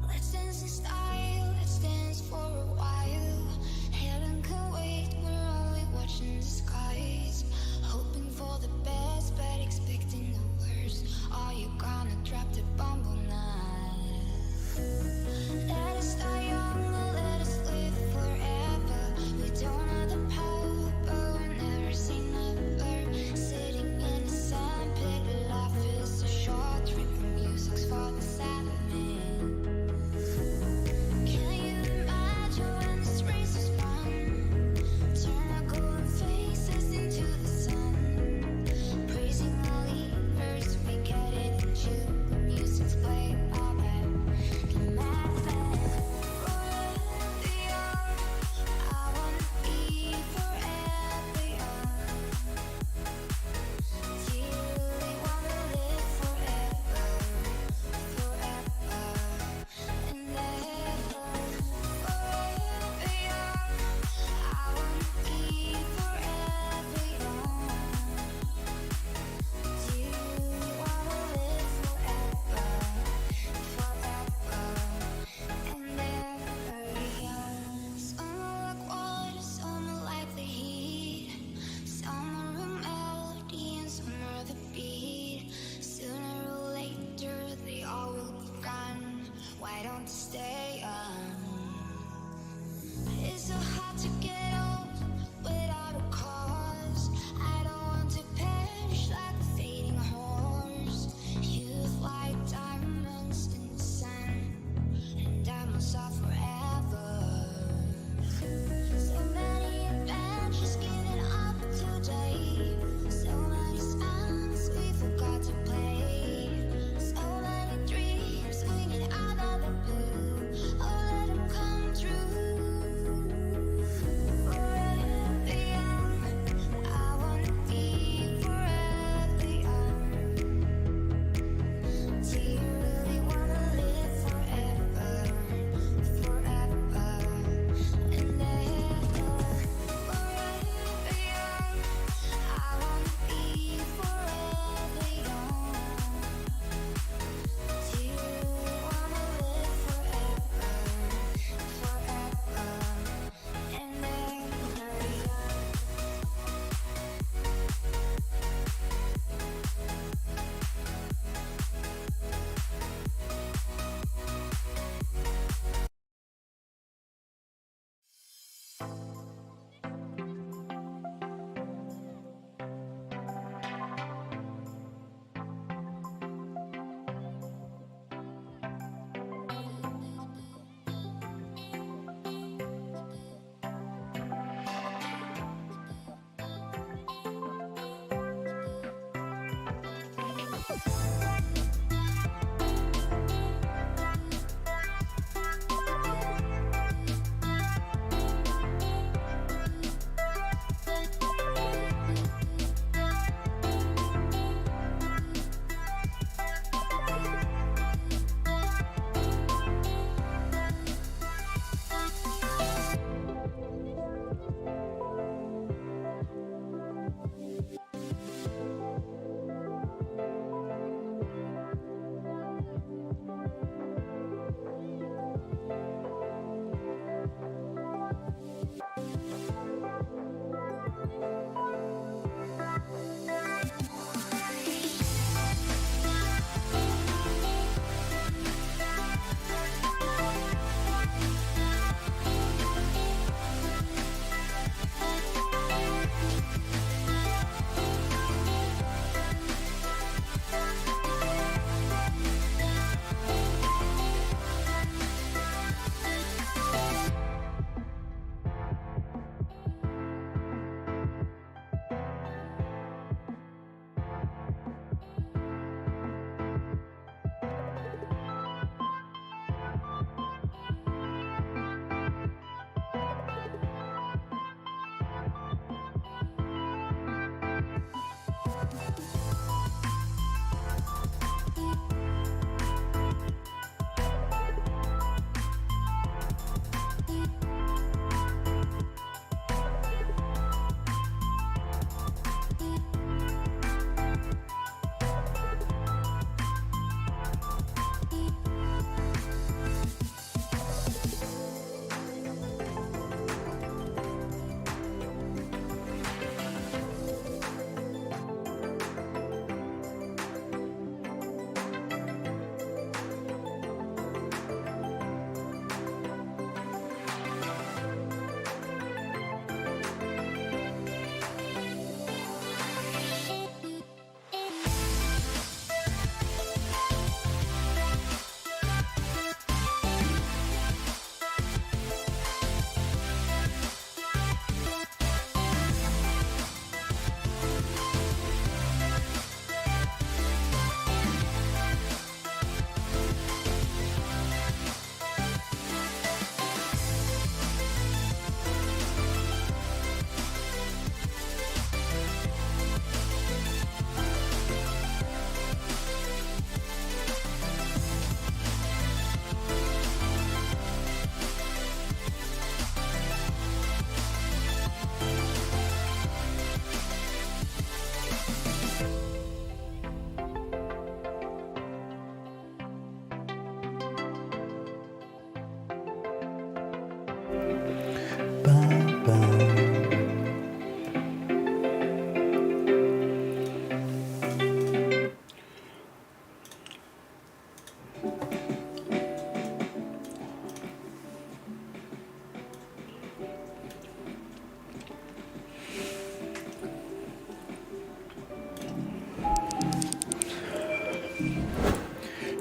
Let's dance in style, let's dance for a while. Heaven can wait, we're only watching the skies. Hoping for the best, but expecting the worst. Are you gonna drop the bomb or not? Let us die young, or let us live forever. We don't have the power, but we'll never say never. Sitting in the sandpit, life is so short. Tripping music's for the sad man. Can you imagine when this race was won? Turn our golden faces into the sun. Praising all the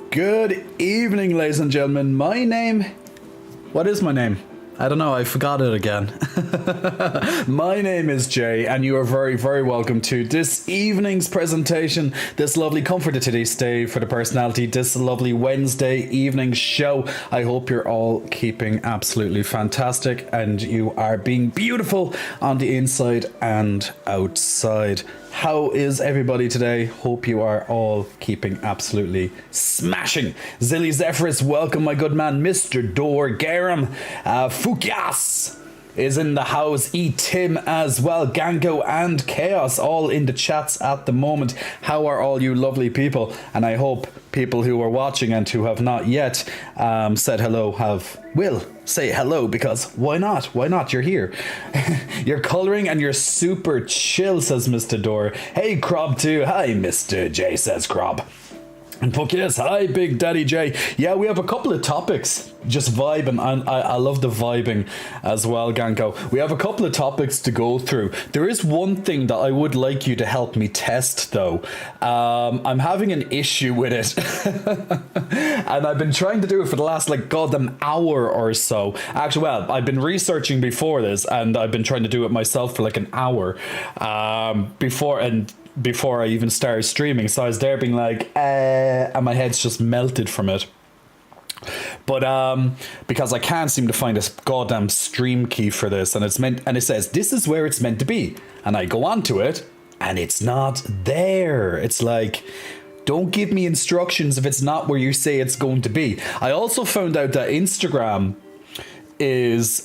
Good evening, ladies and gentlemen. What is my name? I don't know, I forgot it again. My name is Jay, and you are very, very welcome to this evening's presentation, this lovely comfort of today's stay for the personality, this lovely Wednesday evening show. I hope you're all keeping absolutely fantastic and you are being beautiful on the inside and outside. How is everybody today? Hope you are all keeping absolutely smashing. Zilly Zephyrus, welcome my good man, Mr. Dor Garam. Fukias is in the house. Tim as well. Gango and Chaos all in the chats at the moment. How are all you lovely people? And I hope people who are watching and who have not yet said hello will say hello, because why not? Why not? You're here. You're colouring and you're super chill, says Mr. Dor. Hey, Crob too. Hi, Mr. J, says Crob. And fuck yes, hi Big Daddy J. Yeah, we have a couple of topics. Just vibing, and I love the vibing as well, Ganko. We have a couple of topics to go through. There is one thing that I would like you to help me test, though. I'm having an issue with it. And I've been trying to do it for the last, goddamn hour or so. Actually, well, I've been researching before this, and I've been trying to do it myself for an hour before I even started streaming. So I was there being and my head's just melted from it. But because I can't seem to find a goddamn stream key for this, and it says this is where it's meant to be, and I go onto it and it's not there. It's don't give me instructions if it's not where you say it's going to be. I also found out that Instagram is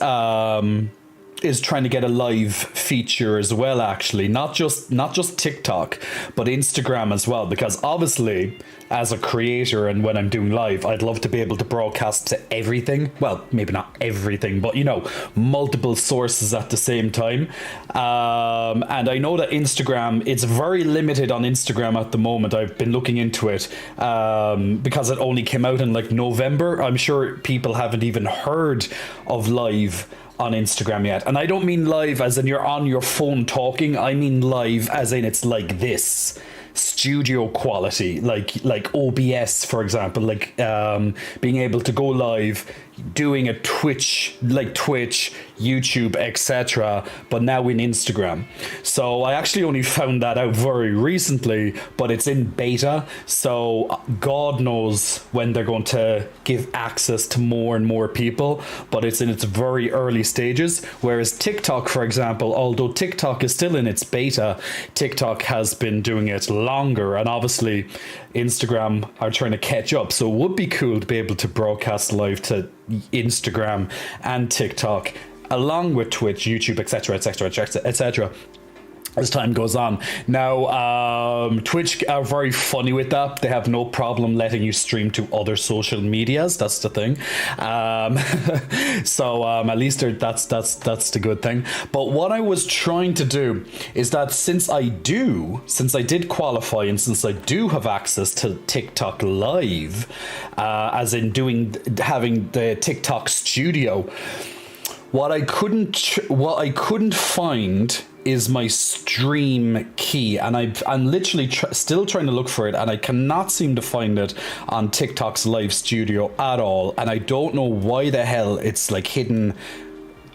trying to get a live feature as well, actually, not just TikTok, but Instagram as well, because obviously as a creator and when I'm doing live, I'd love to be able to broadcast to everything. Well, maybe not everything, but multiple sources at the same time. And I know that Instagram, it's very limited on Instagram at the moment. I've been looking into it because it only came out in November. I'm sure people haven't even heard of live on Instagram yet. And I don't mean live as in you're on your phone talking. I mean live as in it's like this. Studio quality, like OBS, for example, being able to go live, doing a Twitch, YouTube, etc., but now in Instagram. So I actually only found that out very recently, but it's in beta, so God knows when they're going to give access to more and more people, but it's in its very early stages. Whereas TikTok, for example, although TikTok is still in its beta, TikTok has been doing it longer, and obviously Instagram are trying to catch up, so it would be cool to be able to broadcast live to Instagram and TikTok along with Twitch, YouTube, etc., as time goes on. Now, Twitch are very funny with that. They have no problem letting you stream to other social medias. That's the thing. So at least that's the good thing. But what I was trying to do is that since I did qualify and since I do have access to TikTok Live, as in having the TikTok studio, what I couldn't find is my stream key, and I'm literally still trying to look for it, and I cannot seem to find it on TikTok's live studio at all, and I don't know why the hell it's hidden.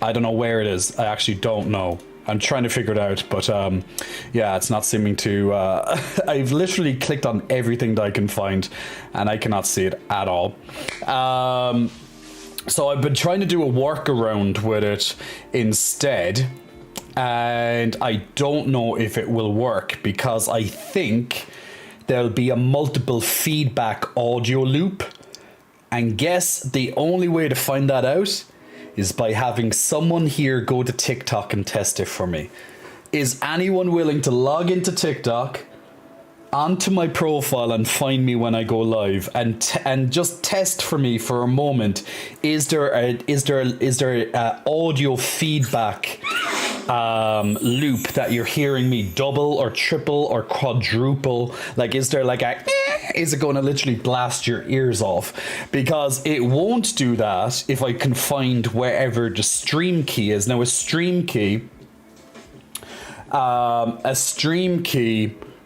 I don't know where it is. I actually don't know. I'm trying to figure it out, but yeah, it's not seeming to. I've literally clicked on everything that I can find, and I cannot see it at all. So I've been trying to do a workaround with it instead, and I don't know if it will work because I think there'll be a multiple feedback audio loop, and guess the only way to find that out is by having someone here go to TikTok and test it for me. Is anyone willing to log into TikTok, onto my profile, and find me when I go live, and just test for me for a moment? Is there a audio feedback loop that you're hearing me double or triple or quadruple? Is there is it going to literally blast your ears off? Because it won't do that if I can find wherever the stream key is. Now a stream key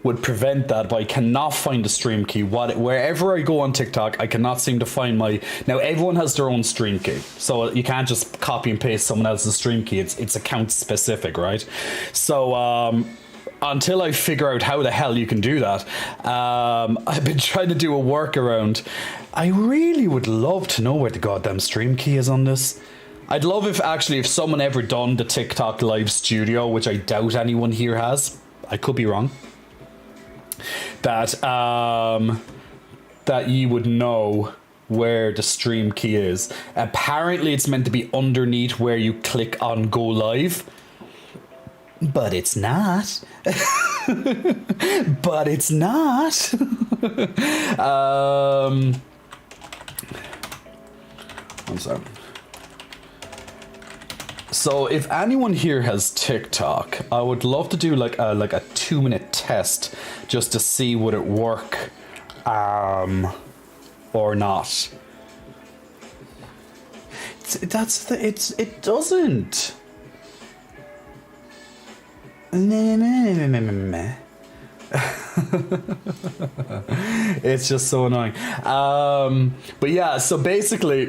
would prevent that, but I cannot find the stream key. Wherever I go on TikTok, I cannot seem to find my... Now, everyone has their own stream key, so you can't just copy and paste someone else's stream key. It's account specific, right? So until I figure out how the hell you can do that, I've been trying to do a workaround. I really would love to know where the goddamn stream key is on this. I'd love if someone ever done the TikTok live studio, which I doubt anyone here has. I could be wrong. That you would know where the stream key is. Apparently it's meant to be underneath where you click on go live, but it's not. But it's not. I'm sorry. So if anyone here has TikTok, I would love to do like a 2-minute test just to see would it work or not. It doesn't. It's just so annoying. But yeah, so basically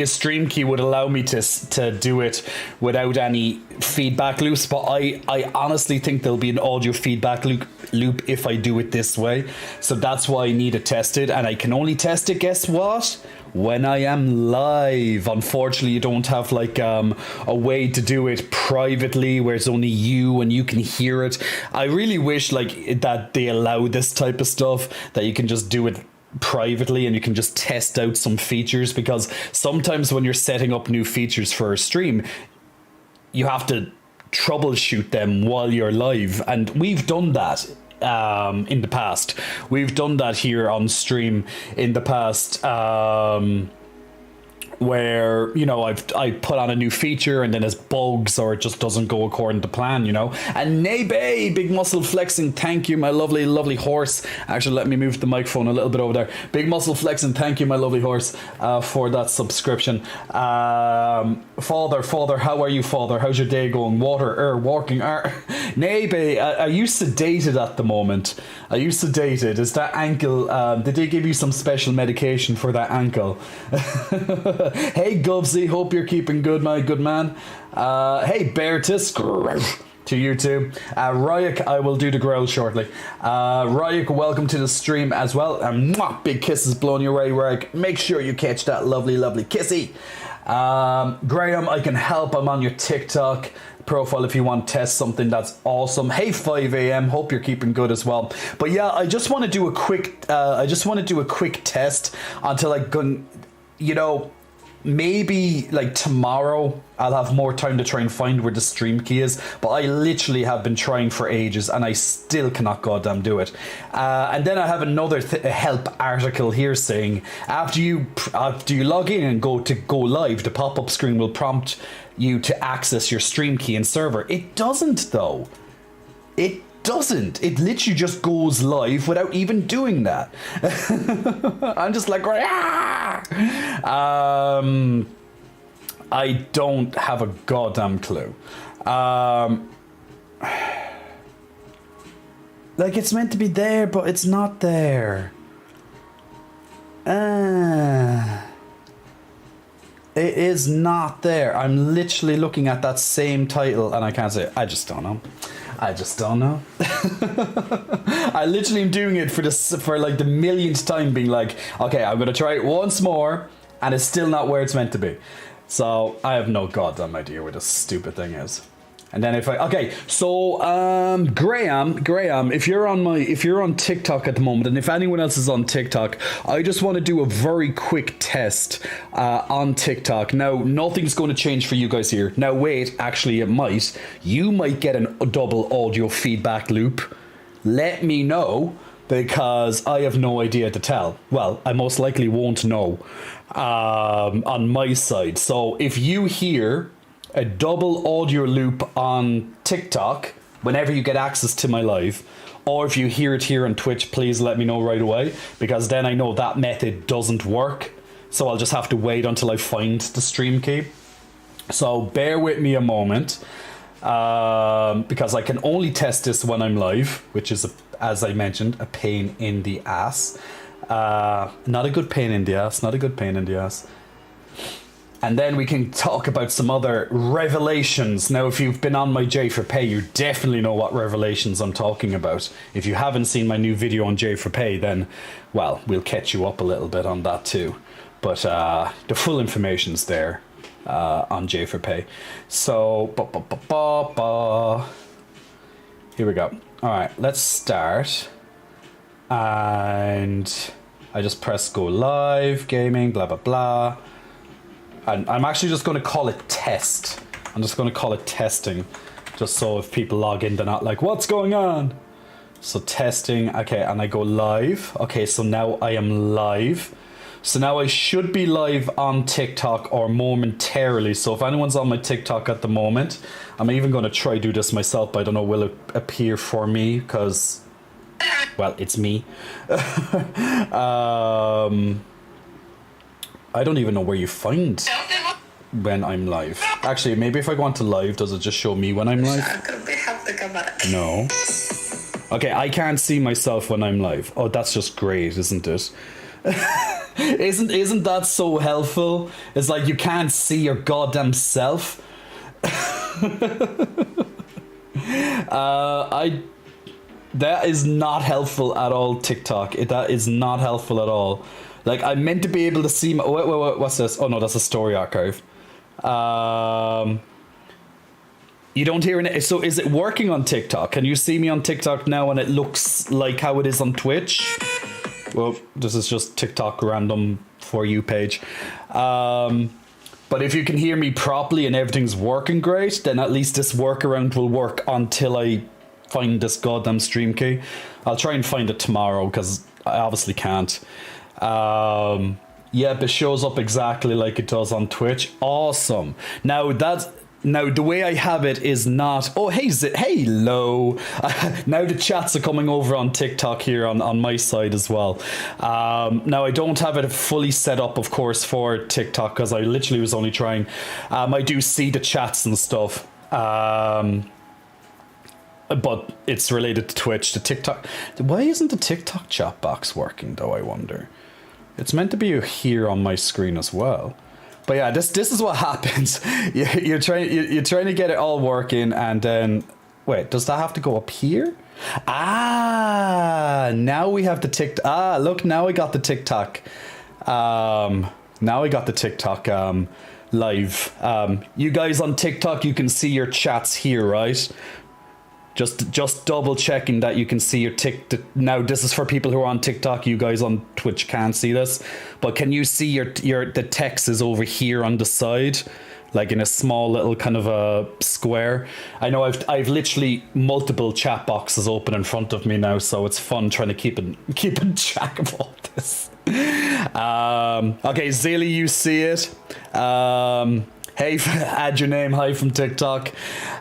a stream key would allow me to do it without any feedback loops, but I honestly think there'll be an audio feedback loop if I do it this way. So that's why I need it tested, and I can only test it, guess what? When I am live. Unfortunately, you don't have like a way to do it privately where it's only you and you can hear it. I really wish like that they allow this type of stuff, that you can just do it privately and you can just test out some features, because sometimes when you're setting up new features for a stream, you have to troubleshoot them while you're live, and we've done that in the past. We've done that here on stream in the past, where, you know, I put on a new feature and then there's bugs or it just doesn't go according to plan, you know. And Nebe, big muscle flexing, thank you, my lovely horse. Actually, let me move the microphone a little bit over there. Big muscle flexing, thank you, my lovely horse, for that subscription. Father, how are you, Father? How's your day going? Walking. Nebe, are you sedated at the moment? Are you sedated? Is that ankle, did they give you some special medication for that ankle? Hey Gubsy, hope you're keeping good, my good man. Hey Beartis, to you too. Ryak, I will do the growl shortly. Ryak, welcome to the stream as well. Big kisses blown your way, Ryak. Make sure you catch that lovely kissy. Graham, I can help. I'm on your TikTok profile if you want to test something. That's awesome. Hey 5 a.m, hope you're keeping good as well. But yeah, I just want to do a quick test until I can, you know, maybe like tomorrow I'll have more time to try and find where the stream key is, but I literally have been trying for ages and I still cannot goddamn do it. And then I have another help article here saying after you log in and go live, the pop-up screen will prompt you to access your stream key and server. It doesn't though. It doesn't. It literally just goes live without even doing that. I'm just like, I don't have a goddamn clue. Like, it's meant to be there, but it's not there. It is not there. I'm literally looking at that same title and I can't say it. I just don't know. I literally am doing it for like the millionth time, being like, okay, I'm gonna try it once more, and it's still not where it's meant to be. So I have no goddamn idea where this stupid thing is. And then Graham, if you're on TikTok at the moment, and if anyone else is on TikTok, I just want to do a very quick test on TikTok. Now, nothing's going to change for you guys here. Now, wait, actually, it might. You might get a double audio feedback loop. Let me know, because I have no idea to tell. Well, I most likely won't know on my side. So if you hear a double audio loop on TikTok whenever you get access to my live, or if you hear it here on Twitch, please let me know right away, because then I know that method doesn't work. So I'll just have to wait until I find the stream key. So bear with me a moment. because I can only test this when I'm live, which is, as I mentioned, a pain in the ass. Not a good pain in the ass, not a good pain in the ass. And then we can talk about some other revelations. Now, if you've been on my J for Pay, you definitely know what revelations I'm talking about. If you haven't seen my new video on J for Pay, then, well, we'll catch you up a little bit on that too. But the full information's there on J for Pay. So, here we go. All right, let's start. And I just press go live, gaming, blah, blah, blah. And I'm actually just going to call it test. I'm just going to call it testing. Just so if people log in, they're not like, what's going on? So testing. Okay, and I go live. Okay, so now I am live. So now I should be live on TikTok or momentarily. So if anyone's on my TikTok at the moment, I'm even going to try do this myself, but I don't know, will it appear for me? Because, well, it's me. I don't even know where you find when I'm live. Actually, maybe if I go on to live, does it just show me when I'm live? No. Okay, I can't see myself when I'm live. Oh, that's just great, isn't it? Isn't that so helpful? It's like you can't see your goddamn self. That is not helpful at all, TikTok. That is not helpful at all. Like, I'm meant to be able to see my... Wait, what's this? Oh, no, that's a story archive. You don't hear it. So is it working on TikTok? Can you see me on TikTok now and it looks like how it is on Twitch? Well, this is just TikTok random For You page. But if you can hear me properly and everything's working great, then at least this workaround will work until I find this goddamn stream key. I'll try and find it tomorrow because I obviously can't. Yep, it shows up exactly like it does on Twitch. Awesome. Now the way I have it is not... Oh, hey, hello. Now the chats are coming over on TikTok here on my side as well. Now I don't have it fully set up, of course, for TikTok because I literally was only trying. I do see the chats and stuff. But it's related to Twitch, to TikTok. Why isn't the TikTok chat box working, though, I wonder? It's meant to be here on my screen as well. But yeah, this is what happens. You're trying to get it all working, and then... Wait, does that have to go up here? Ah, now we have the TikTok... Ah, look, now I got the TikTok. Now I got the TikTok live. You guys on TikTok, you can see your chats here, right? Just double checking that you can see your TikTok. Now this is for people who are on TikTok. You guys on Twitch can't see this, but can you see the text is over here on the side, like in a small little kind of a square? I know I've literally multiple chat boxes open in front of me now, so it's fun trying to keep in track of all this. Okay, Zaylee, you see it. Hey, add your name. Hi from TikTok.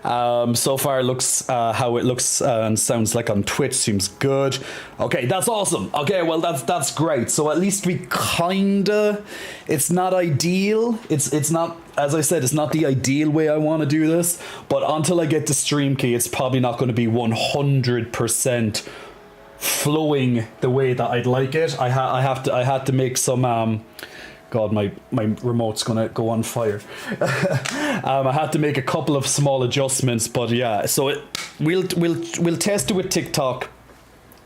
So far, it looks how it looks and sounds like on Twitch. Seems good. Okay, that's awesome. Okay, well that's great. So at least we kinda. It's not ideal. It's not, as I said, it's not the ideal way I want to do this. But until I get the stream key, it's probably not going to be 100% flowing the way that I'd like it. I had to make some. God, my remote's gonna go on fire. I had to make a couple of small adjustments, but yeah. So we'll test it with TikTok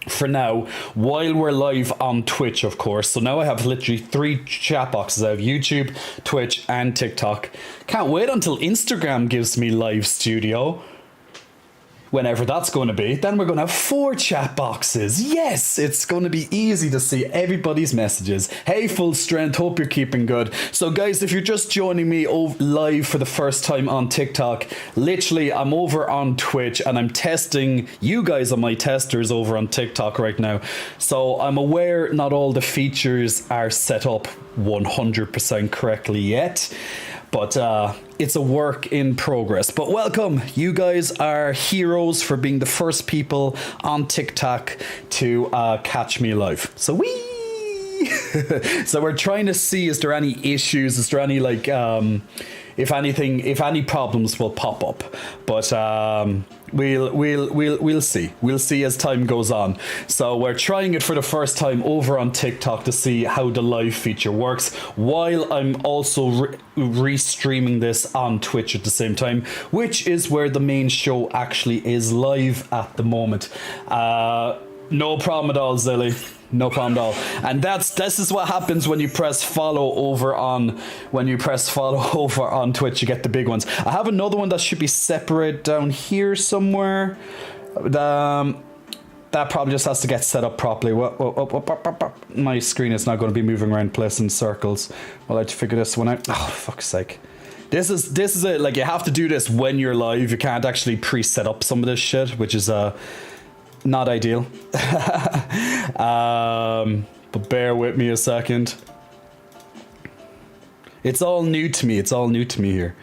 for now while we're live on Twitch, of course. So now I have literally 3 chat boxes. I have YouTube, Twitch, and TikTok. Can't wait until Instagram gives me live studio. Whenever that's going to be, then we're going to have 4 chat boxes. Yes, it's going to be easy to see everybody's messages. Hey, Full Strength, hope you're keeping good. So guys, if you're just joining me live for the first time on TikTok, literally I'm over on Twitch and I'm testing. You guys are my testers over on TikTok right now. So I'm aware not all the features are set up 100% correctly yet. But it's a work in progress. But welcome. You guys are heroes for being the first people on TikTok to catch me live. So So we're trying to see, is there any issues? Is there any like if any problems will pop up. But we'll see. We'll see as time goes on. So we're trying it for the first time over on TikTok to see how the live feature works, while I'm also re-streaming this on Twitch at the same time, which is where the main show actually is live at the moment. No problem at all, Zilly. No problem at all. And this is what happens when you press follow over on Twitch. You get the big ones. I have another one that should be separate down here somewhere. That probably just has to get set up properly. My screen is not going to be moving around place in circles. I'll have to figure this one out. Oh, fuck's sake. This is it. Like, you have to do this when you're live. You can't actually pre-set up some of this shit, which is not ideal. But bear with me a second. It's all new to me. It's all new to me here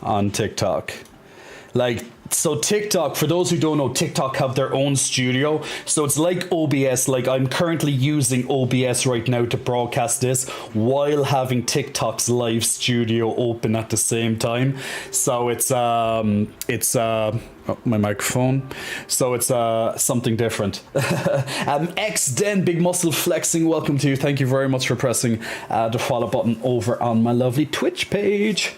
on TikTok. Like, so TikTok, for those who don't know, TikTok have their own studio. So it's like OBS. Like, I'm currently using OBS right now to broadcast this while having TikTok's live studio open at the same time. So it's my microphone. So it's something different. XDen, Big Muscle Flexing, welcome to you. Thank you very much for pressing the follow button over on my lovely Twitch page.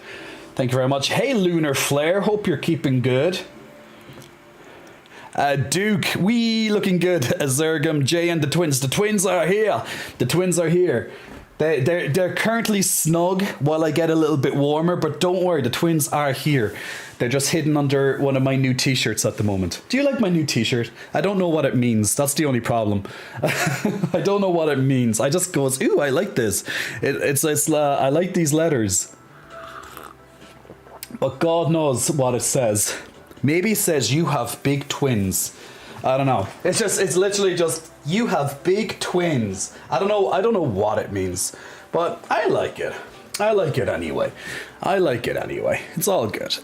Thank you very much. Hey, Lunar Flare. Hope you're keeping good. Duke, we looking good. Zergum, Jay, and the twins. The twins are here. The twins are here. They're currently snug while I get a little bit warmer, but don't worry, the twins are here. They're just hidden under one of my new t-shirts at the moment. Do you like my new t-shirt? I don't know what it means. That's the only problem. I don't know what it means. I just goes, ooh, I like this. I like these letters. But God knows what it says. Maybe it says you have big twins. I don't know. It's literally just you have big twins. I don't know what it means. But I like it. I like it anyway. It's all good.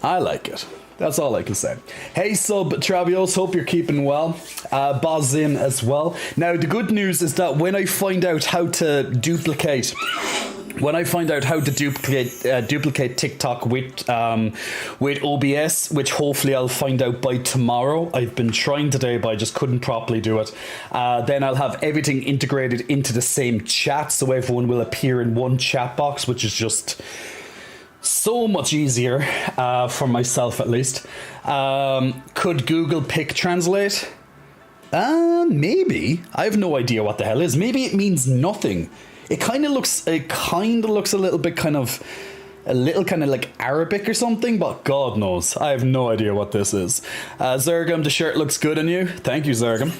I like it. That's all I can say. Hey, sub Travios, hope you're keeping well. Bozin as well. Now, the good news is that when I find out how to duplicate TikTok with OBS, which hopefully I'll find out by tomorrow. I've been trying today, but I just couldn't properly do it. Then I'll have everything integrated into the same chat, so everyone will appear in one chat box, which is just so much easier for myself, at least. Could Google Pic Translate? Maybe. I have no idea what the hell is. Maybe it means nothing. It kind of looks a little bit kind of like Arabic or something, but God knows. I have no idea what this is. Zergum, the shirt looks good on you. Thank you, Zergum.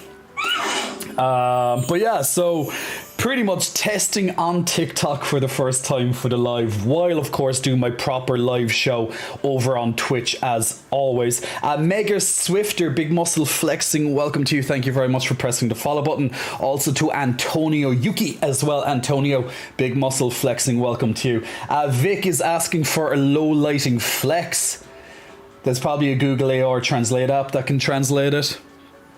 But yeah, so pretty much testing on TikTok for the first time for the live, while of course doing my proper live show over on Twitch as always. Mega Swifter, Big Muscle Flexing, welcome to you. Thank you very much for pressing the follow button. Also to Antonio Yuki as well. Antonio, Big Muscle Flexing, welcome to you. Vic is asking for a low lighting flex. There's probably a Google AR Translate app that can translate it.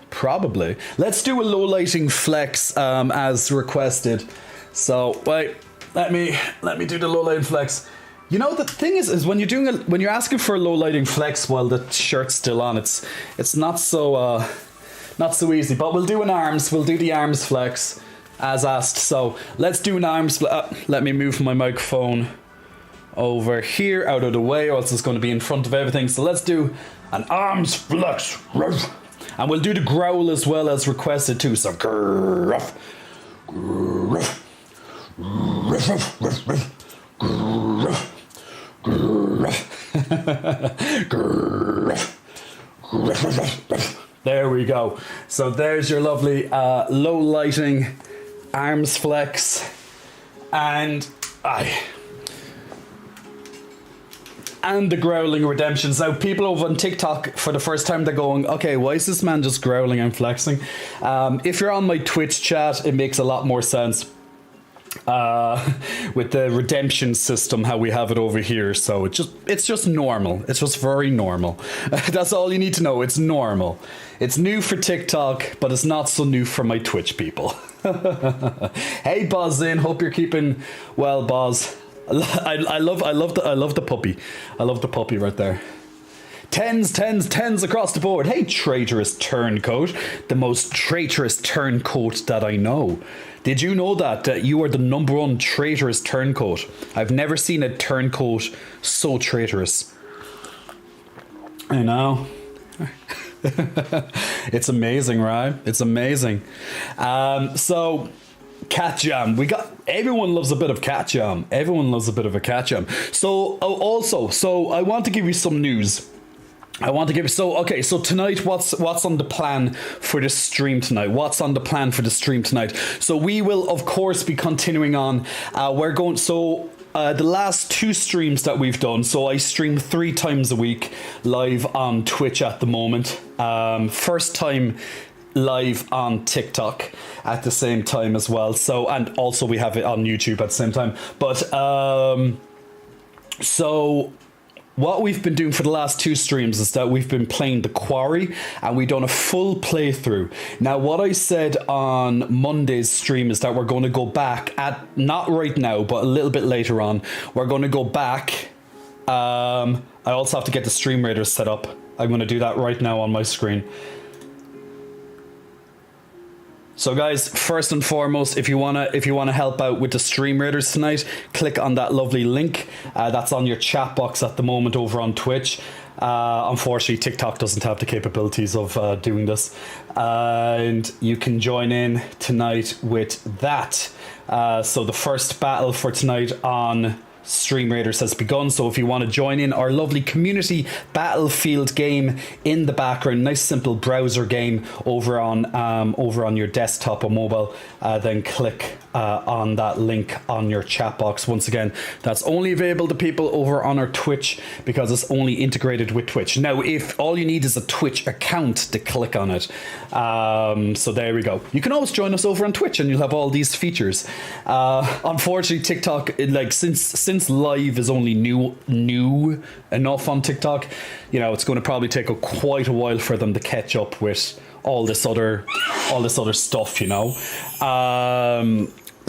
Probably. Let's do a low lighting flex as requested. So wait, let me do the low lighting flex. You know, the thing is when you're asking for a low lighting flex while the shirt's still on, it's not so easy. But we'll do the arms flex as asked. So let's do an arms. Let me move my microphone over here out of the way, or else it's going to be in front of everything. So let's do an arms flex. And we'll do the growl as well as requested too. So gruff, gruff, gruff, gruff, gruff, gruff. There we go. So there's your lovely low lighting arms flex, and the growling redemptions. Now, people over on TikTok for the first time, they're going, okay, why is this man just growling and flexing? If you're on my Twitch chat, it makes a lot more sense. with the redemption system, how we have it over here. So it's just normal. It's just very normal. That's all you need to know. It's normal. It's new for TikTok, but it's not so new for my Twitch people. Hey, Boz in. Hope you're keeping well, Boz. I love the puppy. I love the puppy right there. Tens across the board. Hey, traitorous turncoat. The most traitorous turncoat that I know. Did you know that you are the #1 traitorous turncoat? I've never seen a turncoat so traitorous. I know. It's amazing, right? It's amazing. So cat jam. Everyone loves a bit of cat jam. Everyone loves a bit of a cat jam. So I want to give you some news. So tonight, what's on the plan for the stream tonight? So we will, of course, be continuing on. The last 2 streams that we've done. So I stream 3 times a week live on Twitch at the moment. First time live on TikTok at the same time as well. So, and also we have it on YouTube at the same time. But so what we've been doing for the last 2 streams is that we've been playing The Quarry, and we've done a full playthrough. Now, what I said on Monday's stream is that we're going to go back not right now, but a little bit later on. We're going to go back. I also have to get the Stream Raiders set up. I'm going to do that right now on my screen. So guys, first and foremost, if you wanna help out with the Stream Raiders tonight, click on that lovely link that's on your chat box at the moment over on Twitch. Unfortunately, TikTok doesn't have the capabilities of doing this, and you can join in tonight with that. So the first battle for tonight on Stream Raiders has begun. So if you want to join in our lovely community battlefield game in the background, nice simple browser game over on your desktop or mobile, then click on that link on your chat box. Once again, that's only available to people over on our Twitch because it's only integrated with Twitch. Now, if all you need is a Twitch account to click on it, so there we go. You can always join us over on Twitch and you'll have all these features. Unfortunately, TikTok, since live is only new enough on TikTok, it's going to probably take quite a while for them to catch up with all this other stuff,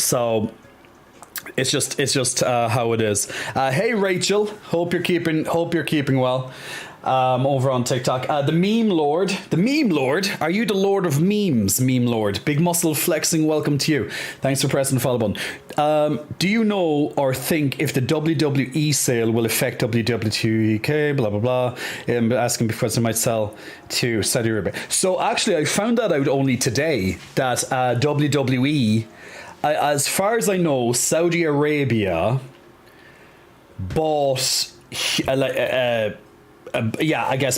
so it's just how it is. Hey Rachel, hope you're keeping well. Over on TikTok, the meme lord, are you the lord of memes? Meme lord, big muscle flexing, welcome to you. Thanks for pressing the follow button. Do you know or think if the WWE sale will affect WWE? Blah blah blah. I'm asking because it might sell to Saudi Arabia. So actually, I found that out only today that WWE, as far as I know, Saudi Arabia bought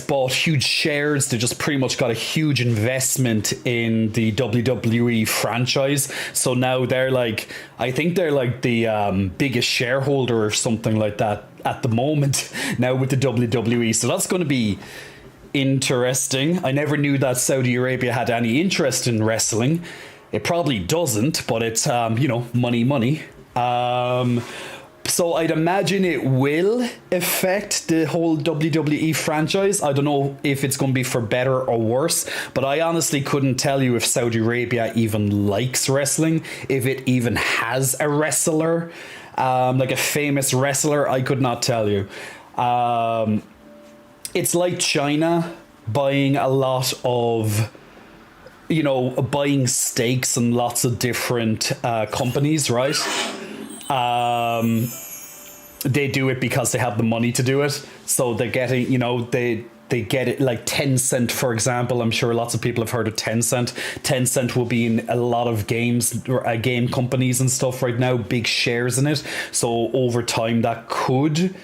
bought huge shares. They just pretty much got a huge investment in the WWE franchise. So now I think they're like the biggest shareholder or something like that at the moment now with the WWE. So that's going to be interesting. I never knew that Saudi Arabia had any interest in wrestling. It probably doesn't, but it's, money. So I'd imagine it will affect the whole WWE franchise. I don't know if it's going to be for better or worse, but I honestly couldn't tell you if Saudi Arabia even likes wrestling, if it even has a wrestler, like a famous wrestler. I could not tell you. It's like China buying a lot of, buying stakes in lots of different companies, right? They do it because they have the money to do it. So they're getting, they get it like Tencent, for example. I'm sure lots of people have heard of Tencent. Tencent will be in a lot of games, game companies and stuff right now, big shares in it. So over time, that could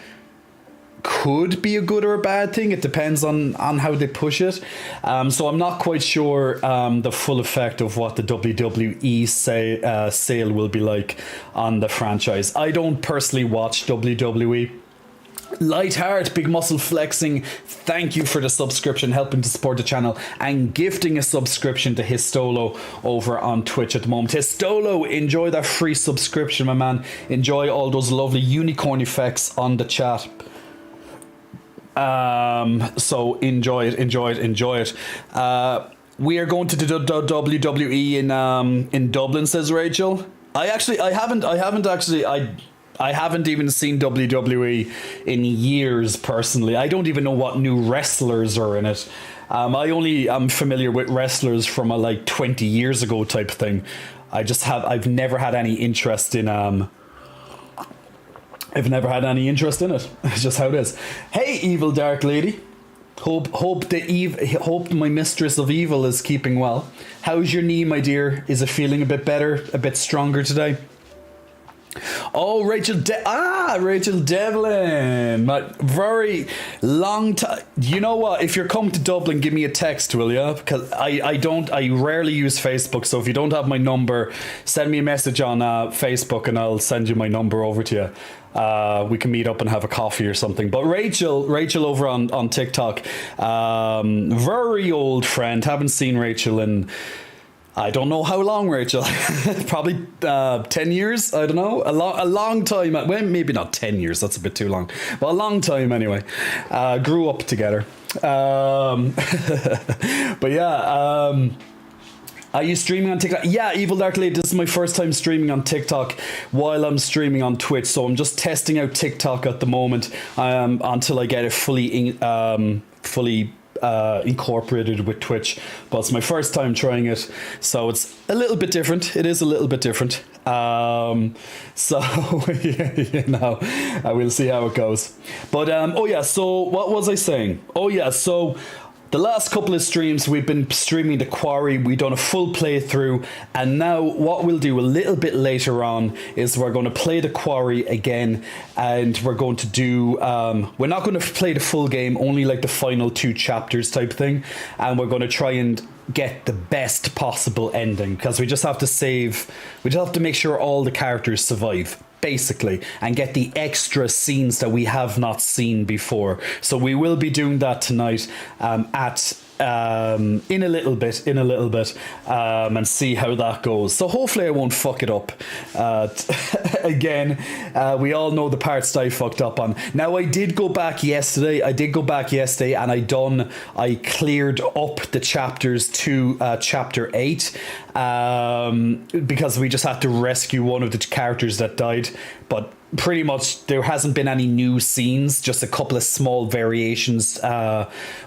be a good or a bad thing. It depends on how they push it. So I'm not quite sure the full effect of what the WWE sale will be like on the franchise. I don't personally watch WWE. Lightheart, Big Muscle Flexing, thank you for the subscription, helping to support the channel and gifting a subscription to Histolo over on Twitch at the moment. Histolo, enjoy that free subscription, my man. Enjoy all those lovely unicorn effects on the chat. So enjoy it. We are going to the WWE in Dublin, says Rachel. I haven't even seen WWE in years personally. I don't even know what new wrestlers are in it. I'm familiar with wrestlers from like 20 years ago type thing. I've never had any interest in it. It's just how it is. Hey, evil dark lady. Hope my mistress of evil is keeping well. How's your knee, my dear? Is it feeling a bit better, a bit stronger today? Oh, Rachel Devlin. Very long time. You know what? If you're coming to Dublin, give me a text, will you? Because I rarely use Facebook. So if you don't have my number, send me a message on Facebook and I'll send you my number over to you. We can meet up and have a coffee or something. But Rachel over on TikTok, very old friend. Haven't seen Rachel in, I don't know how long, Rachel. Probably 10 years. I don't know. A long time. Well, maybe not 10 years. That's a bit too long. But a long time anyway. Grew up together. But yeah. Are you streaming on TikTok? Yeah, Evil Dark Lady, this is my first time streaming on TikTok while I'm streaming on Twitch. So I'm just testing out TikTok at the moment until I get it fully incorporated with Twitch. But it's my first time trying it. So it's a little bit different. It is a little bit different. So, we'll see how it goes. But, so what was I saying? So the last couple of streams, we've been streaming The Quarry. We've done a full playthrough. And now what we'll do a little bit later on is we're going to play The Quarry again. And we're going to do... we're not going to play the full game, only like the final 2 chapters type thing. And we're going to try and get the best possible ending. Because we just have to save... We just have to make sure all the characters survive, basically, and get the extra scenes that we have not seen before. So we will be doing that tonight in a little bit and see how that goes. So hopefully I won't fuck it up again. We all know the parts that I fucked up on. Now I did go back yesterday and I cleared up the chapters to chapter 8 because we just had to rescue one of the characters that died. But pretty much there hasn't been any new scenes, just a couple of small variations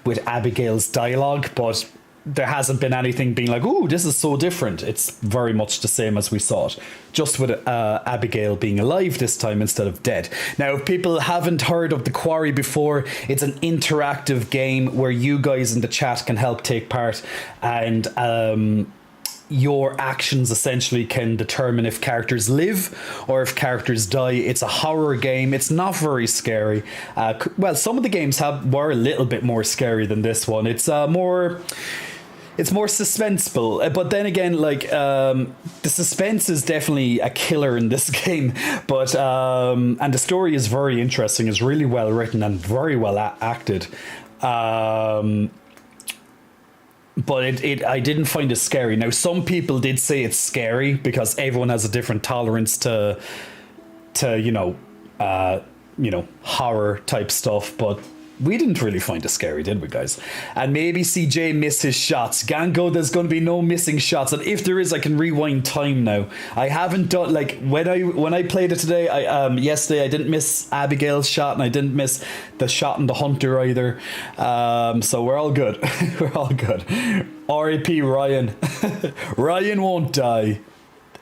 with Abigail's dialogue, but there hasn't been anything being like, ooh, this is so different. It's very much the same as we saw it, just with Abigail being alive this time instead of dead. Now, if people haven't heard of The Quarry before, it's an interactive game where you guys in the chat can help take part, and your actions essentially can determine if characters live or if characters die. It's a horror game. It's not very scary. Well, some of the games were a little bit more scary than this one. It's more suspenseful, but then again, like the suspense is definitely a killer in this game. But and the story is very interesting. It's really well written and very well acted. But I didn't find it scary. Now, some people did say it's scary because everyone has a different tolerance to horror type stuff. But we didn't really find it scary, did we, guys? And maybe CJ missed his shots. Gango, there's going to be no missing shots. And if there is, I can rewind time now. I haven't done, like, when I played it today, yesterday, I didn't miss Abigail's shot and I didn't miss the shot in the hunter either. So we're all good. We're all good. R.I.P. Ryan. Ryan won't die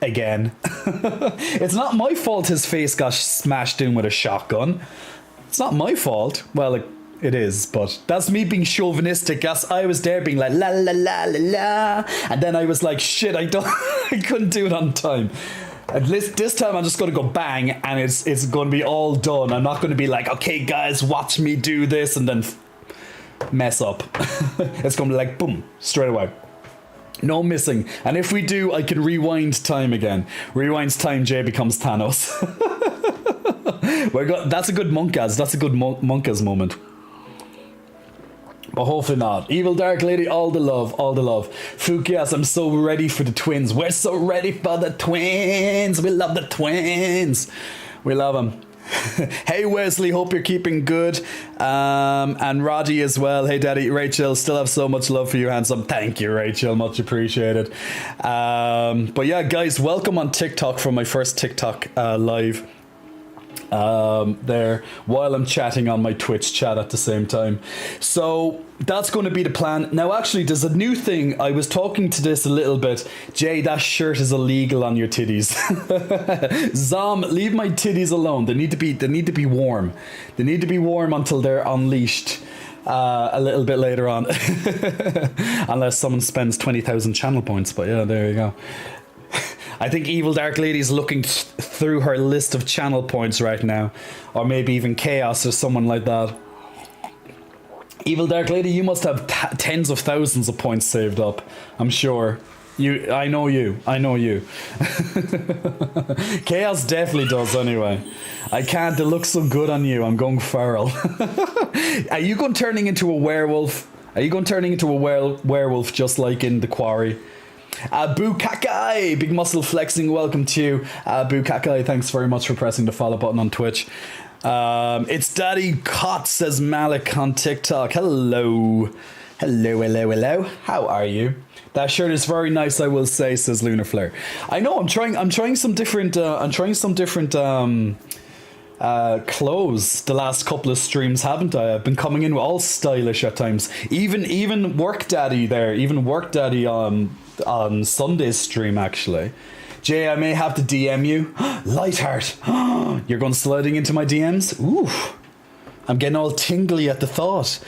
again. It's not my fault his face got smashed in with a shotgun. It's not my fault. Well, it is, but that's me being chauvinistic. I was there being like la la la la la, and then I was like, shit, I couldn't do it on time. And this time I'm just gonna go bang, and it's gonna be all done. I'm not gonna be like, okay, guys, watch me do this, and then mess up. It's gonna be like boom, straight away. No missing. And if we do, I can rewind time again. Rewinds time, Jay becomes Thanos. That's a good Monkas. That's a good Monkas moment. But hopefully not. Evil Dark Lady, all the love, all the love. Fukias, I'm so ready for the twins. We're so ready for the twins. We love the twins. We love them. Hey Wesley, hope you're keeping good. And Roddy as well. Hey Daddy, Rachel, still have so much love for you, handsome. Thank you, Rachel, much appreciated. But yeah, guys, welcome on TikTok for my first TikTok live. There while I'm chatting on my Twitch chat at the same time. So that's going to be the plan. Now actually there's a new thing. I was talking to this a little bit. Jay, that shirt is illegal on your titties. Zom, leave my titties alone. They need to be warm. They need to be warm until they're unleashed. A little bit later on. Unless someone spends 20,000 channel points, but yeah, there you go. I think Evil Dark Lady's looking through her list of channel points right now. Or maybe even Chaos or someone like that. Evil Dark Lady, you must have tens of thousands of points saved up. I'm sure. I know you. Chaos definitely does anyway. I can't, they look so good on you. I'm going feral. Are you going turning into a werewolf? Are you going turning into a werewolf just like in The Quarry? Boo Kakai, big muscle flexing, welcome to you. Boo Kakai, thanks very much for pressing the follow button on Twitch. It's Daddy Cot, says Malik on TikTok. Hello. How are you? That shirt is very nice, I will say, says Lunar Flare. I know, I'm trying some different clothes the last couple of streams, haven't I? I've been coming in all stylish at times. Even Work Daddy on Sunday's stream, actually. Jay, I may have to DM you. Lightheart. You're going sliding into my DMs? Ooh. I'm getting all tingly at the thought.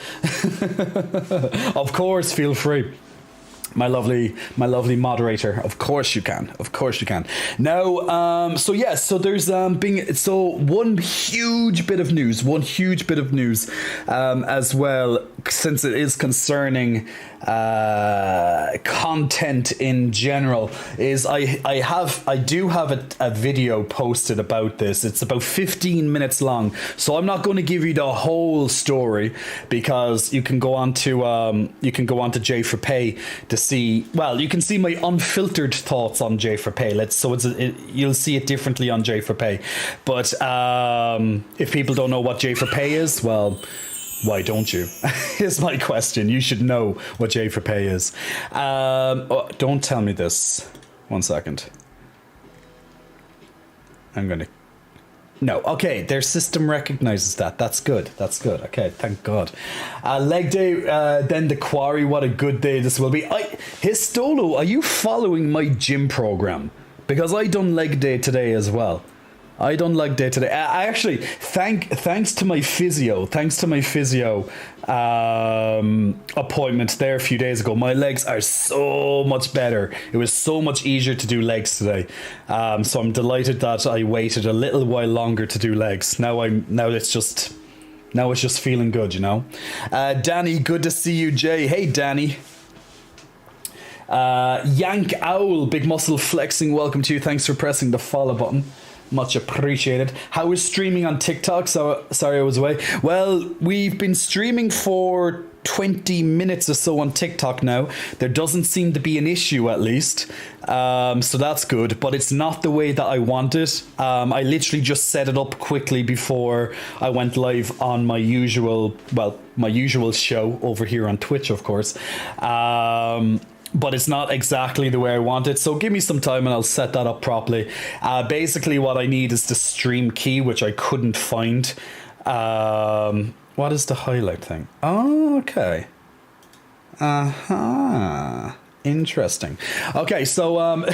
Of course, feel free. My lovely moderator. Of course you can. Now, so there's one huge bit of news as well, since it is concerning content in general, is I do have a video posted about this. It's about 15 minutes long, so I'm not going to give you the whole story, because you can go on to J4Pay to see. Well, you can see my unfiltered thoughts on J4Pay. You'll see it differently on J4Pay. But if people don't know what J4Pay is, well, why don't you? Here's my question. You should know what J4Pay is. Don't tell me this. 1 second. No, okay, their system recognizes that. That's good. Okay, thank God. Leg day, then the Quarry. What a good day this will be. Histolo, are you following my gym program? Because I done leg day today as well. I actually, thanks to my physio appointment there a few days ago, my legs are so much better. It was so much easier to do legs today. So I'm delighted that I waited a little while longer to do legs. Now it's just feeling good, you know. Danny, good to see you, Jay. Hey, Danny. Yank Owl, big muscle flexing, welcome to you. Thanks for pressing the follow button. Much appreciated. How is streaming on TikTok? So sorry I was away. Well, we've been streaming for 20 minutes or so on TikTok now. There doesn't seem to be an issue, at least. So that's good, but it's not the way that I want it. I literally just set it up quickly before I went live on my usual show over here on Twitch, of course. But it's not exactly the way I want it, so give me some time and I'll set that up properly. Basically what I need is the stream key, which I couldn't find. What is the highlight thing? Oh, okay. Interesting. Okay, so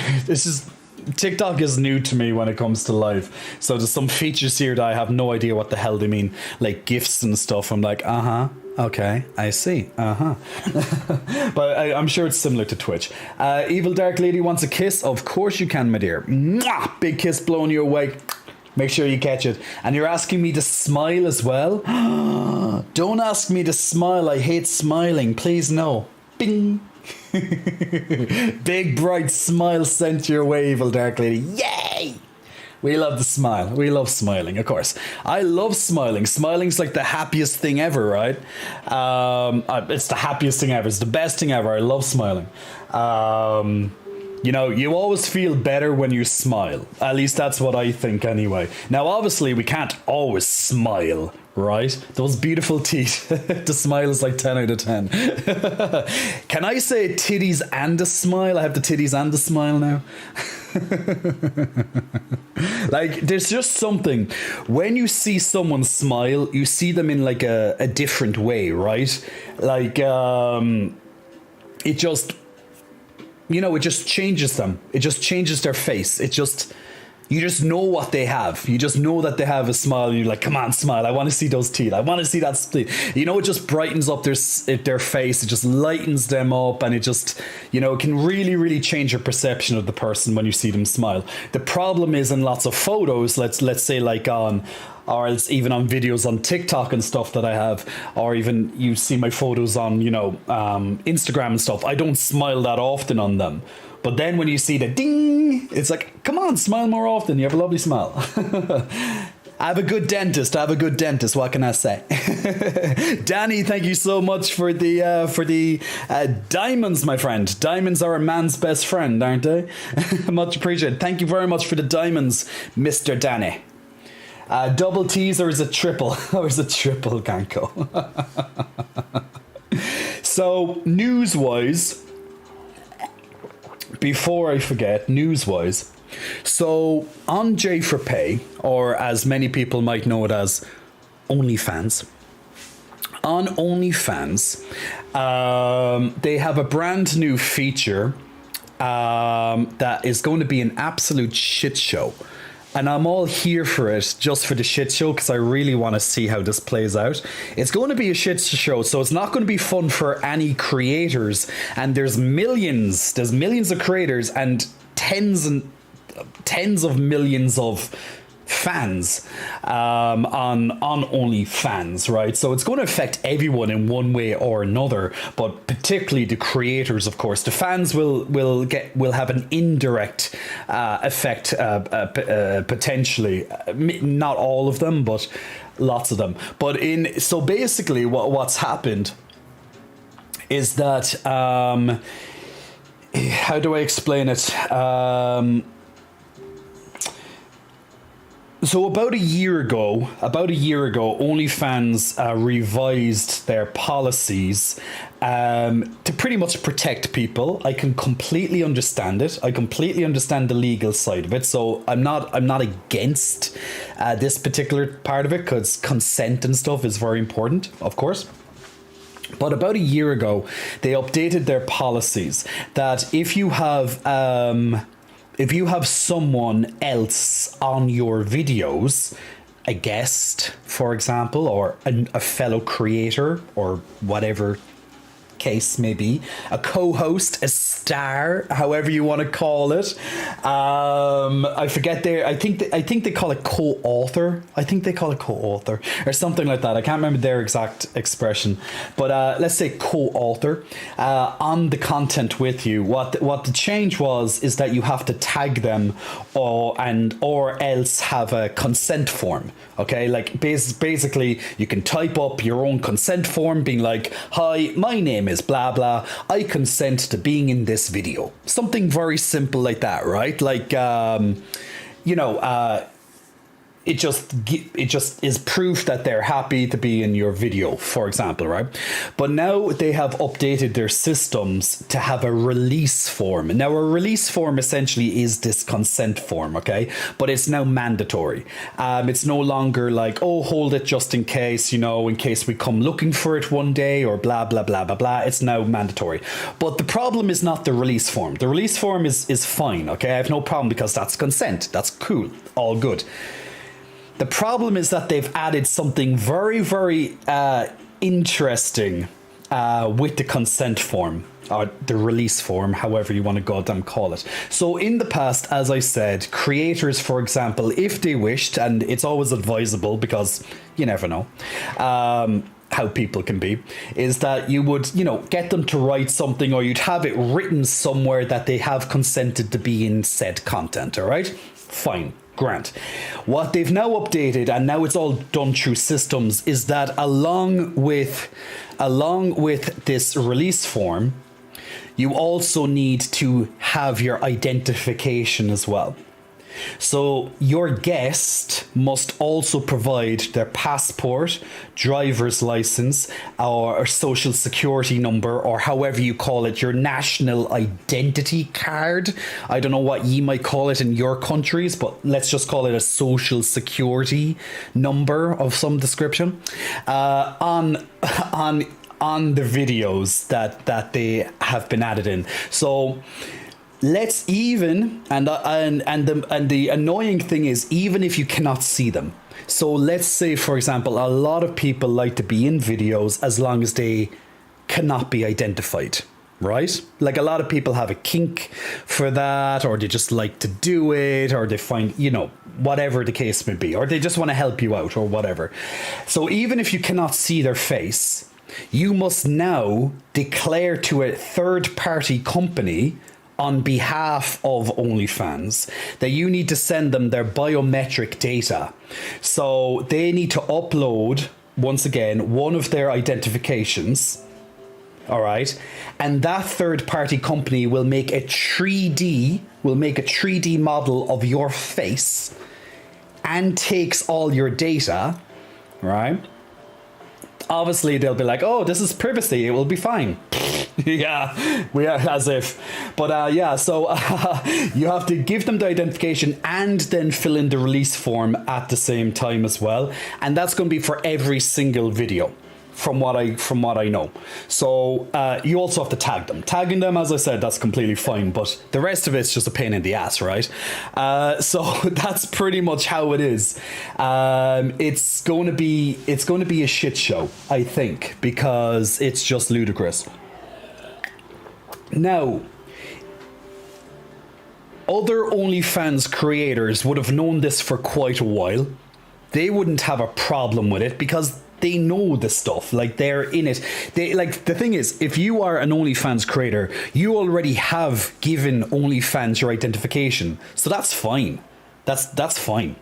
TikTok is new to me when it comes to live. So there's some features here that I have no idea what the hell they mean. Like GIFs and stuff. I'm like, okay, I see. But I'm sure it's similar to Twitch. Evil Dark Lady wants a kiss. Of course you can, my dear. Mwah! Big kiss blown your way. Make sure you catch it. And you're asking me to smile as well? Don't ask me to smile. I hate smiling. Please no. Bing. Big bright smile sent your way, Evil Dark Lady. Yay! We love the smile. We love smiling, of course. I love smiling. Smiling's like the happiest thing ever, right? It's the happiest thing ever. It's the best thing ever. I love smiling. You know, you always feel better when you smile. At least that's what I think anyway. Now, obviously, we can't always smile, right? Those beautiful teeth. The smile is like 10 out of 10. Can I say titties and a smile? I have the titties and the smile now. Like, there's just something. When you see someone smile, you see them in like a different way, right? Like, it just... You know, it just changes them. It just changes their face. You just know what they have. You just know that they have a smile. And you're like, come on, smile. I want to see those teeth. I want to see that teeth. You know, it just brightens up their face. It just lightens them up. And it just, you know, it can really, really change your perception of the person when you see them smile. The problem is in lots of photos, let's say like or else even on videos on TikTok and stuff that I have, or even you see my photos on, you know, Instagram and stuff, I don't smile that often on them. But then when you see the ding, it's like, come on, smile more often. You have a lovely smile. I have a good dentist. What can I say? Danny, thank you so much for the diamonds, my friend. Diamonds are a man's best friend, aren't they? Much appreciated. Thank you very much for the diamonds, Mr. Danny. Double T's or is it triple? Or is it triple, Ganko? So, news-wise, before I forget, news-wise, so on J4Pay, or as many people might know it as OnlyFans, on OnlyFans, they have a brand new feature that is going to be an absolute shit show. And I'm all here for it, just for the shit show, because I really want to see how this plays out. It's going to be a shit show, so it's not going to be fun for any creators. And there's millions of creators and tens of millions of fans on OnlyFans, right? So it's going to affect everyone in one way or another, but particularly the creators, of course. The fans will have an indirect effect, potentially. Not all of them, but lots of them. But so basically, what's happened is that how do I explain it? So about a year ago, OnlyFans revised their policies to pretty much protect people. I can completely understand it. I completely understand the legal side of it. So I'm not against this particular part of it, because consent and stuff is very important, of course. But about a year ago, they updated their policies that if you have someone else on your videos, a guest, for example, or a fellow creator, or whatever case may be, a co-host, a star, however you want to call it. I forget I think they call it co-author. I think they call it co-author or something like that. I can't remember their exact expression, but let's say co-author on the content with you. What the change is that you have to tag them or else have a consent form. Okay, like basically you can type up your own consent form being like, hi, my name is blah blah, I consent to being in this video. Something very simple like that, right? Like it just is proof that they're happy to be in your video, for example, right? But now they have updated their systems to have a release form. Now, a release form essentially is this consent form, okay? But it's now mandatory. It's no longer like, oh, hold it just in case, in case we come looking for it one day or blah, blah, blah, blah, blah. It's now mandatory. But the problem is not the release form. The release form is fine, okay? I have no problem because that's consent. That's cool. All good. The problem is that they've added something very, very interesting with the consent form, or the release form, however you want to goddamn call it. So in the past, as I said, creators, for example, if they wished, and it's always advisable because you never know how people can be, is that you would, get them to write something, or you'd have it written somewhere that they have consented to be in said content, all right? Fine. Grant. What they've now updated, and now it's all done through systems, is that along with this release form, you also need to have your identification as well. So your guest must also provide their passport, driver's license, or social security number, or however you call it, your national identity card. I don't know what you might call it in your countries, but let's just call it a social security number of some description. On the videos that they have been added in. So let's even and the annoying thing is, even if you cannot see them. So let's say, for example, a lot of people like to be in videos as long as they cannot be identified, right? Like a lot of people have a kink for that, or they just like to do it, or they find, you know, whatever the case may be, or they just want to help you out or whatever. So even if you cannot see their face, you must now declare to a third-party company on behalf of OnlyFans that you need to send them their biometric data. So they need to upload, once again, one of their identifications, all right? And that third-party company will make a 3D model of your face and takes all your data, right? Obviously, they'll be like, oh, this is privacy, it will be fine. Yeah, we are, as if. But so you have to give them the identification and then fill in the release form at the same time as well. And that's going to be for every single video, from what I know. So you also have to tag them. Tagging them, as I said, that's completely fine, but the rest of it's just a pain in the ass, right? So that's pretty much how it is. It's going to be a shit show, I think, because it's just ludicrous. Now, other OnlyFans creators would have known this for quite a while. They wouldn't have a problem with it because they know the stuff, like they're in it. They like, the thing is, if you are an OnlyFans creator, you already have given OnlyFans your identification, so that's fine. That's fine.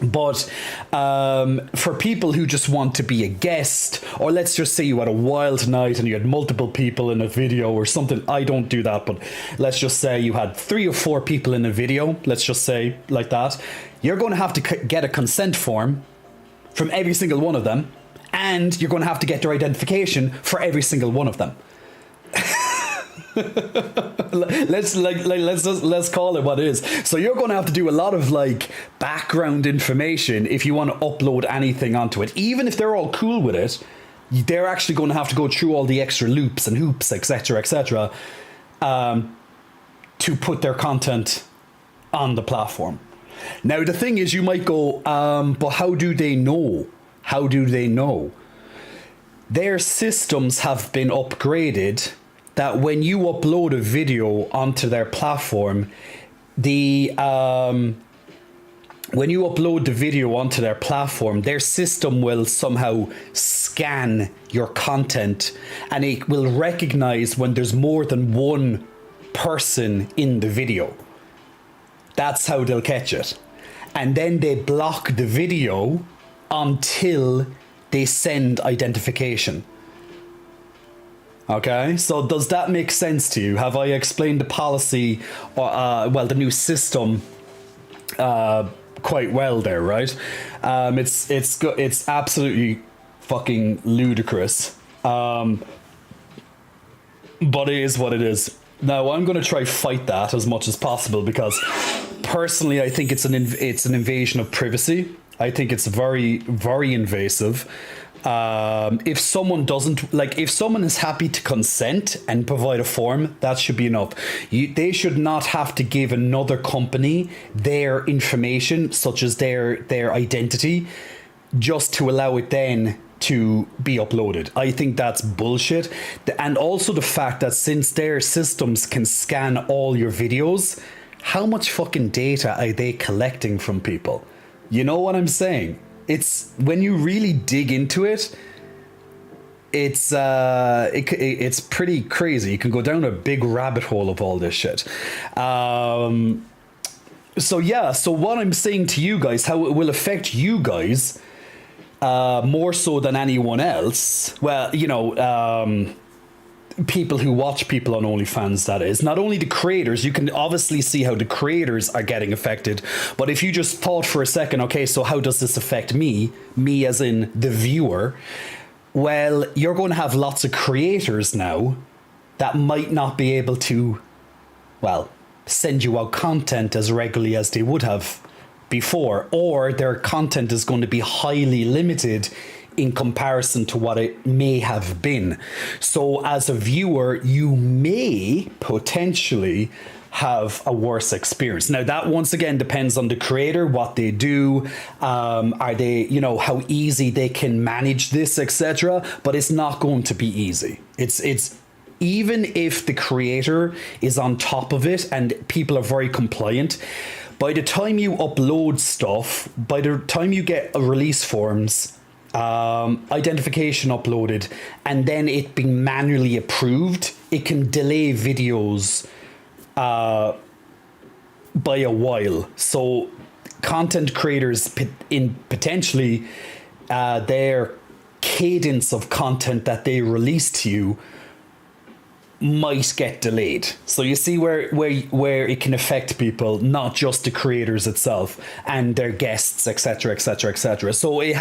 But for people who just want to be a guest, or let's just say you had a wild night and you had multiple people in a video or something. I don't do that, but let's just say you had 3 or 4 people in a video, let's just say like that. You're going to have to get a consent form from every single one of them, and you're going to have to get their identification for every single one of them. let's call it what it is. So you're going to have to do a lot of like background information if you want to upload anything onto it. Even if they're all cool with it, they're actually going to have to go through all the extra loops and hoops, etc., to put their content on the platform. Now the thing is, you might go, but how do they know? How do they know? Their systems have been upgraded that when you upload a video onto their platform, their system will somehow scan your content, and it will recognize when there's more than one person in the video. That's how they'll catch it. And then they block the video until they send identification. Okay, so does that make sense to you? Have I explained the policy, or the new system, quite well there, right? It's absolutely fucking ludicrous, but it is what it is. Now I'm going to try fight that as much as possible, because personally I think it's an invasion of privacy. I think it's very, very invasive. If someone is happy to consent and provide a form, that should be enough. They should not have to give another company their information, such as their identity, just to allow it then to be uploaded. I think that's bullshit. And also the fact that since their systems can scan all your videos, how much fucking data are they collecting from people? You know what I'm saying? It's, when you really dig into it, it's pretty crazy. You can go down a big rabbit hole of all this shit. So yeah, so what I'm saying to you guys, how it will affect you guys more so than anyone else. Well, people who watch people on OnlyFans, that is. Not only the creators, you can obviously see how the creators are getting affected, but if you just thought for a second, okay, so how does this affect me? Me as in the viewer. Well, you're going to have lots of creators now that might not be able to, well, send you out content as regularly as they would have before, or their content is going to be highly limited in comparison to what it may have been. So as a viewer, you may potentially have a worse experience. Now that once again depends on the creator, what they do, are they, how easy they can manage this, etc. But it's not going to be easy. It's even if the creator is on top of it and people are very compliant, by the time you upload stuff, by the time you get release forms, identification uploaded, and then it being manually approved, it can delay videos by a while. So content creators potentially their cadence of content that they release to you might get delayed. So you see where it can affect people, not just the creators itself and their guests, etc., etc., etc. So it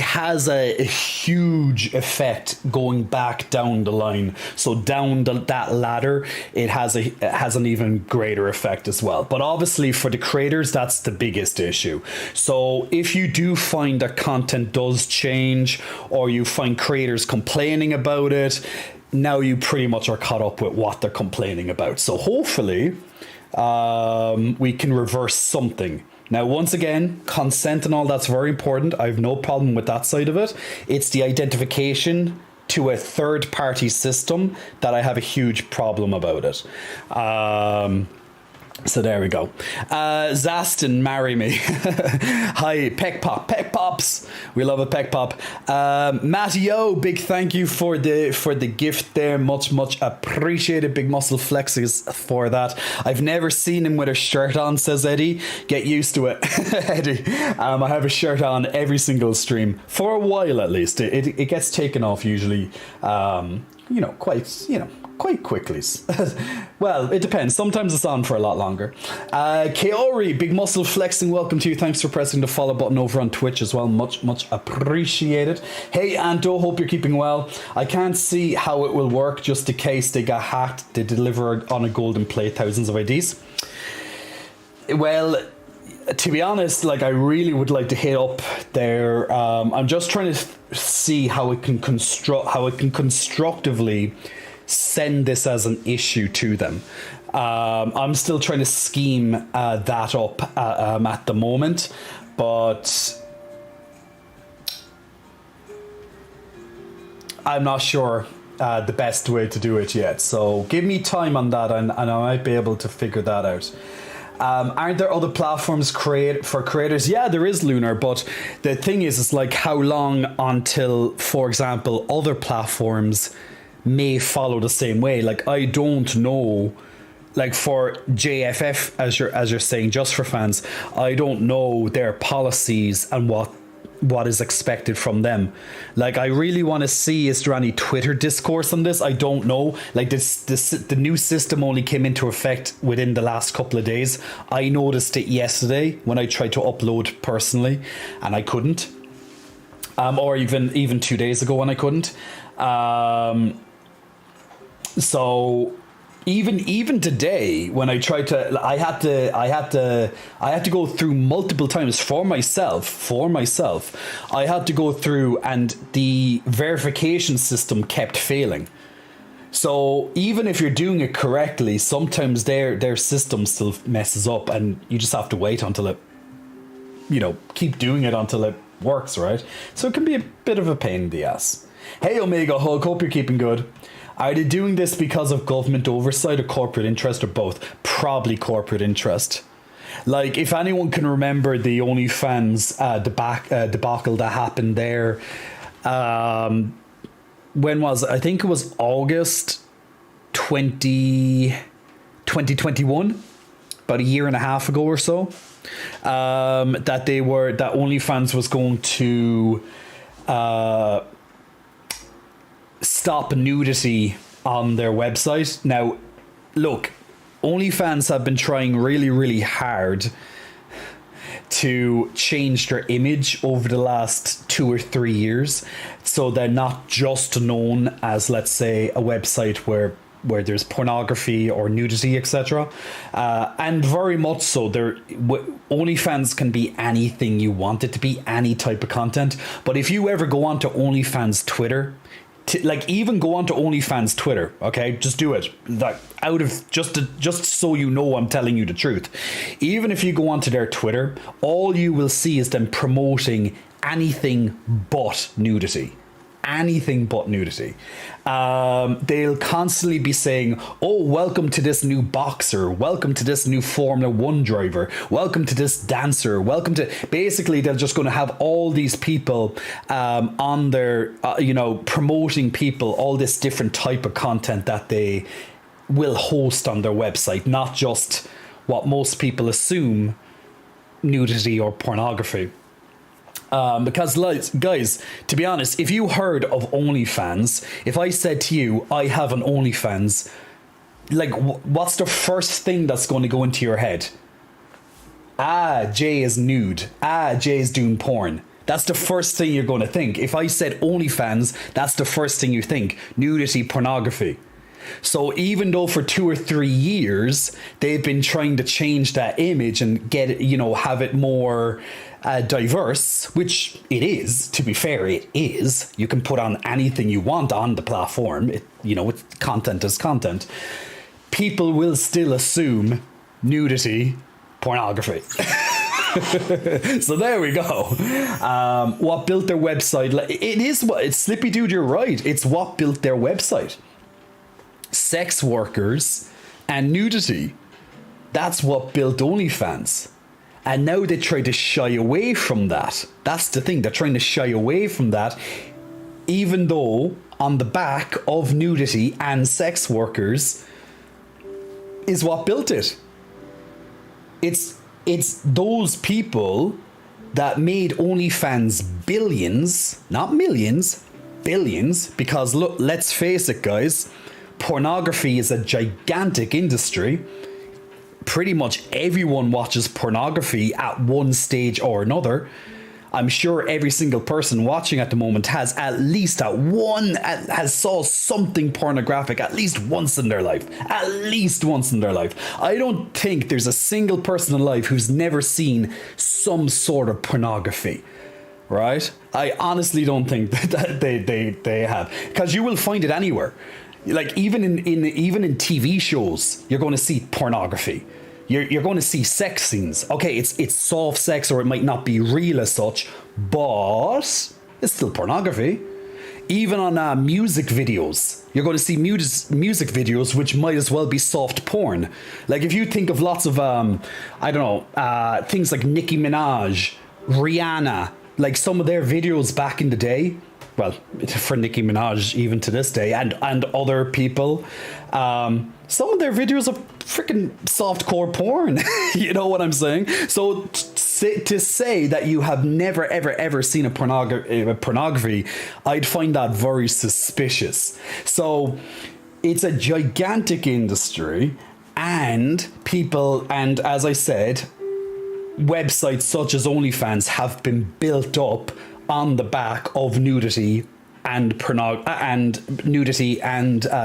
has a huge effect going back down the line. So down that ladder, it has an even greater effect as well. But obviously for the creators, that's the biggest issue. So if you do find that content does change, or you find creators complaining about it, now you pretty much are caught up with what they're complaining about. So hopefully we can reverse something. Now, once again, consent and all that's very important. I have no problem with that side of it. It's the identification to a third-party system that I have a huge problem about it. So there we go. Zastin, marry me. Hi, Peck Pops. We love a Peck Pop. Matteo, big thank you for the gift there. Much appreciated. Big muscle flexes for that. I've never seen him with a shirt on, says Eddie. Get used to it, Eddie. I have a shirt on every single stream for a while at least. It gets taken off usually. Quite quickly. Well, it depends. Sometimes it's on for a lot longer. Kaori, big muscle flexing, welcome to you. Thanks for pressing the follow button over on Twitch as well. Much appreciated. Hey, Anto, hope you're keeping well. I can't see how it will work just in case they got hacked. They deliver on a golden plate thousands of IDs. Well, to be honest, I really would like to hit up their... I'm just trying to see how it can constructively send this as an issue to them. I'm still trying to scheme that up at the moment, but I'm not sure the best way to do it yet. So give me time on that, and I might be able to figure that out. Aren't there other platforms for creators? Yeah, there is, Lunar, but the thing is, it's how long until, for example, other platforms may follow the same way. I don't know, for JFF, as you're saying, Just for Fans, I don't know their policies and what is expected from them. I really want to see, is there any Twitter discourse on this? I don't know. The new system only came into effect within the last couple of days. I noticed it yesterday when I tried to upload personally, and I couldn't. Or even 2 days ago when I couldn't. So even today when I tried to, I had to go through multiple times for myself. I had to go through, and the verification system kept failing. So even if you're doing it correctly, sometimes their system still messes up, and you just have to wait until it, keep doing it until it works, right? So it can be a bit of a pain in the ass. Hey Omega Hulk, hope you're keeping good. Are they doing this because of government oversight or corporate interest, or both? Probably corporate interest. If anyone can remember the OnlyFans debacle that happened there, when was it? I think it was August 2021. about a year and a half ago or so, that OnlyFans was going to stop nudity on their website. Now, look, OnlyFans have been trying really, really hard to change their image over the last 2 or 3 years, so they're not just known as, let's say, a website where there's pornography or nudity, etc. And very much so, OnlyFans can be anything you want it to be, any type of content. But if you ever go onto OnlyFans Twitter, even go onto OnlyFans Twitter, okay, just do it. Like, out of just so you know, I'm telling you the truth. Even if you go onto their Twitter, all you will see is them promoting anything but nudity. Anything but nudity. They'll constantly be saying, oh, welcome to this new boxer, welcome to this new Formula 1 driver, welcome to this dancer, welcome to... Basically, they're just going to have all these people on their, promoting people, all this different type of content that they will host on their website, not just what most people assume, nudity or pornography. Because, guys, to be honest, if you heard of OnlyFans, if I said to you, I have an OnlyFans, like, what's the first thing that's going to go into your head? Jay is nude. Jay is doing porn. That's the first thing you're going to think. If I said OnlyFans, that's the first thing you think. Nudity, pornography. So even though for 2 or 3 years, they've been trying to change that image and get it, have it more... diverse, which it is, to be fair, it is. You can put on anything you want on the platform. Content is content. People will still assume nudity, pornography. So there we go. What built their website? It's Slippy Dude, you're right. It's what built their website. Sex workers and nudity. That's what built OnlyFans. And now they try to shy away from that. That's the thing. They're trying to shy away from that, even though on the back of nudity and sex workers is what built it. It's those people that made OnlyFans billions, not millions, billions. Because look, let's face it, guys, pornography is a gigantic industry. Pretty much everyone watches pornography at one stage or another. I'm sure every single person watching at the moment has saw something pornographic at least once in their life. At least once in their life. I don't think there's a single person alive who's never seen some sort of pornography. Right? I honestly don't think that they have, because you will find it anywhere. Like even in TV shows, you're going to see pornography. You're going to see sex scenes. Okay, it's soft sex, or it might not be real as such, but it's still pornography. Even on music videos, you're going to see music videos which might as well be soft porn. Like if you think of lots of things like Nicki Minaj, Rihanna, like some of their videos back in the day. Well, for Nicki Minaj, even to this day, and other people, some of their videos are freaking softcore porn. You know what I'm saying? So to say that you have never, ever, ever seen a pornography, I'd find that very suspicious. So it's a gigantic industry, and people, and as I said, websites such as OnlyFans have been built up on the back of nudity and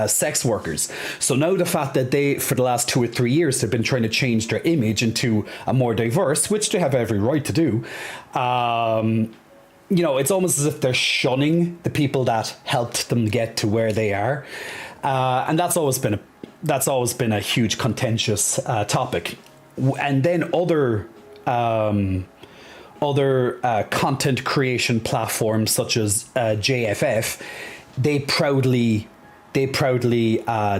sex workers. So now the fact that they, for the last 2 or 3 years, have been trying to change their image into a more diverse, which they have every right to do. It's almost as if they're shunning the people that helped them get to where they are, and that's always been a huge contentious topic. And then other content creation platforms such as JFF, they proudly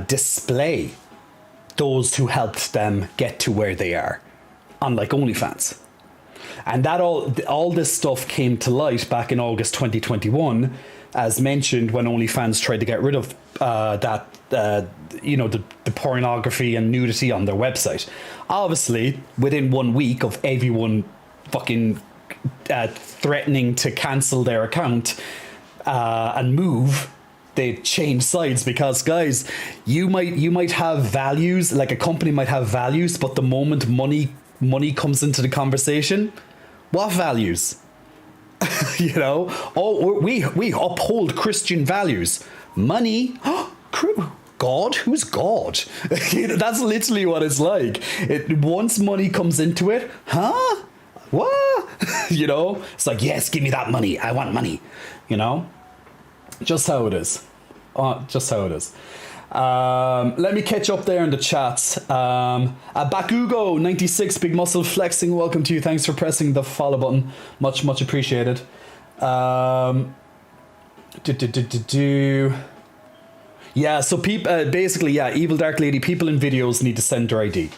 display those who helped them get to where they are, unlike OnlyFans. And that all this stuff came to light back in August 2021, as mentioned, when OnlyFans tried to get rid of the pornography and nudity on their website. Obviously, within 1 week of everyone fucking threatening to cancel their account and move, they change sides, because guys, you might have values, like a company might have values, but the moment money comes into the conversation, what values? We uphold Christian values. Money, God, who's God? That's literally what it's like. Once money comes into it, huh? What? It's like, yes, give me that money. I want money. Just how it is. Just how it is. Let me catch up there in the chats. Bakugo 96, big muscle flexing, welcome to you. Thanks for pressing the follow button. Much appreciated. Yeah, so basically, yeah, Evil Dark Lady, people in videos need to send their ID.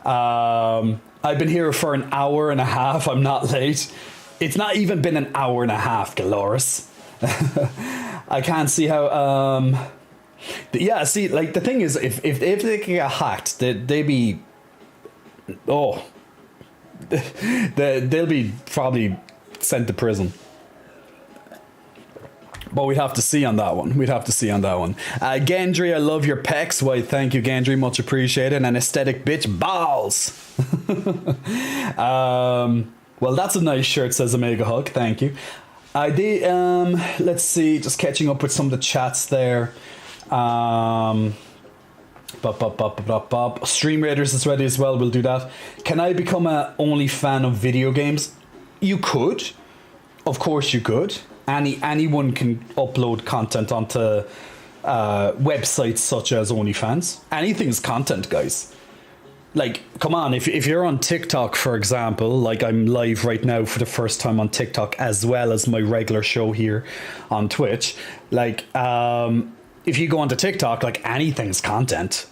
I've been here for an hour and a half. I'm not late. It's not even been an hour and a half, Dolores. I can't see how. Yeah, see, like the thing is, if they get hacked, they'll be probably sent to prison. But we'd have to see on that one. Gendry, I love your pecs. Why, thank you, Gendry. Much appreciated. An aesthetic bitch. Balls. Well, that's a nice shirt, says Omega Hug. Thank you. Let's see. Just catching up with some of the chats there. Stream Raiders is ready as well. We'll do that. Can I become a only fan of video games? You could. Of course you could. Anyone can upload content onto websites such as OnlyFans. Anything's content, guys. Like, come on, if you're on TikTok, for example, like I'm live right now for the first time on TikTok, as well as my regular show here on Twitch. Like, if you go onto TikTok, like anything's content.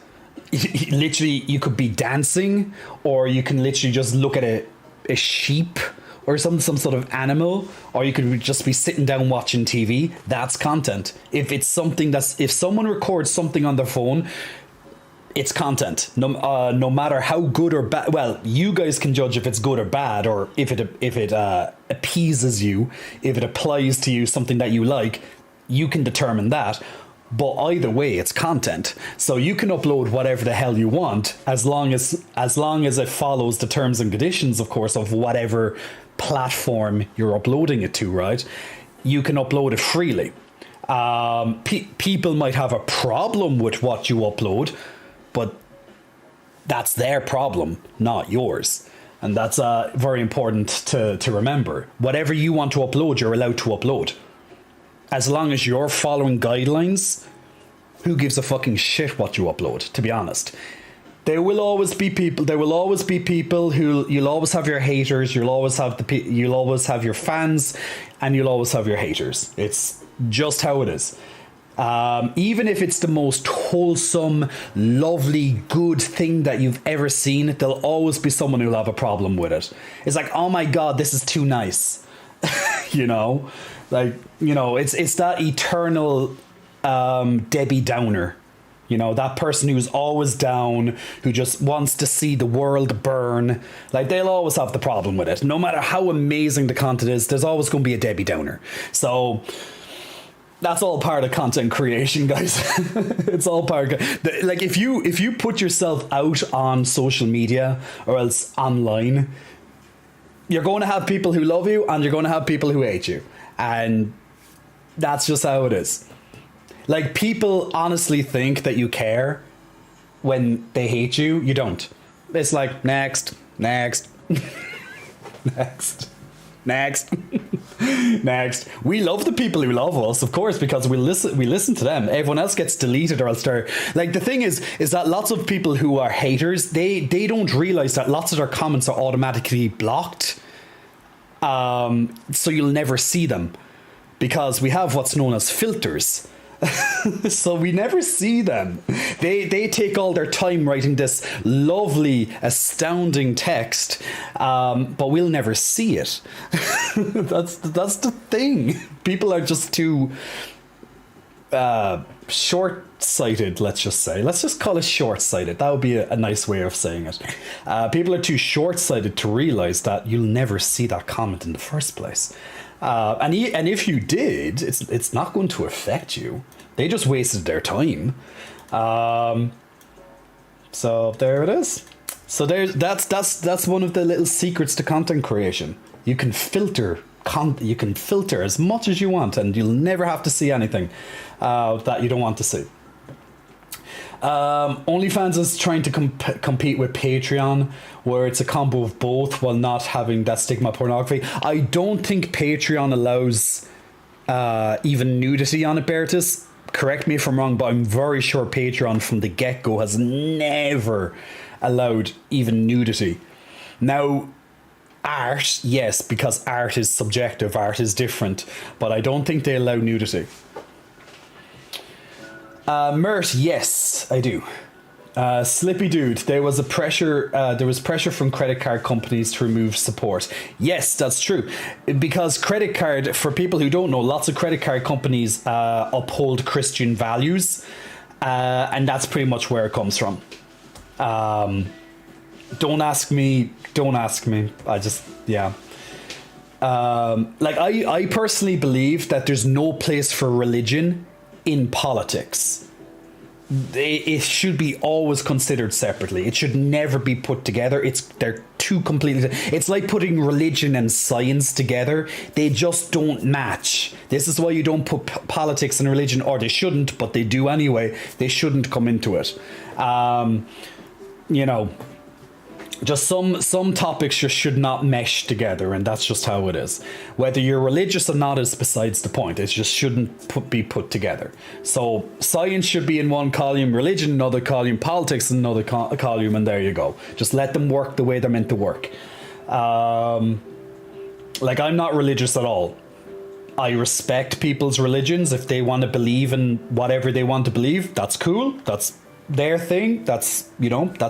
Literally, you could be dancing, or you can literally just look at a sheep or some sort of animal, or you could just be sitting down watching TV. That's content. If someone records something on their phone, it's content. No matter how good or bad. Well, you guys can judge if it's good or bad, or if it appeases you, if it applies to you, something that you like. You can determine that. But either way, it's content. So you can upload whatever the hell you want, as long as it follows the terms and conditions, of course, of whatever platform you're uploading it to, right? You can upload it freely. People might have a problem with what you upload, but that's their problem, not yours. And that's very important to remember. Whatever you want to upload, you're allowed to upload. As long as you're following guidelines, who gives a fucking shit what you upload, to be honest? There will always be people who, you'll always have your haters, you'll always have your fans, and you'll always have your haters. It's just how it is. Even if it's the most wholesome, lovely, good thing that you've ever seen, there'll always be someone who'll have a problem with it. It's like, oh my God, this is too nice. It's that eternal Debbie Downer. That person who's always down, who just wants to see the world burn. Like, they'll always have the problem with it. No matter how amazing the content is, there's always going to be a Debbie Downer. So that's all part of content creation, guys. It's all part of, like, if you put yourself out on social media or else online, you're going to have people who love you and you're going to have people who hate you. And that's just how it is. Like, people honestly think that you care when they hate you. You don't. It's like, next, next, next, next, next. We love the people who love us, of course, because we listen to them. Everyone else gets deleted or else they're... Like, the thing is that lots of people who are haters, they don't realize that lots of their comments are automatically blocked. So you'll never see them, because we have what's known as filters. So we never see them. They take all their time writing this lovely, astounding text, but we'll never see it. That's the thing. People are just too short-sighted, let's just say. Let's just call it short-sighted. That would be a nice way of saying it. People are too short-sighted to realize that you'll never see that comment in the first place. And if you did, it's not going to affect you. They just wasted their time. So there it is. So that's one of the little secrets to content creation. You can filter you can filter as much as you want, and you'll never have to see anything that you don't want to see. OnlyFans is trying to compete with Patreon, where it's a combo of both while not having that stigma of pornography. I don't think Patreon allows even nudity on it, Bertus. Correct me if I'm wrong, but I'm very sure Patreon from the get-go has never allowed even nudity. Now, art, yes, because art is subjective, art is different, but I don't think they allow nudity. Mert, yes, I do. Slippy Dude, there was pressure from credit card companies to remove support. Yes, that's true. Because credit card, for people who don't know, lots of credit card companies uphold Christian values, and that's pretty much where it comes from. Don't ask me. I just, yeah. I personally believe that there's no place for religion in politics. It should be always considered separately. It should never be put together. They're two completely. It's like putting religion and science together. They just don't match. This is why you don't put politics and religion, or they shouldn't, but they do anyway. They shouldn't come into it. Just some topics just should not mesh together, and that's just how it is. Whether you're religious or not is besides the point. It just shouldn't be put together. So science should be in one column, religion in another column, politics in another column, and there you go. Just let them work the way they're meant to work. I'm not religious at all. I respect people's religions. If they want to believe in whatever they want to believe, that's cool. That's their thing. That's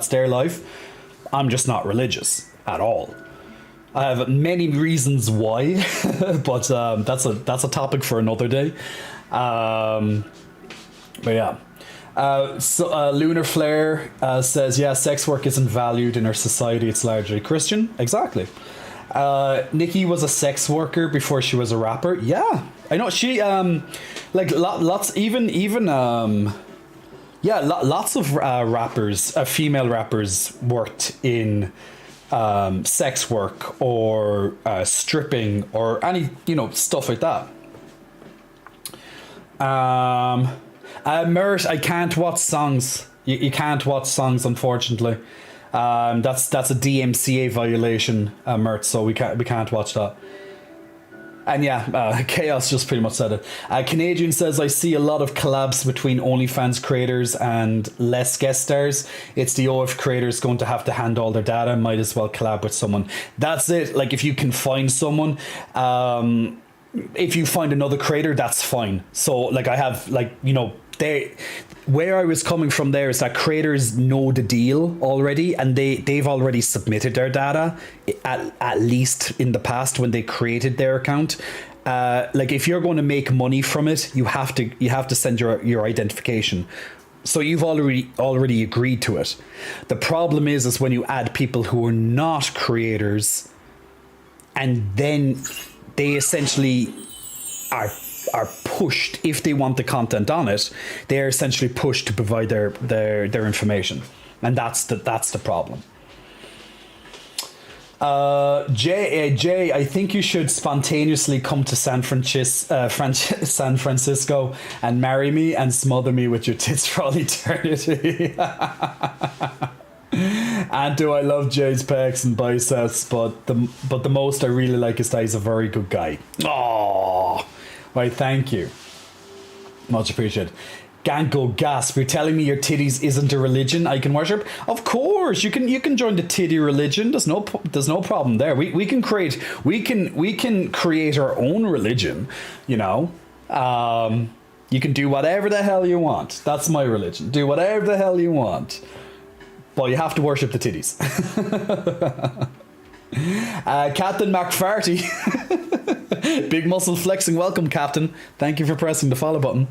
their life. I'm just not religious at all. I have many reasons why, but that's a topic for another day. But yeah. Lunar Flare says, yeah, sex work isn't valued in our society. It's largely Christian. Exactly. Nikki was a sex worker before she was a rapper. Yeah, I know. She lots lots of rappers, female rappers, worked in sex work or stripping or any stuff like that. Mert, I can't watch songs. You can't watch songs, unfortunately. That's a DMCA violation, Mert. So we can't watch that. And yeah, Chaos just pretty much said it. Canadian says, I see a lot of collabs between OnlyFans creators and less guest stars. It's the OF creators going to have to hand all their data. Might as well collab with someone. That's it. Like, if you can find someone, if you find another creator, that's fine. So, like, I have, where I was coming from there is that creators know the deal already, and they've already submitted their data, at least in the past when they created their account. If you're going to make money from it, you have to send your identification. So you've already agreed to it. The problem is when you add people who are not creators, and then they essentially are pushed, if they want the content on it, they're essentially pushed to provide their information, and that's the problem. Jay, I think you should spontaneously come to San Francisco and marry me and smother me with your tits for all eternity. And do I love Jay's pecs and biceps, but the most I really like is that he's a very good guy. Oh, right, thank you. Much appreciated. Ganko Gasp, you're telling me your titties isn't a religion I can worship? Of course, you can join the titty religion. There's no problem there. We can create our own religion, You can do whatever the hell you want. That's my religion. Do whatever the hell you want. But you have to worship the titties. Captain McFarty. Big muscle flexing. Welcome, Captain. Thank you for pressing the follow button.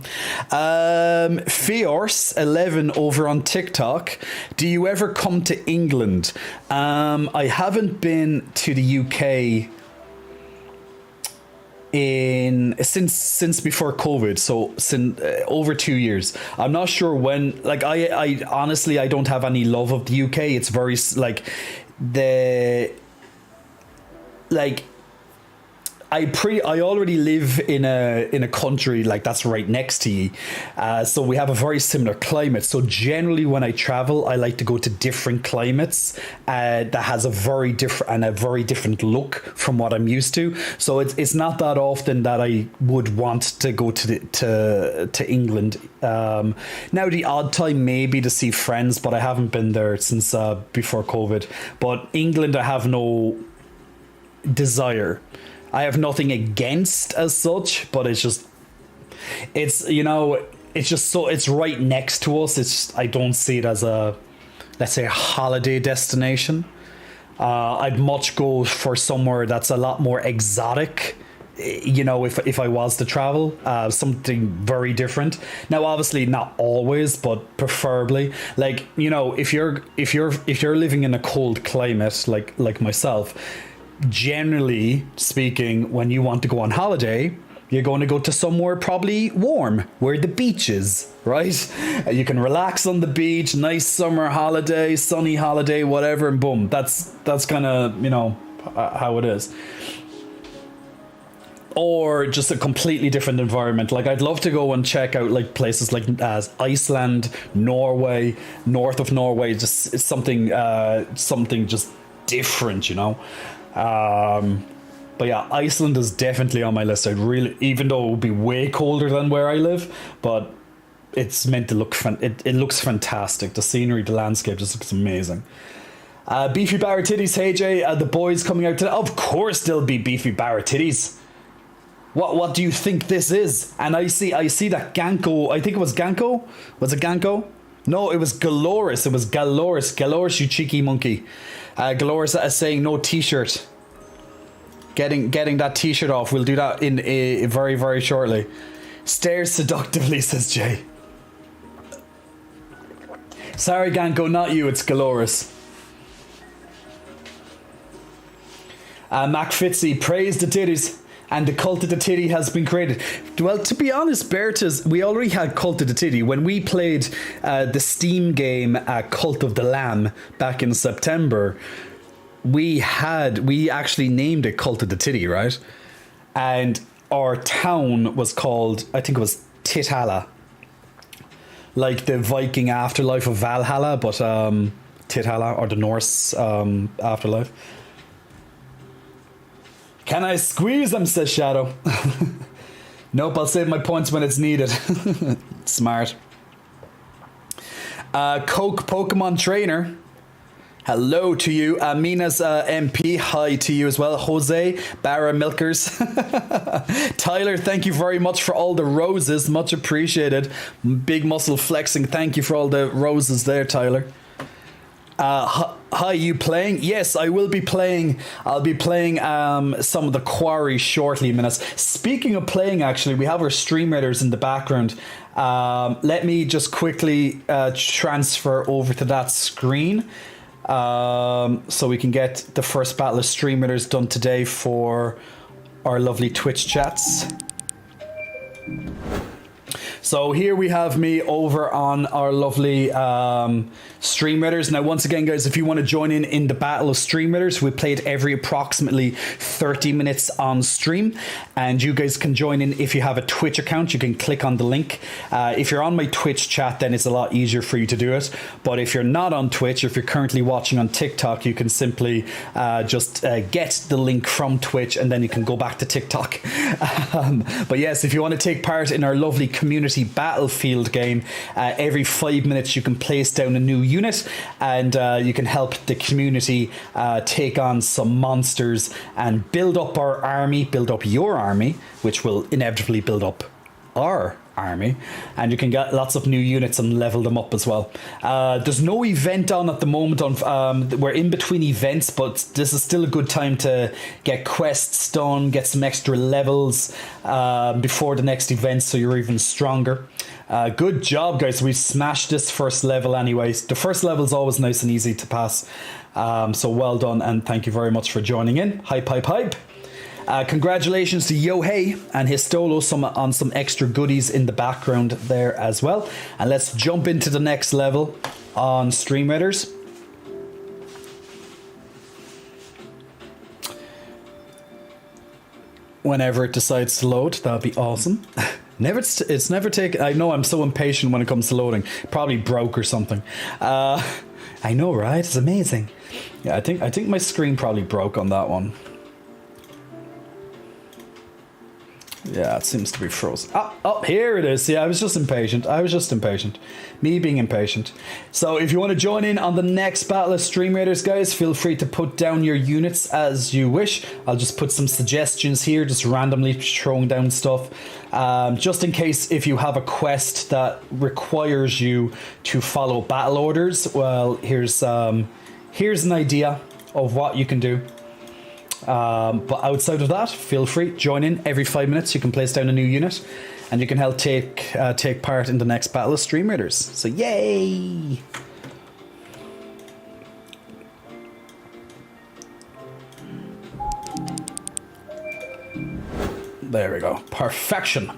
Fiors11 over on TikTok. Do you ever come to England? I haven't been to the UK since before COVID, so since over 2 years. I'm not sure when. Like I honestly, I don't have any love of the UK. It's very I already live in a country like that's right next to you, so we have a very similar climate. So generally, when I travel, I like to go to different climates that has a very different look from what I'm used to. So it's not that often that I would want to go to England. Now the odd time maybe to see friends, but I haven't been there since before COVID. But England, I have no desire. I have nothing against as such, but it's just it's right next to us. I don't see it as a, let's say, a holiday destination. I'd much go for somewhere that's a lot more exotic. If I was to travel, something very different. Now, obviously, not always, but preferably. Like, if you're living in a cold climate, like myself. Generally speaking, when you want to go on holiday, you're going to go to somewhere probably warm, where the beach is, right? You can relax on the beach, nice summer holiday, sunny holiday, whatever, and boom, that's kind of, how it is. Or just a completely different environment. Like, I'd love to go and check out like places like Iceland, Norway, north of Norway. Just it's something just different, But yeah, Iceland is definitely on my list. Even though it would be way colder than where I live, but it's meant to look it looks fantastic. The scenery, the landscape just looks amazing. Beefy Barra Titties, hey Jay, the boys coming out today. Of course there'll be Beefy Barra Titties. What do you think this is? And I see that Ganko, I think it was Ganko? Was it Ganko? No, it was Galoris. It was Galoris. Galoris, you cheeky monkey. Galoris is saying no t-shirt. Getting that t-shirt off. We'll do that in a very, very shortly. Stares seductively, says Jay. Sorry, Ganko, not you. It's Galoris. Mac Fitzy, praise the titties. And the Cult of the Titty has been created. Well, to be honest, Bertas, we already had Cult of the Titty. When we played the Steam game Cult of the Lamb back in September, we actually named it Cult of the Titty, right? And our town was called, I think it was Tithalla. Like the Viking afterlife of Valhalla, but Tithalla, or the Norse afterlife. Can I squeeze them, says Shadow. Nope, I'll save my points when it's needed. Smart. Coke Pokemon Trainer. Hello to you. Mina's MP, hi to you as well. Jose, Barra Milkers. Tyler, thank you very much for all the roses. Much appreciated. Big muscle flexing. Thank you for all the roses there, Tyler. Hi, you playing? Yes, I will be playing. I'll be playing some of the Quarry shortly in minutes. Speaking of playing, actually, we have our stream raiders in the background. Let me just quickly transfer over to that screen so we can get the first battle of stream raiders done today for our lovely Twitch chats. So here we have me over on our lovely Stream Raiders. Now, once again, guys, if you want to join in the battle of Stream Raiders, we played every approximately 30 minutes on stream, and you guys can join in if you have a Twitch account. You can click on the link. If you're on my Twitch chat, then it's a lot easier for you to do it. But if you're not on Twitch, if you're currently watching on TikTok, you can simply just get the link from Twitch, and then you can go back to TikTok. But yes, if you want to take part in our lovely community battlefield game, every 5 minutes you can place down a new unit, and you can help the community take on some monsters and build up our army, build up your army, which will inevitably build up our army, and you can get lots of new units and level them up as well. There's no event on at the moment. We're in between events, but this is still a good time to get quests done, get some extra levels before the next event, so you're even stronger. Good job, guys. We smashed this first level anyways. The first level is always nice and easy to pass. So well done, and thank you very much for joining in. Hype, hype, hype. Congratulations to Yohei and Histolo on some extra goodies in the background there as well. And let's jump into the next level on Stream Raiders. Whenever it decides to load, that'll be awesome. It's never taken. I know I'm so impatient when it comes to loading. Probably broke or something. I know, right? It's amazing. Yeah, I think my screen probably broke on that one. Yeah, it seems to be frozen. Oh, here it is. Yeah, I was just impatient. Me being impatient. So if you want to join in on the next Battle of Stream Raiders, guys, feel free to put down your units as you wish. I'll just put some suggestions here, just randomly throwing down stuff. Just in case if you have a quest that requires you to follow battle orders, well, here's an idea of what you can do. But outside of that, feel free, join in. Every 5 minutes you can place down a new unit, and you can help take part in the next Battle of Stream Raiders. So yay! There we go. Perfection.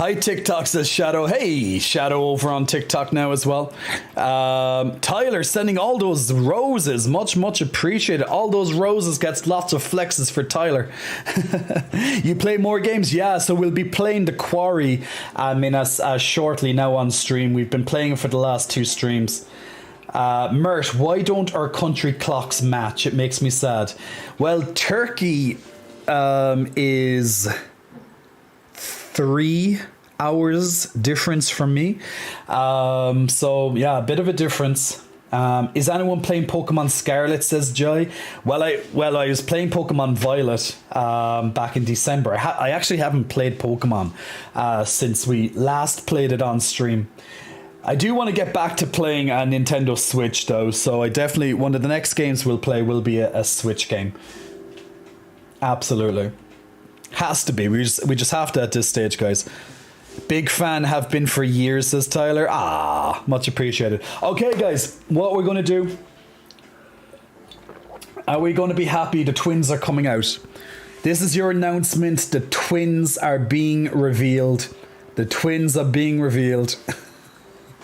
Hi, TikTok, says Shadow. Hey, Shadow over on TikTok now as well. Tyler sending all those roses. Much appreciated. All those roses gets lots of flexes for Tyler. You play more games? Yeah, so we'll be playing The Quarry as shortly now on stream. We've been playing it for the last 2 streams. Mert, why don't our country clocks match? It makes me sad. Well, Turkey is 3 hours difference from me. So yeah, a bit of a difference. Is anyone playing Pokemon Scarlet, says Joy? Well, I was playing Pokemon Violet back in December. I actually haven't played Pokemon since we last played it on stream. I do want to get back to playing a Nintendo Switch though, so I definitely, one of the next games we'll play will be a Switch game. Absolutely. Has to be. We just have to at this stage, guys. Big fan, have been for years, says Tyler. Much appreciated. Okay, guys, what we're going to do. Are we going to be happy the twins are coming out? This is your announcement. The twins are being revealed. The twins are being revealed.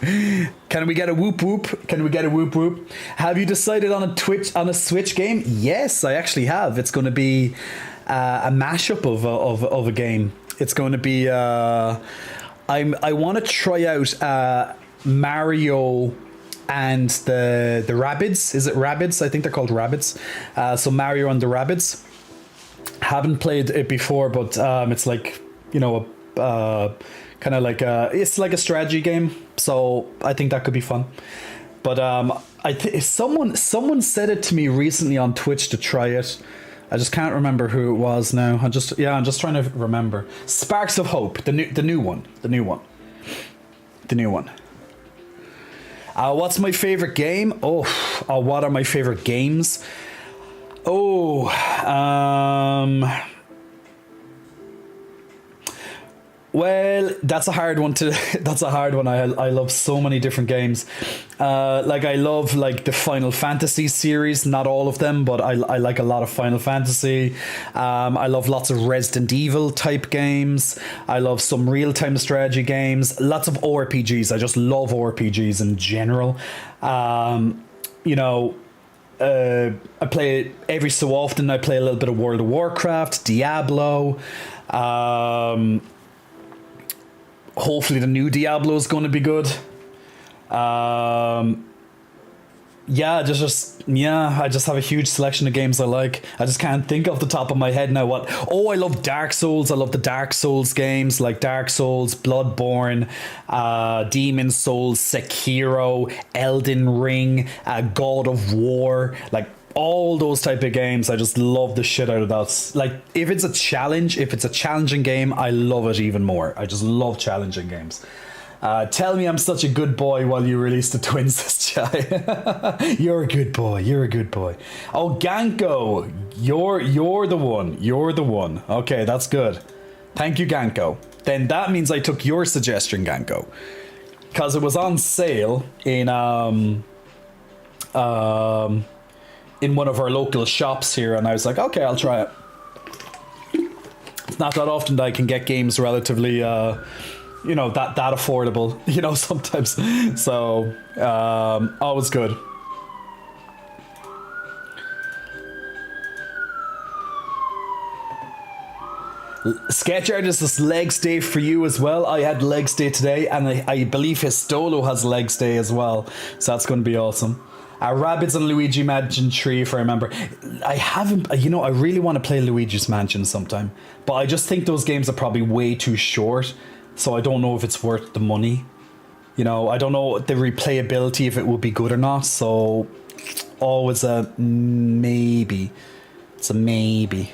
Can we get a whoop whoop? Can we get a whoop whoop? Have you decided on a Switch game? Yes, I actually have. It's going to be a mashup of a game. It's going to be I want to try out Mario and the Rabbids. Is it Rabbids? I think they're called Rabbids. So Mario and the Rabbids. Haven't played it before, but it's like, you know, kind of like it's like a strategy game. So I think that could be fun. But someone said it to me recently on Twitch to try it. I just can't remember who it was now. I'm just trying to remember. Sparks of Hope, the new one. What's my favorite game? What are my favorite games? Well, that's a hard one. I love so many different games. Like I love like the Final Fantasy series, not all of them, but I like a lot of Final Fantasy. I love lots of Resident Evil type games. I love some real-time strategy games, lots of RPGs. I just love RPGs in general. You know, I play it every so often. I play a little bit of World of Warcraft, Diablo. Hopefully the new Diablo is going to be good. I just have a huge selection of games I like. I just can't think off the top of my head now what. I love Dark Souls. I love the Dark Souls games like Dark Souls, Bloodborne, Demon Souls, Sekiro, Elden Ring, God of War. Like all those type of games, I just love the shit out of that. Like, if it's a challenge, if it's a challenging game, I love it even more. I just love challenging games. Tell me I'm such a good boy while you release the twins, this guy. You're a good boy. You're a good boy. Oh, Ganko, you're the one. You're the one. Okay, that's good. Thank you, Ganko. Then that means I took your suggestion, Ganko, because it was on sale in one of our local shops here, and I was like, okay, I'll try it. It's not that often that I can get games relatively, you know, that affordable, you know, sometimes. So, always good. Sketch artist, this legs day for you as well. I had legs day today, and I believe Histolo has legs day as well. So that's going to be awesome. Rabbids and Luigi Mansion 3, if I remember. I haven't, you know, I really want to play Luigi's Mansion sometime, but I just think those games are probably way too short. So I don't know if it's worth the money. You know, I don't know the replayability, if it would be good or not. So always a maybe. It's a maybe.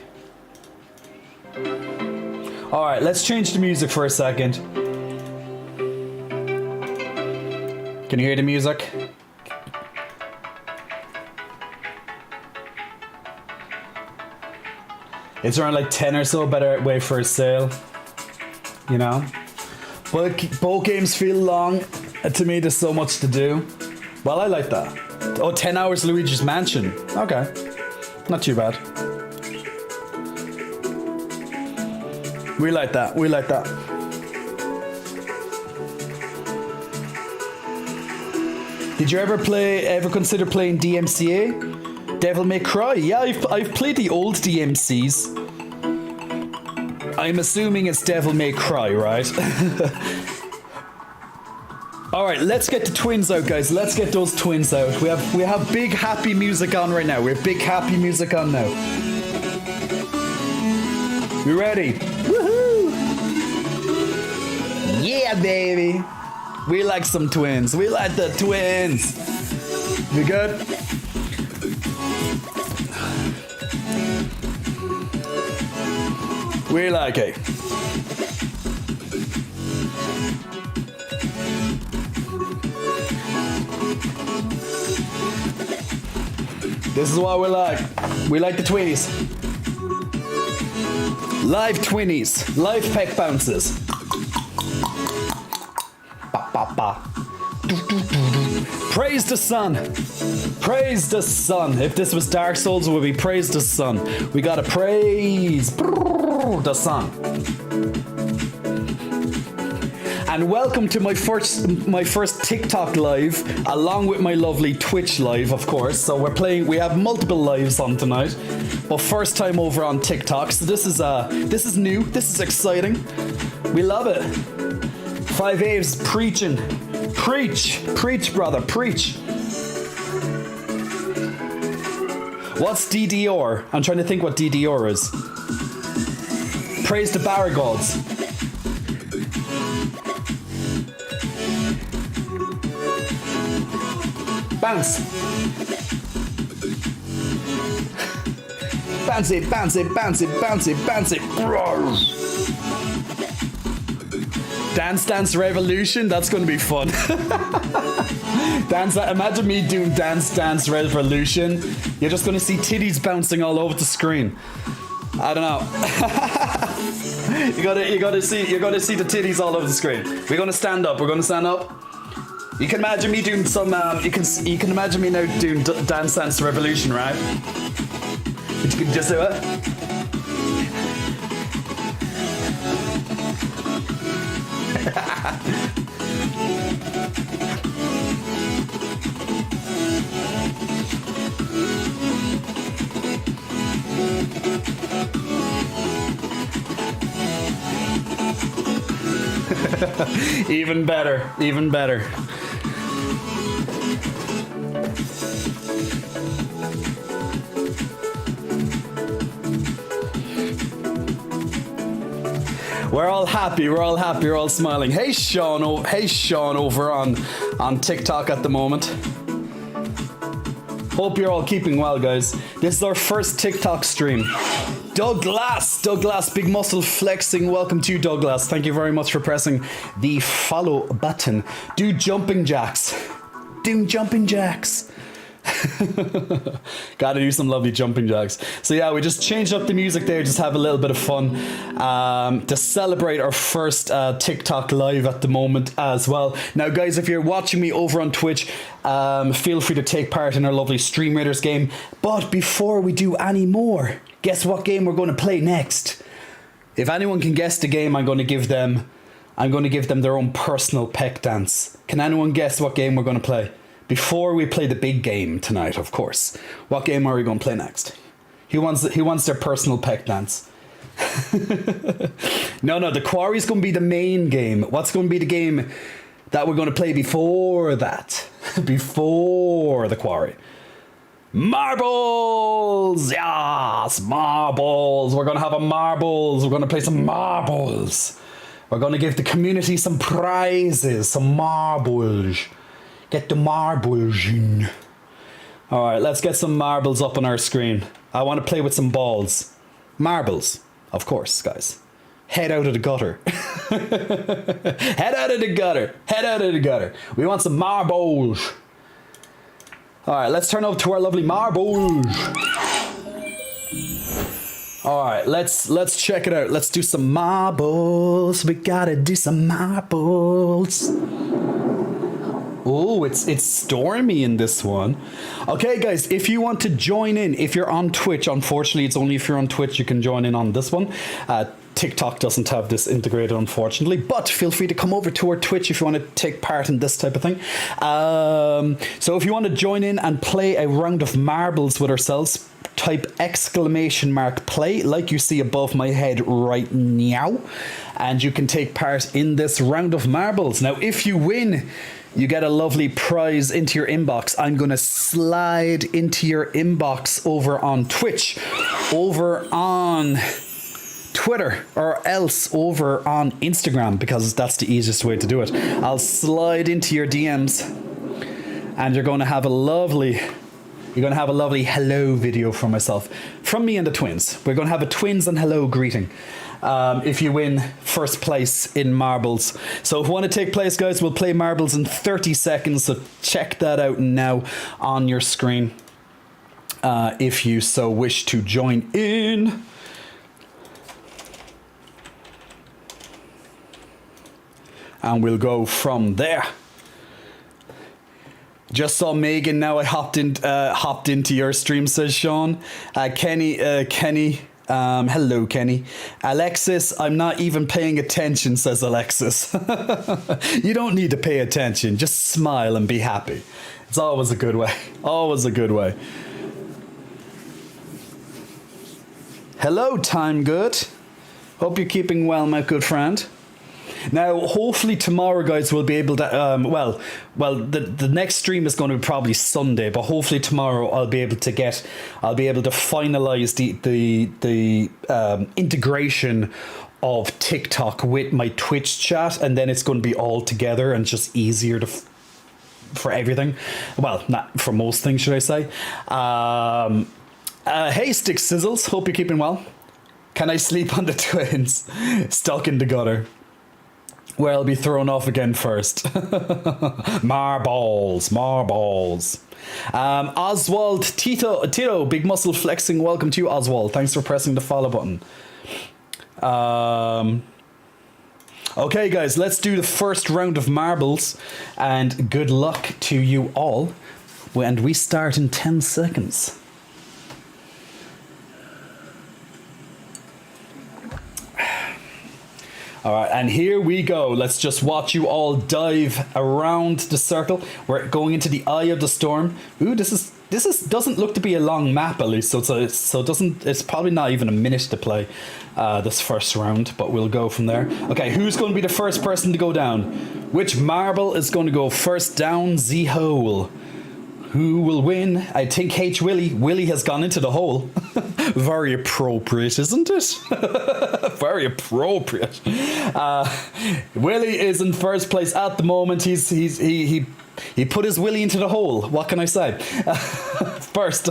All right, let's change the music for a second. Can you hear the music? It's around like 10 or so, better wait for a sale. You know? But both games feel long. To me, there's so much to do. Well, I like that. Oh, 10 hours Luigi's Mansion. Okay. Not too bad. We like that. We like that. Did you ever consider playing DMCA? Devil May Cry? Yeah, I've played the old DMCs. I'm assuming it's Devil May Cry, right? All right, let's get the twins out, guys. Let's get those twins out. We have big happy music on right now. We have big happy music on now. We ready? Woohoo! Yeah, baby. We like some twins. We like the twins. We good? We like it. This is what we like. We like the twinnies. Live twinnies. Live peck bounces. Ba, ba, ba. Praise the sun. Praise the sun. If this was Dark Souls, it would be praise the sun. We gotta praise the sun. And welcome to my first TikTok live, along with my lovely Twitch live, of course. So we have multiple lives on tonight, but first time over on TikTok. So this is new. This is exciting. We love it. 5 Aves preaching. Preach, brother, preach. What's DDR? I'm trying to think what DDR is. Praise the Baragods. Bounce. Bounce it, bounce it, bounce it, bounce it, bounce it. Dance Dance Revolution, that's going to be fun. Imagine me doing Dance Dance Revolution. You're just going to see titties bouncing all over the screen. I don't know. You're gonna see the titties all over the screen. We're gonna stand up. You can imagine me doing some. You can imagine me now doing Dance Dance Revolution, right? But you can just do it. Even better, even better. We're all happy, we're all smiling. Hey Sean over on TikTok at the moment. Hope you're all keeping well, guys. This is our first TikTok stream. Douglas, big muscle flexing. Welcome to you, Douglas. Thank you very much for pressing the follow button. Do jumping jacks. Do jumping jacks. Gotta do some lovely jumping jacks. So yeah, we just changed up the music there, just have a little bit of fun to celebrate our first TikTok live at the moment as well. Now guys, if you're watching me over on Twitch, feel free to take part in our lovely Stream Raiders game. But before we do any more, guess what game we're going to play next? If anyone can guess the game, I'm going to give them their own personal peck dance. Can anyone guess what game we're going to play? Before we play the big game tonight, of course. What game are we going to play next? He wants their personal peck dance. No, the quarry's going to be the main game. What's going to be the game that we're going to play before that? Before the quarry. Marbles! Yes, marbles. We're going to have a marbles. We're going to play some marbles. We're going to give the community some prizes, some marbles. Get the marbles in. Alright, let's get some marbles up on our screen. I want to play with some balls. Marbles, of course, guys. Head out of the gutter. Head out of the gutter. Head out of the gutter. We want some marbles. Alright, let's turn over to our lovely marbles. Alright, let's check it out. Let's do some marbles. We gotta do some marbles. Oh, it's stormy in this one. Okay, guys, if you want to join in, if you're on Twitch, unfortunately, it's only if you're on Twitch you can join in on this one. TikTok doesn't have this integrated, unfortunately, but feel free to come over to our Twitch if you want to take part in this type of thing. So if you want to join in and play a round of marbles with ourselves, type !play like you see above my head right now, and you can take part in this round of marbles. Now, if you win, you get a lovely prize into your inbox. I'm going to slide into your inbox over on Twitch, over on Twitter, or else over on Instagram, because that's the easiest way to do it. I'll slide into your DMs and you're going to have a lovely hello video from myself, from me and the twins. We're going to have a twins and hello greeting. If you win first place in marbles. So if you want to take place, guys, we'll play marbles in 30 seconds. So check that out now on your screen. If you so wish to join in. And we'll go from there. Just saw Megan now. I hopped into your stream, says Sean. Kenny, hello, Kenny. Alexis, I'm not even paying attention, says Alexis. You don't need to pay attention. Just smile and be happy. It's always a good way. Always a good way. Hello, Time Good. Hope you're keeping well, my good friend. Now, hopefully tomorrow, guys, we'll be able to, the next stream is going to be probably Sunday, but hopefully tomorrow I'll be able to finalize the integration of TikTok with my Twitch chat, and then it's going to be all together and just easier for everything. Well, not for most things, should I say. Hey, Stick Sizzles, hope you're keeping well. Can I sleep on the twins? Stuck in the gutter. Where I'll be thrown off again first. Marbles. Oswald, Tito, big muscle flexing. Welcome to you, Oswald. Thanks for pressing the follow button. Okay, guys, let's do the first round of marbles, and good luck to you all. And we start in 10 seconds. All right, and here we go. Let's just watch you all dive around the circle. We're going into the eye of the storm. Ooh, this doesn't look to be a long map, at least. It's probably not even a minute to play this first round, but we'll go from there. Okay, who's going to be the first person to go down? Which marble is going to go first down the hole? Who will win? I think H. Willie. Willie has gone into the hole. Very appropriate, isn't it? Very appropriate. Willie is in first place at the moment. He put his Willie into the hole. What can I say? First.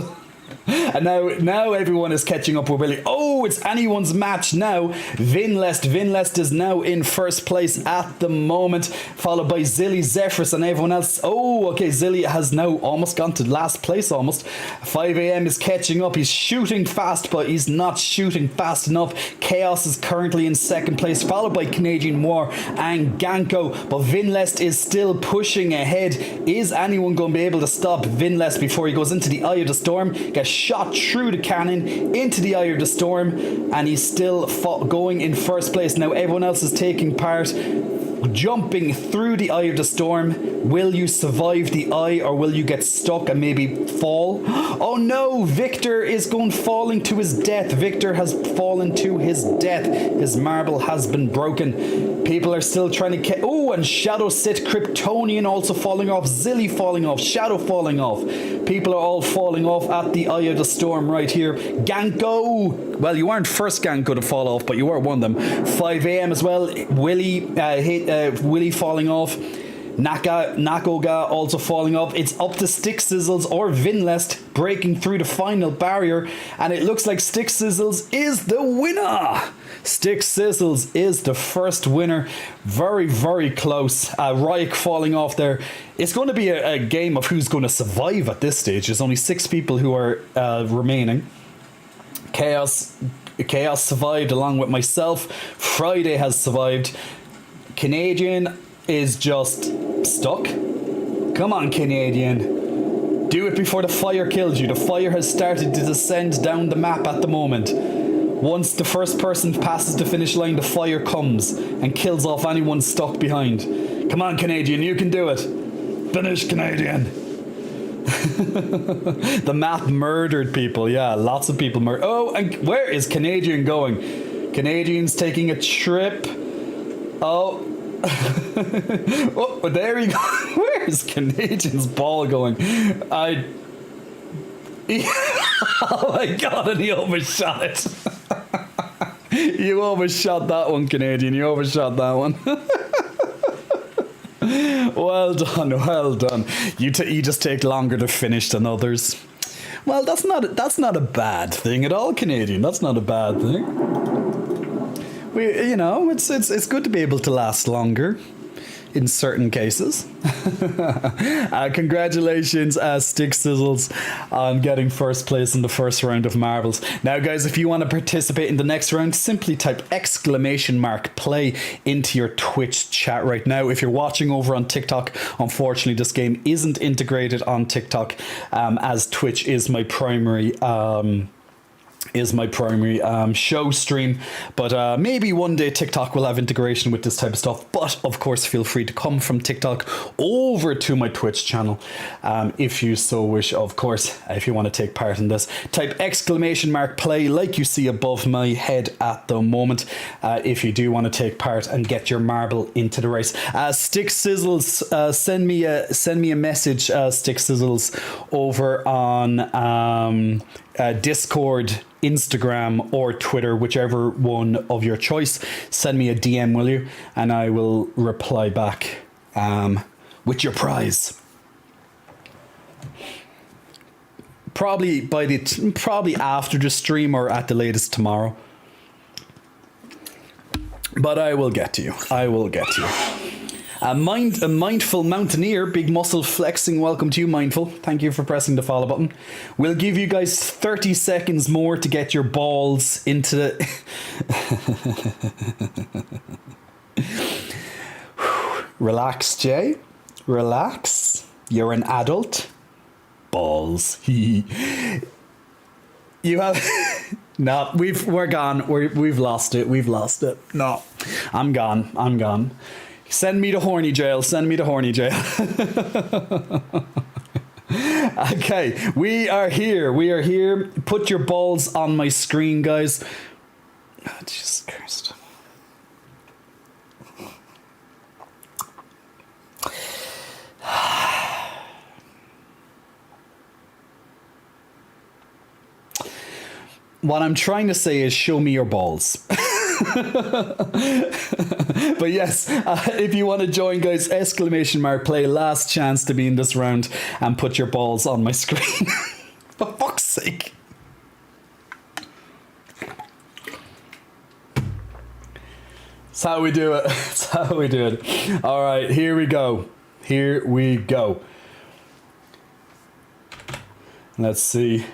And now everyone is catching up with Willie. Oh, it's anyone's match now. Vinlest is now in first place at the moment, followed by Zilly, Zephyrus, and everyone else. Oh, okay, Zilly has now almost gone to last place almost. 5am is catching up. He's shooting fast, but he's not shooting fast enough. Chaos is currently in second place, followed by Canadian War and Ganko. But Vinlest is still pushing ahead. Is anyone going to be able to stop Vinlest before he goes into the eye of the storm? Gets shot through the cannon into the eye of the storm, and he's still going in first place. Now everyone else is taking part, jumping through the eye of the storm. Will you survive the eye, or will you get stuck and maybe fall? Oh no, Victor is falling to his death. Victor has fallen to his death. His marble has been broken. People are still trying to oh, and Shadow Sit, Kryptonian also falling off, Zilly falling off, Shadow falling off. People are all falling off at the eye of the storm right here. Ganko! Well, you weren't first Ganko to fall off, but you were one of them. 5am as well. Willie falling off. Nakoga also falling off. It's up to Stick Sizzles or Vinlest breaking through the final barrier, and it looks like Stick Sizzles is the winner. Stick Sizzles is the first winner. Very, very close. Ryek falling off there. It's going to be a game of who's going to survive at this stage. There's only 6 people who are remaining. Chaos survived along with myself. Friday has survived. Canadian is just stuck. Come on, Canadian. Do it before the fire kills you. The fire has started to descend down the map at the moment. Once the first person passes the finish line, the fire comes and kills off anyone stuck behind. Come on, Canadian, you can do it. Finish, Canadian. The map murdered people. Yeah, lots of people murdered. Oh, and where is Canadian going? Canadian's taking a trip. Oh. Oh, there he goes. Where is Canadian's ball going? Oh my god, and he overshot it. You overshot that one, Canadian. You overshot that one. Well done, well done. You just take longer to finish than others. Well, that's not a bad thing at all, Canadian. That's not a bad thing. It's good to be able to last longer in certain cases. Congratulations, Stick Sizzles, on getting first place in the first round of marbles. Now, guys, if you want to participate in the next round, simply type !play into your Twitch chat right now. If you're watching over on TikTok, unfortunately, this game isn't integrated on TikTok, as Twitch is my primary show stream, but maybe one day TikTok will have integration with this type of stuff. But of course, feel free to come from TikTok over to my Twitch channel if you so wish. Of course, if you want to take part in this, type !play like you see above my head at the moment if you do want to take part and get your marble into the race. Stick Sizzles, send me a message, Stick Sizzles, over on Discord, Instagram, or Twitter, whichever one of your choice. Send me a DM, will you? And I will reply back with your prize. Probably after the stream, or at the latest tomorrow. But I will get to you. I will get to you. A Mindful Mountaineer, big muscle flexing, welcome to you, Mindful. Thank you for pressing the follow button. We'll give you guys 30 seconds more to get your balls into the... Relax, Jay. Relax. You're an adult. Balls. You have... No, we're gone. We've lost it. We've lost it. No, I'm gone. Send me to horny jail. Send me to horny jail. Okay, we are here. Put your balls on my screen, guys. Oh, Jesus Christ. What I'm trying to say is show me your balls. But yes, if you want to join, guys, !play, last chance to be in this round, and put your balls on my screen. fuck's sake. That's how we do it. That's how we do it. All right, here we go. Here we go. Let's see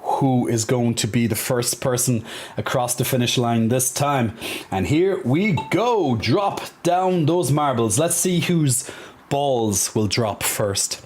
who is going to be the first person across the finish line this time. And here we go. Drop down those marbles. Let's see whose balls will drop first.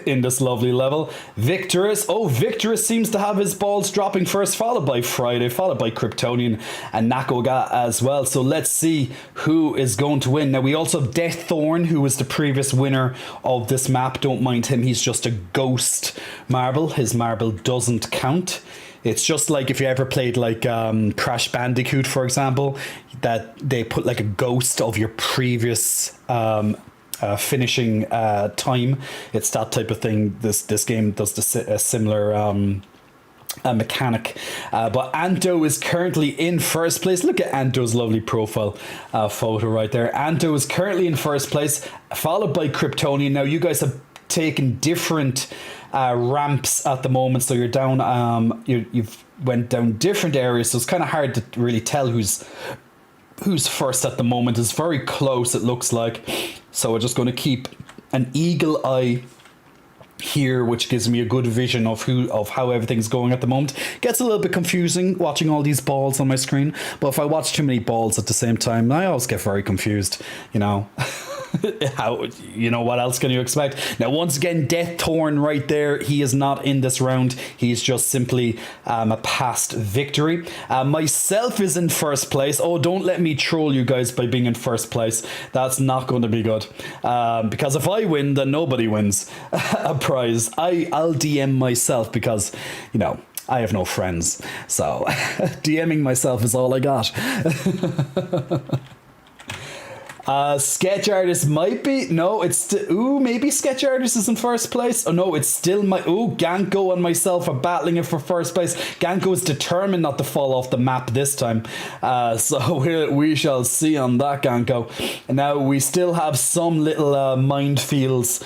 In this lovely level. Victorous. Oh, Victorous seems to have his balls dropping first, followed by Friday, followed by Kryptonian and Nakoga as well. So let's see who is going to win. Now, we also have Deaththorn, who was the previous winner of this map. Don't mind him. He's just a ghost marble. His marble doesn't count. It's just like if you ever played like Crash Bandicoot, for example, that they put like a ghost of your previous finishing time. It's that type of thing. This game does a similar mechanic. But Anto is currently in first place. Look at Anto's lovely profile photo right there. Anto is currently in first place, followed by Kryptonian. Now, you guys have taken different ramps at the moment, so you're down. You've went down different areas, so it's kind of hard to really tell who's first at the moment. It's very close, it looks like. So we're just going to keep an eagle eye here, which gives me a good vision of how everything's going at the moment. Gets a little bit confusing watching all these balls on my screen, but if I watch too many balls at the same time, I always get very confused, you know. What else can you expect? Now, once again, Deaththorn right there. He is not in this round. He's just simply a past victory. Myself is in first place. Oh, don't let me troll you guys by being in first place. That's not going to be good. Because if I win, then nobody wins a prize. I'll DM myself because, I have no friends. So DMing myself is all I got. Sketch Artist might be. No, it's maybe Sketch Artist is in first place. Oh no, it's still Ganko and myself are battling it for first place. Ganko is determined not to fall off the map this time. So we shall see on that, Ganko. And now we still have some little minefields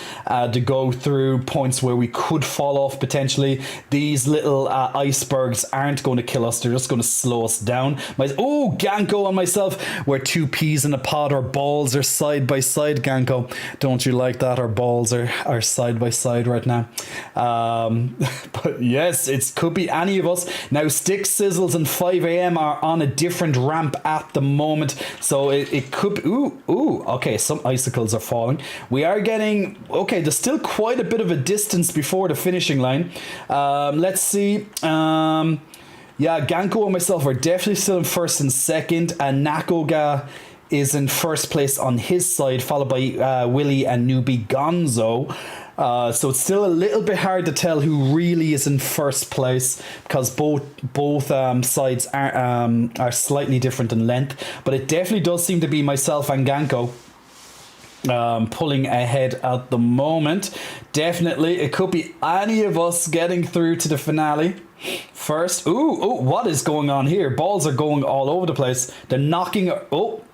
to go through, points where we could fall off potentially. These little icebergs aren't going to kill us. They're just going to slow us down. Ganko and myself, we're two peas in a pod. Our balls are side by side, Ganko. Don't you like that? Our balls are side by side right now. But yes, it could be any of us. Now, Stick Sizzles and 5am are on a different ramp at the moment. So it could be... Okay, some icicles are falling. We are getting... Okay, there's still quite a bit of a distance before the finishing line. Let's see... Yeah, Ganko and myself are definitely still in first and second, and Nakoga is in first place on his side, followed by Willy and Newbie Gonzo. So it's still a little bit hard to tell who really is in first place because both sides are slightly different in length. But it definitely does seem to be myself and Ganko pulling ahead at the moment. Definitely, it could be any of us getting through to the finale first. What is going on here? Balls are going all over the place. They're knocking...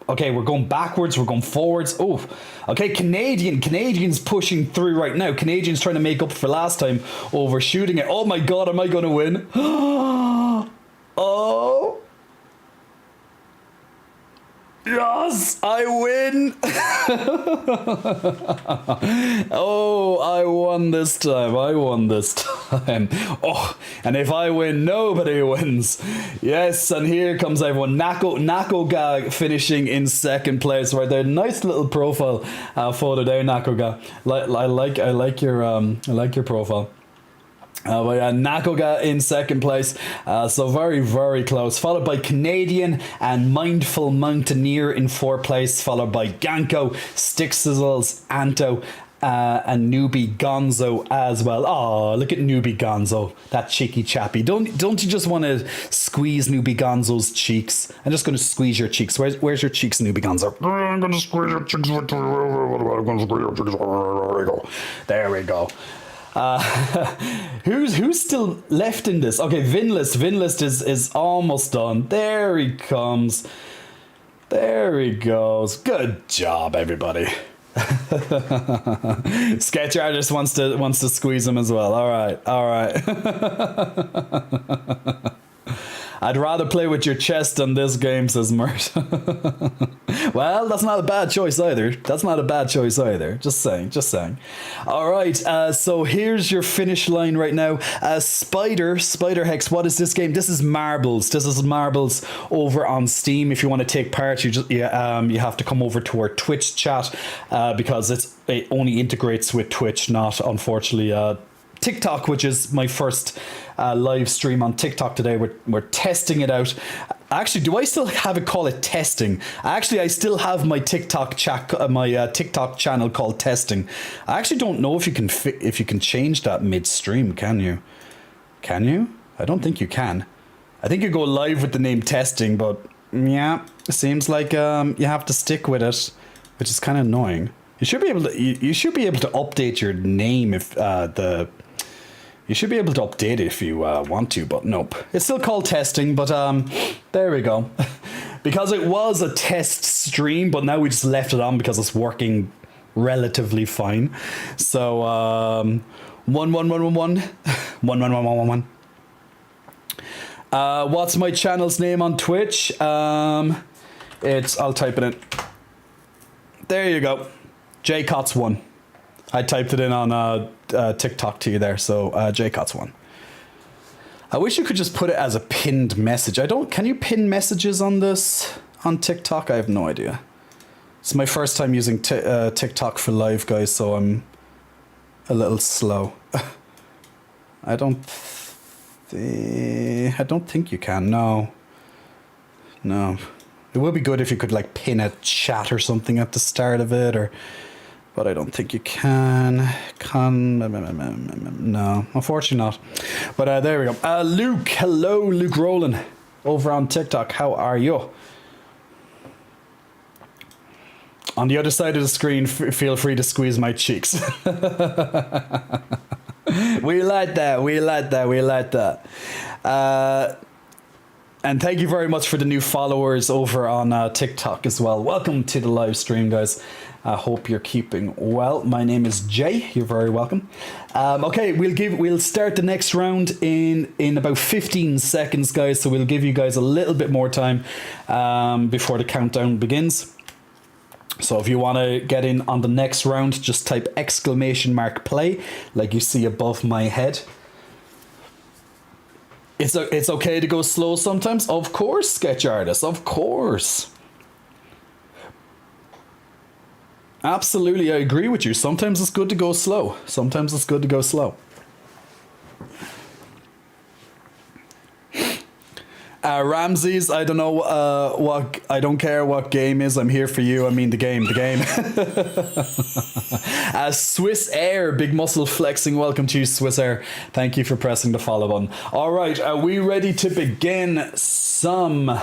Okay, we're going backwards, we're going forwards. Okay, Canadian's pushing through right now. Canadian's trying to make up for last time overshooting it. Oh my god, am I going to win? Oh. Yes, I win. Oh, I won this time. Oh, and if I win, nobody wins. Yes, and here comes everyone. Nakoga finishing in second place right there. Nice little profile photo there, Nakoga. I like your profile. But Nakoga in second place, so very, very close. Followed by Canadian and Mindful Mountaineer in fourth place. Followed by Ganko, Stick Sizzles, Anto, and Newbie Gonzo as well. Oh, look at Newbie Gonzo, that cheeky chappy. Don't you just want to squeeze Newbie Gonzo's cheeks? I'm just going to squeeze your cheeks. Where's your cheeks, Newbie Gonzo? I'm going to squeeze your cheeks. There we go. Who's still left in this? Okay, Vinlist is almost done. There he comes. There he goes. Good job, everybody. Sketch artist wants to squeeze him as well. All right, all right. I'd rather play with your chest than this game, says Mert. Well, that's not a bad choice either. That's not a bad choice either. Just saying, just saying. All right, so here's your finish line right now. Spider Hex, what is this game? This is Marbles. This is Marbles over on Steam. If you want to take part, you have to come over to our Twitch chat because it only integrates with Twitch, not unfortunately TikTok, which is my first live stream on TikTok today. We're testing it out. Actually, do I still have it call it testing? Actually, I still have my TikTok TikTok channel called testing. I actually don't know if you can change that midstream. Can you? Can you? I don't think you can. I think you go live with the name testing, but yeah, it seems like you have to stick with it, which is kind of annoying. You should be able to. You should be able to update your name if You should be able to update it if you want to, but nope. It's still called testing, but there we go. Because it was a test stream, but now we just left it on because it's working relatively fine. So 11111 what's my channel's name on Twitch? I'll type it in. There you go. JCots1. I typed it in on TikTok to you there, so JCots1. I wish you could just put it as a pinned message. Can you pin messages on this on TikTok? I have no idea. It's my first time using TikTok for live, guys, so I'm a little slow. I don't think you can. No. It would be good if you could like pin a chat or something at the start of it, but I don't think you can. No, unfortunately not. But there we go. Luke, hello, Luke Rowland, over on TikTok. How are you? On the other side of the screen, feel free to squeeze my cheeks. We like that. And thank you very much for the new followers over on TikTok as well. Welcome to the live stream, guys. I hope you're keeping well. My name is Jay. You're very welcome. Okay, we'll start the next round in about 15 seconds, guys. So we'll give you guys a little bit more time before the countdown begins. So if you want to get in on the next round, just type !play like you see above my head. It's okay to go slow sometimes. Of course, sketch artists. Of course. Absolutely, I agree with you. Sometimes it's good to go slow. Ramses, I don't know I don't care what game is. I'm here for you. I mean the game. Swiss Air, big muscle flexing. Welcome to you, Swiss Air. Thank you for pressing the follow button. All right, are we ready to begin some...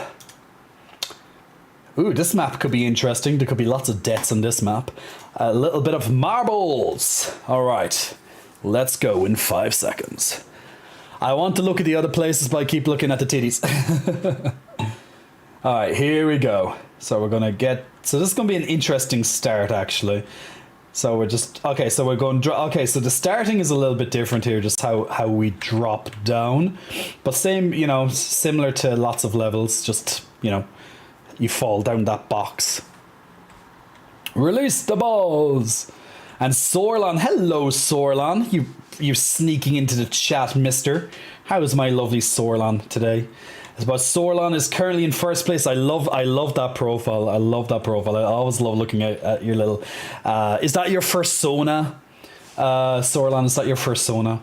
Ooh, this map could be interesting. There could be lots of deaths in this map. A little bit of marbles. All right, let's go in 5 seconds. I want to look at the other places, but I keep looking at the titties. All right, here we go. So we're going to get... So this is going to be an interesting start, actually. So we're just... Okay, so we're going... Okay, so the starting is a little bit different here, just how we drop down. But same, similar to lots of levels, just, you fall down that box. Release the balls. And Sorlon, hello Sorlon. You're sneaking into the chat, mister. How is my lovely Sorlon today? But Sorlon is currently in first place. I love that profile. I always love looking at your little... is that your first Sona? Sorlon, is that your first Sona?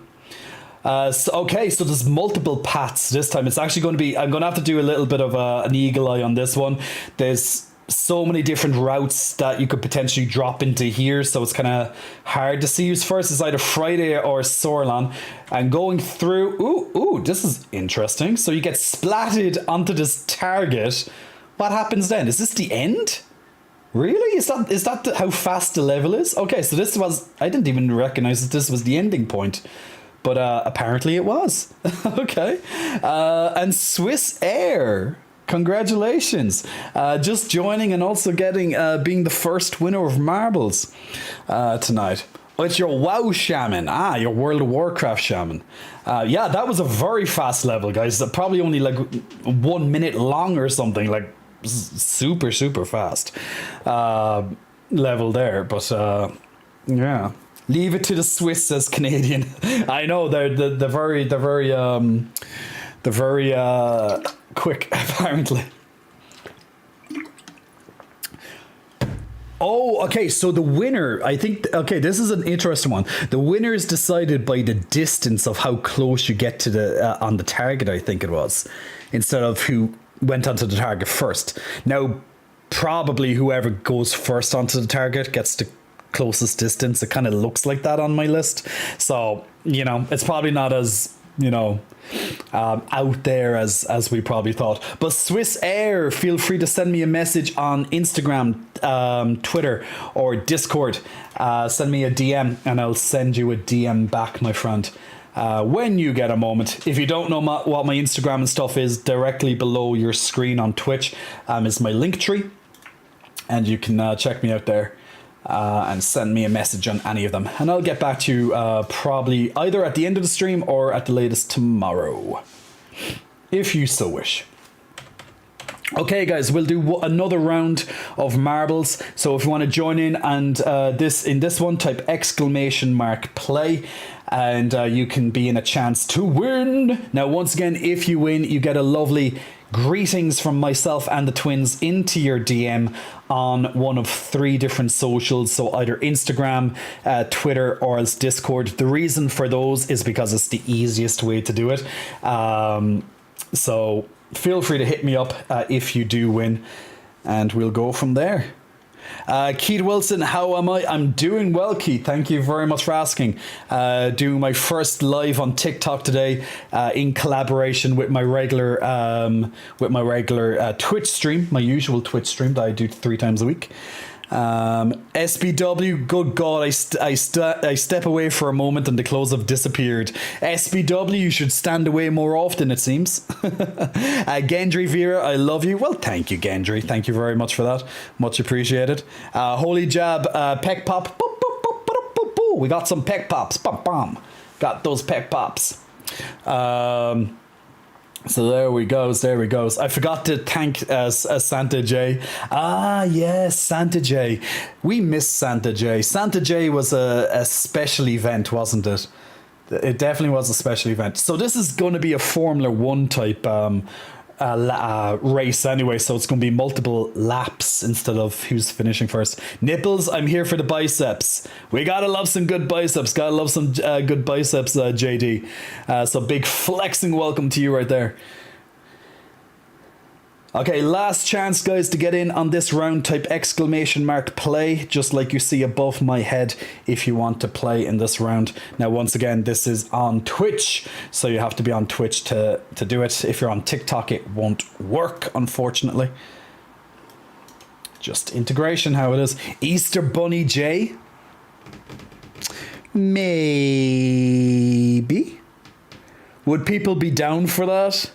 Okay, so there's multiple paths this time. It's actually going to be... I'm going to have to do a little bit of an eagle eye on this one. There's so many different routes that you could potentially drop into here, so it's kind of hard to see who's first. It's either Friday or Sorlon. And going through... Ooh, this is interesting. So you get splatted onto this target. What happens then? Is this the end? Really? Is that how fast the level is? Okay, so this was... I didn't even recognize that this was the ending point. But apparently it was. Okay. And Swiss Air. Congratulations. Just joining and also getting being the first winner of marbles tonight. Oh, it's your WoW shaman. Your World of Warcraft shaman. Yeah, that was a very fast level, guys. Probably only like 1 minute long or something. Like super, super fast level there. But yeah. Leave it to the Swiss, says Canadian. I know they're very quick, apparently. Oh, okay. So the winner, I think. Okay, this is an interesting one. The winner is decided by the distance of how close you get to the on the target. I think it was, instead of who went onto the target first. Now, probably whoever goes first onto the target gets the closest distance. It kind of looks like that on my list. So it's probably not as out there as we probably thought. But Swiss Air, feel free to send me a message on Instagram, Twitter, or Discord. Send me a DM and I'll send you a DM back, my friend, when you get a moment. If you don't know what my Instagram and stuff is, directly below your screen on Twitch is my link tree, and you can check me out there. And send me a message on any of them, and I'll get back to you probably either at the end of the stream or at the latest tomorrow, if you so wish. Okay, guys, we'll do another round of marbles. So if you want to join in and this one, type !play, and you can be in a chance to win. Now, once again, if you win, you get a lovely greetings from myself and the twins into your DM on one of 3 different socials. So either Instagram, Twitter, or else Discord. The reason for those is because it's the easiest way to do it. So feel free to hit me up if you do win, and we'll go from there. Keith Wilson, how am I? I'm doing well, Keith. Thank you very much for asking. Doing my first live on TikTok today, in collaboration with my regular Twitch stream, my usual Twitch stream that I do 3 times a week. SBW, good God, I step away for a moment and the clothes have disappeared. SBW, you should stand away more often, it seems. Gendry Vera, I love you. Well, thank you, Gendry. Thank you very much for that. Much appreciated. Holy Jab, Peck Pop. Boop, boop, boop, boop, boop, boop. We got some Peck Pops. Bum, bum. Got those Peck Pops. So there we goes. I forgot to thank Santa J. Yes, Santa J. We miss Santa J. Santa J was a special event, wasn't it? It definitely was a special event. So this is going to be a Formula 1 type race anyway, so it's going to be multiple laps instead of who's finishing first. Nipples, I'm here for the biceps. We gotta love some good biceps. Gotta love some good biceps, JD. So big flexing welcome to you right there. Okay, last chance, guys, to get in on this round. Type !play, just like you see above my head, if you want to play in this round. Now, once again, this is on Twitch, so you have to be on Twitch to do it. If you're on TikTok, it won't work, unfortunately. Just integration, how it is. Easter Bunny J? Maybe. Would people be down for that?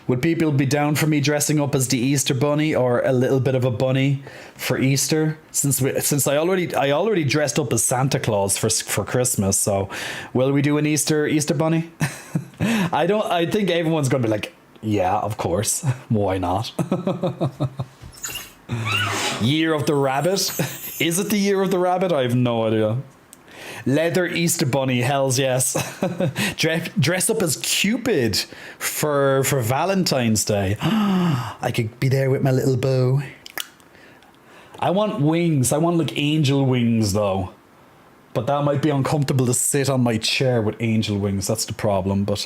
Would people be down for me dressing up as the Easter Bunny or a little bit of a bunny for Easter? Since I already dressed up as Santa Claus for Christmas, so will we do an Easter Bunny? I think everyone's gonna be like, yeah, of course. Why not? Year of the Rabbit? Is it the Year of the Rabbit? I have no idea. Leather Easter Bunny, hells yes. Dress up as Cupid for Valentine's Day. I could be there with my little bow. I want wings. I want like angel wings though. But that might be uncomfortable to sit on my chair with angel wings. That's the problem. But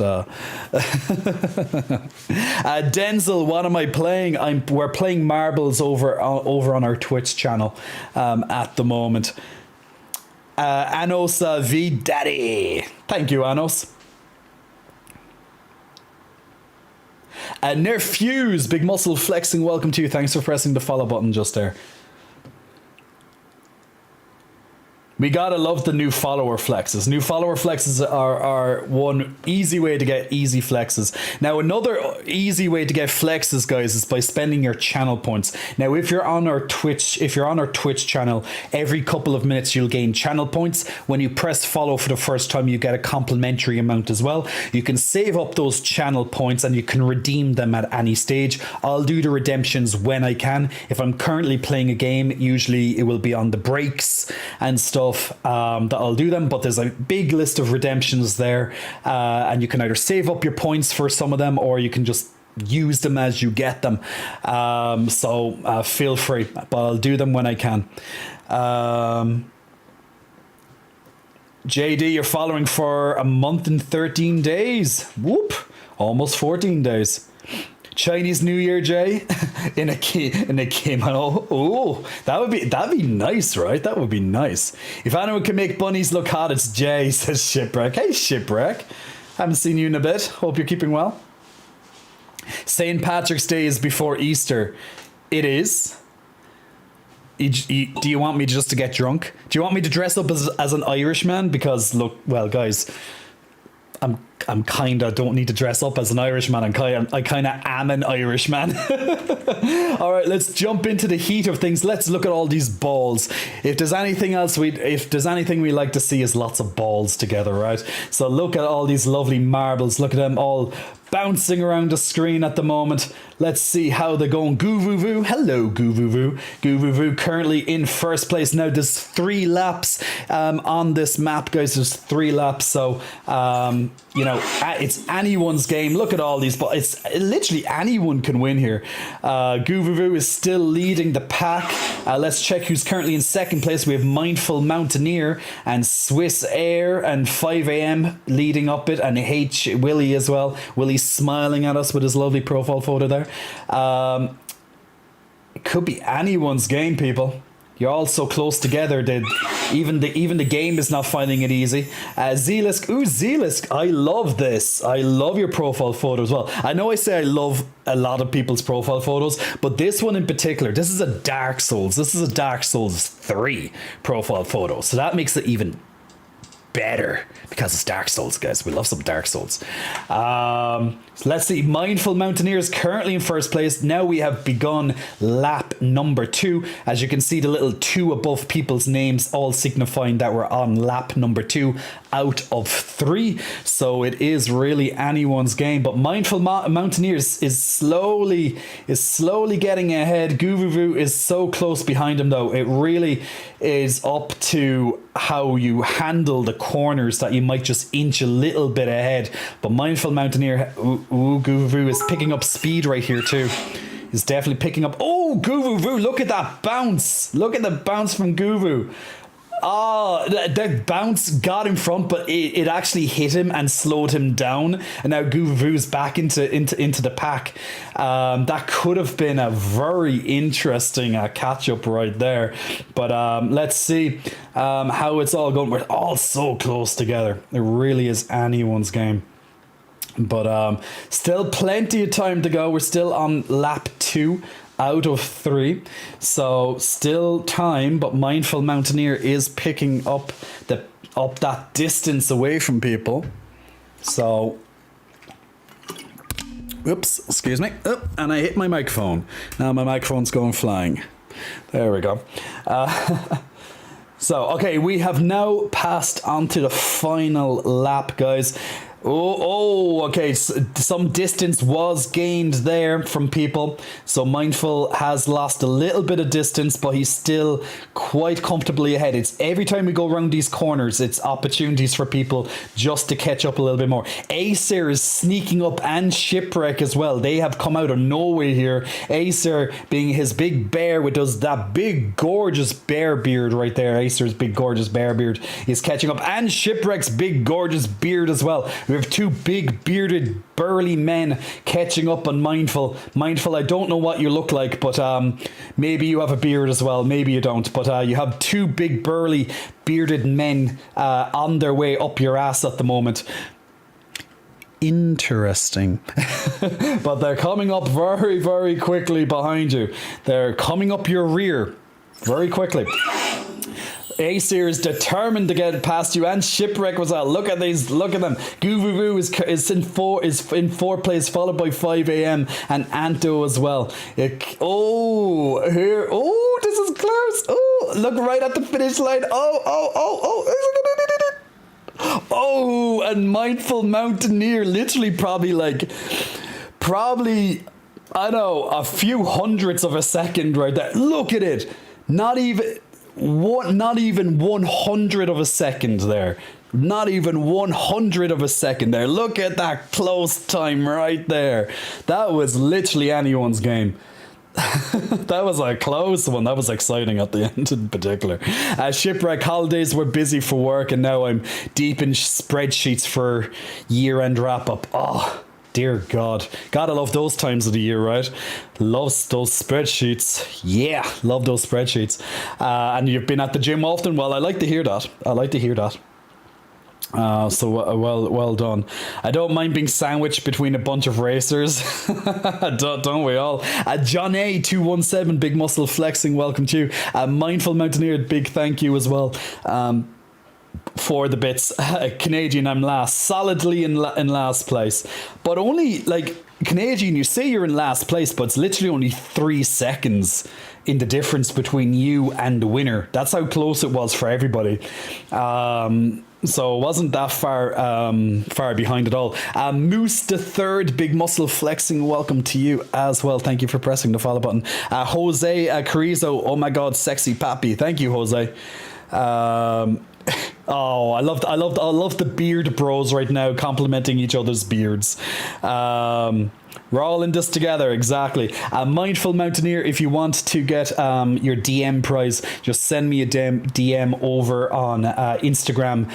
Denzel, what am I playing? We're playing marbles over on our Twitch channel at the moment. Anos V Daddy. Thank you, Anos. Nerf Fuse, big muscle flexing, welcome to you. Thanks for pressing the follow button just there. We gotta love the new follower flexes. New follower flexes are one easy way to get easy flexes. Now, another easy way to get flexes, guys, is by spending your channel points. Now, if you're on our Twitch channel, every couple of minutes you'll gain channel points. When you press follow for the first time, you get a complimentary amount as well. You can save up those channel points and you can redeem them at any stage. I'll do the redemptions when I can. If I'm currently playing a game, usually it will be on the breaks and stuff that I'll do them, but there's a big list of redemptions there, and you can either save up your points for some of them or you can just use them as you get them. So feel free, but I'll do them when I can. JD, you're following for a month and 13 days. Whoop, almost 14 days. Chinese New Year, Jay, in a game. Oh, that'd be nice, right? That would be nice. If anyone can make bunnies look hot, it's Jay, says Shipwreck. Hey, Shipwreck. Haven't seen you in a bit. Hope you're keeping well. St. Patrick's Day is before Easter. It is. Do you want me just to get drunk? Do you want me to dress up as an Irishman? Because look, well, guys, I'm kinda don't need to dress up as an Irishman. I kinda am an Irishman. All right, let's jump into the heat of things. Let's look at all these balls. If there's anything we like to see is lots of balls together, right? So look at all these lovely marbles. Look at them all bouncing around the screen at the moment. Let's see how they're going. Goovuvu. Hello, Goovuvu. Goovuvu currently in first place. Now there's 3 laps on this map, guys. There's 3 laps. So, you know, it's anyone's game. Look at all these, but it's literally anyone can win here. Goovuvu is still leading the pack. Let's check who's currently in second place. We have Mindful Mountaineer and Swiss Air and 5am leading up it, and Willie as well. Willie's smiling at us with his lovely profile photo there. It could be anyone's game, people. You're all so close together that even the game is not finding it easy. Zelisk, Zelisk, I love this. I love your profile photo as well. I know I say I love a lot of people's profile photos, but this one in particular, this is a Dark Souls. This is a Dark Souls 3 profile photo. So that makes it even better because it's Dark Souls, guys. We love some Dark Souls. So let's see. Mindful Mountaineer is currently in first place. Now we have begun lap number 2. As you can see, the little 2 above people's names, all signifying that we're on lap number 2 out of 3. So it is really anyone's game. But Mindful Mountaineers is slowly getting ahead. Goovuvu is so close behind him, though. It really is up to how you handle the corners that you might just inch a little bit ahead. But Mindful Mountaineer, Goovuvu is picking up speed right here too. Is definitely picking up. Oh, Goovuvu, look at that bounce. Look at the bounce from Goovu. The bounce got in front, but it actually hit him and slowed him down. And now Goovuvu's back into the pack. That could have been a very interesting catch up right there. But let's see how it's all going. We're all so close together. It really is anyone's game. But still plenty of time to go. We're still on lap 2 out of 3, so still time. But Mindful Mountaineer is picking up that distance away from people. So, oops, excuse me. Oh, and I hit my microphone. Now my microphone's going flying. There we go. So, okay, we have now passed on to the final lap, guys. Okay, some distance was gained there from people. So Mindful has lost a little bit of distance, but he's still quite comfortably ahead. It's every time we go around these corners, it's opportunities for people just to catch up a little bit more. Acer is sneaking up, and Shipwreck as well. They have come out of nowhere here. Acer being his big bear with that big gorgeous bear beard right there. Acer's big gorgeous bear beard is catching up, and Shipwreck's big gorgeous beard as well. We have 2 big bearded burly men catching up on Mindful. Mindful, I don't know what you look like, but maybe you have a beard as well, maybe you don't, but you have 2 big burly bearded men on their way up your ass at the moment. Interesting. But they're coming up very, very quickly behind you. They're coming up your rear very quickly. Aesir is determined to get past you, and Shipwreck was out. Look at these. Look at them. Guvuvu is in fourth place, followed by 5 a.m. and Anto as well. Here. Oh, this is close. Oh, look right at the finish line. Oh, and Mindful Mountaineer, literally probably, I know, a few hundredths of a second right there. Look at it. Not even 100 of a second there. Not even 100 of a second there. Look at that close time right there. That was literally anyone's game. That was a close one. That was exciting at the end in particular. Shipwreck holidays were busy for work, and now I'm deep in spreadsheets for year-end wrap-up. Oh, dear God. Gotta love those times of the year, right? Loves those spreadsheets. Yeah, love those spreadsheets. And you've been at the gym often? Well, I like to hear that. Well done. I don't mind being sandwiched between a bunch of racers. don't we all? John A 217, big muscle flexing, welcome to you. Mindful Mountaineer, big thank you as well. For the bits. Canadian, I'm last, solidly in last place, but only Canadian, you say you're in last place, but it's literally only 3 seconds in the difference between you and the winner. That's how close it was for everybody. So it wasn't that far behind at all. Moose the Third, big muscle flexing, welcome to you as well. Thank you for pressing the follow button. Jose Carrizo, oh my God, sexy pappy. Thank you, Jose. Oh, I love the beard bros right now complimenting each other's beards. We're all in this together, exactly. Mindful Mountaineer, if you want to get your DM prize, just send me a DM over on Instagram,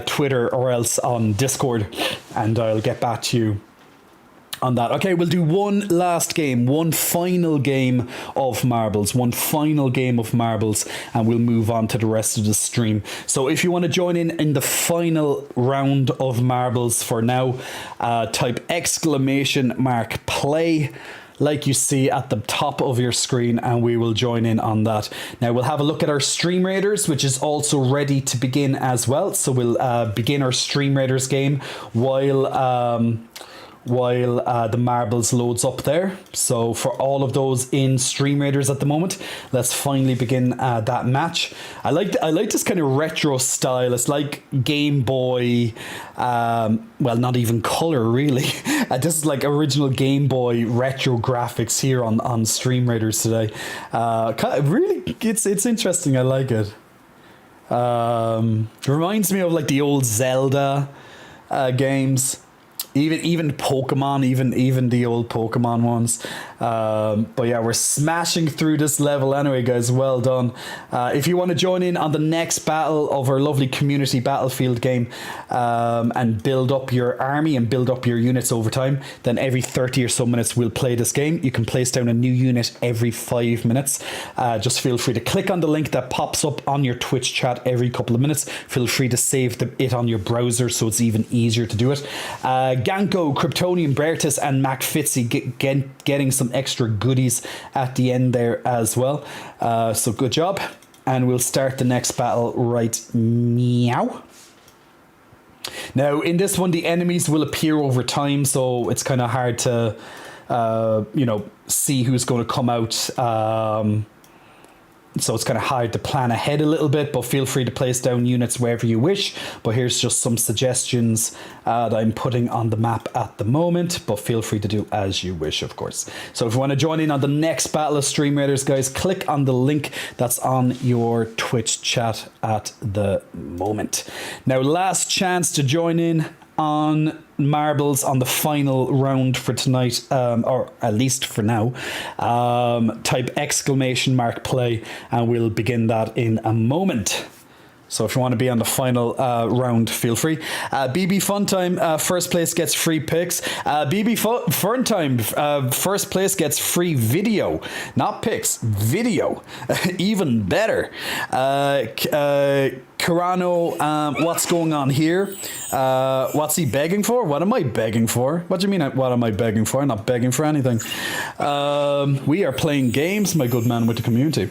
Twitter, or else on Discord, and I'll get back to you on that. Okay, we'll do one final game of marbles, and we'll move on to the rest of the stream. So if you want to join in the final round of marbles for now, type !play like you see at the top of your screen, and we will join in on that. Now we'll have a look at our Stream Raiders, which is also ready to begin as well. So we'll begin our Stream Raiders game while the marbles loads up there. So for all of those in Stream Raiders at the moment, let's finally begin that match. I like this kind of retro style. It's like Game Boy, well, not even color really. This is like original Game Boy retro graphics here on Stream Raiders today. Really, it's interesting. I like it. It reminds me of like the old Zelda games. Even Pokemon, even the old Pokemon ones. But yeah, we're smashing through this level anyway, guys. Well done. If you want to join in on the next battle of our lovely community battlefield game, and build up your army and build up your units over time, then every 30 or so minutes we'll play this game. You can place down a new unit every 5 minutes. Just feel free to click on the link that pops up on your Twitch chat every couple of minutes. Feel free to save it on your browser so it's even easier to do it. Ganko, Kryptonian, Bertus, and Mac Fitzy getting some extra goodies at the end there as well. So good job. And we'll start the next battle right now. Now, in this one, the enemies will appear over time, so it's kind of hard to, see who's going to come out. So it's kind of hard to plan ahead a little bit, but feel free to place down units wherever you wish. But here's just some suggestions that I'm putting on the map at the moment, but feel free to do as you wish, of course. So if you want to join in on the next battle of Stream Raiders, guys, click on the link that's on your Twitch chat at the moment. Now, last chance to join in on marbles on the final round for tonight, or at least for now. Type !play and we'll begin that in a moment. So if you want to be on the final round, feel free. BB Funtime, first place gets free picks. BB Funtime, first place gets free video. Not picks, video. Even better. Carano, what's going on here? What's he begging for? What am I begging for? What do you mean, what am I begging for? I'm not begging for anything. We are playing games, my good man with the community.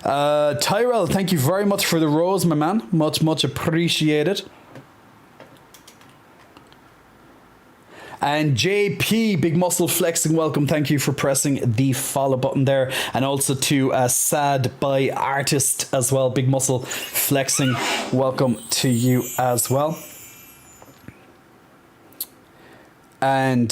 Tyrell, thank you very much for the rose, my man. Much appreciated. And JP, Big Muscle Flexing, welcome. Thank you for pressing the follow button there. And also to Sad by Artist as well. Big Muscle Flexing, welcome to you as well. And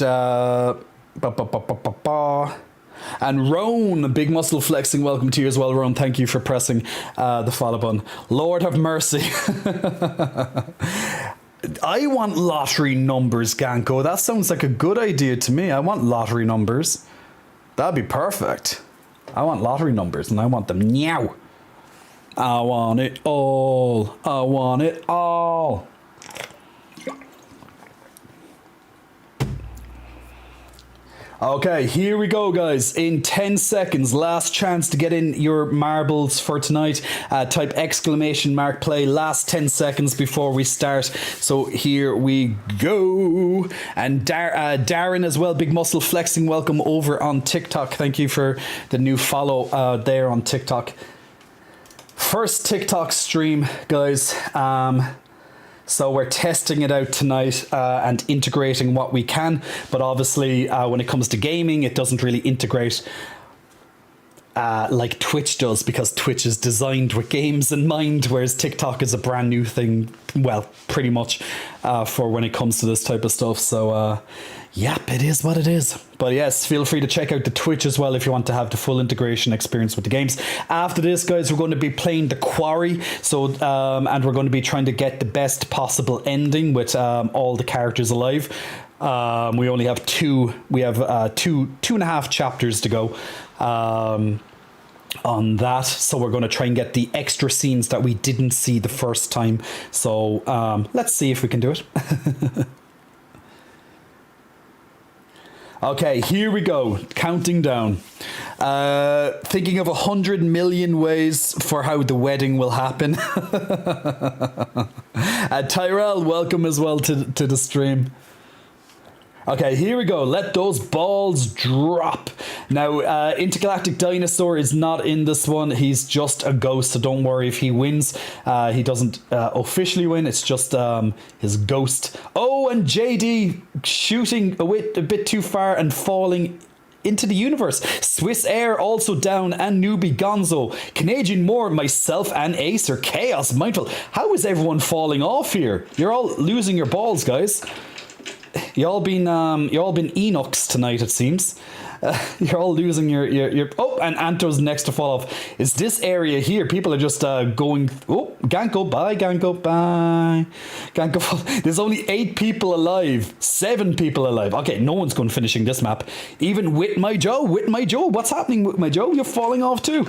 and Roan, Big Muscle Flexing, welcome to you as well. Roan, thank you for pressing the follow button. Lord have mercy. I want lottery numbers, Ganko. That sounds like a good idea to me. I want lottery numbers. That'd be perfect. I want lottery numbers and I want them now. I want it all. I want it all. Okay, here we go, guys. In 10 seconds, last chance to get in your marbles for tonight. Type exclamation mark play. Last 10 seconds before we start. So here we go. And Darren as well, Big Muscle Flexing, welcome over on TikTok. Thank you for the new follow there on TikTok. First TikTok stream, guys. So we're testing it out tonight and integrating what we can. But obviously, when it comes to gaming, it doesn't really integrate like Twitch does, because Twitch is designed with games in mind, whereas TikTok is a brand new thing, well, pretty much for when it comes to this type of stuff. So, yep, it is what it is. But yes, feel free to check out the Twitch as well if you want to have the full integration experience with the games. After this, guys, we're going to be playing The Quarry. So, and we're going to be trying to get the best possible ending with all the characters alive. We only have two and a half chapters to go on that. So we're going to try and get the extra scenes that we didn't see the first time. So let's see if we can do it. Okay, here we go. Counting down. Thinking of 100 million ways for how the wedding will happen. Tyrell, welcome as well to the stream. Okay, here we go. Let those balls drop. Now, Intergalactic Dinosaur is not in this one. He's just a ghost, so don't worry if he wins. He doesn't officially win. It's just his ghost. Oh, and JD shooting a bit too far and falling into the universe. Swiss Air also down, and Newbie Gonzo. Canadian Moore, myself and Acer. Chaos Mindful. How is everyone falling off here? You're all losing your balls, guys. You all been Enochs tonight, it seems. You're all losing your oh, and Anto's next to fall off. Is this area here? People are just going. Oh, Ganko, bye, Ganko, bye. Ganko fall. There's only 8 people alive. 7 people alive. Okay, no one's going finishing this map. Even with my Joe, what's happening with my Joe? You're falling off too.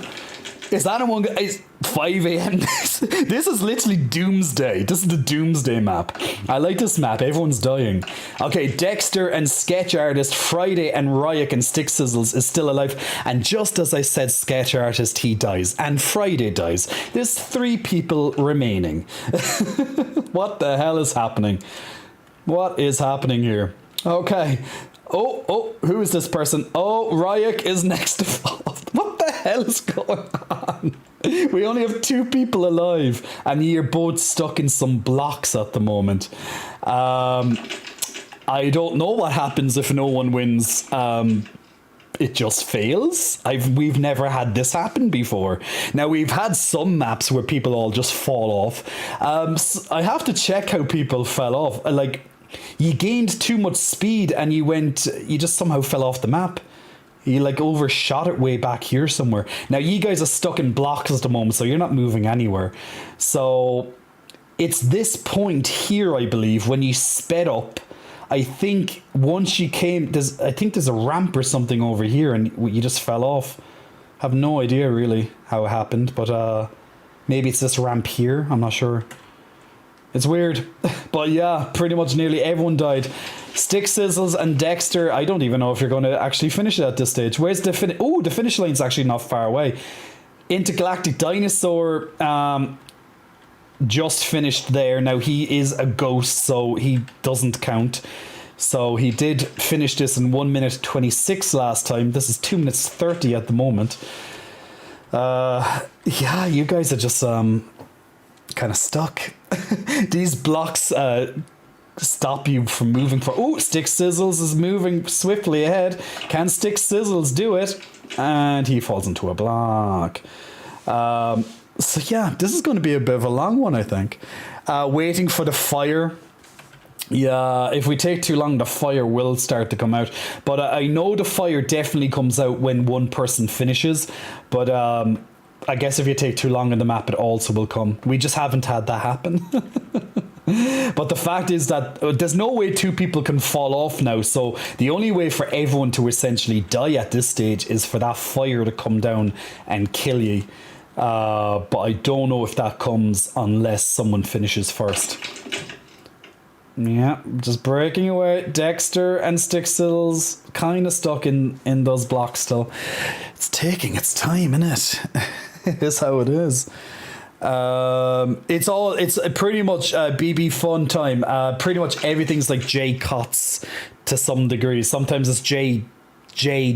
Is that one? It's 5 a.m. This is literally Doomsday. This is the Doomsday map. I like this map. Everyone's dying. Okay, Dexter and Sketch Artist, Friday and Ryuk and Stick Sizzles is still alive. And just as I said, Sketch Artist, he dies. And Friday dies. There's 3 people remaining. What the hell is happening? What is happening here? Okay. Oh, who is this person? Oh, Ryuk is next to fall off. What the hell is going on? We only have 2 people alive, and you're both stuck in some blocks at the moment. I don't know what happens if no one wins. It just fails. We've never had this happen before. Now, we've had some maps where people all just fall off. So I have to check how people fell off. Like, you gained too much speed and you just somehow fell off the map. You like overshot it way back here somewhere. Now you guys are stuck in blocks at the moment, so you're not moving anywhere. So it's this point here, I believe, when you sped up. I think once you came, I think there's a ramp or something over here and you just fell off. Have no idea really how it happened, but maybe it's this ramp here. I'm not sure. It's weird. But yeah, pretty much nearly everyone died. Stick Sizzles and Dexter, I don't even know if you're going to actually finish it at this stage. Where's the finish? Oh, the finish line's actually not far away. Intergalactic Dinosaur just finished there. Now, he is a ghost, so he doesn't count. So he did finish this in 1 minute 26 last time. This is 2 minutes 30 at the moment. Yeah, you guys are just kind of stuck. These blocks stop you from moving for. Oh, Stick Sizzles is moving swiftly ahead. Can Stick Sizzles do it? And he falls into a block. So yeah, this is going to be a bit of a long one, I think. Waiting for the fire. Yeah, if we take too long, the fire will start to come out. But I know the fire definitely comes out when one person finishes. But I guess if you take too long on the map, it also will come. We just haven't had that happen. But the fact is that there's no way two people can fall off now. So the only way for everyone to essentially die at this stage is for that fire to come down and kill you. But I don't know if that comes unless someone finishes first. Yeah, just breaking away. Dexter and Stick Sizzles kind of stuck in those blocks still. It's taking its time, innit? It's how it is. It's pretty much BB fun time. Pretty much everything's like J Cots to some degree. Sometimes it's J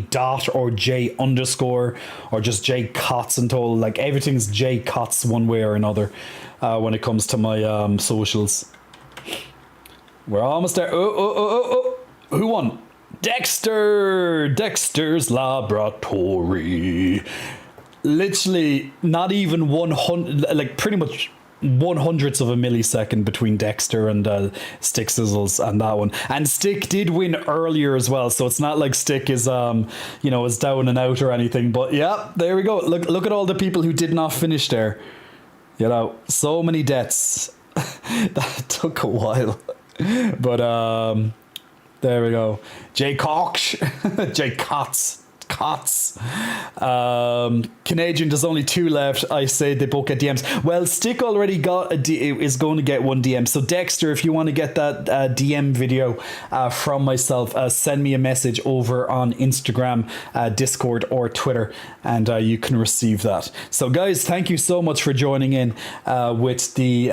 dot or J underscore or just J Cots until like everything's J Cots one way or another when it comes to my socials. We're almost there. Oh. Who won? Dexter! Dexter's Laboratory. Literally not even 100, like pretty much 1/100th of a millisecond between Dexter and Stick Sizzles and that one. And Stick did win earlier as well, so it's not like Stick is is down and out or anything. But yeah, there we go. Look at all the people who did not finish there. You know, so many deaths. That took a while. But there we go. Jay Cox. Jay Cots. Canadian, there's only 2 left. I say they both get DMs. Well, Stick already got is going to get 1 DM. So Dexter, if you want to get that DM video from myself, send me a message over on Instagram, Discord, or Twitter, and you can receive that. So guys, thank you so much for joining in with the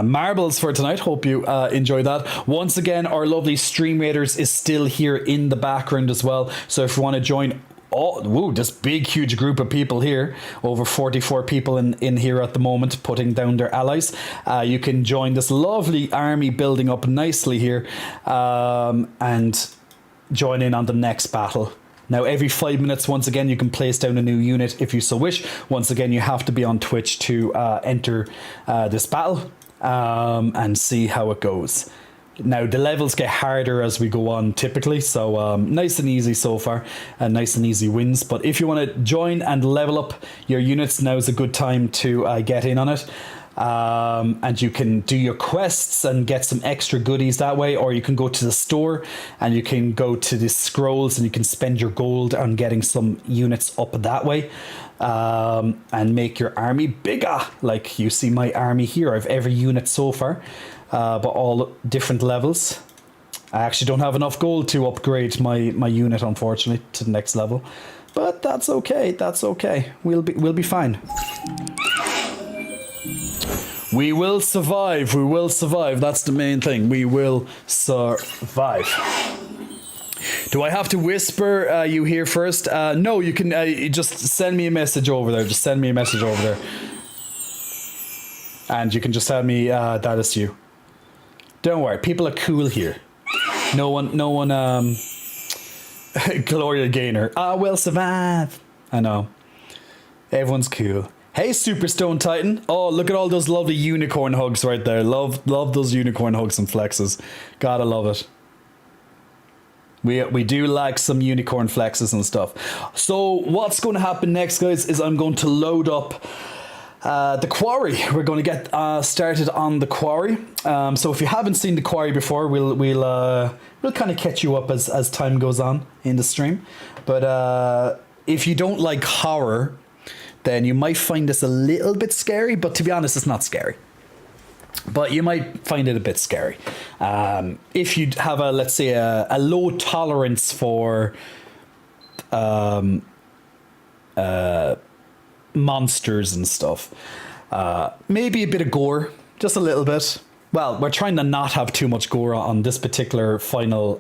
marbles for tonight. Hope you enjoy that. Once again, our lovely Stream Raiders is still here in the background as well. So if you want to join this big, huge group of people here, over 44 people in here at the moment, putting down their allies. You can join this lovely army building up nicely here and join in on the next battle. Now, every 5 minutes, once again, you can place down a new unit if you so wish. Once again, you have to be on Twitch to enter this battle and see how it goes. Now, the levels get harder as we go on typically, so nice and easy so far, and nice and easy wins. But if you want to join and level up your units, now is a good time to get in on it. And you can do your quests and get some extra goodies that way, or you can go to the store and you can go to the scrolls and you can spend your gold on getting some units up that way, and make your army bigger. Like you see my army here. I have every unit so far, but all different levels. I actually don't have enough gold to upgrade my unit, unfortunately, to the next level, but that's okay. That's okay. We'll be fine. We will survive. We will survive. That's the main thing. We will survive. Do I have to whisper you here first? No, you can just send me a message over there. Just send me a message over there. And you can just tell me that is you. Don't worry. People are cool here. No one, Gloria Gaynor. We'll survive. I know. Everyone's cool. Hey, Super Stone Titan. Oh, look at all those lovely unicorn hugs right there. Love those unicorn hugs and flexes. Gotta love it. We do like some unicorn flexes and stuff. So what's going to happen next, guys, is I'm going to load up the quarry. We're going to get started on the quarry. So if you haven't seen the quarry before, we'll kind of catch you up as time goes on in the stream. But if you don't like horror, then you might find this a little bit scary, but to be honest, it's not scary. But you might find it a bit scary. If you have let's say a low tolerance for monsters and stuff, maybe a bit of gore, just a little bit. Well, we're trying to not have too much gore on this particular final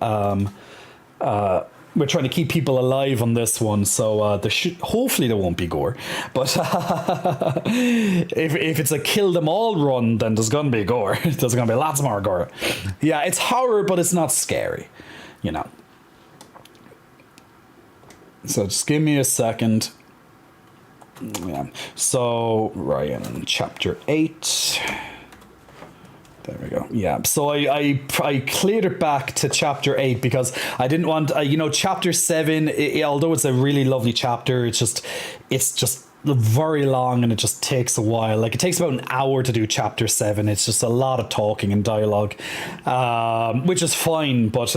we're trying to keep people alive on this one, so hopefully there won't be gore. But if it's a kill them all run, then there's gonna be gore. There's gonna be lots more gore. Yeah, it's horror, but it's not scary, you know. So just give me a second. Yeah. So Ryan, chapter 8. There we go. Yeah. So I cleared it back to chapter 8 because I didn't want, chapter 7, although it's a really lovely chapter, it's just very long and it just takes a while. Like, it takes about an hour to do chapter 7. It's just a lot of talking and dialogue, which is fine. But,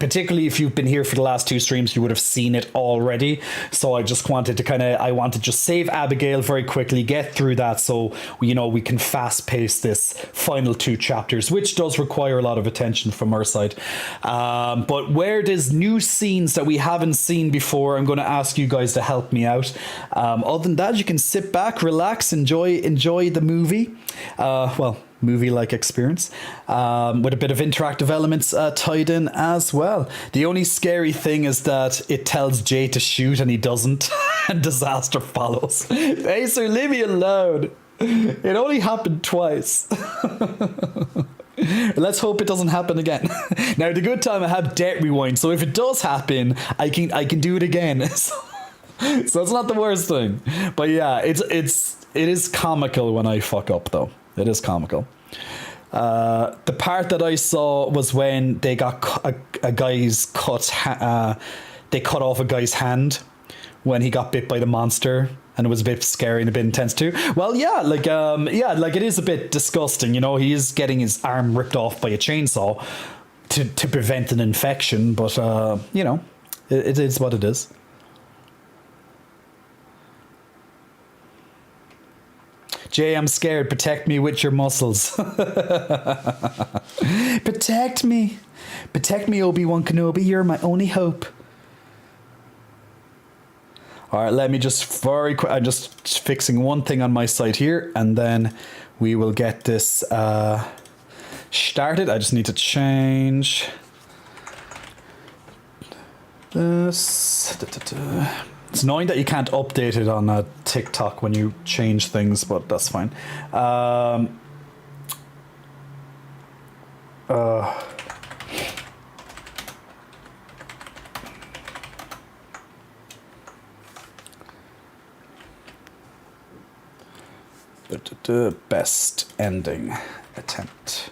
particularly if you've been here for the last 2 streams, you would have seen it already. So I just wanted to just save Abigail very quickly, get through that, so we can fast pace this final 2 chapters, which does require a lot of attention from our side. But where there's new scenes that we haven't seen before, I'm going to ask you guys to help me out. Other than that, you can sit back, relax, enjoy the movie. Movie-like experience, with a bit of interactive elements tied in as well. The only scary thing is that it tells Jay to shoot and he doesn't, and disaster follows. Hey, sir, leave me alone. It only happened twice. Let's hope it doesn't happen again. Now, the good time, I have Debt Rewind, so if it does happen, I can do it again. So it's not the worst thing. But yeah, it is comical when I fuck up, though. It is comical. The part that I saw was when they got they cut off a guy's hand when he got bit by the monster, and it was a bit scary and a bit intense too. Well, yeah, it is a bit disgusting. He is getting his arm ripped off by a chainsaw to prevent an infection, but it is what it is. Jay, I'm scared. Protect me with your muscles. Protect me. Protect me, Obi-Wan Kenobi. You're my only hope. All right, let me just very quick. I'm just fixing one thing on my side here, and then we will get this started. I just need to change this. It's annoying that you can't update it on TikTok when you change things, but that's fine. Best ending attempt.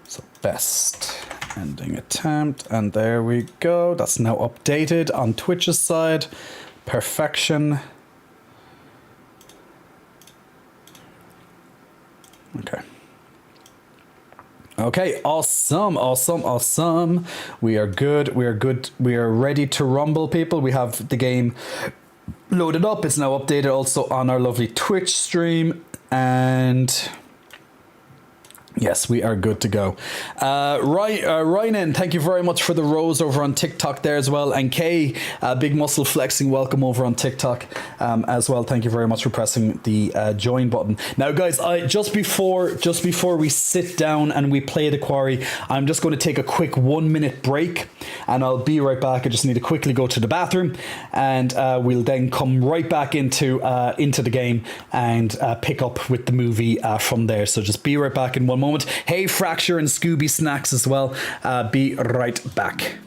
So best ending attempt, and there we go. That's now updated on Twitch's side. Perfection. Okay, awesome. We are good. We are ready to rumble, people. We have the game loaded up. It's now updated also on our lovely Twitch stream, and yes, we are good to go. Ryan, thank you very much for the rose over on TikTok there as well. And Kay, Big Muscle Flexing, welcome over on TikTok as well. Thank you very much for pressing the join button. Now, guys, just before we sit down and we play the quarry, I'm just going to take a quick 1 minute break, and I'll be right back. I just need to quickly go to the bathroom, and we'll then come right back into the game and pick up with the movie from there. So just be right back in 1 moment. Hey, Fracture and Scooby Snacks as well. Be right back.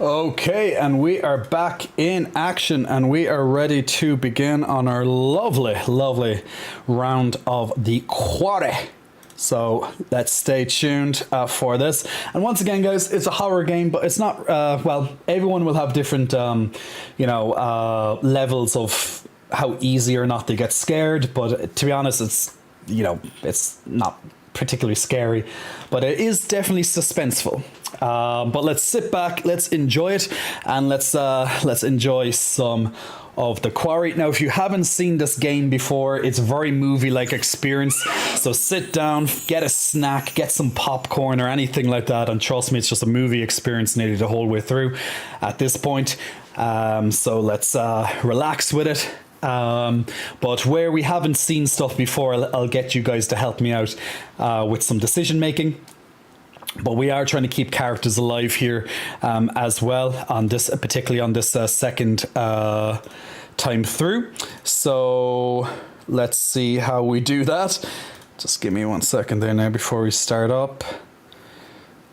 Okay, and we are back in action and we are ready to begin on our lovely, lovely round of the quarry. So let's stay tuned for this. And once again, guys, it's a horror game, but it's not, well, everyone will have different, levels of how easy or not they get scared. But to be honest, it's, it's not particularly scary, but it is definitely suspenseful. But let's sit back, let's enjoy it, and let's enjoy some of the quarry. Now, if you haven't seen this game before, it's a very movie-like experience. So sit down, get a snack, get some popcorn or anything like that, and trust me, it's just a movie experience nearly the whole way through at this point. So let's relax with it. But where we haven't seen stuff before, I'll get you guys to help me out with some decision making. But we are trying to keep characters alive here as well on this, particularly on this second time through. So let's see how we do that. Just give me 1 second there now before we start up.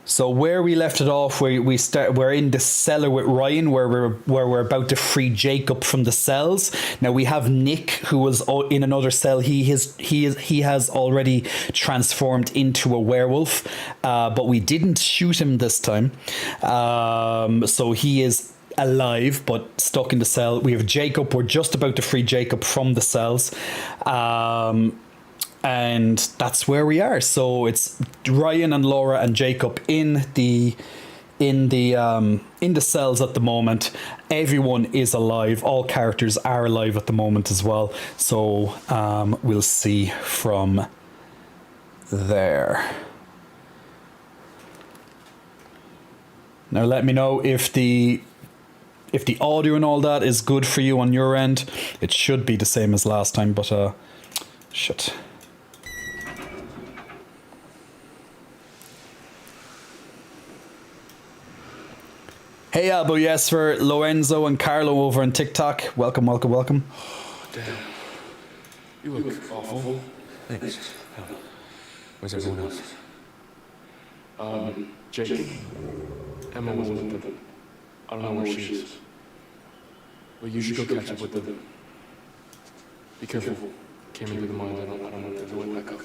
So where we left it off, we're in the cellar with Ryan, where we're about to free Jacob from the cells. Now we have Nick, who was in another cell. He has already transformed into a werewolf, but we didn't shoot him this time. So he is alive but stuck in the cell. We have Jacob. We're just about to free Jacob from the cells. And that's where we are. So it's Ryan and Laura and Jacob in the cells at the moment. Everyone is alive. All characters are alive at the moment as well. So we'll see from there. Now let me know if the audio and all that is good for you on your end. It should be the same as last time, but shit. Hey, Albo, yes, for Lorenzo and Carlo over on TikTok. Welcome, welcome, welcome. Oh, damn. You look awful. Thanks. Where's everyone else? Jake. Emma was with them. I don't know where she is. But you should go catch up with them. Be careful. Came into the mine. I don't know if there's a way back up.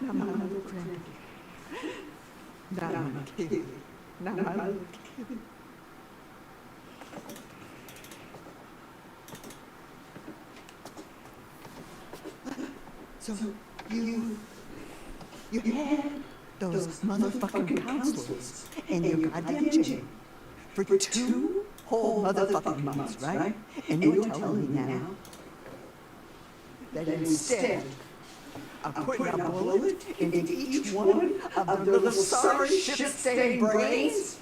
Not my little friend. Not my kid. Not my little kid. So you had those motherfucking counselors in your goddamn jail for 2 whole motherfucking months, right? And you're telling me now that instead of putting a bullet into each one of their little sorry shit-stained brains,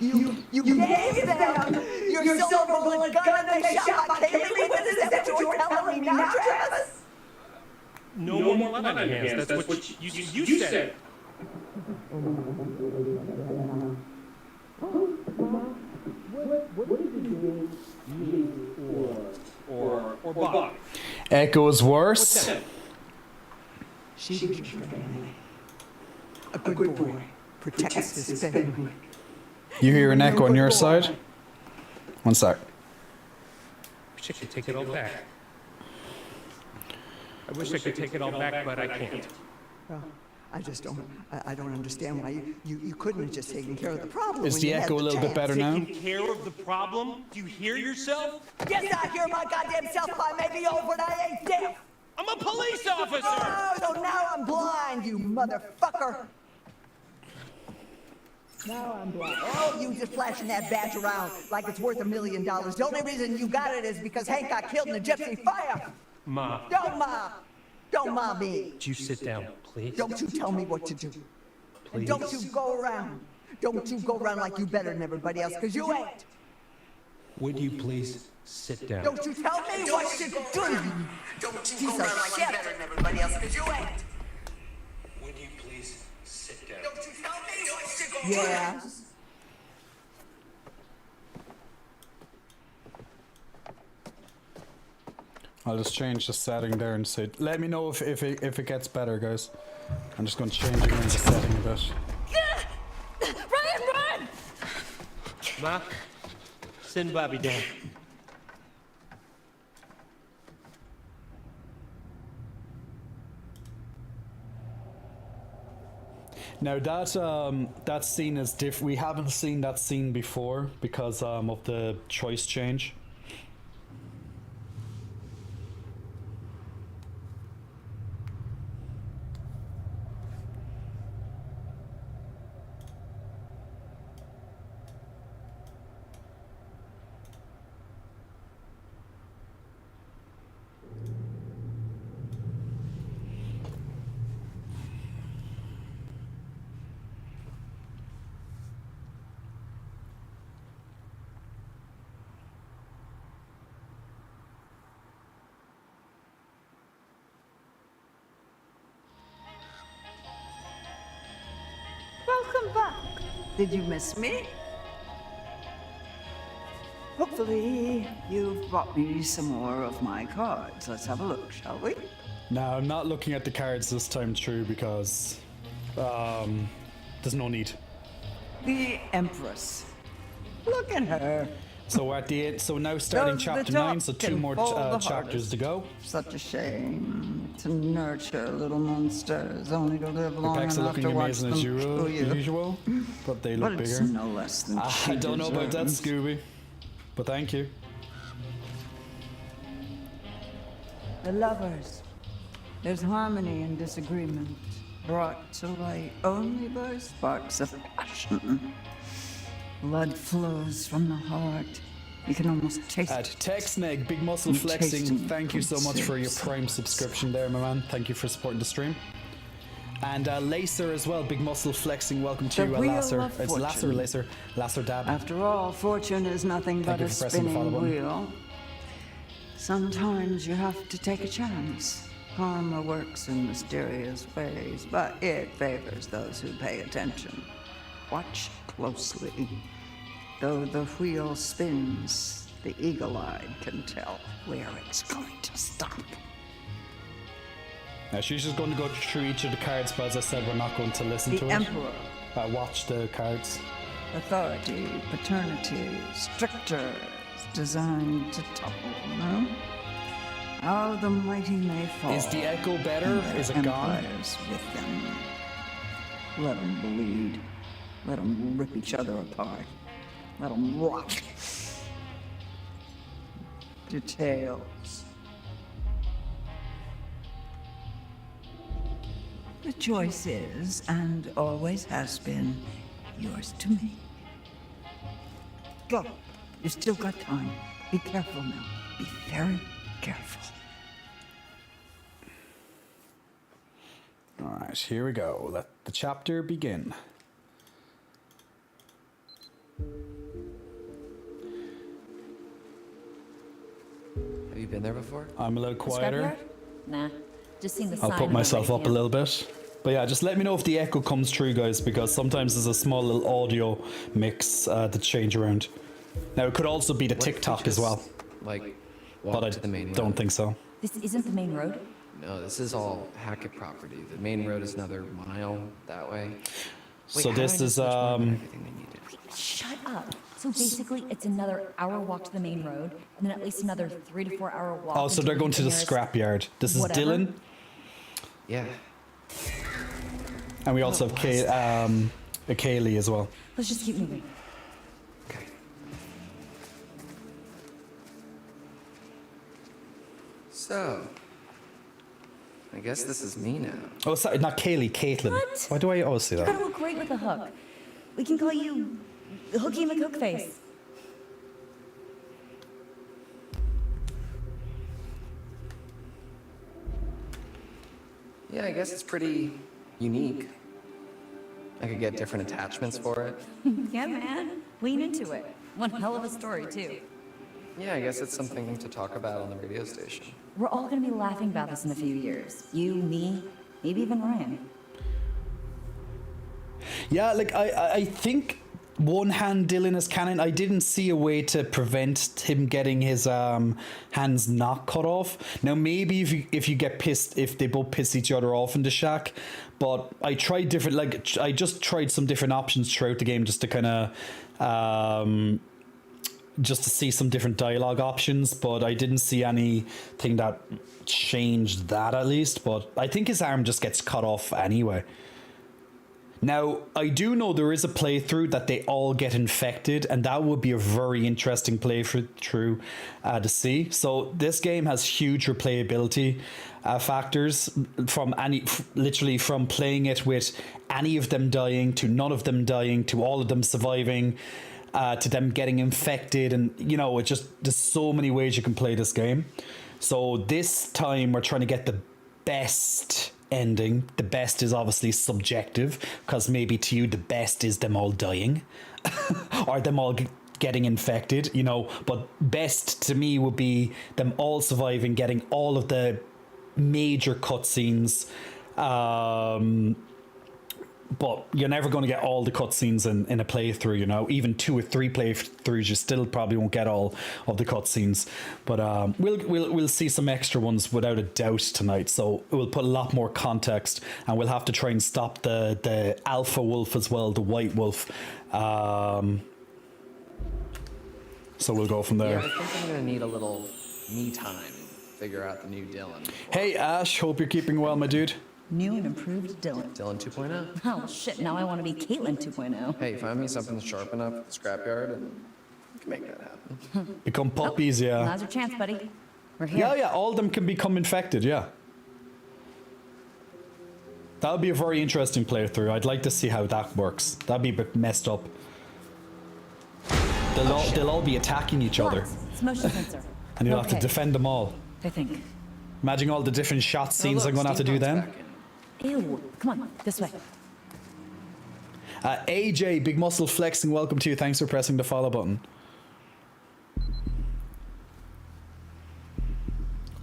you gave them your silver bullet gun and they shot my Kaylee with it? Is that what you're telling me now, Travis? No more line hands. That's what you said. What did you do? Me or Bob? Echo's worse. She was your family. A good boy protects his family. You hear an echo on your side? 1 sec. Wish I could take it all back. I wish I could take it all back, but I can't. Well, I just don't. I don't understand why you couldn't have just taken care of the problem. Is when the you had echo a little bit chance. better now? Taking care of the problem? Do you hear yourself? Yes, I hear my goddamn self. I may be old, but I ain't deaf. I'm a police officer! Oh, so now I'm blind, you motherfucker. Now I'm blind. Oh, you just flashing that badge around like it's worth $1 million. The only reason you got it is because Hank got killed in a gypsy fire. Ma, Don't ma me. would you sit down, please? Don't you tell me what to do. And Please? don't you go around. Don't you go around like you better than everybody else, because you ain't. Would you please sit down? Don't you tell me what to do. Don't you go around like you better than everybody else, because you ain't. Would you please sit Yes. I'll just change the setting there and say, let me know if it gets better, guys. I'm just going to change again the setting a bit. Ryan, run! Ma, send Bobby down. Now that scene is different. We haven't seen that scene before because of the choice change. Welcome back. Did you miss me? Hopefully, you've brought me some more of my cards. Let's have a look, shall we? Now I'm not looking at the cards this time through because there's no need. The Empress. Look at her. So we're at the end. So now starting Those at chapter the top 9, so 2 can more fall the chapters hardest. to go. Such a shame to nurture little monsters only to live long Packs are enough looking to watch amazing them as chew you. usual, but they look But it's bigger. no less than I don't know about that, deserves. Scooby, but thank you. The lovers. There's harmony and disagreement, brought to light only by sparks of passion. Blood flows from the heart. You can almost taste At it. TechSnake, Big Muscle I'm Flexing, tasting thank you so good much for your sips. Prime subscription there, my man. Thank you for supporting the stream. And Lacer as well, Big Muscle Flexing, welcome to The you, wheel Lacer. of It's Lacer, fortune. Lacer, Lacer Dab. After all, fortune is nothing Thank but you a for pressing the follow spinning button. wheel. Sometimes you have to take a chance. Karma works in mysterious ways, but it favors those who pay attention. Watch closely. Though the wheel spins, the eagle-eyed can tell where it's going to stop. Now she's just going to go through each of the cards, but as I said, we're not going to listen The to it. Emperor. Watch the cards. Authority, paternity, strictures designed to topple, no? How the mighty may fall. Is the echo better? and their Is it gone? empires with them. Let them bleed. Let them rip each other apart. Let them rot. Details. The choice is, and always has been, yours to make. Go. You've still got time. Be careful now. Be very careful. All right, here we go. Let the chapter begin. Have you been there before? I'm a little quieter. Scrapyard? Nah, just seen the sign. I'll put on the myself up a radio. little bit. But yeah, just let me know if the echo comes through, guys, because sometimes there's a small little audio mix that change around. Now, it could also be the What if we TikTok as well, just, Like, but walk I to the main don't road? think so. This isn't the main road. No, this is all Hackett property. The main road is another mile that way. Wait, So how did this I just is, switch my mind everything they needed? Shut up. So basically, it's another hour walk to the main road, and then at least another 3 to 4 hour walk. Oh, so they're going to the nearest- scrapyard. This is whatever. Dylan, Yeah. and we also have Kaylee as well. Let's just keep moving. Okay. So, I guess this is me now. Oh, sorry, not Kaylee, Caitlin. What? Why do I always say You're that? gonna look great with a hook. We can call you Hooky McHookface. Yeah, I guess it's pretty unique. I could get different attachments for it. Yeah, man. Lean into it. One hell of a story, too. Yeah, I guess it's something to talk about on the radio station. We're all gonna be laughing about this in a few years. You, me, maybe even Ryan. Yeah, like I think one hand Dylan is canon. I didn't see a way to prevent him getting his hands not cut off. Now maybe if you get pissed, if they both piss each other off in the shack, but I tried different, like I just tried some different options throughout the game just to kind of just to see some different dialogue options, but I didn't see anything that changed that, at least. But I think his arm just gets cut off anyway. Now, I do know there is a playthrough that they all get infected, and that would be a very interesting playthrough to see. So this game has huge replayability factors from literally from playing it with any of them dying to none of them dying to all of them surviving to them getting infected, and you know, it just, there's so many ways you can play this game. So this time we're trying to get the best ending. The best is obviously subjective, because maybe to you the best is them all dying or them all getting infected, you know, but best to me would be them all surviving, getting all of the major cutscenes, but you're never going to get all the cutscenes in a playthrough, you know. Even 2 or 3 playthroughs, you still probably won't get all of the cutscenes. But we'll see some extra ones without a doubt tonight. So we'll put a lot more context, and we'll have to try and stop the alpha wolf as well, the white wolf. So we'll go from there. Yeah, I think I'm gonna need a little me time to figure out the new Dylan. Hey Ash, hope you're keeping well, my dude. New and improved Dylan. Dylan 2.0. Oh shit, now I want to be Caitlin 2.0. Hey, find me something sharp enough at the scrapyard and we can make that happen. Become puppies, yeah. Now's your chance, buddy. We're here. Yeah, all of them can become infected, yeah. That would be a very interesting playthrough. I'd like to see how that works. That'd be a bit messed up. They'll all be attacking each other. It's motion sensor. And you'll have to Okay. defend them all. I think. Imagine all the different shot scenes Oh, I'm look, going to have to do Steampunk's then. back in. Ew. Come on, this way. AJ, Big Muscle Flexing, welcome to you. Thanks for pressing the follow button.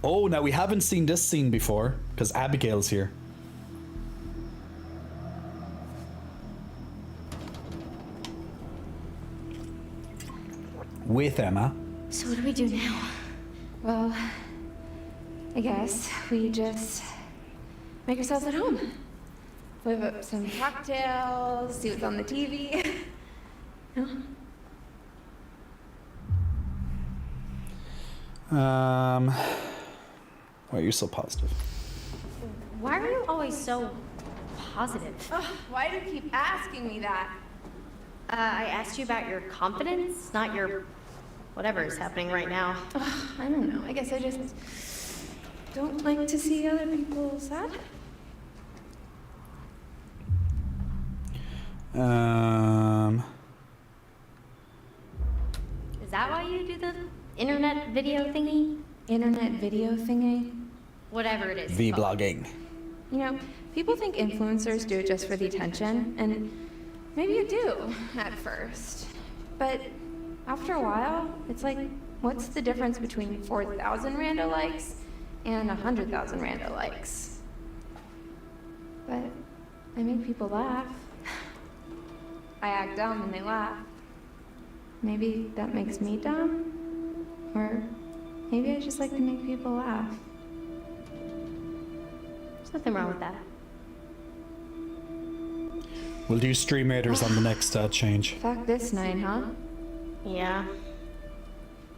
Oh, now we haven't seen this scene before, because Abigail's here. With Emma. So what do we do now? Well, I guess we just make ourselves at home. Whip up some cocktails, see what's on the TV. No? Why are you so positive? Why are you always so positive? Why do you keep asking me that? I asked you about your confidence, not your whatever is happening right now. I don't know. I guess I just don't like to see other people sad. Is that why you do the internet video thingy? Internet video thingy. Whatever it is. Vlogging. You know, people think influencers do it just for the attention, and maybe you do at first. But after a while, it's like, what's the difference between 4,000 rando likes and 100,000 rando likes? But I make people laugh. I act dumb and they laugh. Maybe that makes me dumb? Or maybe I just like to make people laugh. There's nothing wrong with that. We'll do Stream Raiders on the next change. Fuck this night, huh? Yeah.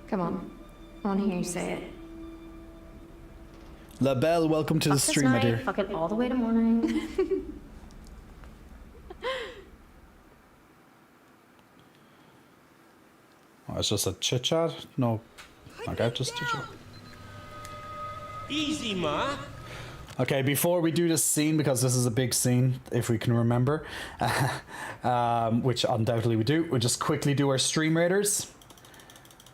Come on. I want to hear you say it. La Belle, welcome to the Fuck this stream, my night, dear. fuck it all the way to morning. Oh, it's just a chit chat? No. Okay, just chit chat. Easy, Ma. Okay, before we do this scene, because this is a big scene, if we can remember, which undoubtedly we do, we'll just quickly do our Stream Raiders.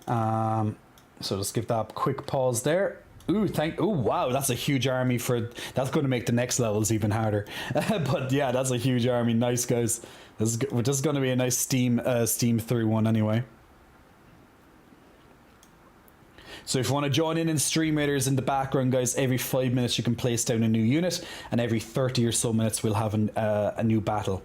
So just give that a quick pause there. Ooh, wow, that's a huge army that's going to make the next levels even harder. But yeah, that's a huge army. Nice, guys. This is going to be a nice Steam through one anyway. So if you want to join in Stream Raiders in the background, guys, every 5 minutes you can place down a new unit, and every 30 or so minutes we'll have a new battle.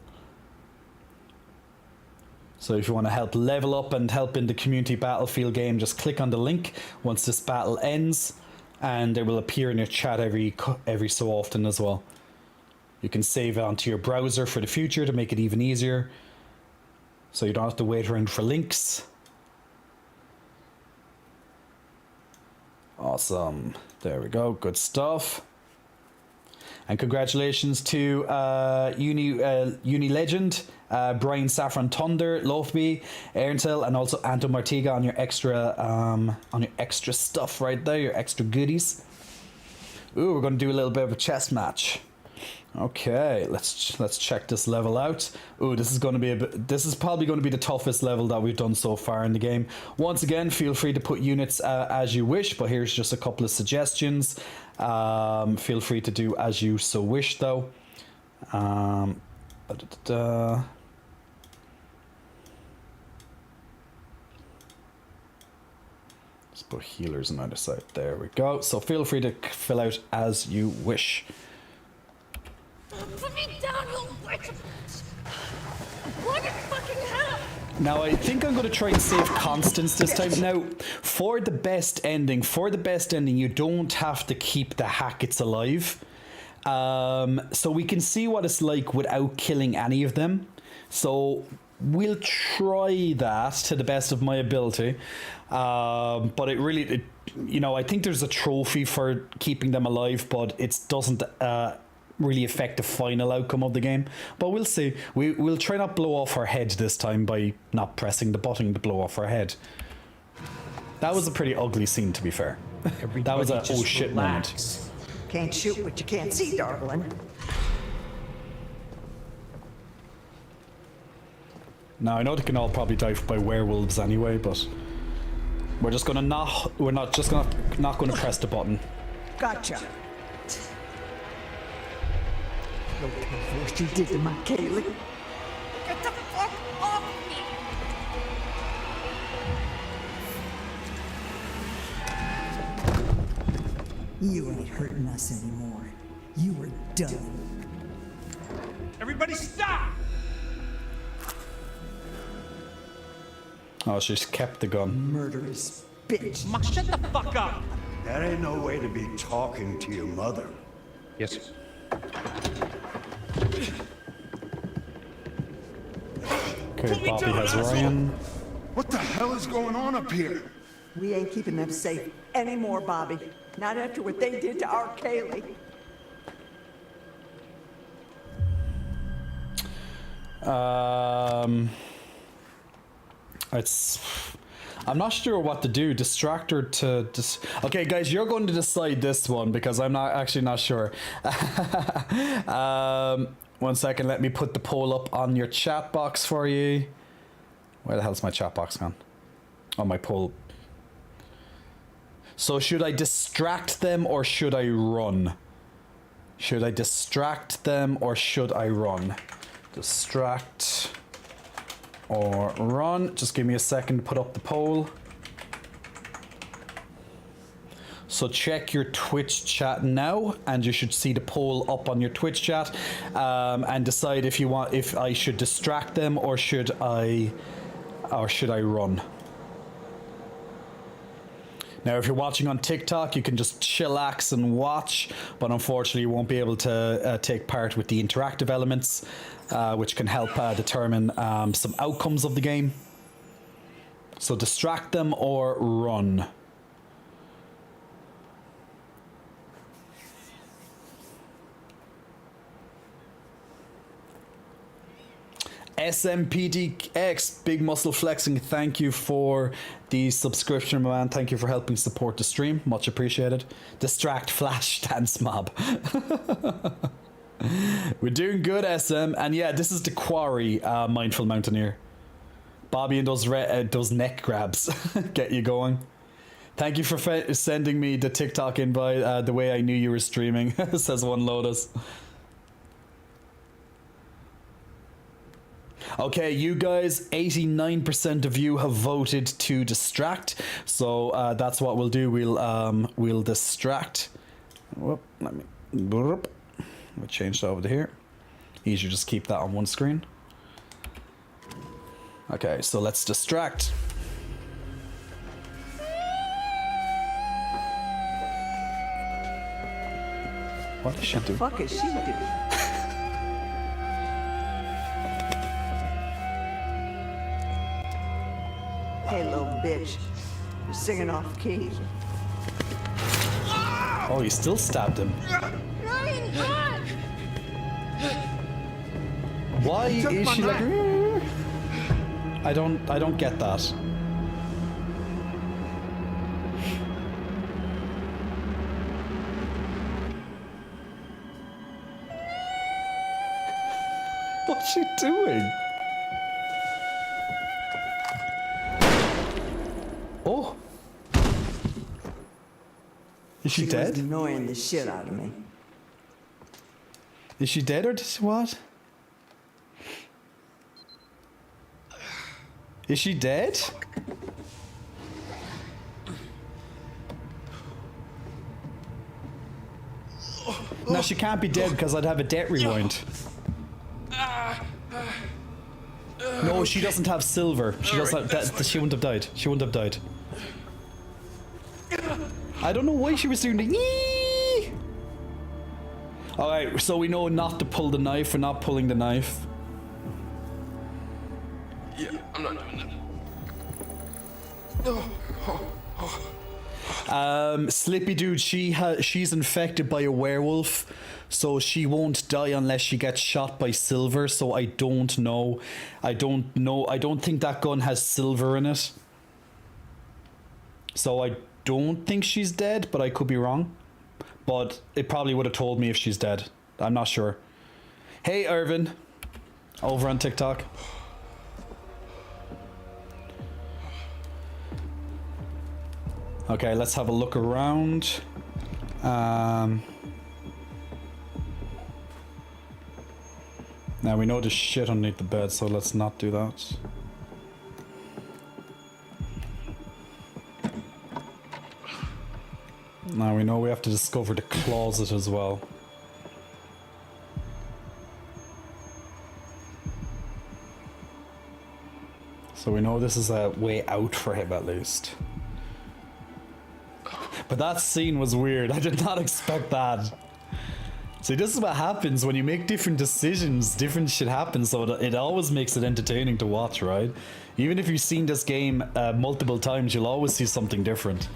So if you want to help level up and help in the community battlefield game, just click on the link once this battle ends, and it will appear in your chat every so often as well. You can save it onto your browser for the future to make it even easier, so you don't have to wait around for links. Awesome. There we go. Good stuff. And congratulations to Uni Legend, Brian Saffron Thunder, Lofby, Erntel, and also Anto Martiga on your extra stuff right there, your extra goodies. Ooh, we're going to do a little bit of a chess match. Okay, let's check this level out. Ooh, this is going to be this is probably going to be the toughest level that we've done so far in the game. Once again, feel free to put units as you wish, but here's just a couple of suggestions. Feel free to do as you so wish, though. Let's put healers on either side. There we go. So feel free to fill out as you wish. Put me down, you witch! What the fucking hell? Now I think I'm going to try and save Constance this time. Now, for the best ending, you don't have to keep the Hacketts alive. So we can see what it's like without killing any of them. So we'll try that to the best of my ability. But you know, I think there's a trophy for keeping them alive, but it doesn't really affect the final outcome of the game. But we'll see. We'll try not blow off her head this time by not pressing the button to blow off her head. That was a pretty ugly scene, to be fair. That was a oh shit moment. Can't shoot what you can't see, darling. Now I know they can all probably die by werewolves anyway, but we're not gonna press the button. Gotcha. Look what you did to my Kaylee. Get the fuck off me! You ain't hurting us anymore. You were done. Everybody stop! Oh, she's kept the gun. Murderous bitch. Ma, shut the fuck up! That ain't no way to be talking to your mother. Yes. Okay, Bobby has Ryan. What the hell is going on up here? We ain't keeping them safe anymore, Bobby. Not after what they did to our Kaylee. I'm not sure what to do. Distract her to okay, guys, you're going to decide this one because I'm not sure. 1 second, let me put the poll up on your chat box for you. Where the hell's my chat box gone? Oh, my poll. So should I distract them or should I run? Should I distract them or should I run? Distract or run. Just give me a second to put up the poll. So check your Twitch chat now, and you should see the poll up on your Twitch chat, and decide if I should distract them or should I run. Now, if you're watching on TikTok, you can just chillax and watch, but unfortunately, you won't be able to take part with the interactive elements, which can help determine some outcomes of the game. So distract them or run. SMPDX, Big Muscle Flexing, thank you for the subscription, man. Thank you for helping support the stream. Much appreciated. Distract Flash Dance Mob. We're doing good, SM. And yeah, this is the Quarry, Mindful Mountaineer. Bobby and those neck grabs get you going. Thank you for sending me the TikTok invite the way I knew you were streaming, says One Lotus. Okay, you guys, 89% of you have voted to distract, so that's what we'll do. We'll distract. Whoop, we'll change that over to here. Easier, just keep that on one screen. Okay, so let's distract. What is she doing? Fuck is she doing? Hey, little bitch. You're singing off key. Oh, he still stabbed him. Ryan, God! Why is she like? I don't get that. What's she doing? Oh. Is she was dead? annoying the shit out of me. Is she dead or what? Is she dead? No, she can't be dead because I'd have a debt rewind. No, she doesn't have silver. She doesn't. She wouldn't have died. She wouldn't have died. I don't know why she was doing the. Yee! All right, so we know not to pull the knife. We're not pulling the knife. Yeah, I'm not doing that. Slippy dude, she's infected by a werewolf, so she won't die unless she gets shot by silver. So I don't know. I don't think that gun has silver in it. So I don't think she's dead, but I could be wrong. But it probably would have told me if she's dead. I'm not sure. Hey, Irvin, over on TikTok. Okay, let's have a look around. Now we know there's shit underneath the bed, so let's not do that. Now we know we have to discover the closet as well. So we know this is a way out for him at least. But that scene was weird. I did not expect that. See, this is what happens when you make different decisions. Different shit happens, so it always makes it entertaining to watch, right? Even if you've seen this game multiple times, you'll always see something different.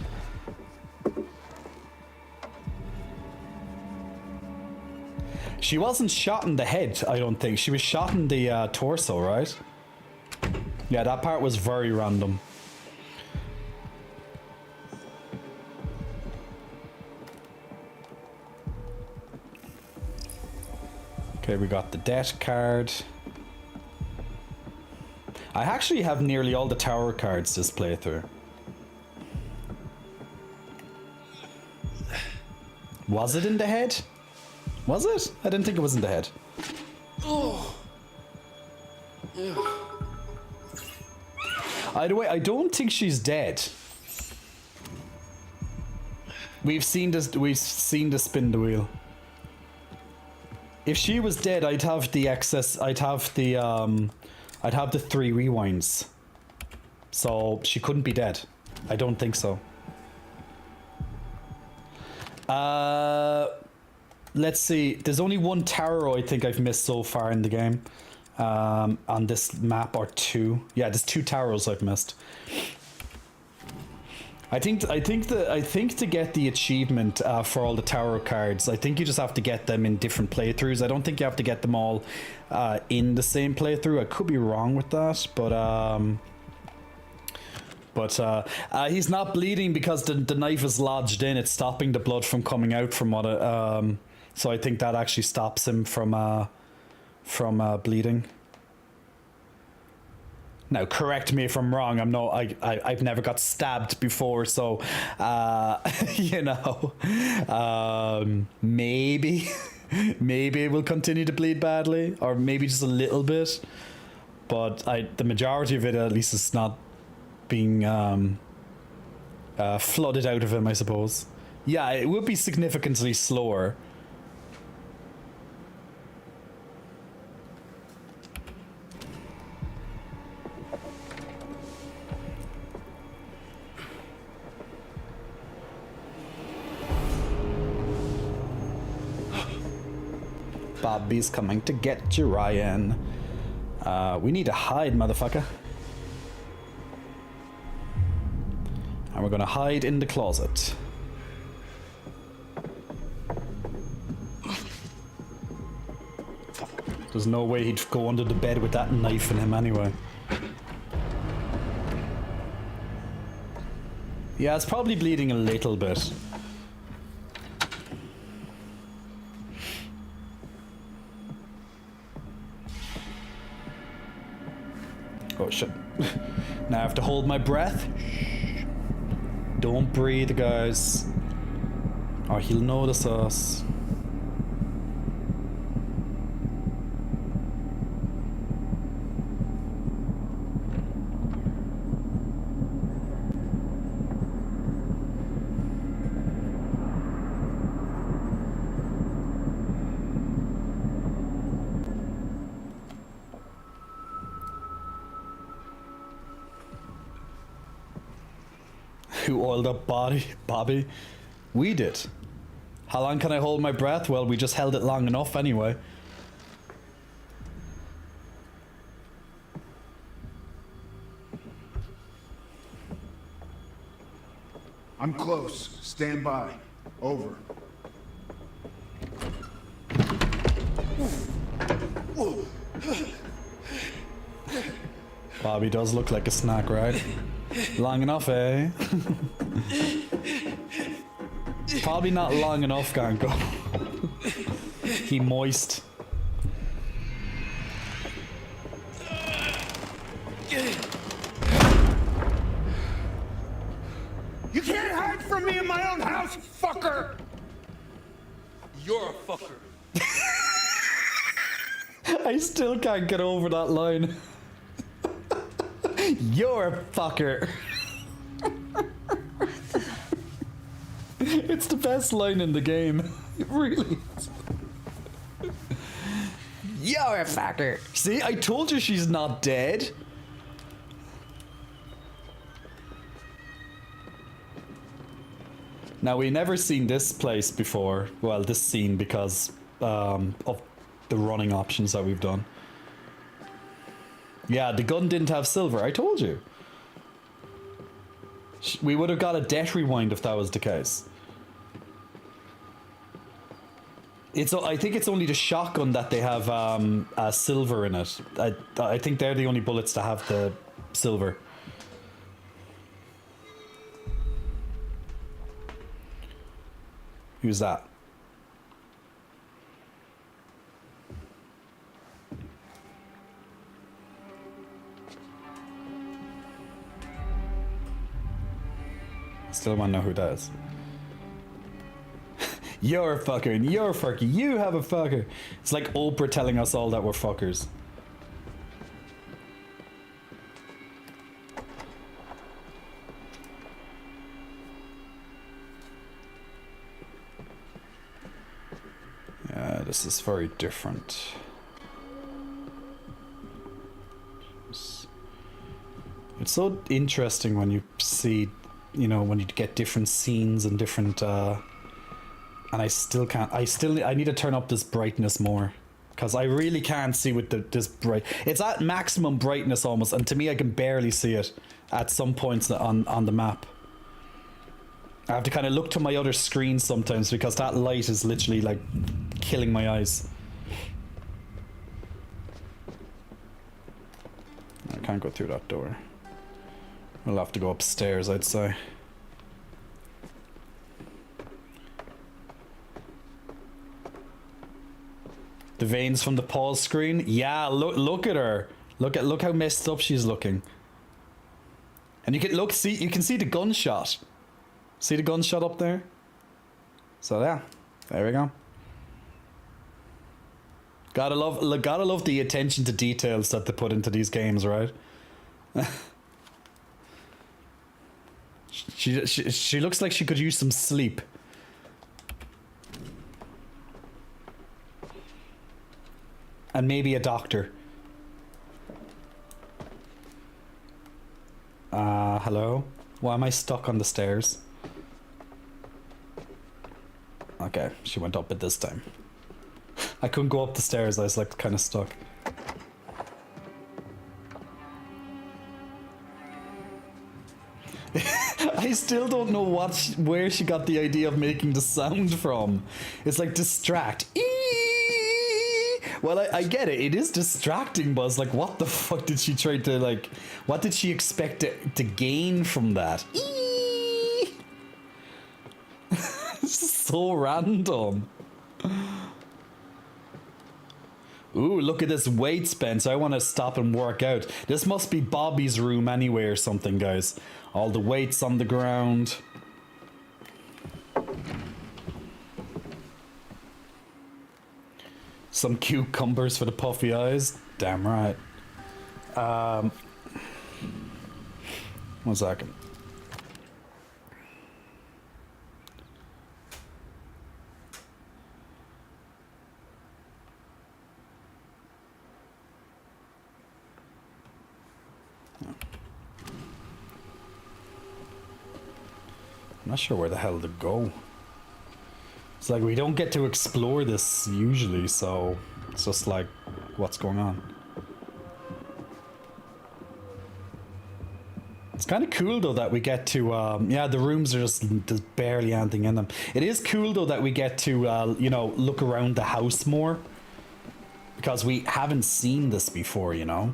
She wasn't shot in the head, I don't think. She was shot in the torso, right? Yeah, that part was very random. Okay, we got the debt card. I actually have nearly all the tower cards this playthrough. Was it in the head? Was it? I didn't think it was in the head. Oh. Yeah. Either way, I don't think she's dead. We've seen this. We've seen the spin the wheel. If she was dead, I'd have the excess. I'd have the 3 rewinds. So she couldn't be dead. I don't think so. Let's see. There's only one tower I think I've missed so far in the game. On this map, or 2. Yeah, there's 2 towers I've missed. I think to get the achievement for all the tower cards, I think you just have to get them in different playthroughs. I don't think you have to get them all in the same playthrough. I could be wrong with that, but he's not bleeding because the knife is lodged in. It's stopping the blood from coming out from what. So I think that actually stops him from bleeding. Now, correct me if I'm wrong. I've never got stabbed before, so you know, maybe it will continue to bleed badly, or maybe just a little bit. But the majority of it, at least, is not being flooded out of him, I suppose. Yeah, it would be significantly slower. Bobby's coming to get you, Ryan. We need to hide, motherfucker. And we're gonna hide in the closet. There's no way he'd go under the bed with that knife in him anyway. Yeah, it's probably bleeding a little bit. Oh shit. Now I have to hold my breath. Don't breathe, guys. Or he'll notice us. Who oiled up Bobby? We did. How long can I hold my breath? Well, we just held it long enough anyway. I'm close. Stand by. Over. Bobby does look like a snack, right? Long enough, eh? Probably not long enough, Ganko. He moist. You can't hide from me in my own house, fucker! You're a fucker. I still can't get over that line. You're a fucker. It's the best line in the game. It really is. You're a fucker. See, I told you she's not dead. Now, we never seen this place before. Well, this scene because of the running options that we've done. Yeah, the gun didn't have silver. I told you. We would have got a death rewind if that was the case. I think it's only the shotgun that they have silver in it. I think they're the only bullets to have the silver. Who's that? Still want to know who that is. You're a fucker and you're a fucker. You have a fucker. It's like Oprah telling us all that we're fuckers. Yeah, this is very different. It's so interesting when you see, you know, when you get different scenes and different and I still can't, I need to turn up this brightness more because I really can't see with this bright. It's at maximum brightness almost, and to me I can barely see it at some points on the map. I have to kind of look to my other screen sometimes because that light is literally like killing my eyes. I can't go through that door. We'll have to go upstairs, I'd say. The veins from the pause screen? Yeah, look at her. Look how messed up she's looking. And you can you can see the gunshot. See the gunshot up there? So yeah, there we go. Gotta love the attention to details that they put into these games, right? She looks like she could use some sleep. And maybe a doctor. Hello? Why am I stuck on the stairs? Okay, she went up it this time. I couldn't go up the stairs. I was like kind of stuck. I still don't know where she got the idea of making the sound from. It's like distract. Well, I get it. It is distracting, but it's like, what the fuck did she try to, like, what did she expect to gain from that? It's so random. Ooh, look at this weight bench. I want to stop and work out. This must be Bobby's room anyway or something, guys. All the weights on the ground. Some cucumbers for the puffy eyes. Damn right. 1 second. I'm not sure where the hell to go. It's like we don't get to explore this usually, so it's just like, what's going on? It's kind of cool though that we get to, yeah, the rooms are just, there's barely anything in them. It is cool though that we get to, you know, look around the house more. Because we haven't seen this before, you know?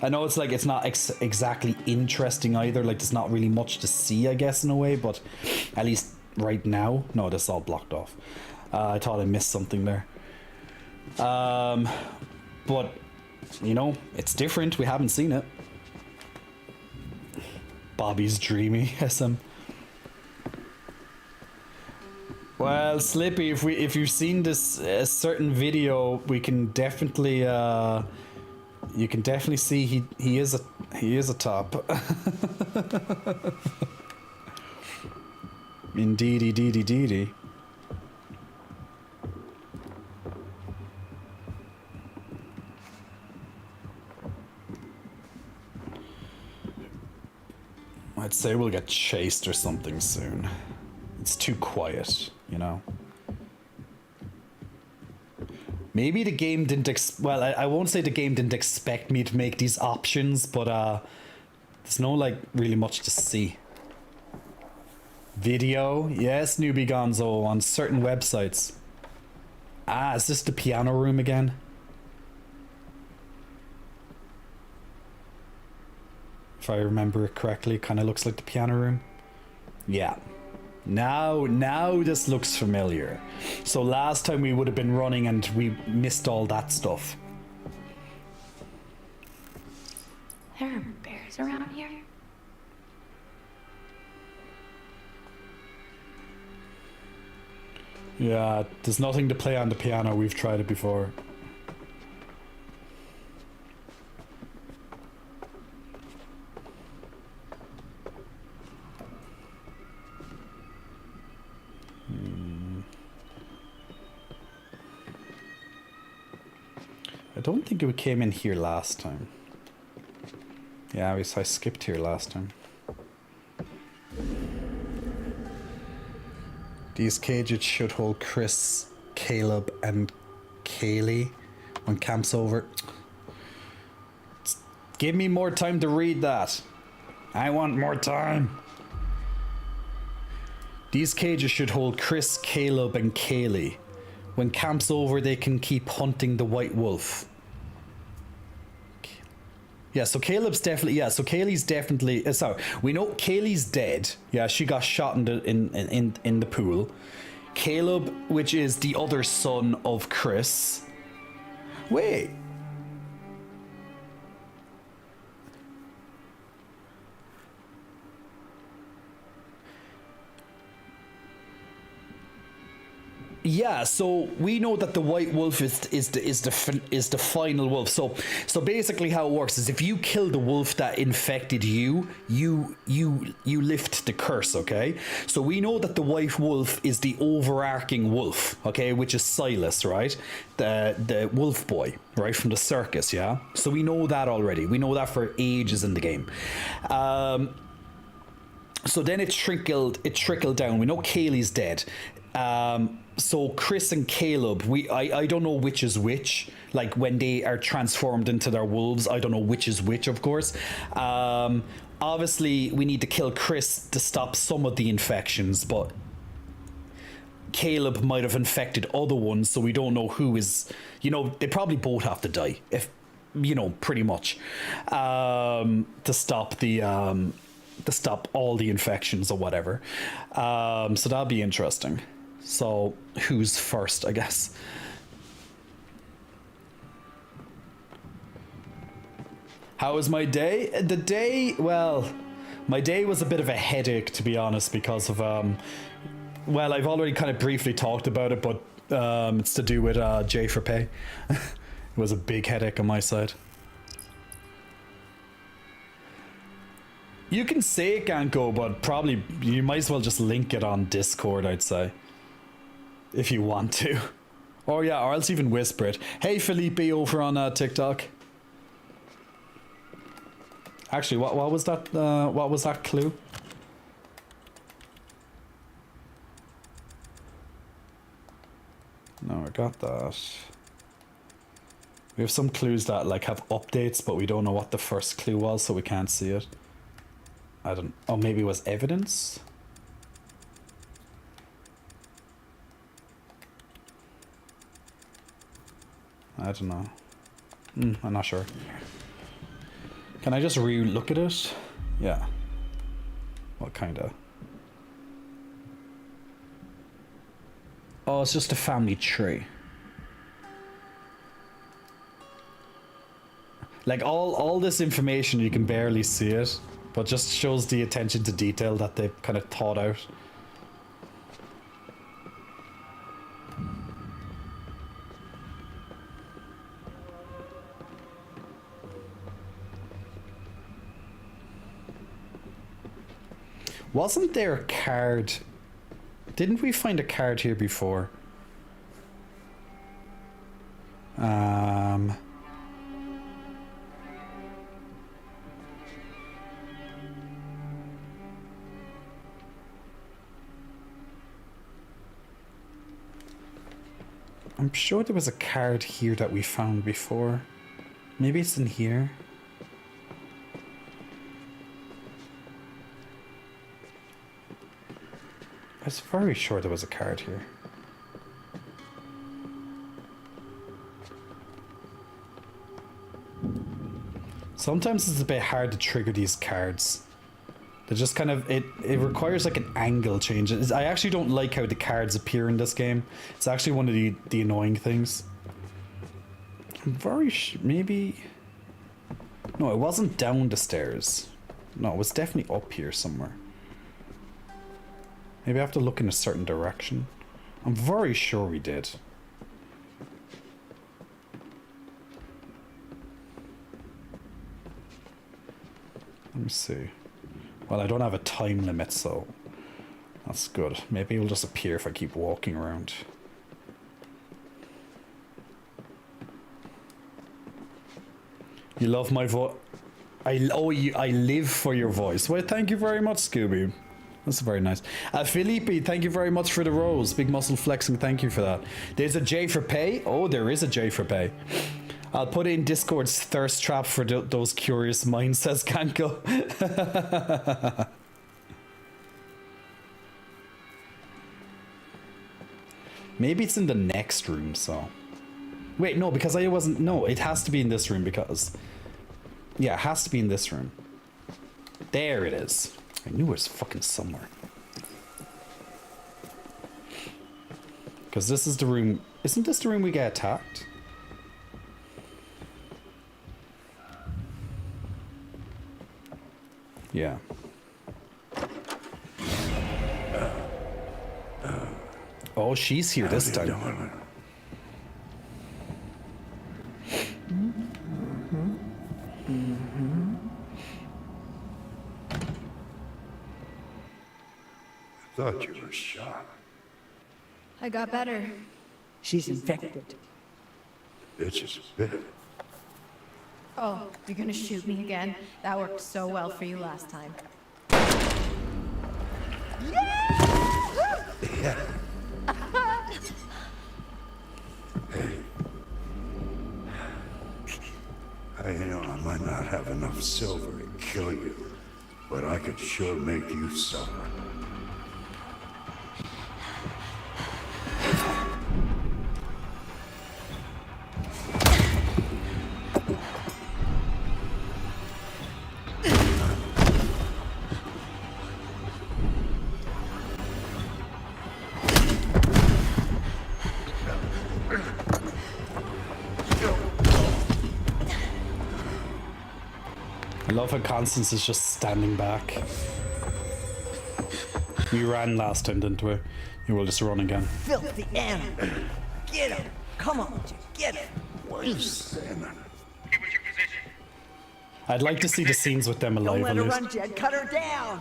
I know it's like, it's not exactly interesting either, like there's not really much to see, I guess, in a way, but at least right now, no, this is all blocked off. I thought I missed something there. But, you know, it's different, we haven't seen it. Bobby's dreamy, SM. Well, Slippy, if you've seen this certain video, we can definitely, you can definitely see he is a top. Indeedy. I'd say we'll get chased or something soon. It's too quiet, you know. Maybe the game didn't well, I won't say the game didn't expect me to make these options, but there's no like really much to see. Video, yes, Newbie Gonzo, on certain websites. Ah, is this the piano room again? If I remember it correctly, it kind of looks like the piano room. Yeah. Now this looks familiar. So last time we would have been running and we missed all that stuff. There are bears around here. Yeah, there's nothing to play on the piano. We've tried it before. I don't think it came in here last time. Yeah, I skipped here last time. These cages should hold Chris, Caleb, and Kaylee when camp's over. Give me more time to read that. I want more time. These cages should hold Chris, Caleb, and Kaylee. When camp's over, they can keep hunting the white wolf. Yeah, so Caleb's definitely, yeah, so Kaylee's definitely, sorry, we know Kaylee's dead. Yeah, she got shot in the pool. Caleb, which is the other son of Chris. Wait. Yeah, so we know that the white wolf is the final wolf. So basically, how it works is if you kill the wolf that infected you lift the curse. Okay, so we know that the white wolf is the overarching wolf. Okay, which is Silas, right? The wolf boy, right, from the circus. Yeah, so we know that already. We know that for ages in the game. So then it trickled down. We know Kaylee's dead. So Chris and Caleb, I don't know which is which. Like when they are transformed into their wolves, I don't know which is which, of course. Obviously, we need to kill Chris to stop some of the infections, but Caleb might have infected other ones, so we don't know who is. You know, they probably both have to die, if you know, pretty much, to stop the to stop all the infections or whatever. So that'll be interesting. So who's first, I guess? How was my day? The day, well, my day was a bit of a headache, to be honest, because of, well, I've already kind of briefly talked about it, but it's to do with J for Pay. It was a big headache on my side. You can say it can't go, but probably you might as well just link it on Discord, I'd say. If you want to. Or yeah, or else even whisper it. Hey Felipe over on TikTok. Actually, what was that clue? No, I got that. We have some clues that like have updates, but we don't know what the first clue was, so we can't see it. I don't. Oh, maybe it was evidence. I don't know. I'm not sure. Can I just re-look at it? Yeah. What kinda? Oh, it's just a family tree. Like all this information, you can barely see it, but just shows the attention to detail that they've kind of thought out. Wasn't there a card? Didn't we find a card here before? I'm sure there was a card here that we found before. Maybe it's in here. I was very sure there was a card here. Sometimes it's a bit hard to trigger these cards. They just kind of, it requires like an angle change. I actually don't like how the cards appear in this game. It's actually one of the annoying things. I'm very maybe... No, it wasn't down the stairs. No, it was definitely up here somewhere. Maybe I have to look in a certain direction. I'm very sure we did. Let me see. Well, I don't have a time limit, so that's good. Maybe it'll just appear if I keep walking around. You love my voice? I live for your voice. Well, thank you very much, Scooby. That's very nice. Felipe, thank you very much for the rose. Big muscle flexing, thank you for that. There's a J for Pay. Oh, there is a J for Pay. I'll put in Discord's thirst trap for those curious minds, says Kanko. Maybe it's in the next room, so... Wait, no, because I wasn't... No, it has to be in this room because... Yeah, it has to be in this room. There it is. I knew it was fucking somewhere. Because this is the room... Isn't this the room we get attacked? Yeah. Oh, she's here this time. Thought you were shot. I got better. She's infected. Bitch is a bit. Oh, you're gonna shoot me again? That worked so well for you last time. Yeah. I might not have enough silver to kill you, but I could sure make you suffer. I love how Constance is just standing back. We ran last time, didn't we? You will just run again. Filthy animal. Get him. Come on, Jay. Get him. Where's Salmon? I'd like to see the scenes with them Don't alive let at her least. run, Jed. Cut her down.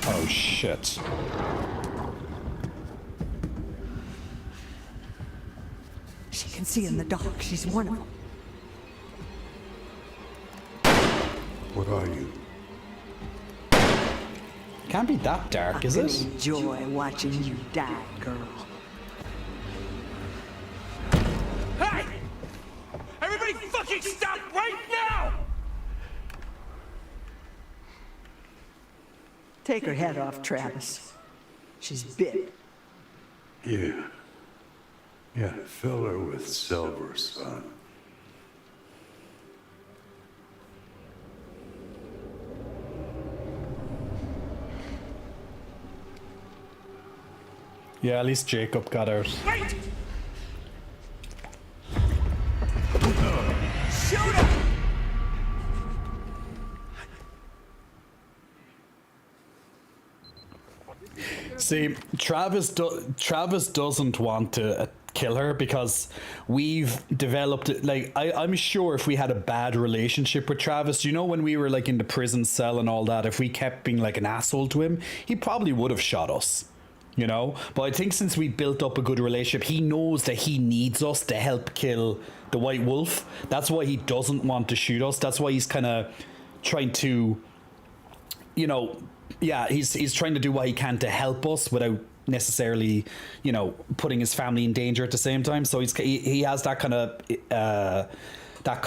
Oh shit. She can see in the dark. She's one of them. What are you? Can't be that dark, is it? Enjoy watching you die, girl. Hey! Everybody fucking stop right now! Take her head off, Travis. She's bit. Yeah. Yeah, fill her with silver, son. Yeah, at least Jacob got out. Wait! Shoot her! See, Travis doesn't want to kill her because we've developed like I'm sure if we had a bad relationship with Travis, you know, when we were like in the prison cell and all that, if we kept being like an asshole to him, he probably would have shot us. You know, but I think since we built up a good relationship, he knows that he needs us to help kill the White Wolf. That's why he doesn't want to shoot us. That's why he's kind of trying to, you know, yeah, he's trying to do what he can to help us without necessarily, you know, putting his family in danger at the same time. So he has that kind of that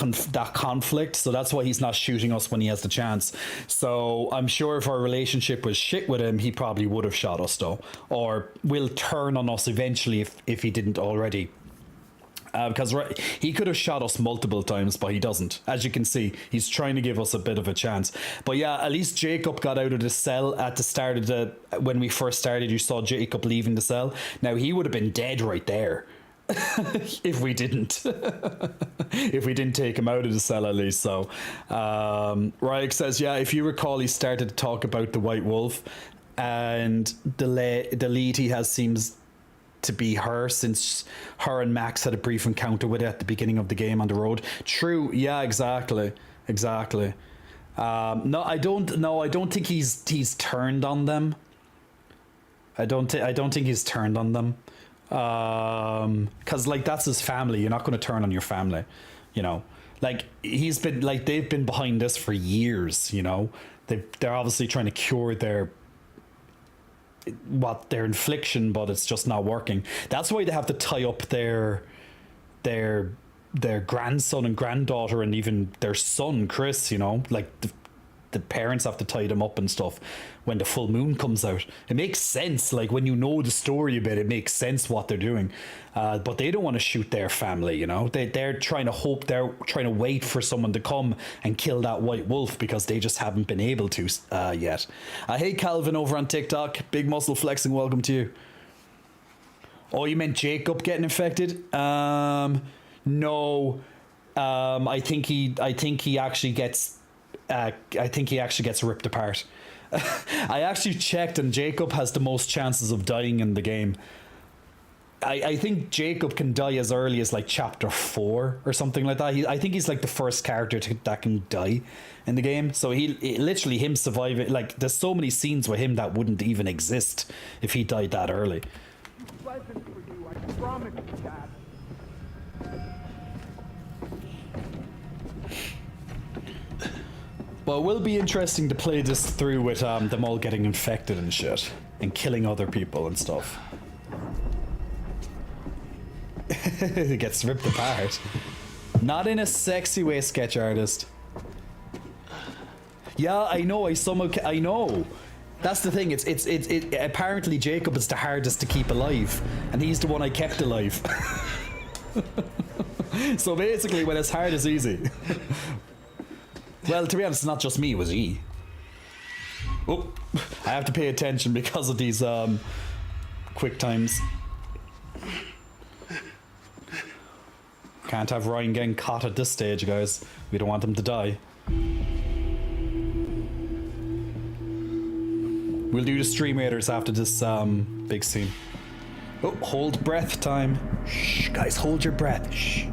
conflict, so that's why he's not shooting us when he has the chance. So I'm sure if our relationship was shit with him, he probably would have shot us though, or will turn on us eventually if he didn't already. Because he could have shot us multiple times, but he doesn't. As you can see, he's trying to give us a bit of a chance. But yeah, at least Jacob got out of the cell at the start of when we first started. You saw Jacob leaving the cell. Now he would have been dead right there if we didn't take him out of the cell at least. So Ryek says, yeah, if you recall, he started to talk about the White Wolf, and the lead he has seems to be her, since her and Max had a brief encounter with it at the beginning of the game on the road. True, yeah, exactly. No, I don't think he's turned on them. I don't think he's turned on them. Because like that's his family. You're not going to turn on your family, you know. Like they've been behind this for years, you know. They're obviously trying to cure their infliction, but it's just not working. That's why they have to tie up their grandson and granddaughter and even their son Chris, you know, like the parents have to tie them up and stuff when the full moon comes out. It makes sense, like when you know the story a bit, it makes sense what they're doing, but they don't want to shoot their family, you know. They're trying to wait for someone to come and kill that White Wolf because they just haven't been able to yet. Hey Calvin over on TikTok, Big Muscle Flexing, welcome to you. Oh, you meant Jacob getting infected? No, I think he actually gets ripped apart. I actually checked, and Jacob has the most chances of dying in the game. I think Jacob can die as early as like chapter 4 or something like that. I think he's like the first character that can die in the game. So he literally him surviving, like there's so many scenes with him that wouldn't even exist if he died that early. Pleasant for you, I promise you that. But it will be interesting to play this through with them all getting infected and shit. And killing other people and stuff. It gets ripped apart. Not in a sexy way, sketch artist. Yeah, I know, I know. That's the thing, apparently Jacob is the hardest to keep alive. And he's the one I kept alive. So basically, when it's hard, it's easy. Well, to be honest, it's not just me, it was he. Oh, I have to pay attention because of these quick times. Can't have Ryan getting caught at this stage, guys. We don't want him to die. We'll do the stream raiders after this big scene. Oh, hold breath time. Shh, guys, hold your breath. Shh.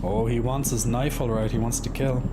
Oh, he wants his knife, alright. He wants to kill.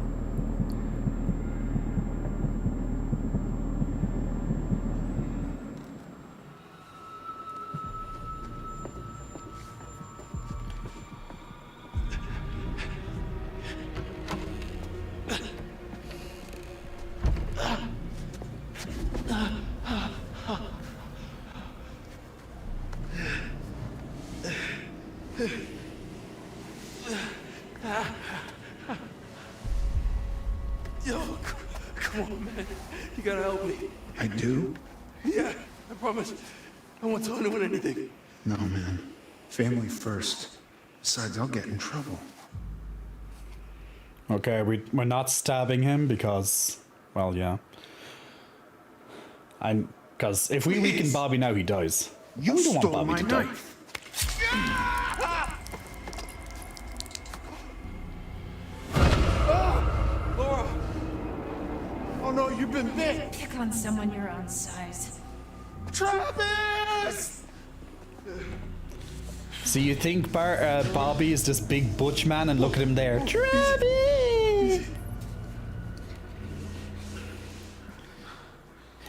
Yo, come on, man. You gotta help me. I do? Yeah, I promise. I won't tell anyone anything. No, man. Family first. Besides, I'll get in trouble. Okay, we're not stabbing him because, well, yeah. Because if we weaken Bobby now, he dies. You we don't want stole Bobby my to die. knife. Laura! Oh no, you've been bit! Pick on someone your own size. Travis! So you think Bobby is this big butch man, and look at him there. Travis!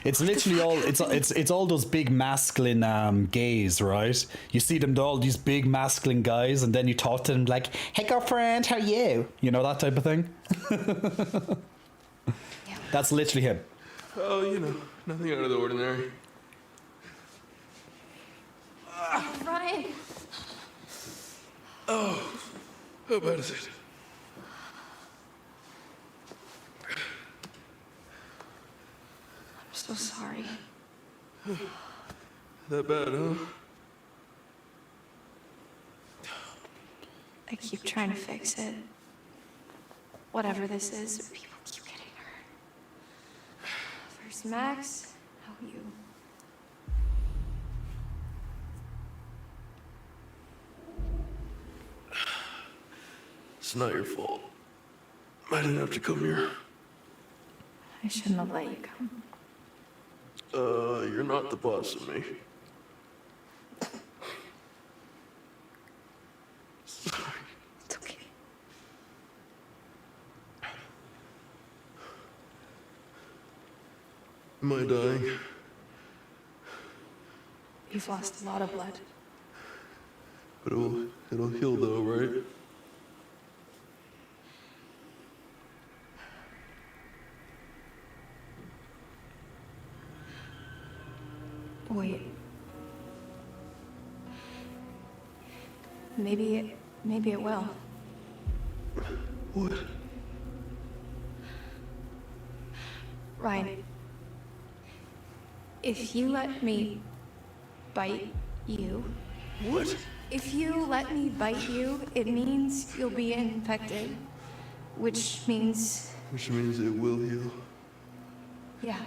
It's literally all it's all those big masculine gays, right? You see them, all these big masculine guys, and then you talk to them like, "Hey girlfriend, how are you?" You know, that type of thing. That's literally him. Oh, you know, nothing out of the ordinary. Ryan! Oh, how bad is it? I'm so sorry. That bad, huh? I keep trying to fix it. Whatever this is, people keep getting hurt. First Max, now you. It's not your fault. I didn't have to come here. I shouldn't have let you come. You're not the boss of me. Sorry. It's okay. Am I dying? You've lost a lot of blood. But it'll heal though, right? Wait. Maybe it will. What? Ryan, if you let me bite you... What? If you let me bite you, it means you'll be infected. Which means... Which means it will heal. Yeah.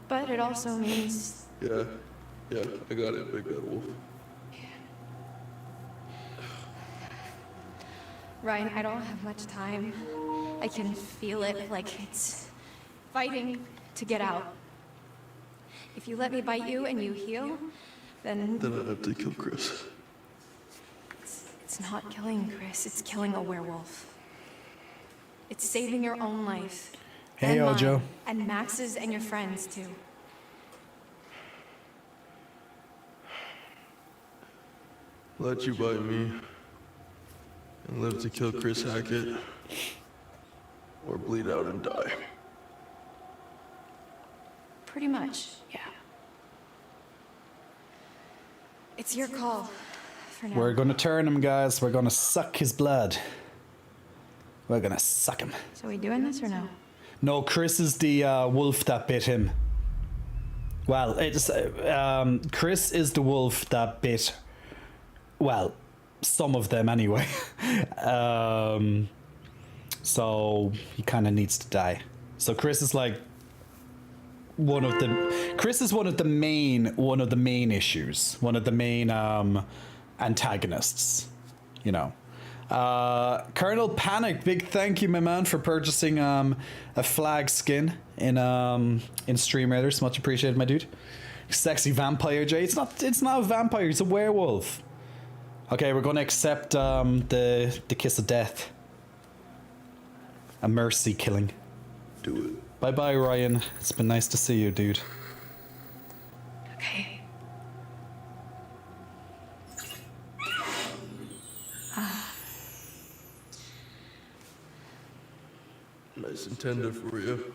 But it also means... Yeah, I got it, Big Bad Wolf. Ryan, I don't have much time. I can feel it, like it's fighting to get out. If you let me bite you and you heal, then... Then I have to kill Chris. It's not killing Chris, it's killing a werewolf. It's saving your own life. Hey, and Ojo. mine, and Max's and your friends, too. Let you bite me and live to kill Chris Hackett, or bleed out and die. Pretty much, yeah. It's your call for now. We're gonna turn him, guys. We're gonna suck his blood. We're gonna suck him. So we doing this or no? No, Chris is the wolf that bit him. Well, it's Chris is the wolf that bit. Well, some of them anyway. So he kind of needs to die. So Chris is like one of the main issues, one of the main antagonists, you know. Colonel Panic, big thank you, my man, for purchasing a flag skin in Stream Raiders. Much appreciated, my dude. Sexy vampire Jay. It's not a vampire, it's a werewolf. Okay, we're gonna accept the kiss of death. A mercy killing. Do it. Bye bye, Ryan. It's been nice to see you, dude. Okay. Nice and tender for you.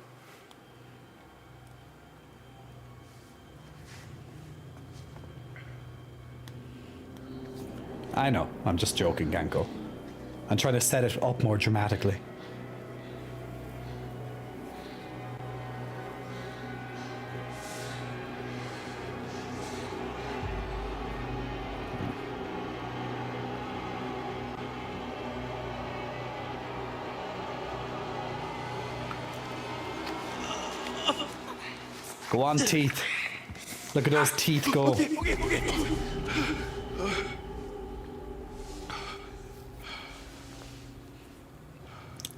I know, I'm just joking, Ganko. I'm trying to set it up more dramatically. Go on, teeth. Look at those teeth go.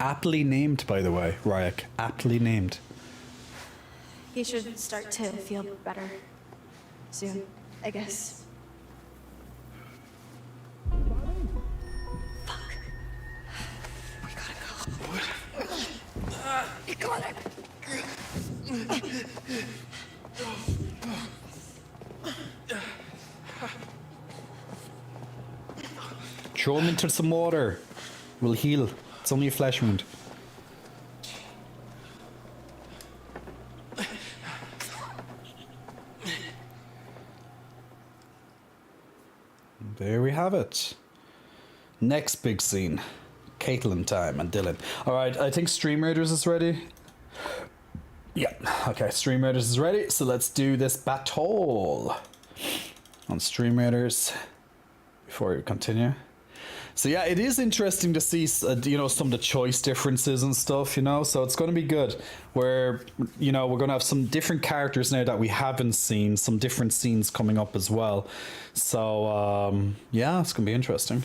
Aptly named, by the way, Ryak. Aptly named. He should start to feel better soon, I guess. Fuck. We gotta go. We gotta. Throw him into some water. We'll heal. It's only a flesh wound. There we have it. Next big scene. Caitlin time and Dylan. Alright, I think Stream Raiders is ready. Yeah, okay, Stream Raiders is ready. So let's do this battle on Stream Raiders before we continue. So yeah, it is interesting to see, you know, some of the choice differences and stuff, you know, so it's going to be good. Where, you know, we're going to have some different characters now that we haven't seen, some different scenes coming up as well. So, yeah, it's going to be interesting.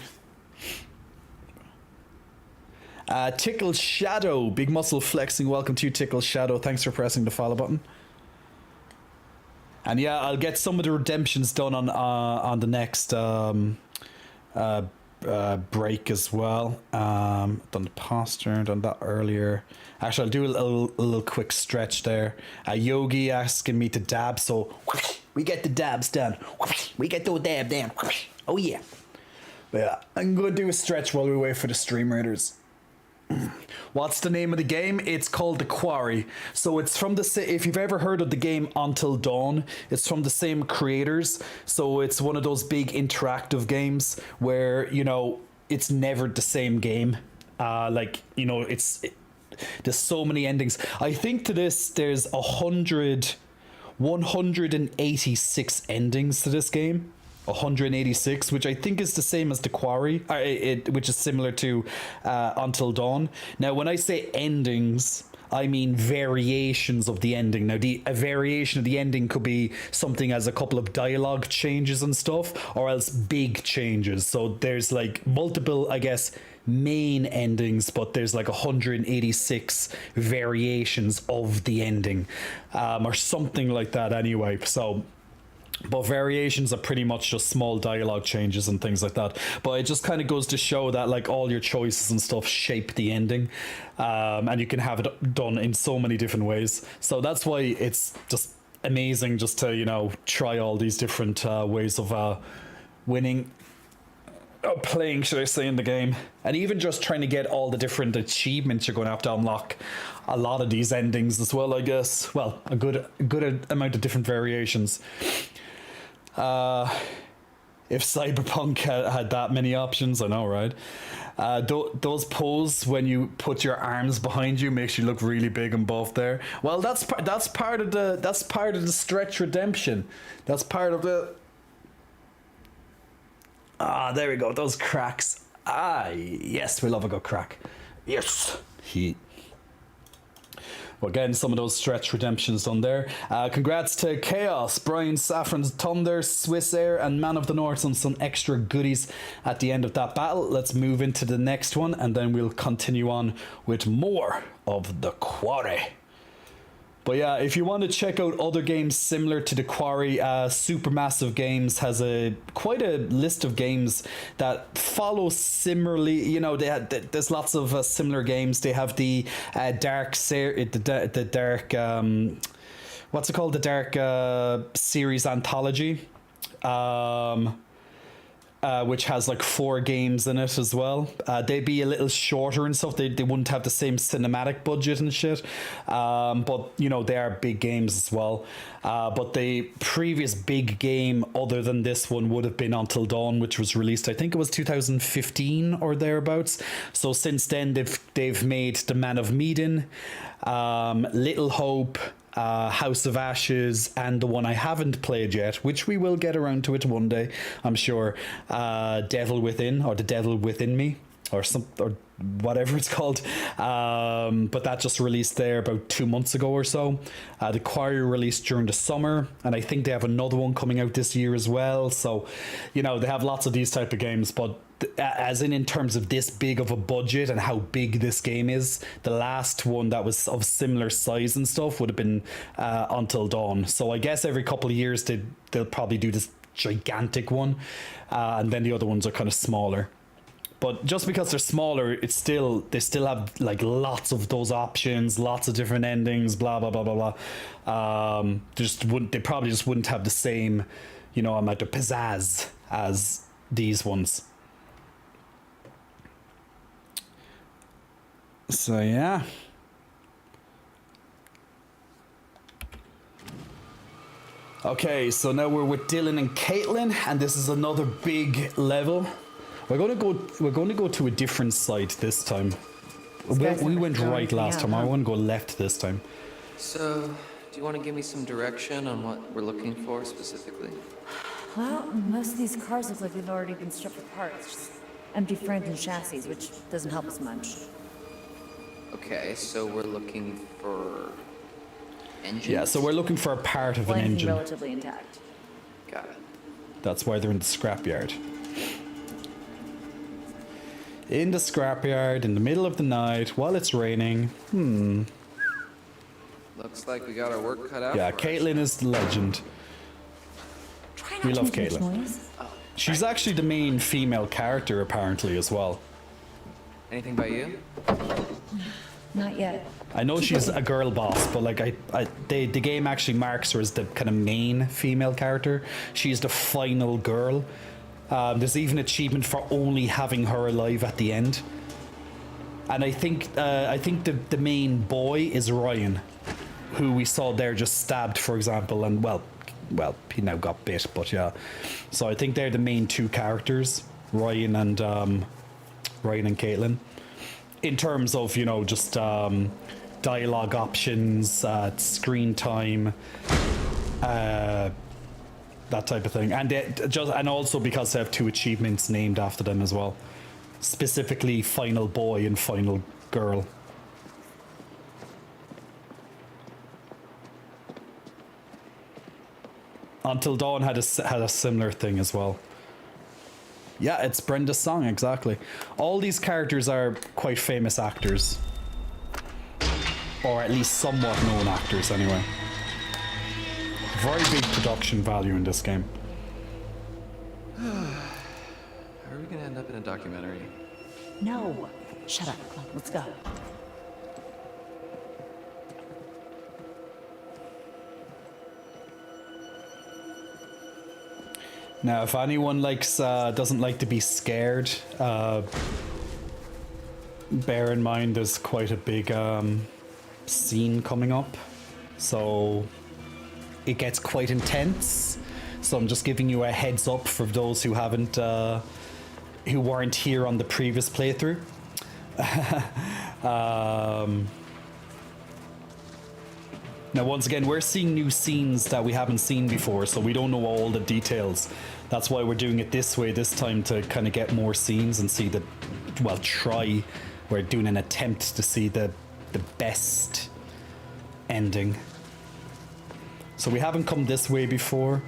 Tickle Shadow, big muscle flexing. Welcome to you, Tickle Shadow. Thanks for pressing the follow button. And yeah, I'll get some of the redemptions done on the next break as well. Done the posture, done that earlier. Actually, I'll do a little quick stretch there. Yogi asking me to dab, so we get the dabs done. We get the dab done. Oh yeah. But yeah, I'm gonna do a stretch while we wait for the Stream Raiders. What's the name of the game? It's called The Quarry. So it's from if you've ever heard of the game Until Dawn, it's from the same creators. So it's one of those big interactive games where, you know, it's never the same game. Like, you know, there's so many endings. I think to this, there's 186 endings to this game. 186, which I think is the same as The Quarry, which is similar to Until Dawn. Now, when I say endings, I mean variations of the ending. Now, a variation of the ending could be something as a couple of dialogue changes and stuff, or else big changes. So there's like multiple, I guess, main endings, but there's like 186 variations of the ending, or something like that anyway. So but variations are pretty much just small dialogue changes and things like that. But it just kind of goes to show that like all your choices and stuff shape the ending, and you can have it done in so many different ways. So that's why it's just amazing just to, you know, try all these different ways of winning, playing, should I say, in the game. And even just trying to get all the different achievements you're going to have to unlock a lot of these endings as well, I guess. Well, a good amount of different variations. If Cyberpunk had that many options, I know, right? Those poses when you put your arms behind you makes you look really big and buff there. Well, that's part of the stretch redemption. That's part of the. There we go. Those cracks. Yes, we love a good crack. Yes, We're getting some of those stretch redemptions done there. Congrats to Chaos, Brian Safran's Thunder, Swiss Air, and Man of the North on some extra goodies at the end of that battle. Let's move into the next one, and then we'll continue on with more of The Quarry. But yeah, if you want to check out other games similar to The Quarry, Supermassive Games has quite a list of games that follow similarly. You know, there's lots of similar games. They have the Dark what's it called? The Dark series anthology, which has like 4 games in it as well. They'd be a little shorter and stuff. They wouldn't have the same cinematic budget and shit. But, you know, they are big games as well. But the previous big game other than this one would have been Until Dawn, which was released, I think it was 2015 or thereabouts. So since then, they've made The Man of Medan, Little Hope, House of Ashes, and the one I haven't played yet, which we will get around to it one day, I'm sure, Devil Within, or The Devil Within Me, or whatever it's called. But that just released there about 2 months ago or so. The Quarry released during the summer, and I think they have another one coming out this year as well. So, you know, they have lots of these type of games, but as in terms of this big of a budget and how big this game is, the last one that was of similar size and stuff would have been Until Dawn. So I guess every couple of years they'll probably do this gigantic one, and then the other ones are kind of smaller. But just because they're smaller, they still have like lots of those options, lots of different endings, blah blah blah blah blah. They probably just wouldn't have the same, you know, amount of pizzazz as these ones. So yeah. Okay, so now we're with Dylan and Caitlin, and this is another big level. We're going to go to a different site this time. We went right last time. I want to go left this time. So, do you want to give me some direction on what we're looking for specifically? Well, most of these cars look like they've already been stripped for parts. Just empty frames and chassis, which doesn't help us much. Okay, so we're looking for engines? Yeah, so we're looking for a part of an engine. Relatively intact. Got it. That's why they're in the scrapyard. In the scrapyard, in the middle of the night, while it's raining. Looks like we got our work cut out. Yeah, for Caitlin is the legend. We love Caitlin. She's actually the main female character, apparently, as well. Anything by you? Not yet. I know she's a girl boss, but like the game actually marks her as the kind of main female character. She's the final girl. There's even achievement for only having her alive at the end. And I think the main boy is Ryan, who we saw there just stabbed, for example, and well, he now got bit, but yeah. So I think they're the main 2 characters, Ryan and Caitlin. In terms of, you know, just dialogue options, screen time, that type of thing, and also because they have 2 achievements named after them as well, specifically Final Boy and Final Girl. Until Dawn had a similar thing as well. Yeah, it's Brenda's song, exactly. All these characters are quite famous actors. Or at least somewhat known actors, anyway. Very big production value in this game. How are we gonna end up in a documentary? No. Shut up. Come on, let's go. Now, if anyone doesn't like to be scared, bear in mind there's quite a big scene coming up, so it gets quite intense. So I'm just giving you a heads up for those who who weren't here on the previous playthrough. Now, once again, we're seeing new scenes that we haven't seen before, so we don't know all the details. That's why we're doing it this way this time, to kind of get more scenes and see we're doing an attempt to see the best ending. So we haven't come this way before,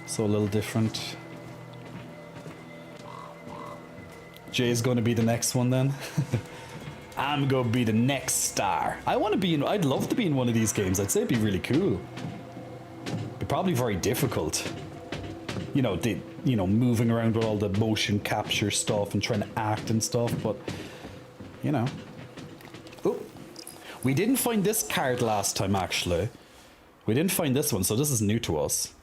so a little different. Jay's going to be the next one then. I'm gonna be the next star. I'd love to be in one of these games. I'd say it'd be really cool. Be probably very difficult. Moving around with all the motion capture stuff and trying to act and stuff, but Oh, we didn't find this card last time, actually. We didn't find this one, so this is new to us.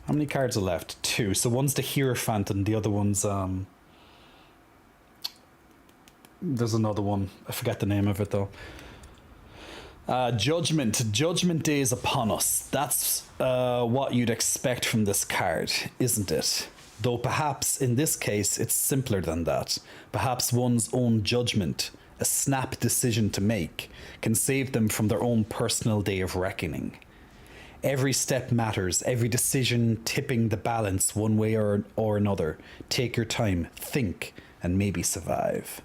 How many cards are left? 2. So one's the Hierophant and the other one's there's another one. I forget the name of it though. Judgment. Judgment Day is upon us. That's what you'd expect from this card, isn't it? Though perhaps in this case it's simpler than that. Perhaps one's own judgment, a snap decision to make, can save them from their own personal day of reckoning. Every step matters, every decision tipping the balance one way or another. Take your time, think, and maybe survive.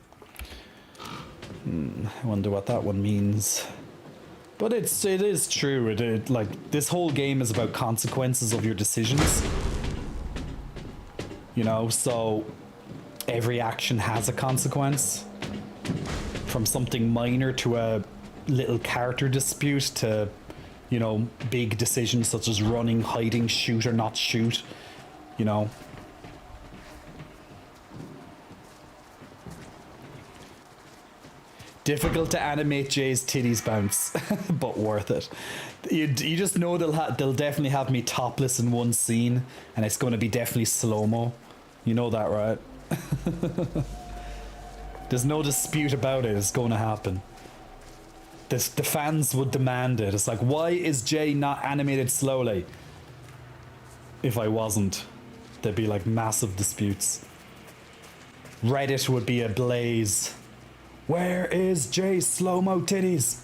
I wonder what that one means. But it is true. This whole game is about consequences of your decisions. So every action has a consequence. From something minor to a little character dispute to, big decisions such as running, hiding, shoot or not shoot. Difficult to animate Jay's titties bounce, but worth it. You just know they'll definitely have me topless in one scene, and it's going to be definitely slow-mo. You know that, right? There's no dispute about it. It's going to happen. The fans would demand it. It's like, why is Jay not animated slowly? If I wasn't, there'd be like massive disputes. Reddit would be ablaze. Where is Jay's slow-mo titties?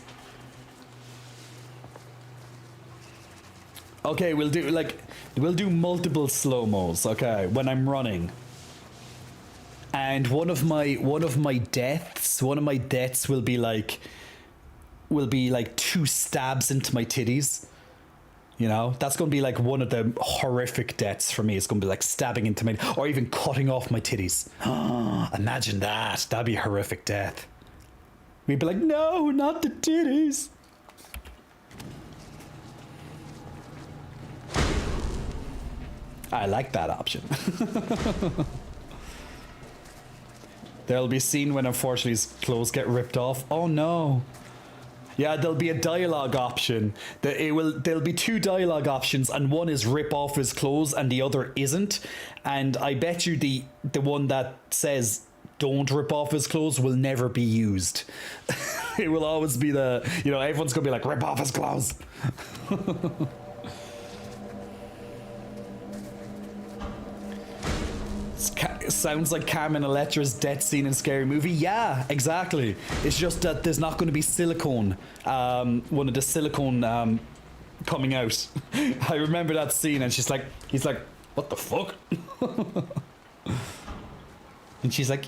Okay, we'll do multiple slow-mos, okay, when I'm running. And one of my deaths will be like 2 stabs into my titties. That's going to be like one of the horrific deaths for me. It's going to be like stabbing into my, or even cutting off my titties. Imagine that. That'd be a horrific death. We'd be like, no, not the titties. I like that option. There'll be a scene when unfortunately his clothes get ripped off. Oh no. Yeah, there'll be a dialogue option. There'll be 2 dialogue options, and one is rip off his clothes and the other isn't. And I bet you the one that says don't rip off his clothes will never be used. It will always be everyone's gonna be like, rip off his clothes. Sounds like Carmen Electra's death scene in Scary Movie. Yeah, exactly. It's just that there's not going to be silicone. One of the silicone coming out. I remember that scene, and he's like, what the fuck? And she's like,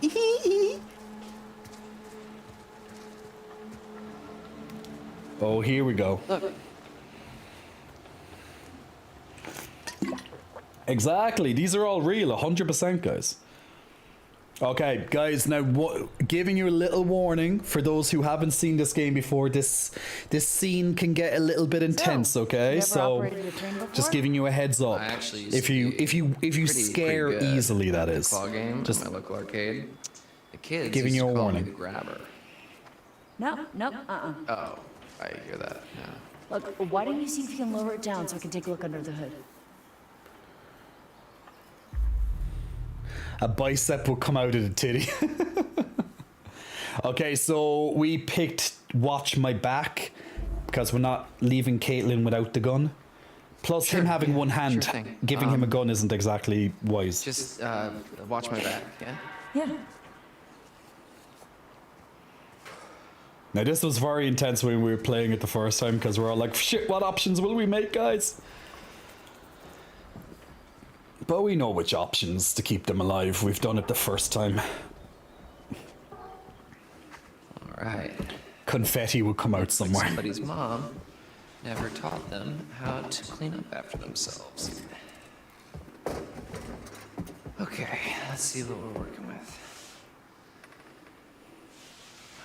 oh, here we go. Look. Exactly. These are all real, 100%, guys. Okay, guys, now giving you a little warning for those who haven't seen this game before, this scene can get a little bit intense, okay? You ever So operated a train before? just giving you a heads up. I actually used If to you be scare pretty good easily, that at the is. claw game Just at my local arcade. The kids giving used you to a call warning. me the grabber. No, nope, Oh, I hear that. Yeah. Look, why don't you see if you can lower it down so I can take a look under the hood? A bicep will come out of the titty. Okay, so we picked Watch My Back because we're not leaving Caitlin without the gun. Plus, him having one hand, sure thing. giving him a gun isn't exactly wise. Just watch my back, yeah? Yeah. Now, this was very intense when we were playing it the first time because we're all like, shit, what options will we make, guys? But we know which options to keep them alive. We've done it the first time. Alright. Confetti will come out somewhere. Somebody's mom never taught them how to clean up after themselves. Okay, let's see what we're working with.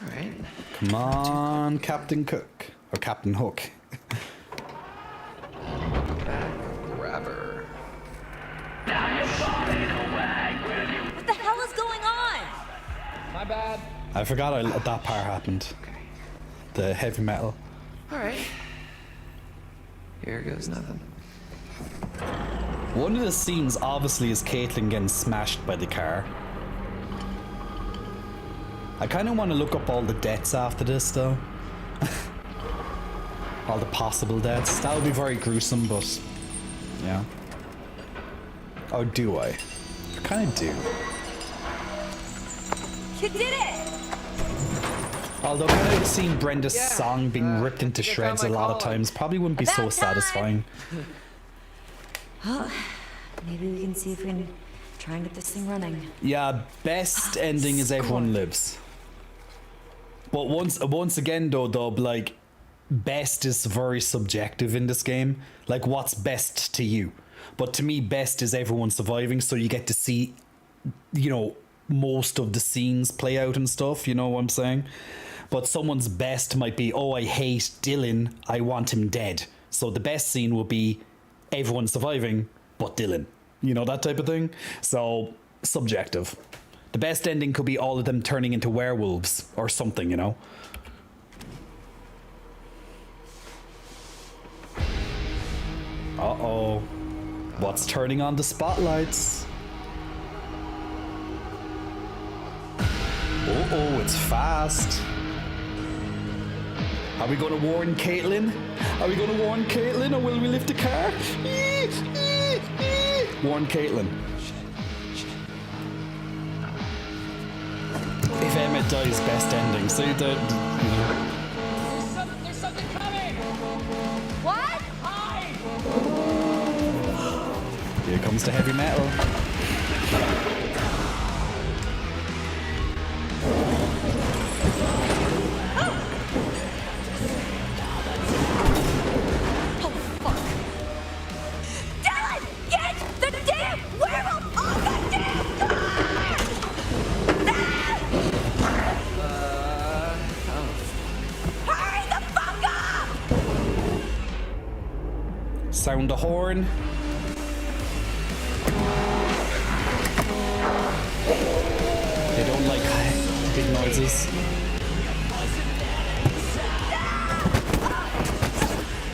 Alright. Come on, Captain Cook. Or Captain Hook. Grabber. What the hell is going on? My bad. I forgot that part happened. Okay. The heavy metal. Alright. Here goes nothing. One of the scenes obviously is Caitlin getting smashed by the car. I kind of want to look up all the deaths after this though. All the possible deaths. That would be very gruesome, but yeah. Or do I? I kind of do. You did it! Although kind of seeing Brenda's song being ripped into shreds a lot of times probably wouldn't be so About time! satisfying. Well, maybe we can see if we can try and get this thing running. Yeah, best ending is everyone lives. But once again though, Dub, like, best is very subjective in this game. Like, what's best to you? But to me, best is everyone surviving, so you get to see, you know, most of the scenes play out and stuff, you know what I'm saying? But someone's best might be, oh, I hate Dylan, I want him dead. So the best scene will be everyone surviving, but Dylan. You know, that type of thing? So, subjective. The best ending could be all of them turning into werewolves or something, you know? Uh-oh. What's turning on the spotlights? Uh-oh, it's fast. Are we going to warn Caitlin? Are we going to warn Caitlin, or will we lift the car? Warn Caitlin. If Emmett dies, best ending. So you don't... There's something coming! What? Here comes the heavy metal. Dylan! Get the damn werewolf off the damn car! Hurry the fuck up! Sound the horn. They don't like big noises.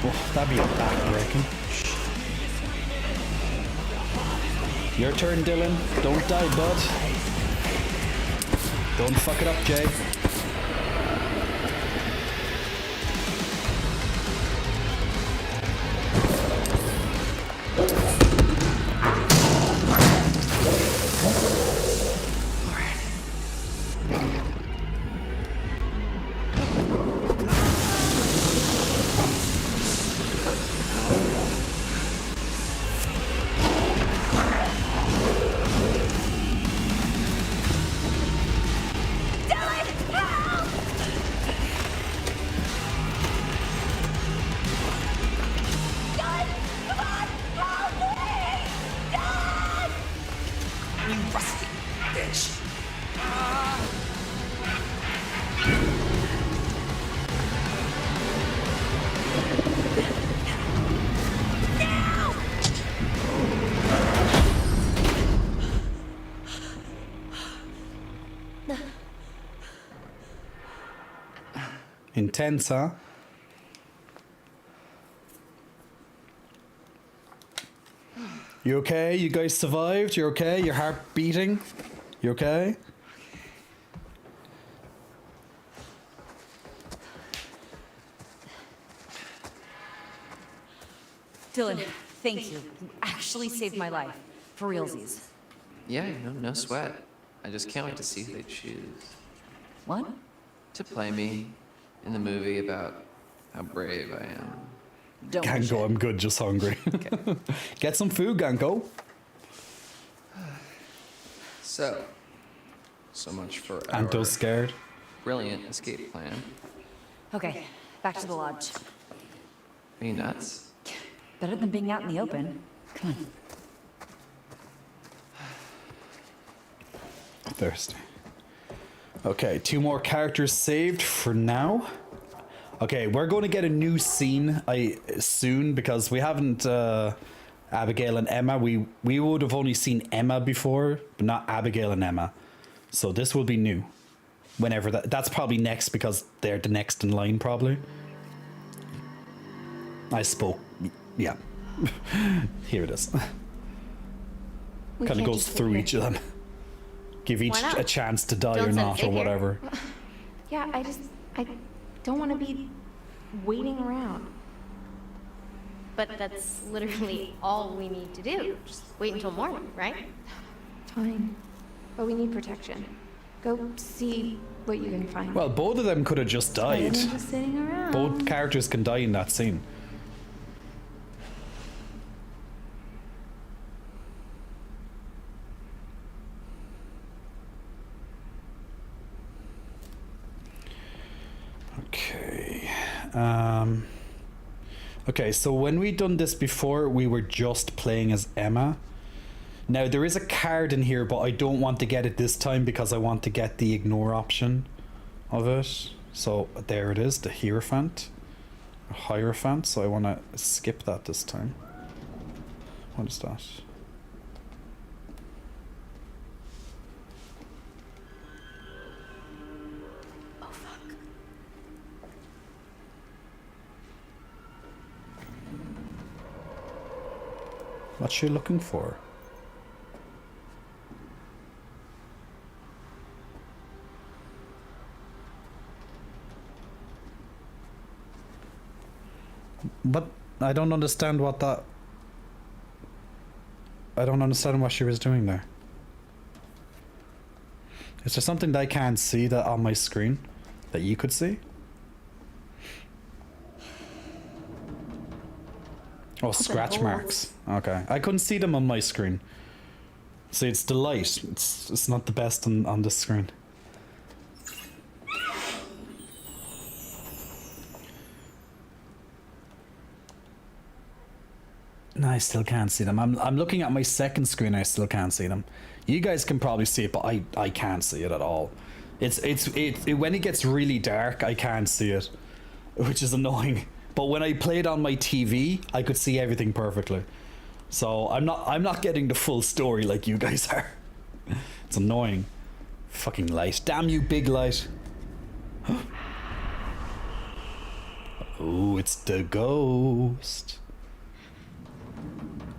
Oh, that'd be a back-breaking. Your turn, Dylan. Don't die, bud. Don't fuck it up, Jay. Dylan! Intense, huh? You okay? You guys survived? You okay? Your heart beating? You okay? Dylan, thank you. You actually saved my life. For realsies. Yeah, no sweat. I just can't wait to see who they choose. What? To play me in the movie about how brave I am. Don't Ganko, I'm good, just hungry. Get some food, Ganko. So much for our Anto's scared. brilliant escape plan. Okay, back to the lodge. Are you nuts? Better than being out in the open. Come on. Thirsty. Okay, 2 more characters saved for now. Okay, we're going to get a new scene soon because we haven't Abigail and Emma. We would have only seen Emma before, but not Abigail and Emma. So this will be new. Whenever that's probably next because they're the next in line probably. I spoke. Yeah. Here it is. Kind of goes through each of them. Give each a chance to die or not or whatever. Yeah, I don't want to be waiting around. But that's literally all we need to do. Just wait until morning, right? Fine. But we need protection. Go see what you can find. Well, both of them could have just died. Better than just sitting around. Both characters can die in that scene. Okay. Okay, so when we done this before, we were just playing as Emma. Now, there is a card in here, but I don't want to get it this time because I want to get the ignore option of it. So there it is, the Hierophant. Hierophant, so I want to skip that this time. What is that? Oh, fuck. What's she looking for? But I don't understand what that... I don't understand what she was doing there. Is there something that I can't see that on my screen that you could see? Oh, scratch marks. Okay. I couldn't see them on my screen. See, it's the light. It's not the best on this screen. No, I still can't see them. I'm looking at my second screen. I still can't see them. You guys can probably see it, but I can't see it at all. It's when it gets really dark, I can't see it, which is annoying. But when I play it on my TV, I could see everything perfectly. So I'm not getting the full story like you guys are. It's annoying. Fucking light. Damn you, big light. Oh, it's the ghost.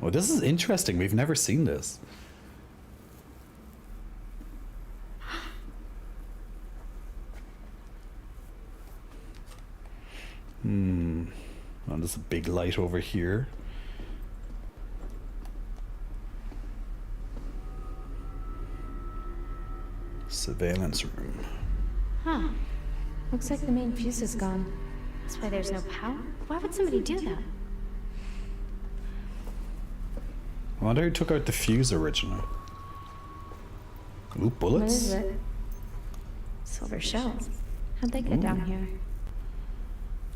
Well, this is interesting. We've never seen this. Well, there's a big light over here. Surveillance room. Huh. Looks like the main fuse is gone. That's why there's no power. Why would somebody do that? I wonder who took out the fuse originally. Ooh, bullets? What is it? Silver shells. How'd they get down here?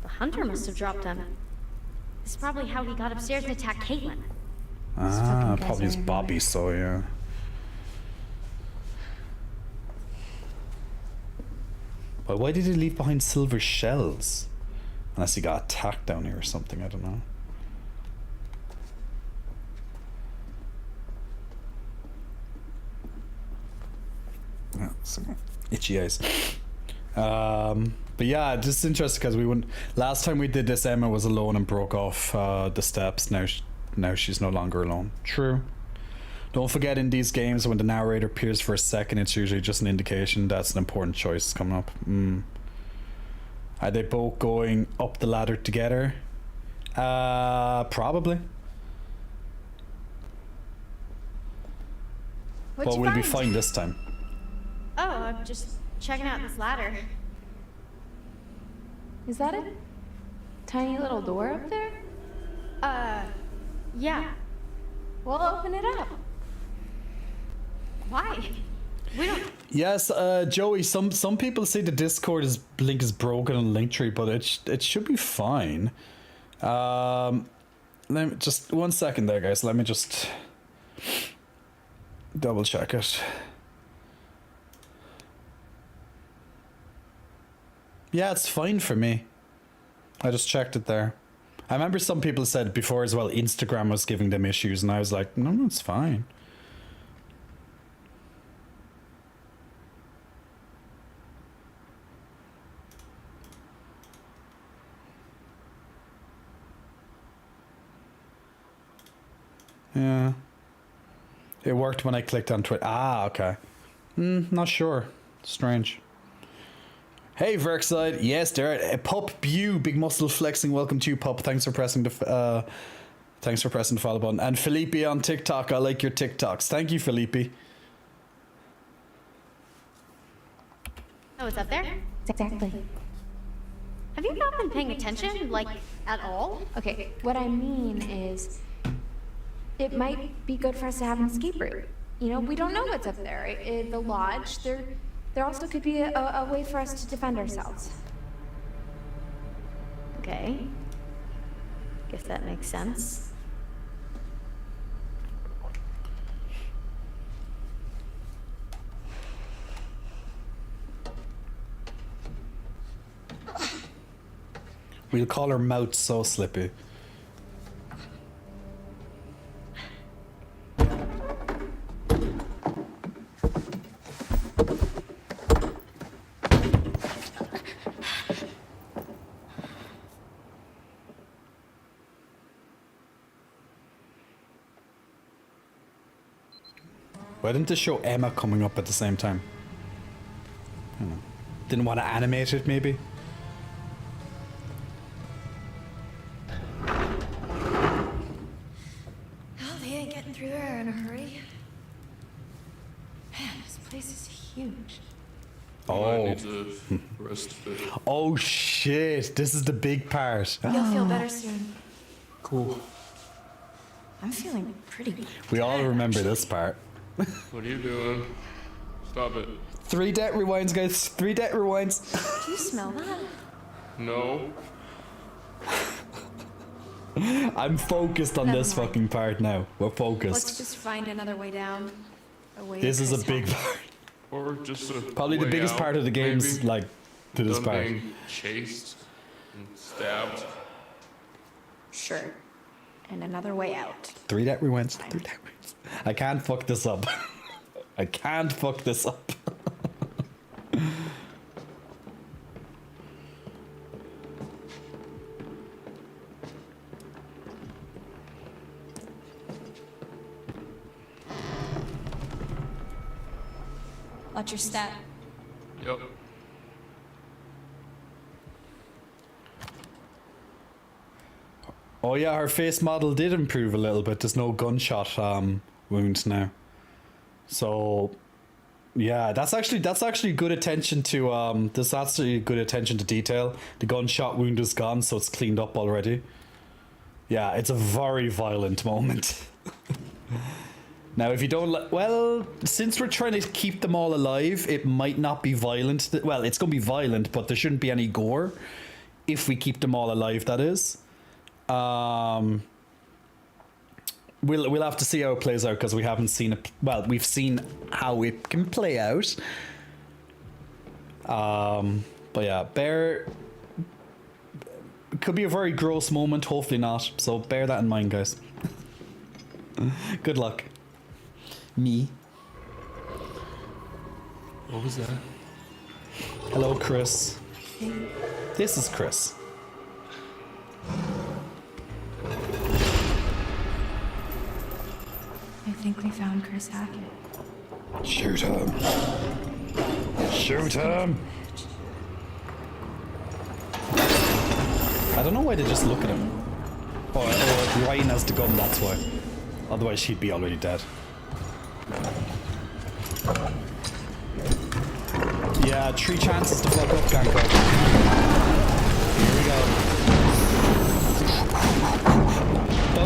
The hunter must have dropped them. This is probably how he got upstairs and attacked Caitlin. Ah, probably it's Bobby, so yeah. But why did he leave behind silver shells? Unless he got attacked down here or something, I don't know. Yeah, eyes. Itchy eyes. But yeah, just interesting because we wouldn't. Last time we did this, Emma was alone and broke off the steps. Now she's no longer alone. True. Don't forget, in these games, when the narrator appears for a second, it's usually just an indication that's an important choice coming up. Are they both going up the ladder together? Probably. What'd But you we'll be find? fine this time. Oh, I'm just checking out this ladder. Is that a tiny little door up there? Yeah. We'll open it up. Why? We don't. Yes, Joey. Some people say the Discord link is broken on Linktree, but it should be fine. Let me just 1 second there, guys. Let me just double check it. Yeah, it's fine for me. I just checked it there. I remember some people said before as well Instagram was giving them issues, and I was like, no, it's fine. Yeah. It worked when I clicked on Twitter. Ah, okay. Not sure. Strange. Hey, Verkside. Yes, there. Pup Bew, big muscle flexing. Welcome to you, Pup. Thanks for pressing the follow button. And Felipe on TikTok. I like your TikToks. Thank you, Felipe. Oh, it's up there? Exactly. Have you not been paying attention, like, at all? Okay, what I mean is, it might be good for us to have an escape route. You know, we don't know what's up there. The lodge, there also could be a way for us to defend ourselves. Okay. Guess that makes sense. We'll call her Mouth So Slippy. Why didn't they show Emma coming up at the same time? I don't know. Didn't want to animate it, maybe? Oh, they ain't getting through there in a hurry. Man, this place is huge. Oh. Needs a rest fit. Oh shit, this is the big part. You'll feel better soon. Cool. I'm feeling pretty good. We all remember this part. What are you doing? Stop it. 3 debt rewinds, guys. 3 debt rewinds. Do you smell that? No. I'm focused on Never this mind. fucking part now. We're Let's focused. just find another way down. A way This to is a Chris big Hall. part. Or just a Probably the way biggest out, part of the game's maybe? like to this Done part. being chased and stabbed. Sure. And another way out. 3 debt rewinds. 3 debt rewinds. I can't fuck this up. I can't fuck this up. Watch your step. Yep. Oh yeah, her face model did improve a little bit. There's no gunshot wounds now. So yeah, that's actually good attention to there's actually good attention to detail. The gunshot wound is gone, so it's cleaned up already. Yeah, it's a very violent moment. Now, if you don't well, since we're trying to keep them all alive, it might not be violent. Well, it's going to be violent, but there shouldn't be any gore if we keep them all alive, that is. We'll have to see how it plays out because we haven't seen it. Well, we've seen how it can play out. But yeah, bear. It could be a very gross moment. Hopefully not. So bear that in mind, guys. Good luck. Me. What was that? Hello, Chris. This is Chris. I think we found Chris Hackett. Shoot him. Shoot him. I don't know why they just look at him. Or Ryan has the gun, that's why. Otherwise he'd be already dead. Yeah, 3 chances to fuck up, Ganko. Here we go.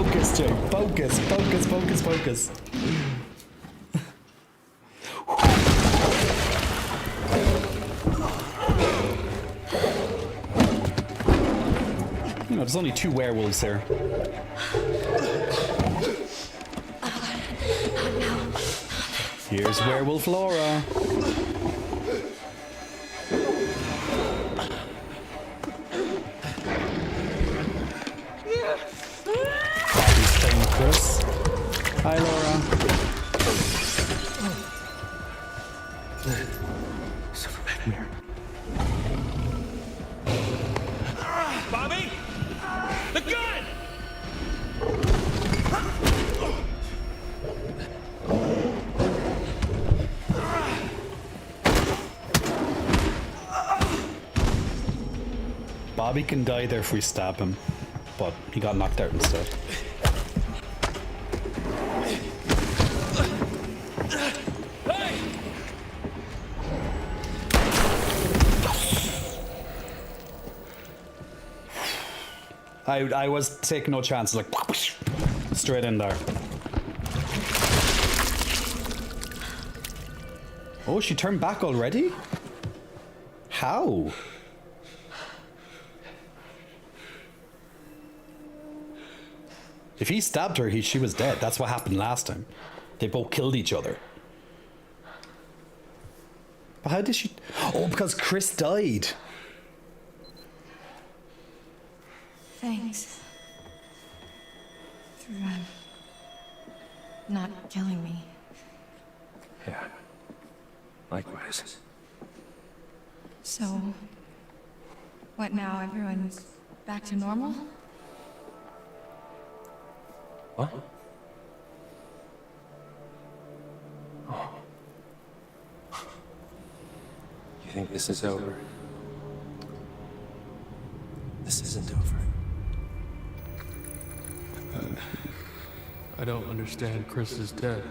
Focus, Jay. Focus, focus, focus, focus. You know, there's only 2 werewolves here. Here's werewolf Laura. Bobby's playing with Chris. Hi, Laura. Bobby! The gun! Bobby can die there if we stab him, but he got knocked out instead. I was taking no chances, like straight in there. Oh, she turned back already? How? If he stabbed her, she was dead. That's what happened last time. They both killed each other. But how did she... Oh, because Chris died. Thanks. For not killing me. Yeah. Likewise. So, what now? Everyone's back to normal? What? Oh. You think this is over? This isn't over. I don't understand. Chris is dead.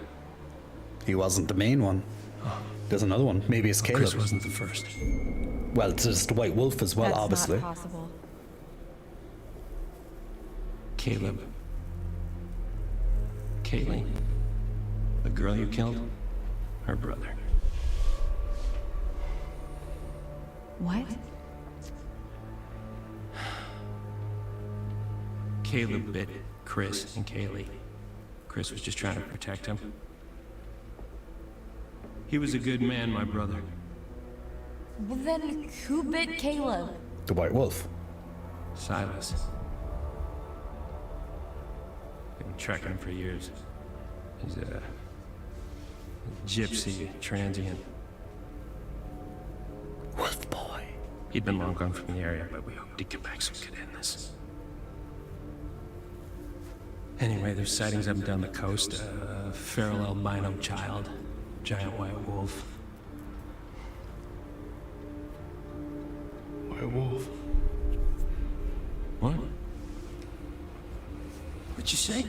He wasn't the main one. There's another one. Maybe it's Caleb. Chris wasn't the first. Well, there's the White Wolf as well, That's obviously. not possible. Caleb. Kaylee. The girl you killed. Her brother. What? Caleb bit Chris and Kaylee. Chris was just trying to protect him. He was a good man, my brother. Well, then who bit Caleb? The White Wolf. Silas. I've been tracking him for years. He's a gypsy, transient. Wolf boy. He'd been long gone from the area, but we hoped he'd come back so we could end this. Anyway, there's sightings up and down the coast. A feral albino child. Giant white wolf. White wolf. What? What'd you say?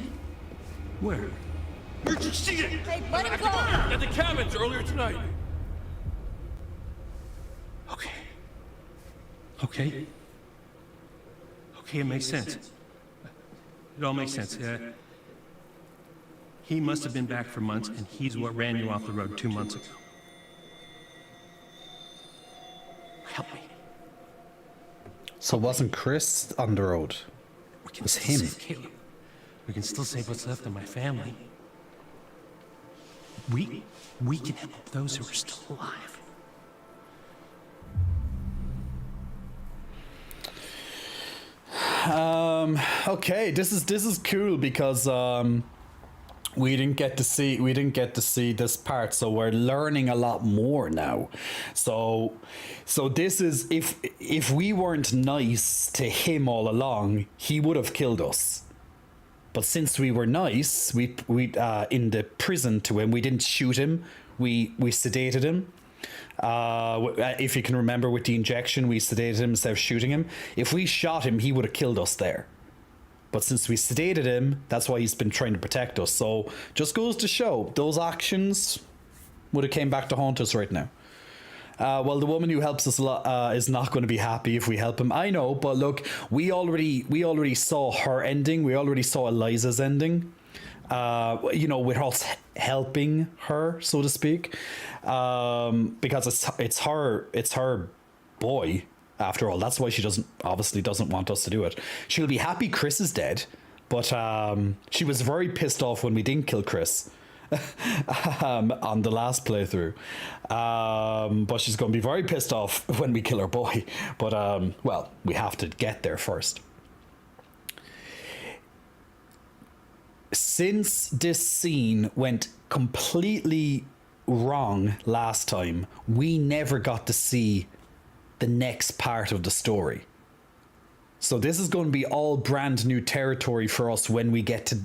Where? Where'd you see it? Hey, let him go! At the cabins earlier tonight. Okay. Okay. Okay, it makes sense. It all makes sense. He must have been back for months, and he's what ran you off the road 2 months ago. Help me. So wasn't Chris on the road? It was him. Save Caleb. We can still save what's left of my family. We can help those who are still alive. Okay, this is cool because we didn't get to see this part, so we're learning a lot more now. So this is, if we weren't nice to him all along, he would have killed us. But since we were nice, we in the prison to him, we didn't shoot him. We sedated him. If you can remember, with the injection, we sedated him instead of shooting him. If we shot him, he would have killed us there. But since we sedated him, that's why he's been trying to protect us. So just goes to show, those actions would have came back to haunt us right now. Well, the woman who helps us a lot is not going to be happy if we help him. I know, but look, we already saw her ending. We already saw Eliza's ending. You know, with us helping her, so to speak, because it's her boy. After all, that's why she obviously doesn't want us to do it. She'll be happy Chris is dead, but she was very pissed off when we didn't kill Chris on the last playthrough. But she's going to be very pissed off when we kill her boy. But well, we have to get there first. Since this scene went completely wrong last time, we never got to see the next part of the story. So this is going to be all brand new territory for us when we get to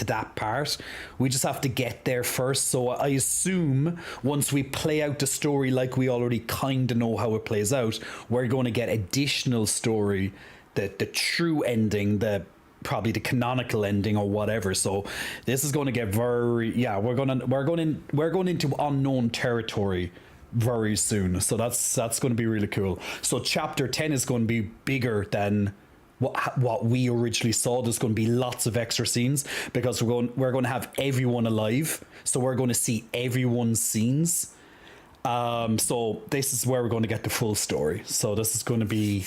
that part. We just have to get there first. So I assume once we play out the story like we already kind of know how it plays out, we're going to get additional story, the true ending, probably the canonical ending or whatever. So this is going to get we're going into unknown territory very soon. So that's going to be really cool. So chapter 10 is going to be bigger than what we originally saw. There's going to be lots of extra scenes because we're going to have everyone alive. So we're going to see everyone's scenes. So this is where we're going to get the full story. So this is going to be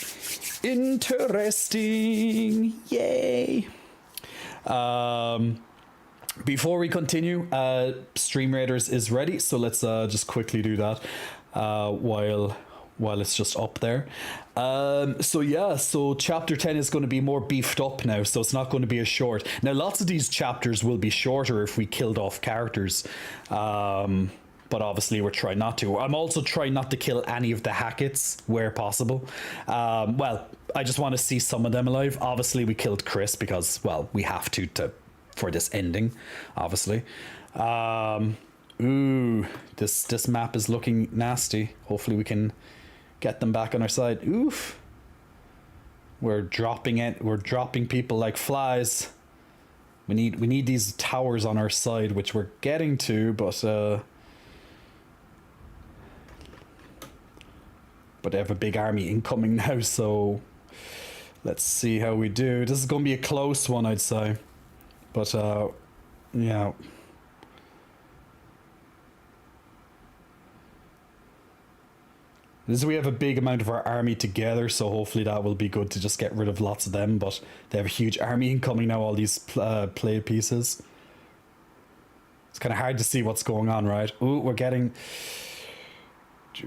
interesting. Yay. Before we continue, Stream Raiders is ready, so let's just quickly do that while it's just up there. So chapter 10 is going to be more beefed up now, so it's not going to be as short. Now, lots of these chapters will be shorter if we killed off characters, but obviously we're trying not to. I'm also trying not to kill any of the Hacketts where possible. Well, I just want to see some of them alive. Obviously, we killed Chris because, well, we have to for this ending, obviously. Ooh, this map is looking nasty. Hopefully we can get them back on our side. Oof. We're dropping people like flies. We need these towers on our side, which we're getting to, but they have a big army incoming now, so let's see how we do. This is going to be a close one, I'd say. But, yeah. We have a big amount of our army together, so hopefully that will be good to just get rid of lots of them, but they have a huge army incoming now, all these play pieces. It's kind of hard to see what's going on, right? Ooh, we're getting...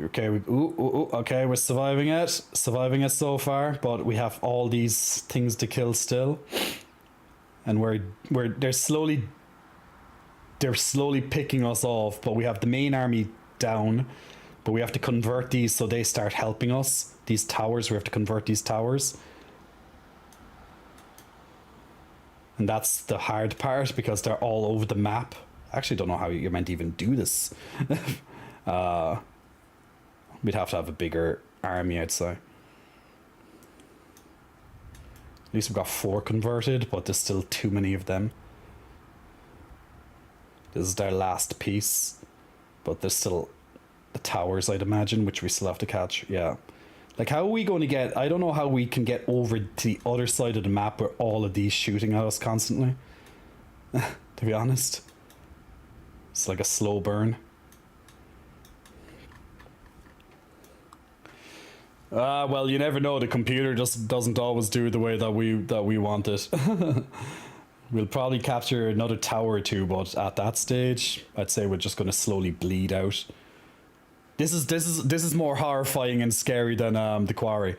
Okay, okay, we're surviving it so far, but we have all these things to kill still. And they're slowly picking us off, but we have the main army down, but we have to convert these so they start helping us. These towers, we have to convert these towers. And that's the hard part because they're all over the map. I actually don't know how you're meant to even do this. We'd have to have a bigger army, I'd say. At least we've got 4 converted, but there's still too many of them. This is their last piece, but there's still the towers, I'd imagine, which we still have to catch. Yeah. Like, how are we going to get... I don't know how we can get over to the other side of the map where all of these shooting at us constantly. To be honest. It's like a slow burn. Well, you never know. The computer just doesn't always do the way that we want it. We'll probably capture another tower or 2, but at that stage, I'd say we're just going to slowly bleed out. This is more horrifying and scary than the Quarry.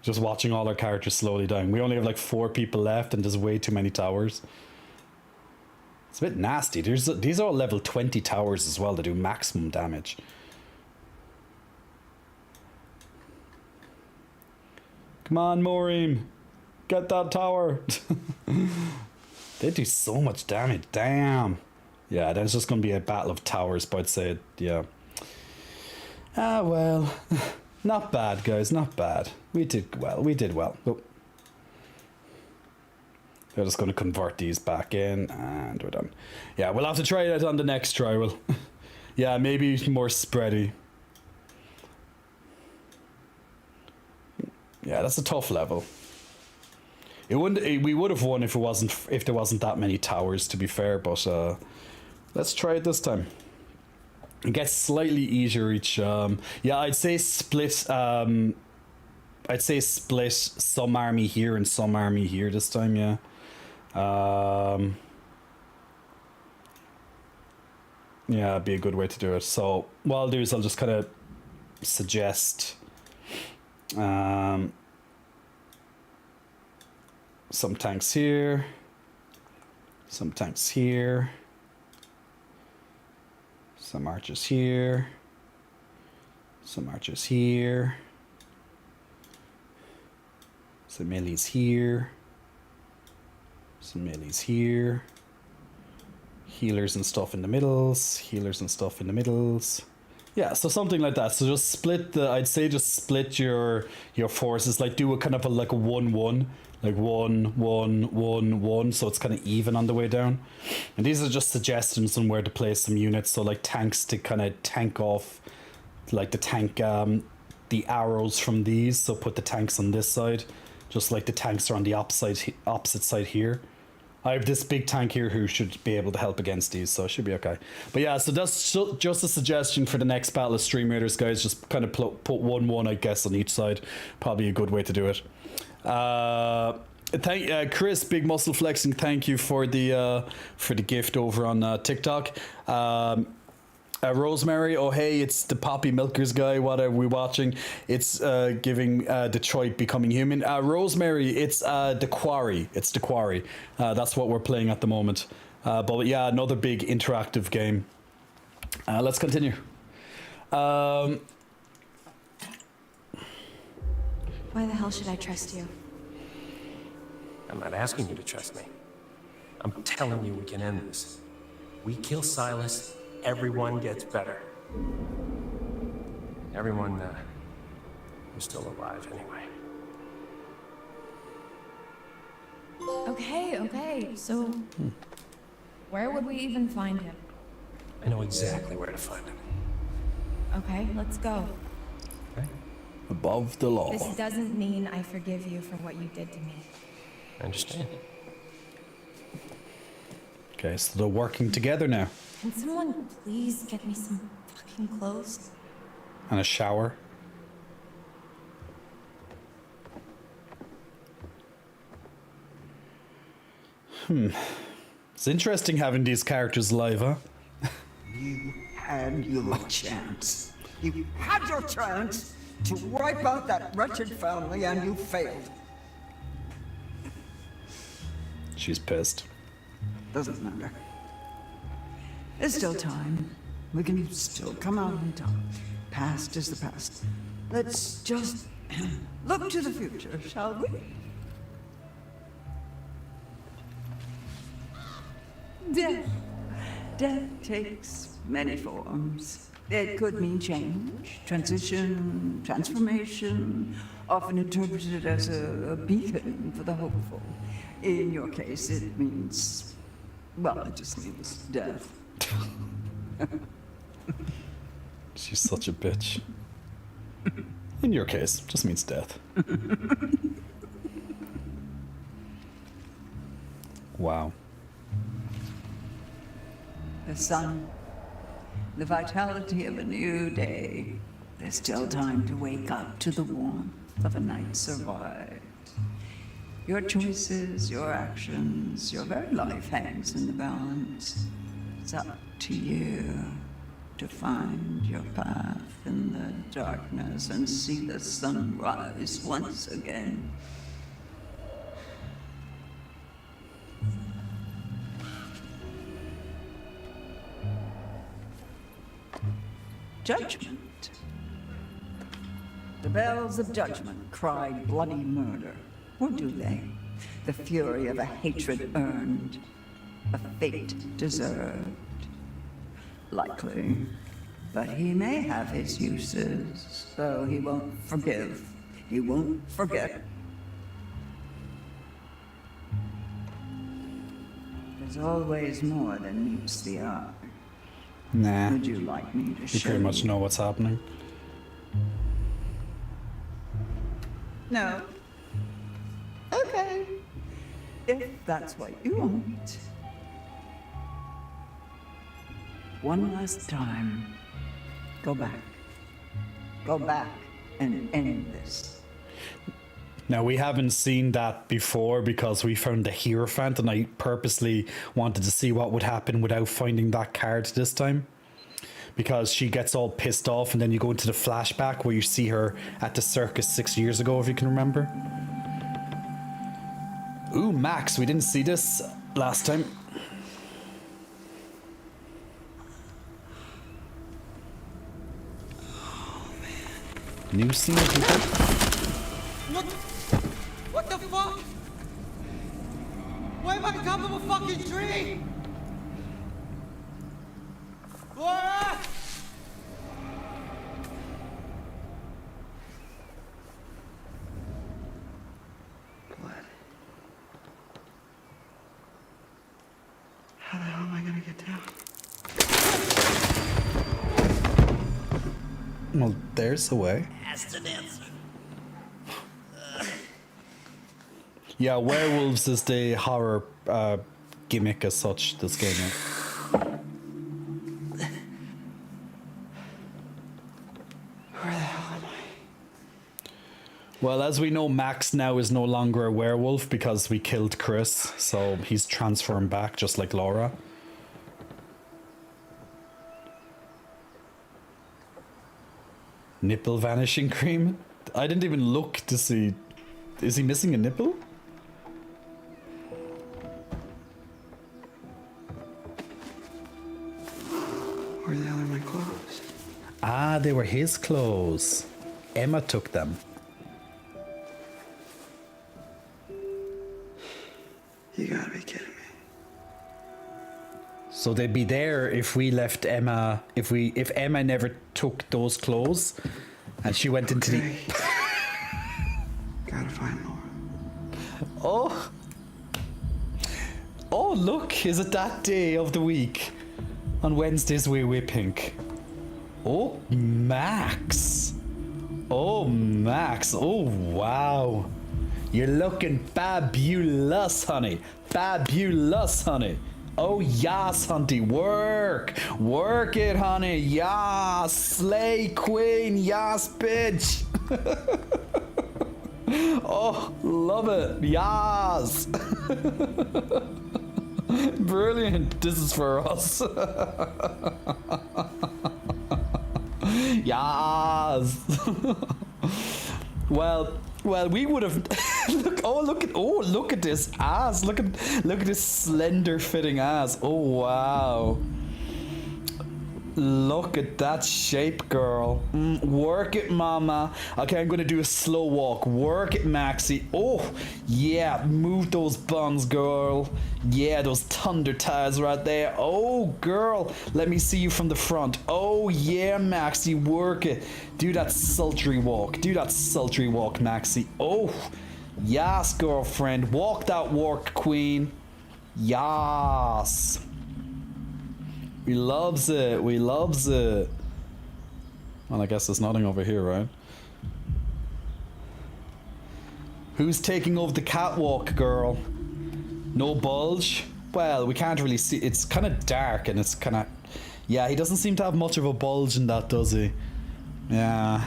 Just watching all our characters slowly dying. We only have like 4 people left, and there's way too many towers. It's a bit nasty. These are all level 20 towers as well that do maximum damage. Come on, Morim. Get that tower. They do so much damage. Damn. Yeah, then it's just going to be a battle of towers, but I'd say, yeah. Ah, well. Not bad, guys. Not bad. We did well. We did well. Oh. We're just going to convert these back in, and we're done. Yeah, we'll have to try it on the next try. We'll, yeah, maybe more spready. Yeah, that's a tough level. It wouldn't. We would have won if there wasn't that many towers. To be fair, but let's try it this time. It gets slightly easier each. Yeah, I'd say split. I'd say split some army here and some army here this time. Yeah. Yeah, it'd be a good way to do it. So what I'll do is I'll just kind of suggest some tanks here, some tanks here, some archers here, some archers here, some melees here, some melees here, healers and stuff in the middles, healers and stuff in the middles. Yeah, so something like that. So just split the, I'd say just split your forces, like do a kind of like a 1-1, like 1-1-1-1, so it's kind of even on the way down. And these are just suggestions on where to place some units. So like tanks to kind of tank off, like the tank, the arrows from these. So put the tanks on this side, just like the tanks are on the opposite side here. I have this big tank here who should be able to help against these, so it should be okay. But yeah, so that's just a suggestion for the next battle of Stream Raiders, guys. Just kind of put 1-1, I guess, on each side. Probably a good way to do it. Thank Chris, Big Muscle Flexing. Thank you for the gift over on TikTok. Rosemary, oh hey, it's the Poppy Milkers guy. What are we watching? It's giving Detroit Becoming Human. Rosemary, it's The Quarry. It's The Quarry. That's what we're playing at the moment. But yeah, another big interactive game. Let's continue. Why the hell should I trust you? I'm not asking you to trust me. I'm telling you we can end this. We kill Silas, everyone gets better. Everyone who's still alive, anyway. Okay, so where would we even find him? I know exactly where to find him. Okay, let's go. Okay? Above the law. This doesn't mean I forgive you for what you did to me. I understand. Okay, so they're working together now. Can someone please get me some fucking clothes? And a shower. It's interesting having these characters live, huh? You had your chance. You had your chance to wipe out that wretched family, and you failed. She's pissed. Doesn't matter. There's still time. We can still come out on top. Past is the past. Let's just look to the future, shall we? Death. Death takes many forms. It could mean change, transition, transformation, often interpreted as a beacon for the hopeful. In your case, it means, well, it just means death. She's such a bitch. In your case, just means death. Wow. The sun, the vitality of a new day. There's still time to wake up to the warmth of a night survived. Your choices, your actions, your very life hangs in the balance. It's up to you to find your path in the darkness and see the sun rise once again. judgment. The bells of judgment cry bloody murder. Or do they? The fury of a hatred earned, a fate deserved. Likely. But he may have his uses, though he won't forgive. He won't forget. There's always more than meets the eye. Nah. Would you like me to You show pretty much know what's happening. No. Okay. If that's what you want. One last time. Go back. Go back and end this. Now, we haven't seen that before because we found the Hierophant, and I purposely wanted to see what would happen without finding that card this time. Because she gets all pissed off, and then you go into the flashback where you see her at the circus 6 years ago, if you can remember. Ooh, Max, we didn't see this last time. New scene, people. What the fuck? Why am I on top of a fucking tree? Laura! Blood. How the hell am I gonna get down? Well, there's a way. Ask the dancer. Yeah, werewolves is the horror gimmick as such, this game is. Where the hell am I? Well, as we know, Max now is no longer a werewolf because we killed Chris, so he's transformed back just like Laura. Nipple vanishing cream? I didn't even look to see. Is he missing a nipple? Where the hell are my clothes? Ah, they were his clothes. Emma took them. You gotta be kidding me. So they'd be there if we left Emma, if Emma never took those clothes and she went into the... Gotta find Laura. Oh! Oh, look, is it that day of the week? On Wednesdays we wear pink. Oh, Max. Oh, Max. Oh, wow. You're looking fabulous, honey. Fabulous, honey. Oh, yes, hunty. Work. Work it, honey. Yes. Slay queen. Yes, bitch. Oh, love it. Yes. Brilliant. This is for us. Yes. Well, we would have look at this ass. Look at this slender fitting ass. Oh wow. Look at that shape, girl. Work it, mama. Okay, I'm gonna do a slow walk. Work it, Maxie. Oh, yeah. Move those buns, girl. Yeah, those thunder tires right there. Oh, girl. Let me see you from the front. Oh, yeah, Maxie. Work it. Do that sultry walk. Do that sultry walk, Maxie. Oh, yes, girlfriend. Walk that walk, queen. Yes. We loves it. We loves it. Well, I guess there's nothing over here, right? Who's taking over the catwalk, girl? No bulge? Well, we can't really see. It's kind of dark and it's kind of... Yeah, he doesn't seem to have much of a bulge in that, does he? Yeah.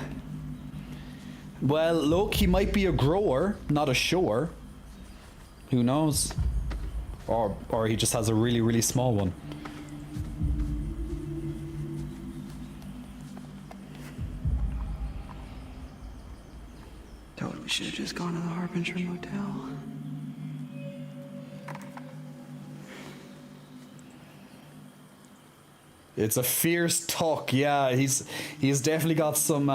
Well, look, he might be a grower, not a shower. Who knows? Or he just has a really, really small one. Totally should have just gone to the Harbinger Motel. It's a fierce tuck. Yeah, he's definitely got some.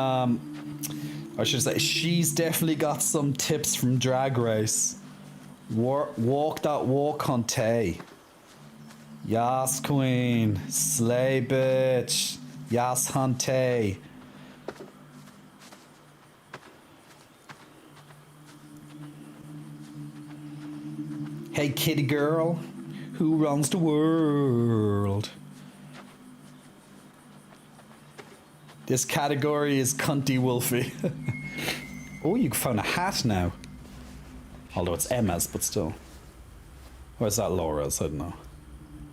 I should say she's definitely got some tips from Drag Race. Walk that walk, Hunty. Yas, queen. Slay, bitch. Yas, Hunty. Hey, kitty girl. Who runs the world? This category is cunty wolfie. Oh, you found a hat now. Although it's Emma's, but still. Or is that Laura's? I don't know.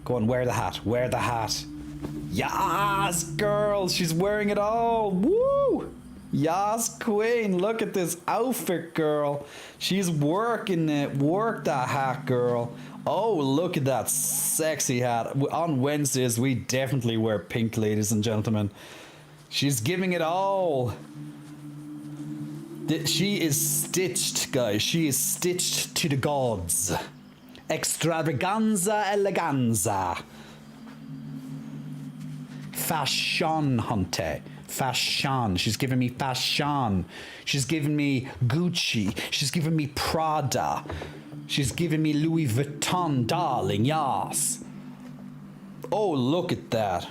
Go on, wear the hat. Wear the hat. Yas, girl. She's wearing it all. Woo! Yas, queen. Look at this outfit, girl. She's working it. Work that hat, girl. Oh, look at that sexy hat. On Wednesdays, we definitely wear pink, ladies and gentlemen. She's giving it all. She is stitched, guys. She is stitched to the gods. Extravaganza eleganza. Fashion, Hunty. Fashion. She's giving me fashion. She's giving me Gucci. She's giving me Prada. She's giving me Louis Vuitton, darling. Yes. Oh, look at that.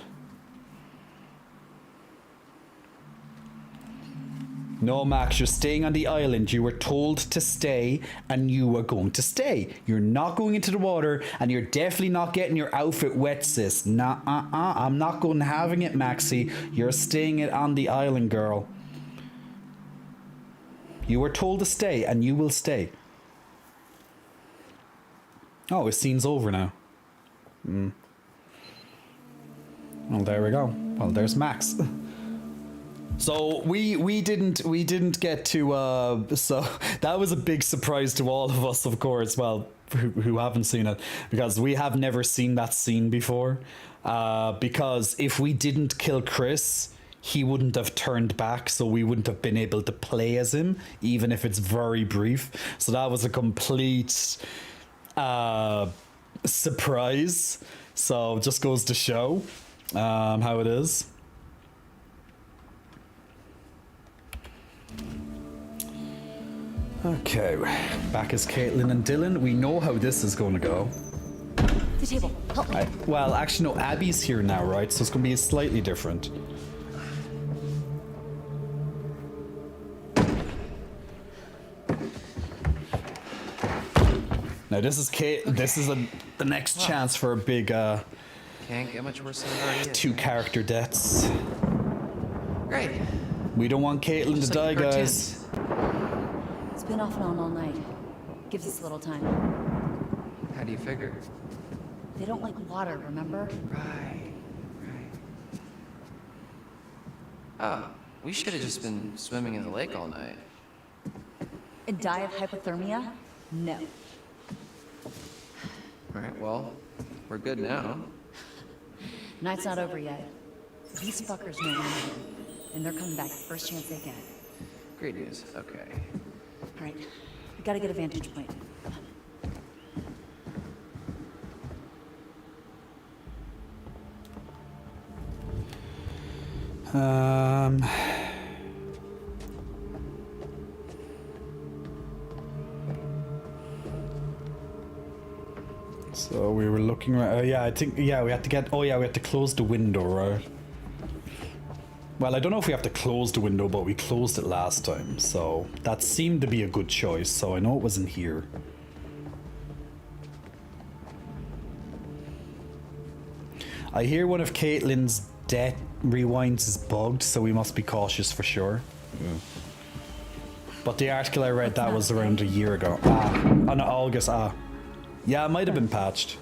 No, Max, you're staying on the island. You were told to stay, and you are going to stay. You're not going into the water, and you're definitely not getting your outfit wet, sis. Nah, I'm not going having it, Maxie. You're staying it on the island, girl. You were told to stay, and you will stay. Oh, his scene's over now. Well, there we go. Well, there's Max. So we didn't get to so that was a big surprise to all of us, of course, well, who haven't seen it, because we have never seen that scene before, because if we didn't kill Chris, he wouldn't have turned back, so we wouldn't have been able to play as him, even if it's very brief. So that was a complete surprise. So just goes to show how it is. Okay, back as Caitlin and Dylan. We know how this is going to go. The table, help me. Well, actually, no, Abby's here now, right? So it's going to be slightly different. Now, this is Kate. Okay. This is the next chance for a big Can't get much worse than it already is. 2 character deaths. Great. We don't want Caitlin to die, guys. It's been off and on all night. Gives us a little time. How do you figure? They don't like water, remember? Right. Oh, we should have just been swimming in the lake all night. And die of hypothermia? No. Alright, well, we're good now. Night's not over yet. These fuckers know we're here, and they're coming back the first chance they get. Great news. Okay. Alright, we gotta get a vantage point. So we were looking right. Yeah, I think. Yeah, we had to get. Oh yeah, we had to close the window, right? Well, I don't know if we have to close the window, but we closed it last time, so that seemed to be a good choice. So I know it wasn't here. I hear one of Caitlin's death rewinds is bugged, so we must be cautious for sure. Yeah. But the article I read, that was around a year ago. On August. Yeah, it might have been patched.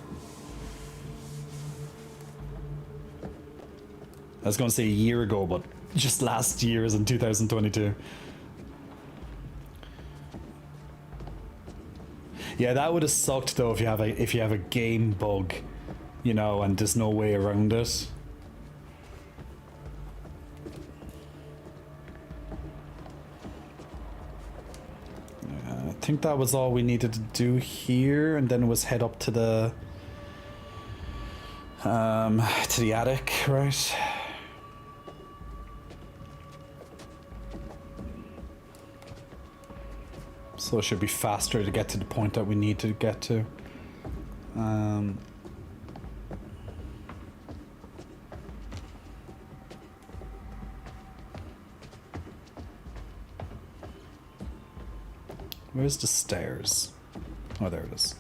I was going to say a year ago, but just last year is in 2022. Yeah, that would have sucked though if you have a game bug, you know, and there's no way around it. I think that was all we needed to do here, and then it was head up to the To the attic, right? So it should be faster to get to the point that we need to get to. Where's the stairs? Oh, there it is.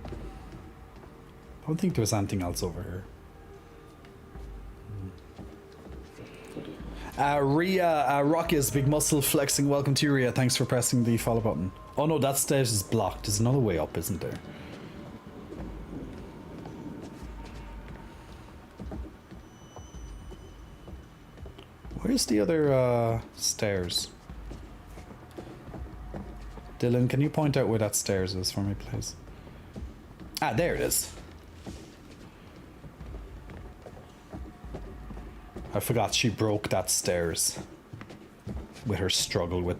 I don't think there's anything else over here. Ria, Rocky is big muscle flexing. Welcome to you, Ria. Thanks for pressing the follow button. Oh no, that stairs is blocked. There's another way up, isn't there? Where's the other stairs? Dylan, can you point out where that stairs is for me, please? Ah, there it is. I forgot she broke that stairs with her struggle with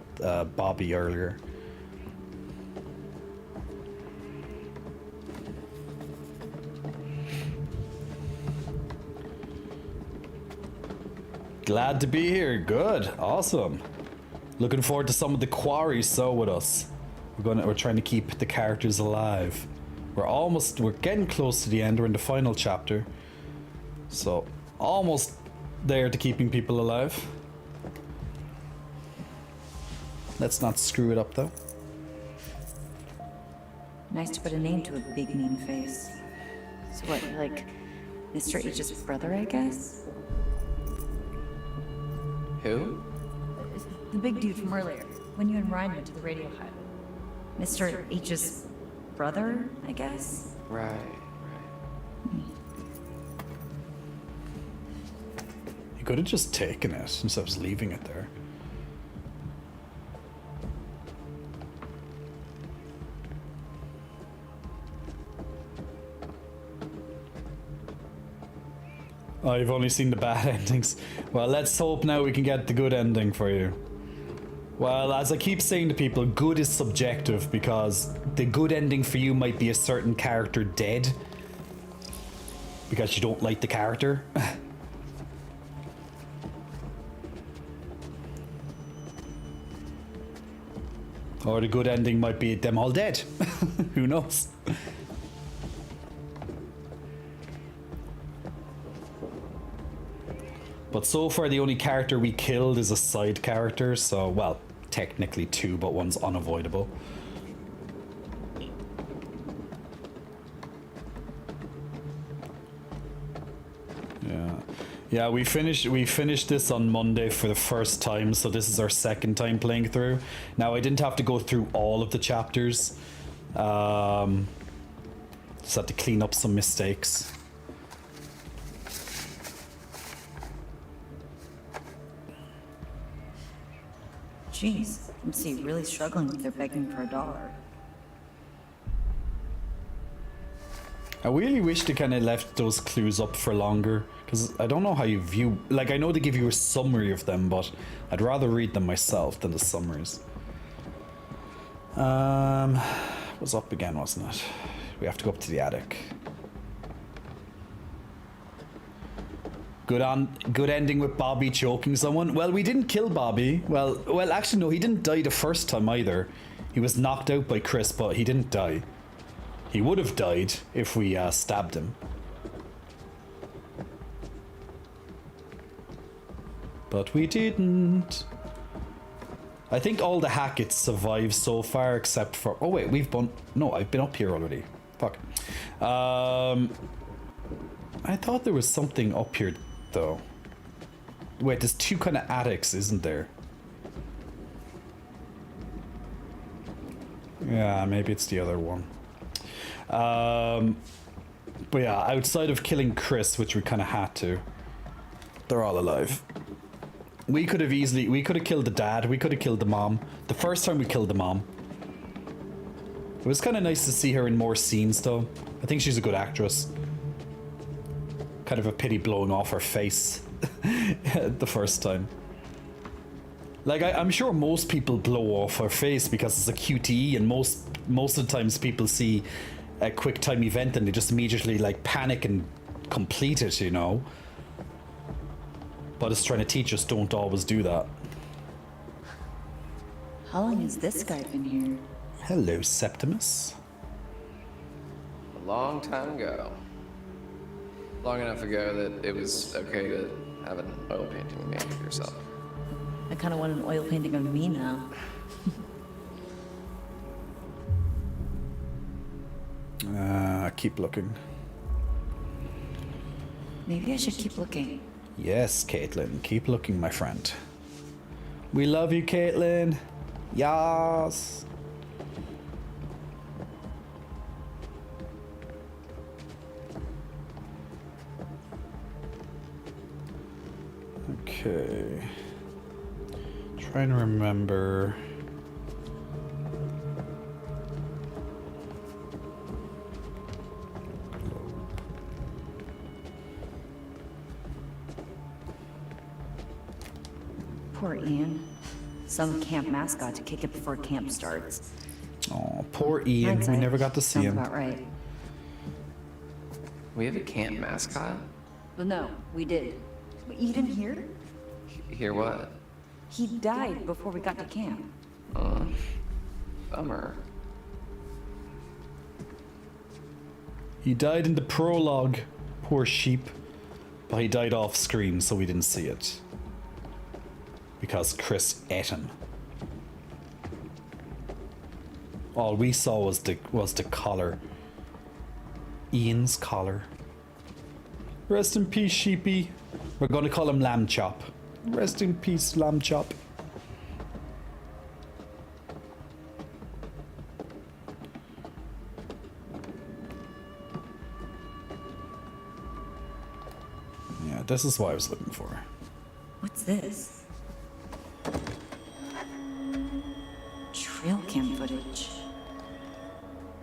Bobby earlier. Glad to be here. Good. Awesome. Looking forward to some of the quarries so with us. We're trying to keep the characters alive. We're getting close to the end. We're in the final chapter. So almost there to keeping people alive. Let's not screw it up though. Nice to put a name to a big mean face. So what, like Mr. H's brother, I guess? Who? The big dude from earlier, when you and Ryan went to the radio hut. Mr. H's brother, I guess? Right. You could have just taken it instead of leaving it there. I've only seen the bad endings. Well, let's hope now we can get the good ending for you. Well, as I keep saying to people, good is subjective because the good ending for you might be a certain character dead because you don't like the character. Or the good ending might be them all dead. Who knows? But so far the only character we killed is a side character, so, well, technically two, but one's unavoidable. Yeah, we finished this on Monday for the first time, so this is our second time playing through. Now, I didn't have to go through all of the chapters. Just had to clean up some mistakes. Jeez, I see you really struggling with their begging for $1. I really wish they kind of left those clues up for longer, because I don't know how you view... Like, I know they give you a summary of them, but I'd rather read them myself than the summaries. Was up again, wasn't it? We have to go up to the attic. Good ending with Bobby choking someone. Well, we didn't kill Bobby. Well, actually, no, he didn't die the first time either. He was knocked out by Chris, but he didn't die. He would have died if we stabbed him. But we didn't. I think all the Hacketts survived so far except for... Oh wait, no, I've been up here already. Fuck. I thought there was something up here though. Wait, there's two kind of attics, isn't there? Yeah, maybe it's the other one. But yeah, outside of killing Chris, which we kind of had to, they're all alive. We could have killed the dad, we could have killed the mom. The first time we killed the mom. It was kind of nice to see her in more scenes though. I think she's a good actress. Kind of a pity blowing off her face the first time. Like, I'm sure most people blow off her face because it's a QTE, and most of the times people see a quick time event and they just immediately like panic and complete it, you know. But it's trying to teach us don't always do that. How long has this guy been here? Hello, Septimus. A long time ago. Long enough ago that it was okay to have an oil painting made of yourself. I kind of want an oil painting of me now. Keep looking. Maybe I should keep looking. Yes, Caitlin, keep looking, my friend. We love you, Caitlin. Yas. Okay. Trying to remember. Poor Ian. Some camp mascot to kick it before camp starts. Oh, poor Ian. Hindsight, We never got to see sounds him. about right. We have a camp mascot? Well, no, we did. But you didn't hear? Hear what? He died before we got to camp. Bummer. He died in the prologue. Poor sheep. But he died off screen, so we didn't see it. Because Chris ate him. All we saw was the collar. Ian's collar. Rest in peace, sheepy. We're gonna call him Lamb Chop. Rest in peace, Lamb Chop. Yeah, this is what I was looking for. What's this? Trail cam footage.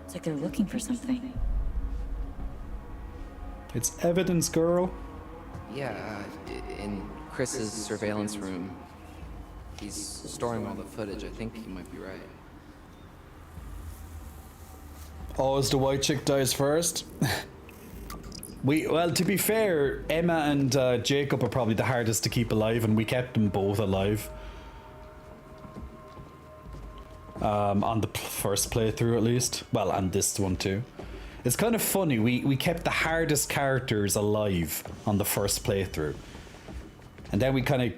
It's like they're looking for something. It's evidence, girl. Yeah, in Chris's surveillance room. He's storing all the footage. I think he might be right. Always the white chick dies first. Well, to be fair, Emma and Jacob are probably the hardest to keep alive, and we kept them both alive. On the first playthrough, at least. Well, and this one too. It's kind of funny. We kept the hardest characters alive on the first playthrough, and then we kind of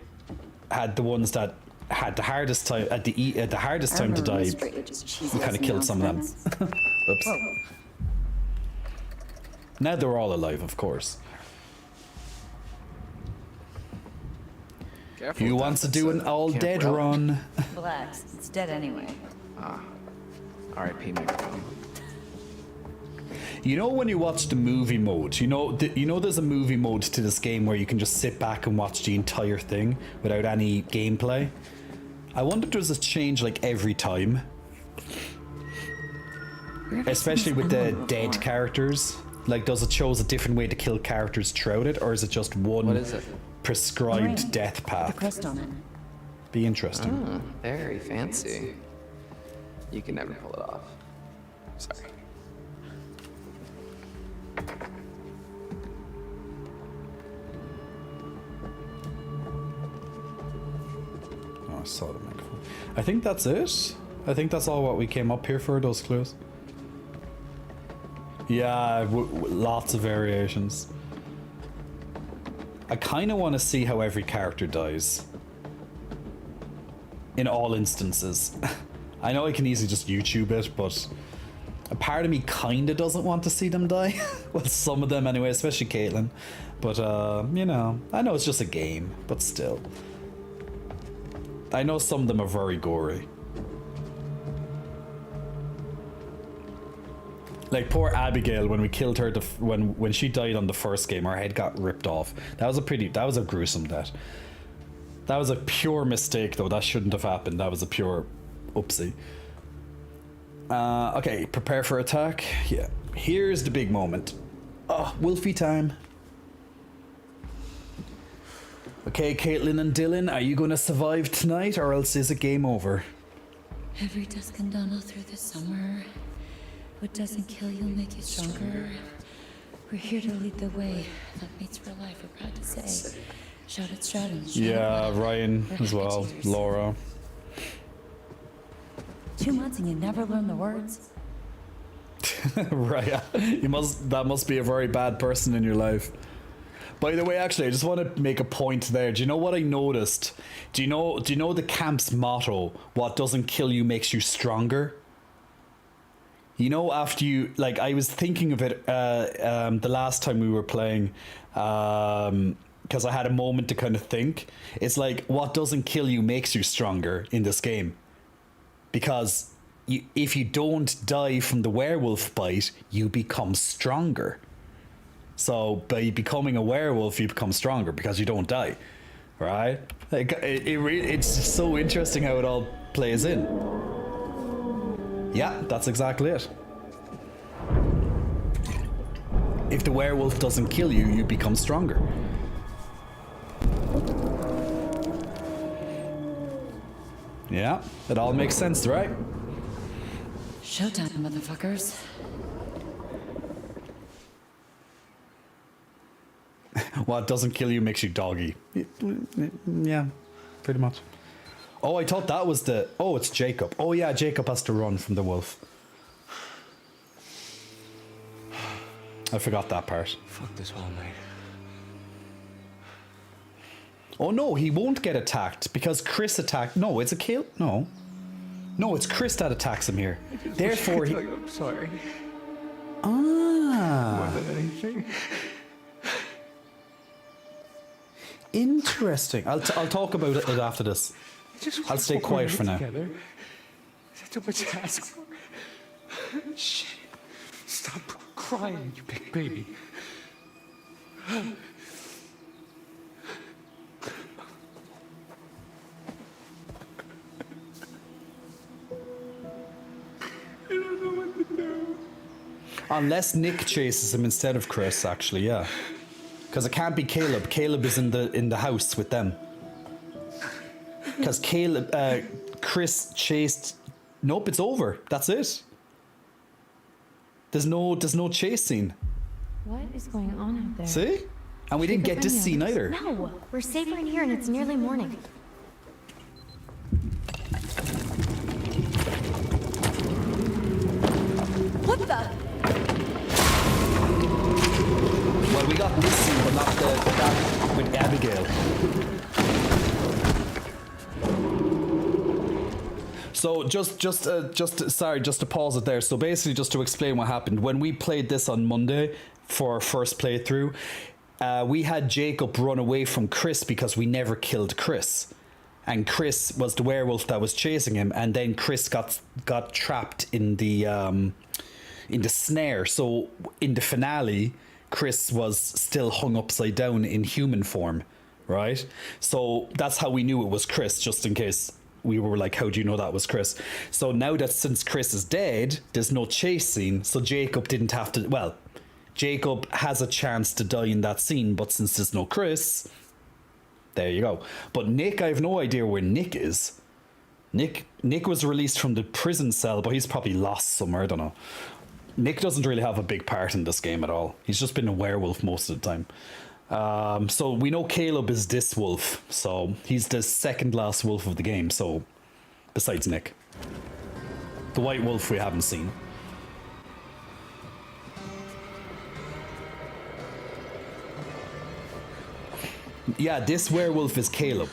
had the ones that had the hardest time at the hardest time to die. We kind of killed some of them. Oops. Whoa. Now they're all alive, of course. Careful Who with wants that. to do an That's all Camp dead Welch. run? Relax, it's dead anyway. R.I.P. microphone. You know when you watch the movie mode, you know there's a movie mode to this game where you can just sit back and watch the entire thing without any gameplay. I wonder does it change like every time? Especially with the dead characters. Like, does it shows a different way to kill characters throughout it, or is it just one What is it? prescribed Ring. death The path? crest on it. Be interesting. Oh, very fancy. You can never pull it off. Sorry. Oh, I saw the microphone. I think that's it. I think that's all what we came up here for, those clues. Yeah, lots of variations. I kind of want to see how every character dies. In all instances. I know I can easily just YouTube it, but a part of me kind of doesn't want to see them die. Well, some of them anyway, especially Caitlin. But, you know, I know it's just a game, but still. I know some of them are very gory. Like poor Abigail, when we killed her, when she died on the first game, her head got ripped off. That was a gruesome death. That was a pure mistake, though. That shouldn't have happened. That was a pure oopsie. Okay, prepare for attack. Yeah, here's the big moment. Oh, Wolfie time. Okay, Caitlin and Dylan, are you going to survive tonight, or else is it game over? Every dusk and dawn all through the summer. What doesn't kill you'll make you stronger. We're here to lead the way. That mates for life, we're proud to say. Shout at Stratton. Yeah, Ryan as well. Laura. 2 months and you never learn the words? Right. That must be a very bad person in your life. By the way, actually, I just want to make a point there. Do you know what I noticed? Do you know the camp's motto? What doesn't kill you makes you stronger. You know, after you, like, I was thinking of it the last time we were playing, because I had a moment to kind of think. It's like, what doesn't kill you makes you stronger in this game. Because if you don't die from the werewolf bite, you become stronger. So by becoming a werewolf, you become stronger because you don't die, right? Like, it's so interesting how it all plays in. Yeah, that's exactly it. If the werewolf doesn't kill you, you become stronger. Yeah, it all makes sense, right? Showtime, motherfuckers. What doesn't kill you makes you doggy. Yeah, pretty much. Oh, I thought that was the... Oh, it's Jacob. Oh yeah, Jacob has to run from the wolf. I forgot that part. Fuck this whole night. Oh no, he won't get attacked because Chris attacked... No, it's a kill... No. No, it's Chris that attacks him here. Therefore he... I'm sorry. Ah. More than anything. Interesting. I'll talk about it after this. I'll stay quiet for now. Together. Is that too much to ask for? Shit. Stop crying, you big baby. I don't know what to do. Unless Nick chases him instead of Chris, actually, yeah. Because it can't be Caleb. Caleb is in the house with them. Because Chris chased... Nope, it's over. That's it. There's no chase scene. What is going on out there? See? And we didn't get this scene either. No, we're safer in here and it's nearly morning. What the? Well, we got this scene, but not that with Abigail. So just to pause it there. So basically, just to explain what happened when we played this on Monday for our first playthrough, we had Jacob run away from Chris because we never killed Chris, and Chris was the werewolf that was chasing him, and then Chris got trapped in the snare. So in the finale, Chris was still hung upside down in human form, right? So that's how we knew it was Chris, just in case we were like, how do you know that was Chris? So now that since Chris is dead, there's no chase scene, so Jacob didn't have to... Well, Jacob has a chance to die in that scene, but since there's no Chris, there you go. But Nick, I have no idea where Nick is. Nick was released from the prison cell, but he's probably lost somewhere, I don't know. Nick doesn't really have a big part in this game at all. He's just been a werewolf most of the time. So we know Caleb is this wolf, so he's the second last wolf of the game, so besides Nick. The white wolf we haven't seen. Yeah, this werewolf is Caleb.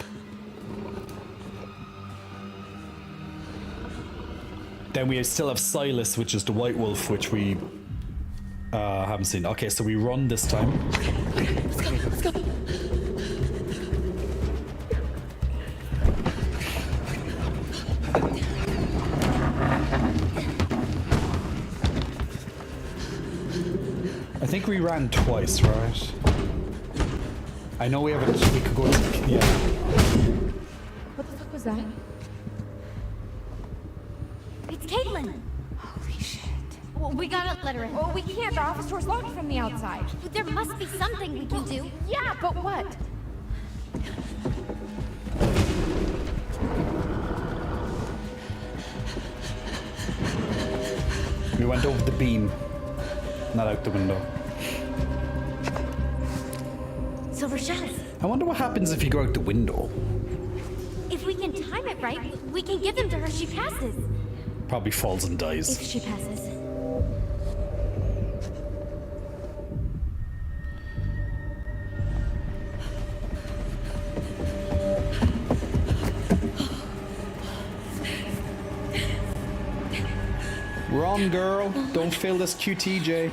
Then we still have Silas, which is the white wolf, which we haven't seen. Okay, so we run this time. Let's go. I think we ran twice, right? I know we have a... We could go to... Yeah. What the fuck was that? It's Caitlin! Holy shit. Well, we gotta let her in. Oh, we can't. The office door's locked from the outside. There must be something we can do. Yeah, but what? We went over the beam, not out the window. shells. I wonder what happens if you go out the window. If we can time it right, we can give them to her. She passes. Probably falls and dies. If she passes. Run, girl. Don't fail this QTJ.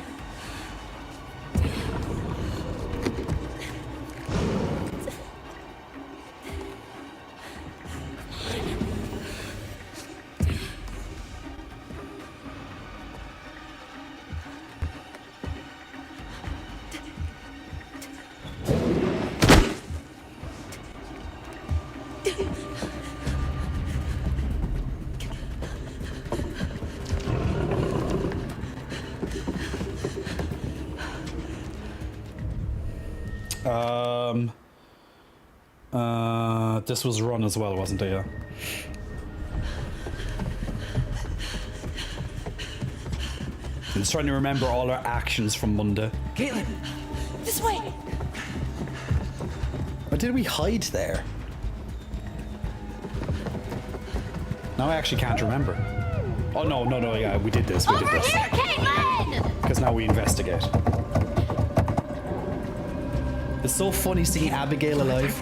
This was run as well, wasn't it? Yeah. I'm just trying to remember all our actions from Monday. Caitlin! This way! Or did we hide there? Now I actually can't remember. Oh no, yeah, we did this. We did this. Here, Caitlin! Because now we investigate. It's so funny seeing Abigail alive.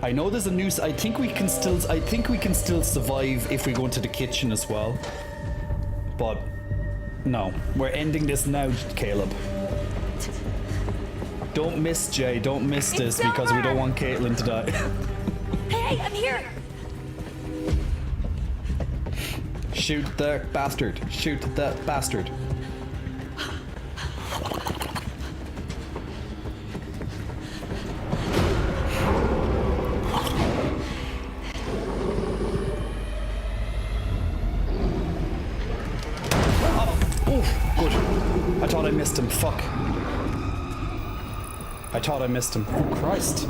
I know there's a noose. I think we can still survive if we go into the kitchen as well. But no, we're ending this now, Caleb. Don't miss Jay. Don't miss this because we don't want Caitlin to die. Hey, I'm here! Shoot the bastard. Shoot the bastard. I thought I missed him. Fuck. I thought I missed him. Oh, Christ.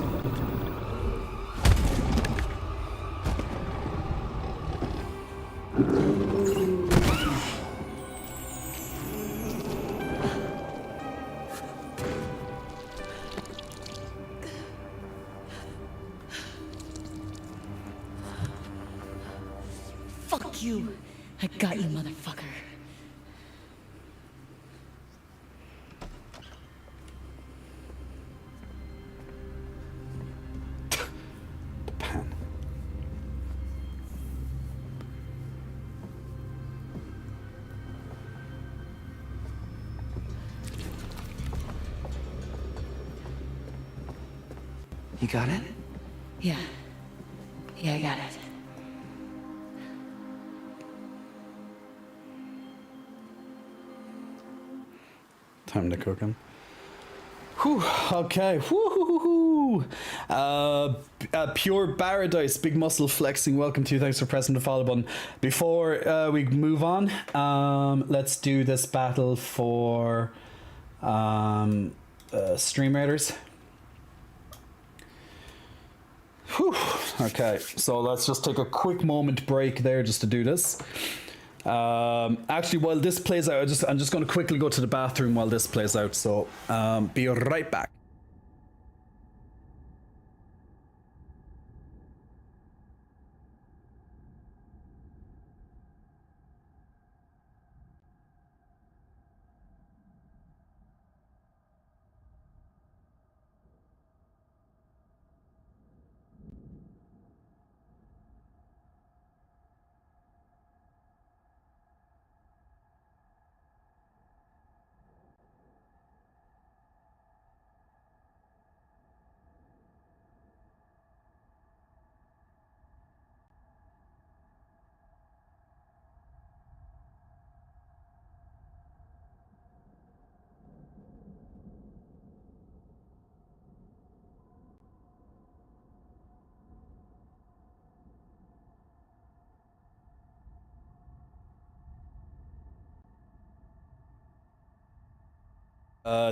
Fuck you. I got you, motherfucker. You got it? Yeah. Yeah, I got it. Time to cook him. Whew, okay. Woo-hoo-hoo-hoo. Pure Paradise, Big Muscle Flexing, welcome to you. Thanks for pressing the follow button. Before we move on, let's do this battle for Stream Raiders. Whew. Okay, so let's just take a quick moment break there just to do this. Actually, while this plays out, I'm just going to quickly go to the bathroom while this plays out. So be right back.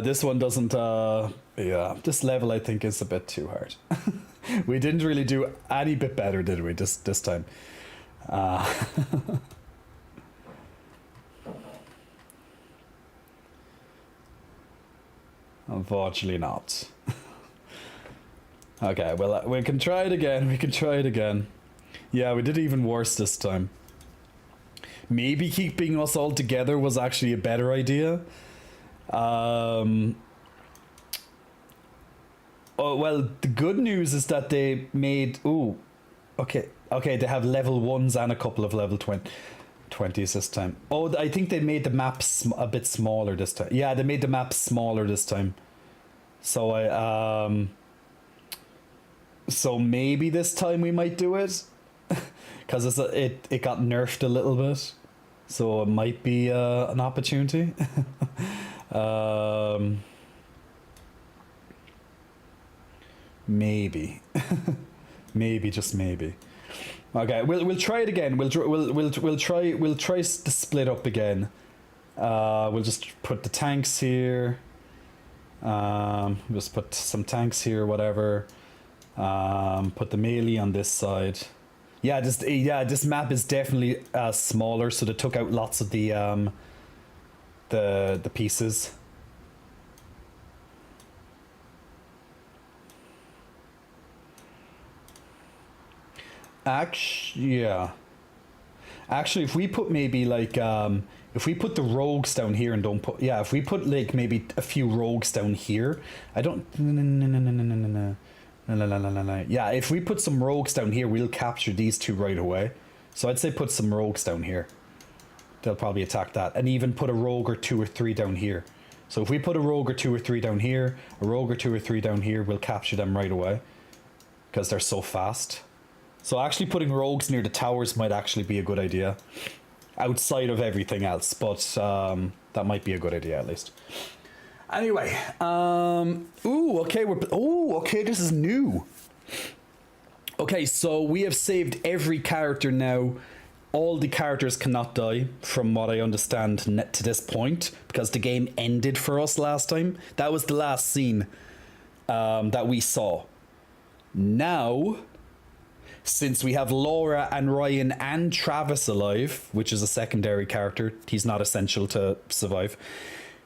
This one doesn't, yeah, this level I think is a bit too hard. We didn't really do any bit better, did we, this time? Unfortunately not. Okay, well, we can try it again. We can try it again. Yeah, we did even worse this time. Maybe keeping us all together was actually a better idea. Oh, well, the good news is that they made... Ooh, okay, they have level 1s and a couple of level 20s this time. Oh, I think they made the maps a bit smaller this time. Yeah, they made the maps smaller this time. So so maybe this time we might do it. Because it got nerfed a little bit. So it might be an opportunity. Maybe. Maybe, just maybe. Okay, we'll try it again. We'll try to split up again. We'll just put the tanks here. Just put some tanks here, whatever. Put the melee on this side. Yeah, this map is definitely smaller, so they took out lots of the pieces. Yeah. Actually, if we put maybe like if we put the rogues down here and don't put, yeah, if we put like maybe a few rogues down here, I don't. No. Yeah, if we put some rogues down here, we'll capture these two right away. So I'd say put some rogues down here. They'll probably attack that, and even put a rogue or 2 or 3 down here. So if we put a rogue or 2 or 3 down here, a rogue or 2 or 3 down here, we'll capture them right away because they're so fast. So actually putting rogues near the towers might actually be a good idea outside of everything else, but that might be a good idea at least. Anyway, okay, this is new. Okay, so we have saved every character now. All the characters cannot die, from what I understand to this point, because the game ended for us last time. That was the last scene that we saw. Now, since we have Laura and Ryan and Travis alive, which is a secondary character, he's not essential to survive,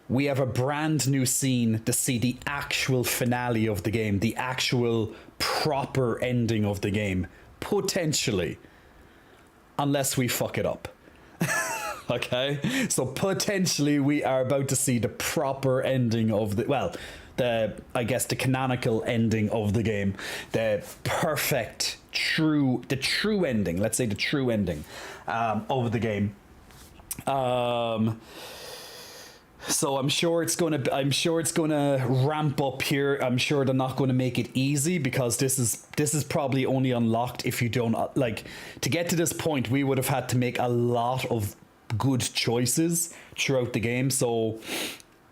we have a brand new scene to see the actual finale of the game, the actual proper ending of the game, potentially, unless we fuck it up. Okay, so potentially we are about to see the proper ending of the, well, I guess the canonical ending of the game, the perfect, true ending. Let's say the true ending of the game. So I'm sure it's gonna ramp up here. I'm sure they're not going to make it easy, because this is probably only unlocked if you don't like. To get to this point, we would have had to make a lot of good choices throughout the game. So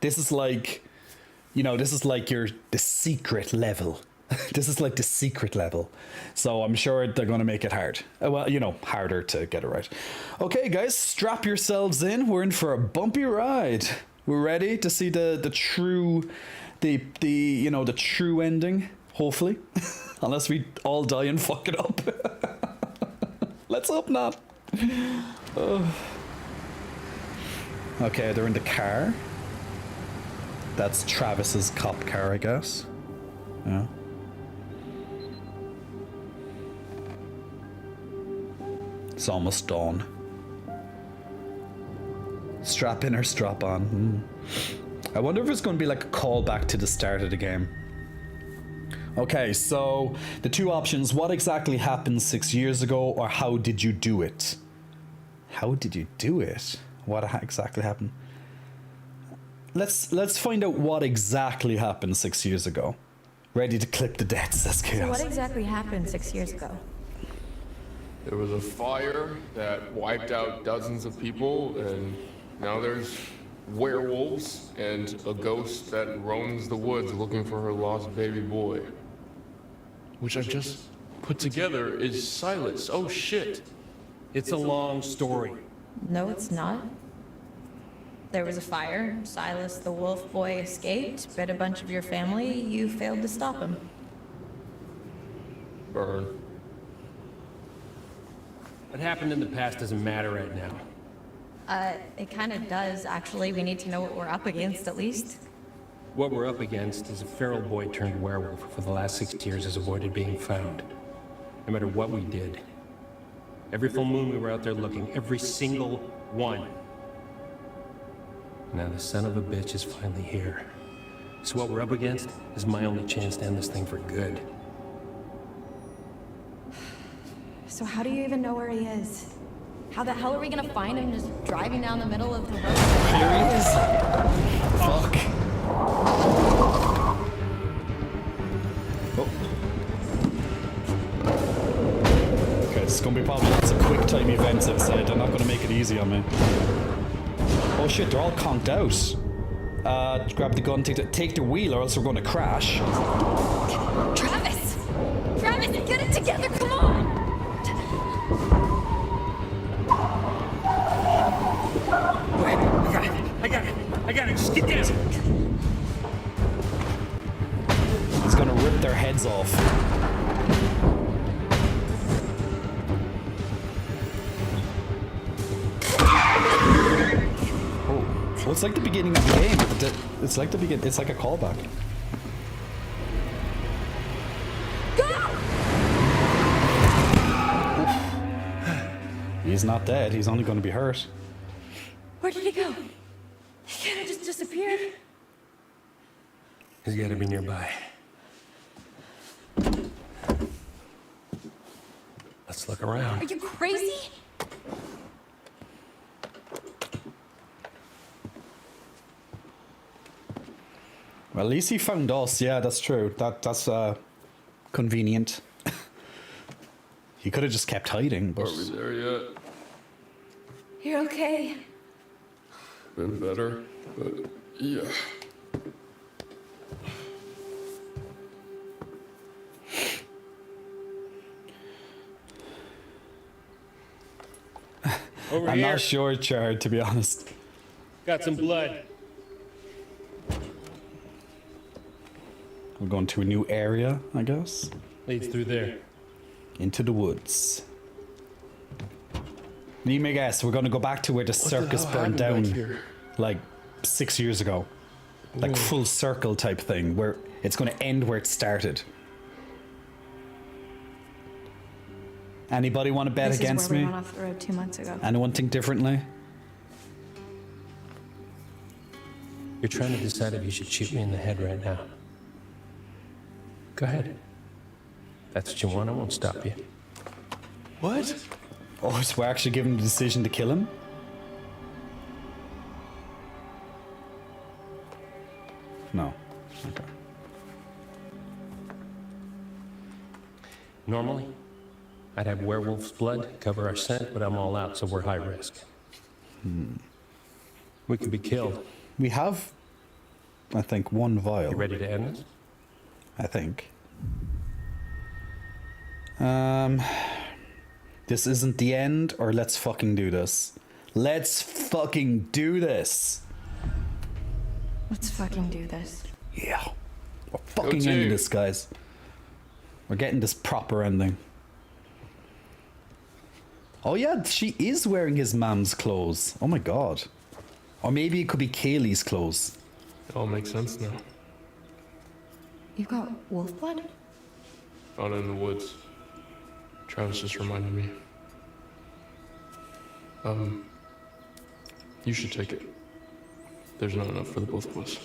this is like, you know, this is like the secret level. This is like the secret level. So I'm sure they're going to make it hard. Well, you know, harder to get it right. Okay, guys, strap yourselves in. We're in for a bumpy ride. We're ready to see the true, the true ending, hopefully. Unless we all die and fuck it up. Let's hope not. Okay, they're in the car. That's Travis's cop car, I guess. Yeah. It's almost dawn. Strap in or strap on. I wonder if it's going to be like a callback to the start of the game. Okay, so the two options: what exactly happened 6 years ago, or how did you do it? How did you do it? What exactly happened? Let's find out what exactly happened 6 years ago. Ready to clip the deaths, says Chaos. So what exactly happened 6 years ago? There was a fire that wiped out dozens of people, and now there's werewolves and a ghost that roams the woods looking for her lost baby boy. Which I just put together is Silas. Oh shit. It's a long story. No, it's not. There was a fire. Silas the wolf boy escaped, bit a bunch of your family. You failed to stop him. Burn. What happened in the past doesn't matter right now. It kind of does, actually. We need to know what we're up against, at least. What we're up against is a feral boy turned werewolf who for the last 6 years has avoided being found. No matter what we did. Every full moon we were out there looking, every single one. Now the son of a bitch is finally here. So what we're up against is my only chance to end this thing for good. So how do you even know where he is? How the hell are we gonna find him just driving down the middle of the road? Here he is. Fuck. Oh. Okay, it's gonna be probably lots of quick time events outside. They're not gonna make it easy on me. Oh shit, they're all conked out. Grab the gun, take the wheel, or else we're gonna crash. Travis! Travis, get it together, come on! I got it, just get down! He's gonna rip their heads off. Well, it's like the beginning of the game. It's like it's like a callback. Go! He's not dead. He's only going to be hurt. Where did he go? He kinda just disappeared. He's gotta be nearby. Let's look around. Are you crazy? Well, at least he found us. Yeah, that's true. That's convenient. He could have just kept hiding, but... Are we there yet? You're okay. Been better, but yeah. Over I'm here. not sure, Chard, to be honest. Got some blood. We're going to a new area, I guess. Leads through there. Into the woods. Let me guess, we're going to go back to where the circus burned down like 6 years ago. Like full circle type thing, where it's going to end where it started. Anybody want to bet against me? This is where we went off the road 2 months ago. Anyone think differently? You're trying to decide if you should shoot me in the head right now. Go ahead. If that's what you want, I won't stop you. What? Oh, so we're actually given the decision to kill him? No. Okay. Normally, I'd have werewolf's blood cover our scent, but I'm all out, so we're high risk. We could be killed. We have, I think, one vial. You ready to end this? I think. This isn't the end, or let's fucking do this. Let's fucking do this. Let's fucking do this. Yeah. We're fucking ending this, guys. We're getting this proper ending. Oh yeah, she is wearing his mom's clothes. Oh my god. Or maybe it could be Kaylee's clothes. It all makes sense now. You've got wolf blood? Found it in the woods. Travis just reminded me. You should take it. There's not enough for the both of us.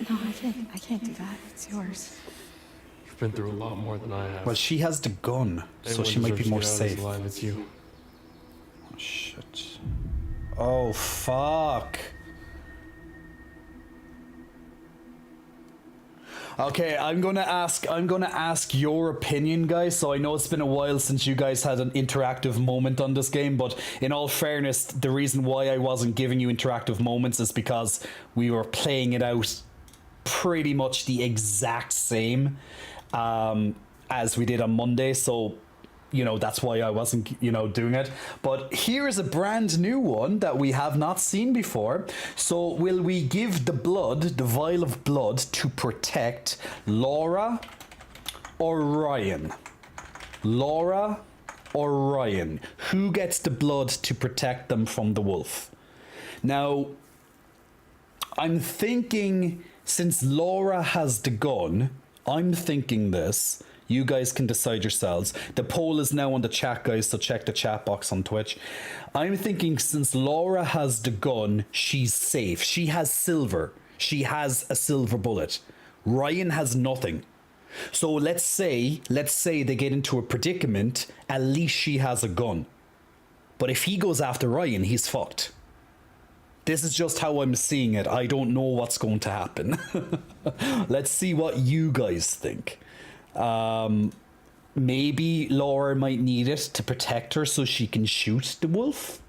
No, I can't do that. It's yours. You've been through a lot more than I have. Well, she has the gun, so Anyone she might be deserves to more get out of this safe. alive, it's you. Oh shit. Oh fuck. Okay, I'm gonna ask your opinion, guys. So I know it's been a while since you guys had an interactive moment on this game, but in all fairness, the reason why I wasn't giving you interactive moments is because we were playing it out pretty much the exact same as we did on Monday. So, you know, that's why I wasn't, you know, doing it. But here is a brand new one that we have not seen before. So will we give the blood, the vial of blood, to protect Laura or Ryan? Laura or Ryan? Who gets the blood to protect them from the wolf? Now, I'm thinking since Laura has the gun, I'm thinking this. You guys can decide yourselves. The poll is now on the chat, guys, so check the chat box on Twitch. I'm thinking since Laura has the gun, she's safe. She has silver. She has a silver bullet. Ryan has nothing. So let's say they get into a predicament, at least she has a gun. But if he goes after Ryan, he's fucked. This is just how I'm seeing it. I don't know what's going to happen. Let's see what you guys think. Maybe Laura might need it to protect her so she can shoot the wolf.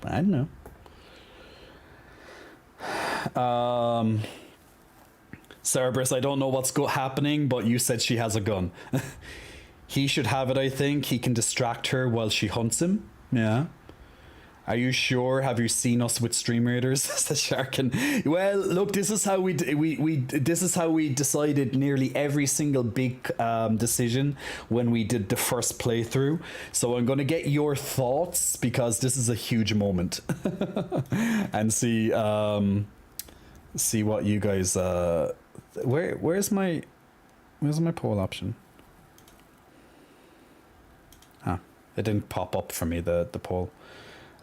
I don't know. Cerberus, I don't know what's happening, but you said she has a gun. He should have it, I think. He can distract her while she hunts him. Yeah. Are you sure? Have you seen us with Stream Raiders? Says Sharkin. Well, look, this is how this is how we decided nearly every single big decision when we did the first playthrough. So I'm going to get your thoughts because this is a huge moment, and see what you guys. Where's my poll option? It didn't pop up for me, the poll.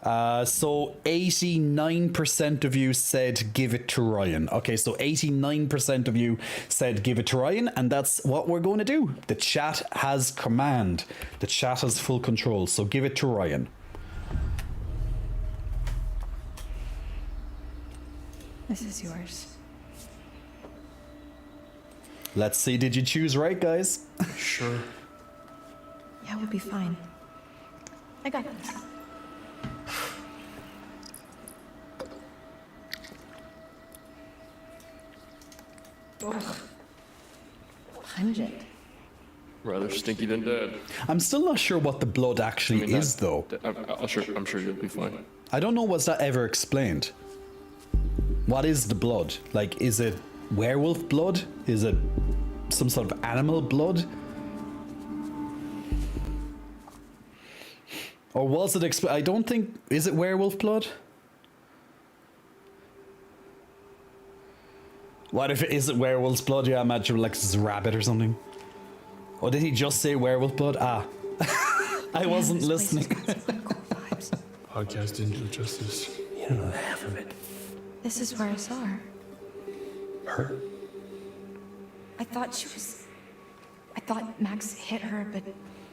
So 89% of you said give it to Ryan. Okay, so 89% of you said give it to Ryan, and that's what we're going to do. The chat has command. The chat has full control, so give it to Ryan. This is yours. Let's see, did you choose right, guys? Sure. Yeah, we'll be fine. I got this. Ugh. Pungent. Rather stinky than dead. I'm still not sure what the blood actually is, though. I'm sure you'll be fine. I don't know, was that ever explained? What is the blood? Like, is it werewolf blood? Is it some sort of animal blood? Or was it I don't think... Is it werewolf blood? What if it isn't werewolf's blood? Yeah, I imagine like it's a rabbit or something. Or did he just say werewolf blood? Ah. I wasn't listening. Podcast didn't do justice. You don't know half of it. This is where I saw her. Her? I thought Max hit her, but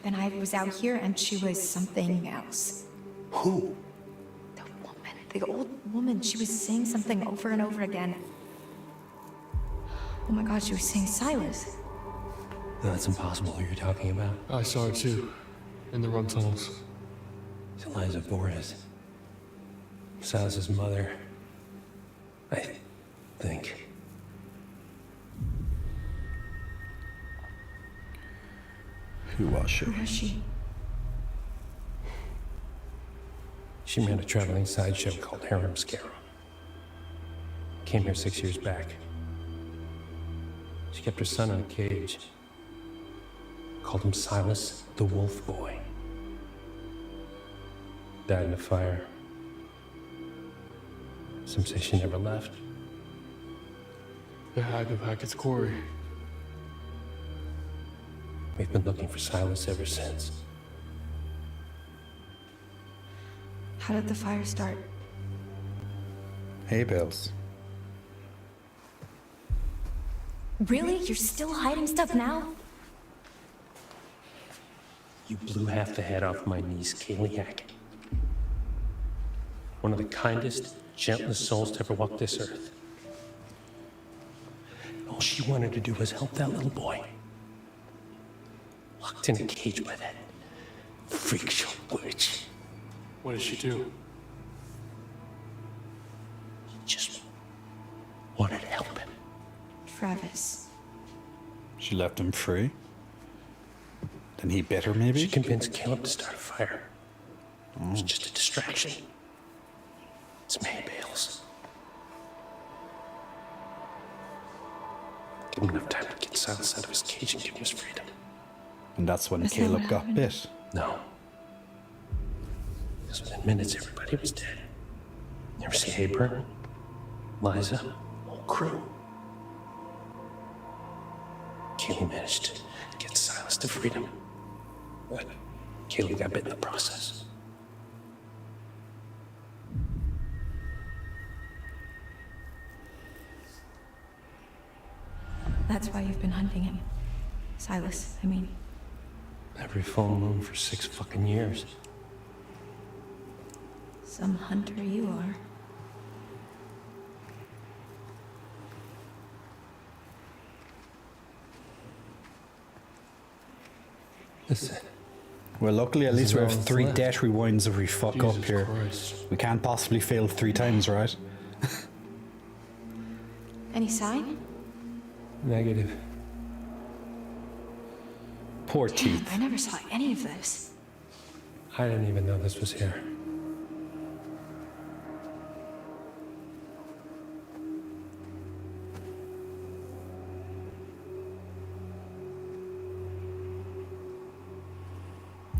then I was out here and she was something else. Who? The woman. The old woman. She was saying something over and over again. Oh my god, she was saying Silas. No, that's impossible who you're talking about. I saw her too. In the run tunnels. It's Eliza Vorez. Silas's mother. I think. Who was she? Who was she? She ran a traveling sideshow called Harem Scare. Came here 6 years back. She kept her son in a cage. Called him Silas the Wolf Boy. Died in a fire. Some say she never left. The Hag of Hackett's Quarry. We've been looking for Silas ever since. How did the fire start? Hay bales. Really? You're still hiding stuff now? You blew half the head off my niece, Kaylee Hackett. One of the kindest, gentlest souls to ever walk this earth. All she wanted to do was help that little boy. Locked in a cage by that freak show witch. What did she do? Just wanted to help him. Travis. She left him free? Then he bit her, maybe? She convinced Caleb to start a fire. It was just a distraction. It's May Bales. Give him enough time to get Silas out of his cage and give him his freedom. And that's when Is that Caleb what got happened? bit. No. Because within minutes, everybody was dead. You ever see Hayburn? Liza? crew. Kaylee managed to get Silas to freedom. But Kaylee got bit in the process. That's why you've been hunting him. Silas, I mean. Every full moon for 6 fucking years. Some hunter you are. Listen. Well, luckily, at least we have This is all 3 left. death rewinds if we fuck up Jesus here. Christ. We can't possibly fail 3 times, right? Any sign? Negative. Poor teeth. I never saw any of this. I didn't even know this was here.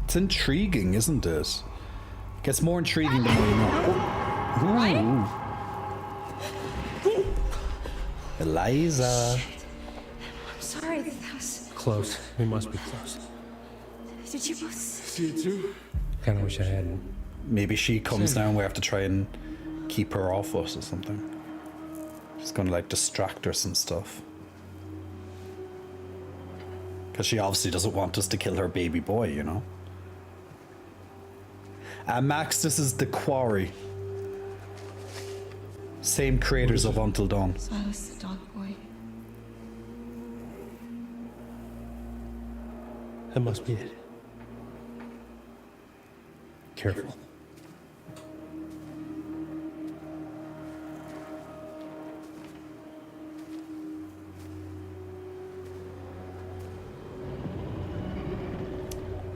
It's intriguing, isn't it? Gets more intriguing the more you know. Ooh. Eliza. I'm sorry, that was... Close. We must be close. Did you both... See it too? Kinda wish I hadn't. Maybe she comes down, we have to try and keep her off us or something. She's gonna like distract us and stuff. Because she obviously doesn't want us to kill her baby boy, you know? Max, this is The Quarry. Same creators of Until Dawn. Silas the dog boy. That must be it. Careful.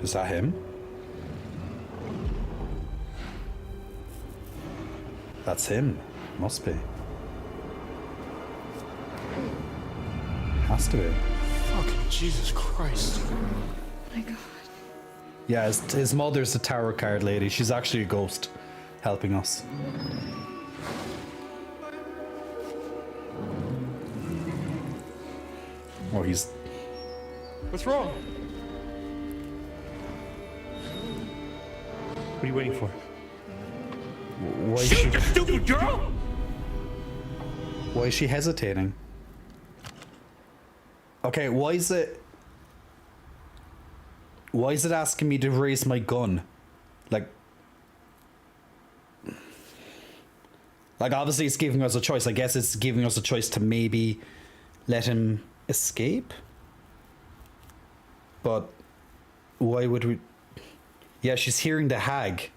Is that him? That's him. Must be. Has to be. Fucking Jesus Christ. My God. Yeah, his mother's the tarot card lady. She's actually a ghost helping us. Oh, he's... What's wrong? What are you waiting for? Why is Shoot the stupid girl! Why is she hesitating? Okay, why is it asking me to raise my gun? Like obviously it's giving us a choice. I guess it's giving us a choice to maybe let him escape. But why would we... Yeah, she's hearing the hag.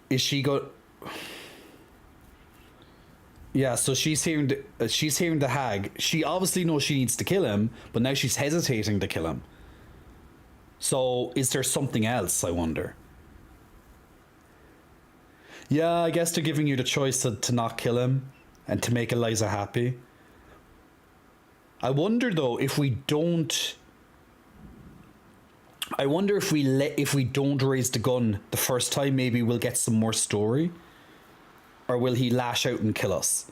Is she go... Yeah, so she's hearing the hag. She obviously knows she needs to kill him, but now she's hesitating to kill him. So is there something else, I wonder? Yeah, I guess they're giving you the choice to not kill him and to make Eliza happy. I wonder though if we don't... I wonder if we don't raise the gun the first time, maybe we'll get some more story. Or will he lash out and kill us?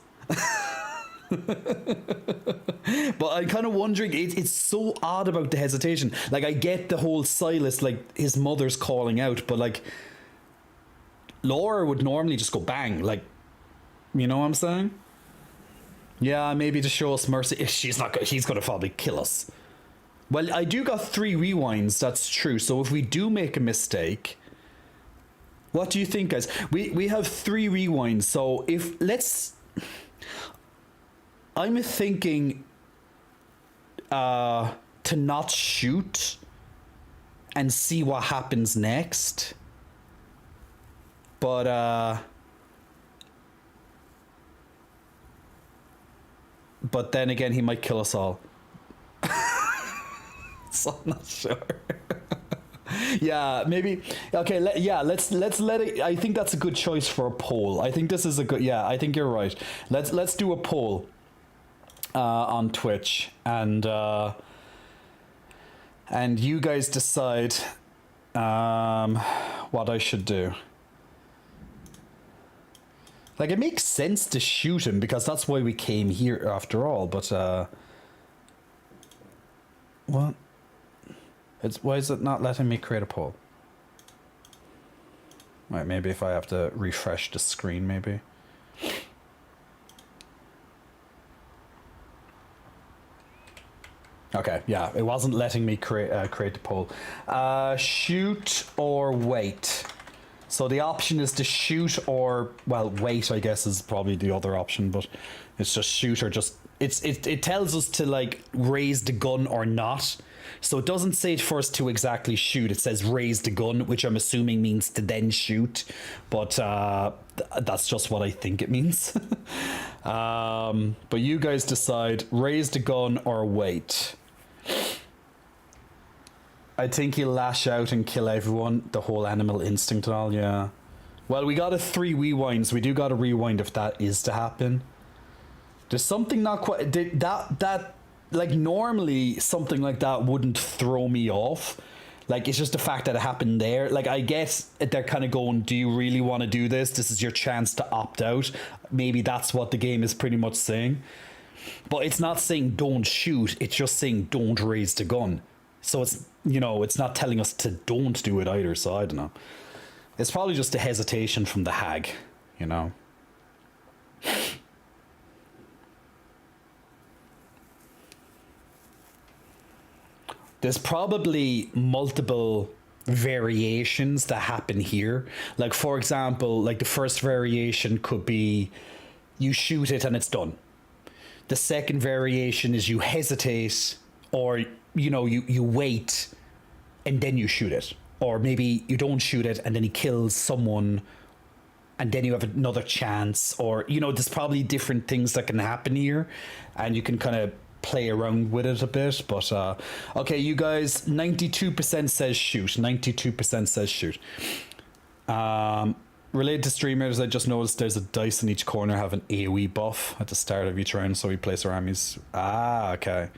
But I'm kind of wondering, it's so odd about the hesitation. Like, I get the whole Silas, like, his mother's calling out, but, like, Laura would normally just go bang, like, you know what I'm saying? Yeah, maybe to show us mercy. He's gonna probably kill us. Well, I do got 3 rewinds, that's true. So if we do make a mistake... What do you think, guys? We have 3 rewinds, so if... Let's... I'm thinking... to not shoot... and see what happens next. But, But then again, he might kill us all. So I'm not sure. Yeah, maybe. Okay, let's let it. I think that's a good choice for a poll. I think this is a good. Yeah, I think you're right. Let's do a poll on Twitch, and you guys decide what I should do. Like, it makes sense to shoot him because that's why we came here after all, but, what? Why is it not letting me create a poll? Right, maybe if I have to refresh the screen, maybe. Okay, yeah, it wasn't letting me create the poll. Shoot or wait. So the option is to shoot or, well, wait, I guess, is probably the other option, but it's just shoot or just... It tells us to, like, raise the gun or not. So it doesn't say for us to exactly shoot. It says raise the gun, which I'm assuming means to then shoot. But that's just what I think it means. But you guys decide, raise the gun or wait. I think he'll lash out and kill everyone. The whole animal instinct and all, yeah. Well, we got a 3 rewinds. We do got to rewind if that is to happen. There's something not quite... That like, normally, something like that wouldn't throw me off. Like, it's just the fact that it happened there. Like, I guess they're kind of going, do you really want to do this? This is your chance to opt out. Maybe that's what the game is pretty much saying. But it's not saying don't shoot. It's just saying don't raise the gun. So it's, you know, it's not telling us to don't do it either. So I don't know. It's probably just a hesitation from the hag, you know. There's probably multiple variations that happen here. Like, for example, like the first variation could be you shoot it and it's done. The second variation is you hesitate, or, you know, you wait and then you shoot it. Or maybe you don't shoot it and then he kills someone and then you have another chance. Or, you know, there's probably different things that can happen here and you can kind of play around with it a bit. But okay, you guys, 92% says shoot. 92% says shoot. Related to streamers, I just noticed there's a dice in each corner have an AoE buff at the start of each round, so we place our armies. Ah, okay.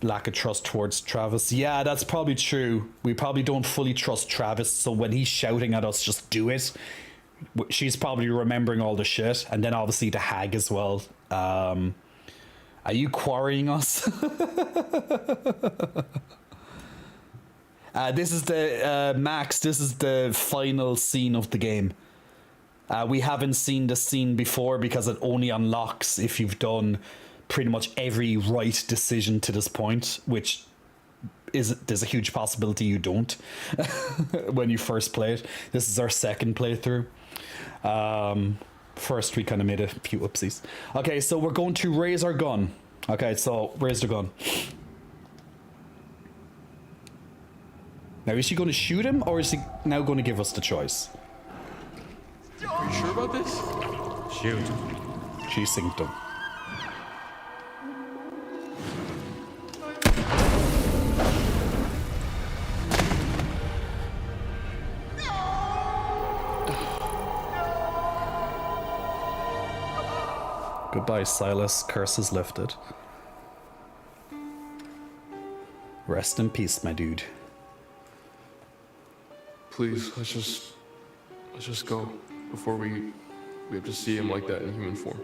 Lack of trust towards Travis. Yeah, that's probably true. We probably don't fully trust Travis, so when he's shouting at us, just do it. She's probably remembering all the shit, and then obviously the hag as well. Are you quarrying us? This is the Max. This is the final scene of the game. We haven't seen this scene before because it only unlocks if you've done pretty much every right decision to this point, which is, there's a huge possibility you don't when you first play it. This is our second playthrough. First we kind of made a few whoopsies. Okay, so we're going to raise our gun. Okay, so raise the gun. Now, is she going to shoot him, or is she now going to give us the choice? Are you sure about this? Shoot. She synced him. Goodbye, Silas. Curse is lifted. Rest in peace, my dude. Please, let's just go before we have to see him like that in human form.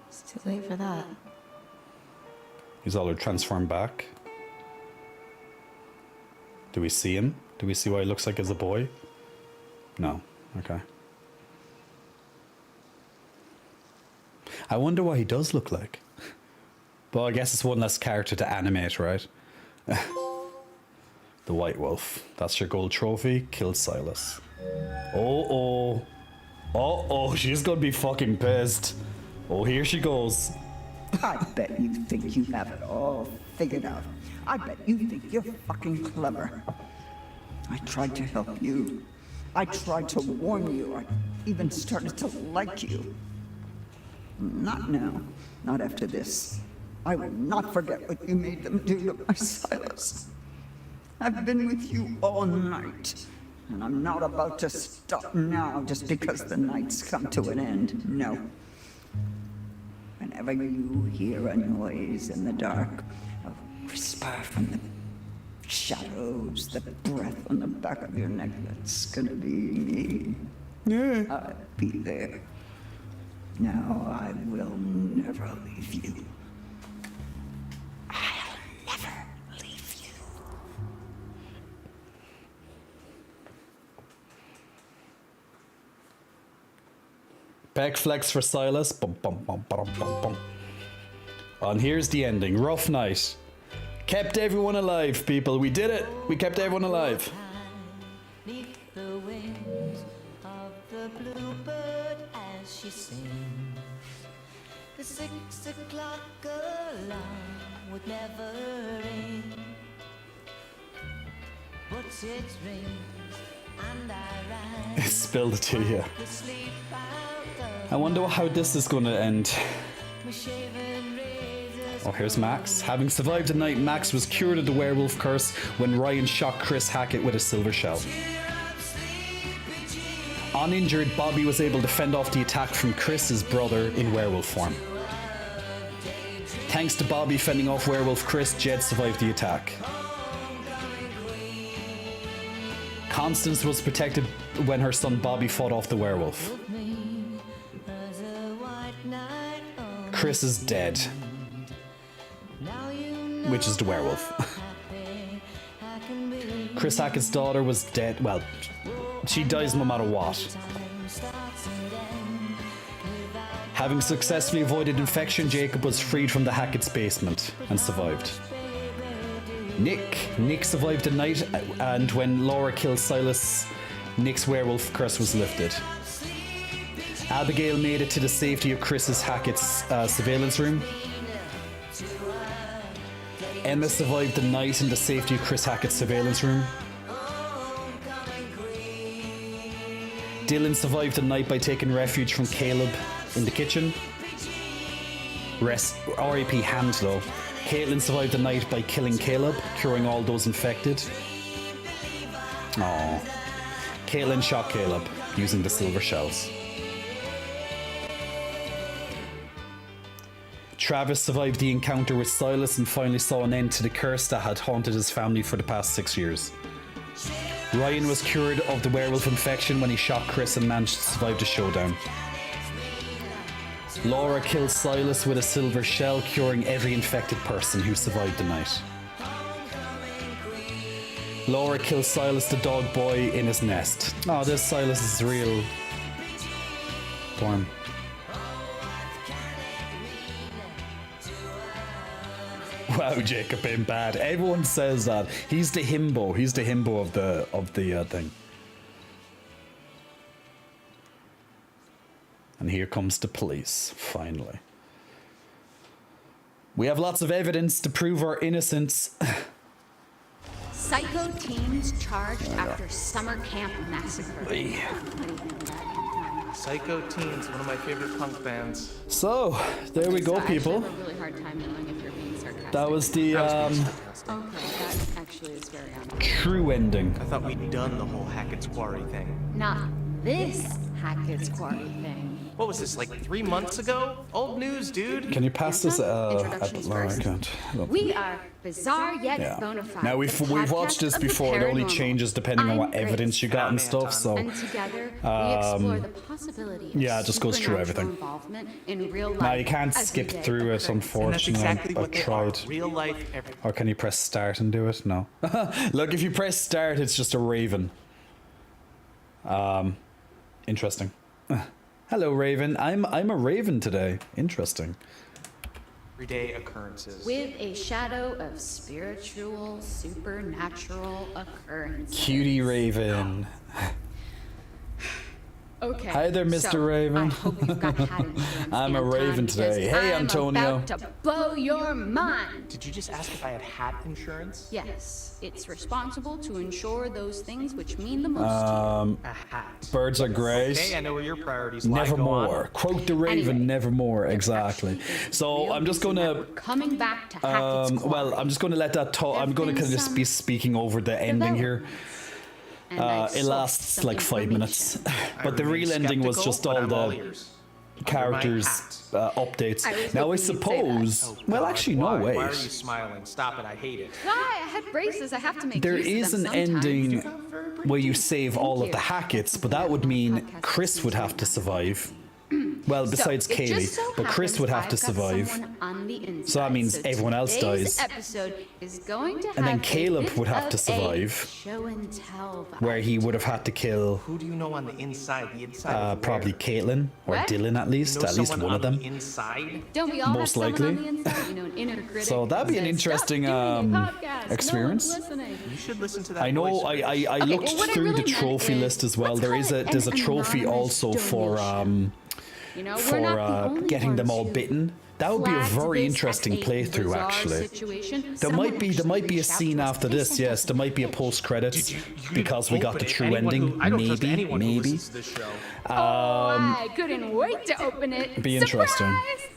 It's too late for that. He's all transformed back. Do we see him? Do we see what he looks like as a boy? No. Okay. I wonder what he does look like. Well, I guess it's one less character to animate, right? The White Wolf. That's your gold trophy. Killed Silas. Oh, she's gonna be fucking pissed. Oh, here she goes. I bet you think you have it all figured out. I bet you think you're fucking clever. I tried to help you. I tried to warn you. I even started to like you. Not now. Not after this. I will not forget what you made them do to my Silas. I've been with you all night, and I'm not about to stop now just because the night's come to an end. No. Whenever you hear a noise in the dark, a whisper from the shadows, the breath on the back of your neck, that's gonna be me. Yeah. I'll be there. Now I will never leave you. I'll never leave you. Back flex for Silas. Bum, bum, bum, bum, bum, bum. And here's the ending. Rough night. Kept everyone alive, people. We did it. We kept everyone alive. Neath the wings of the bluebird as she sings. The 6 o'clock alarm would never ring. But it rings and I rise. Spilled it to you. The sleep out of I wonder how this is gonna end. my shaven razors. Oh, here's Max. Having survived the night, Max was cured of the werewolf curse when Ryan shot Chris Hackett with a silver shell. Uninjured, Bobby was able to fend off the attack from Chris's brother in werewolf form. Thanks to Bobby fending off werewolf Chris, Jed survived the attack. Constance was protected when her son Bobby fought off the werewolf. Chris is dead, which is the werewolf. Chris Hackett's daughter was dead. Well, she dies no matter what. Having successfully avoided infection, Jacob was freed from the Hackett's basement and survived. Nick survived the night, and when Laura killed Silas, Nick's werewolf curse was lifted. Abigail made it to the safety of Chris's Hackett's surveillance room. Emma survived the night in the safety of Chris Hackett's surveillance room. Dylan survived the night by taking refuge from Caleb in the kitchen. R.I.P. Hand though. Caitlin survived the night by killing Caleb, curing all those infected. Aww. Caitlin shot Caleb using the silver shells. Travis survived the encounter with Silas and finally saw an end to the curse that had haunted his family for the past 6 years. Ryan was cured of the werewolf infection when he shot Chris and managed to survive the showdown. Laura killed Silas with a silver shell, curing every infected person who survived the night. Laura killed Silas the dog boy in his nest. Oh, this Silas is real. Dorm. Wow, Jacob ain't bad. Everyone says that. He's the himbo. He's the himbo of the thing. And here comes the police, finally. We have lots of evidence to prove our innocence. Psycho teens charged after summer camp massacre. Psycho Teens, one of my favorite punk bands. So, there we go, people. I have a really hard time knowing if you're being sarcastic. That was the Okay, that actually is very honest. true ending. I thought we'd done the whole Hackett's Quarry thing. Not this Hackett's Quarry thing. What was this, like 3 months ago? Old news, dude. Can you pass this? Introductions first. I can't. Look. We are bizarre yet Yeah. bona fide. Now we've watched this before. It only changes depending on what evidence you got and stuff. So And together we explore the possibility of yeah, it just goes through supernatural everything. involvement in real life. Now you can't everyday skip through it, occurrences. unfortunately. exactly I've what they tried. are. Real life, Or can you press start and do it? No. Look, if you press start, it's just a raven. Interesting. Hello, Raven. I'm a raven today. Interesting. everyday occurrences. With a shadow of spiritual, supernatural occurrences. Cutie Raven. Okay. Hi there, Mr. so Raven. I hope you've got hat insurance, I'm a Anton, raven today. because Hey, I'm Antonio. about to blow your mind. Did you just ask if I had hat insurance? Yes, it's responsible to insure those things which mean the most to Um, A hat. birds are great. Okay, I know where your priorities lie. Go Nevermore. on. Quote the Raven, nevermore. Exactly. So I'm just you. gonna. We're coming back to Hackett's Well, I'm just gonna let that talk. I'm gonna kind of just be speaking over the ending here. And I've It sourced lasts some like 5 minutes. I But the remain real ending was skeptical, just but all I'm all the. ears. characters updates. Now I suppose, well, actually, no, wait. Why are you smiling? Stop it! I hate it. Why? I had braces. I have to make There use is of an them sometimes. ending where you save all of the Hacketts, but that would mean Chris would have to survive. Well, besides So, it Kaylee, just so but Chris happens would have I've to got survive. someone on the inside. So that means So everyone else today's dies. episode is going to And then have a Caleb bit would have of to a survive, show and tell vibe. where he would have had to kill Who do you know on the inside? The inside of probably where? Caitlin or What? Dylan at least, You know at least someone one of on them. the inside? Don't we all Most have someone likely. on the inside? You know, an inner critic. So that'd be an that says, interesting "Stop doing a podcast. experience. No one's listening." You should listen to that. I know. voice I first. looked well, what I through really the meant trophy is, list as well. let's There's call it a an trophy anonymous also for You know, we're not the only getting them all ones who bitten. That would be a flagged very this interesting as a playthrough, bizarre actually. situation. There Someone might be actually a reached out scene to us. after They this. sent Yes, us there might be a post credits because we got Open the it. true Anyone ending. who- I don't trust Maybe, anyone who maybe. listens to this show. I couldn't wait to open it. Be interesting. Surprise!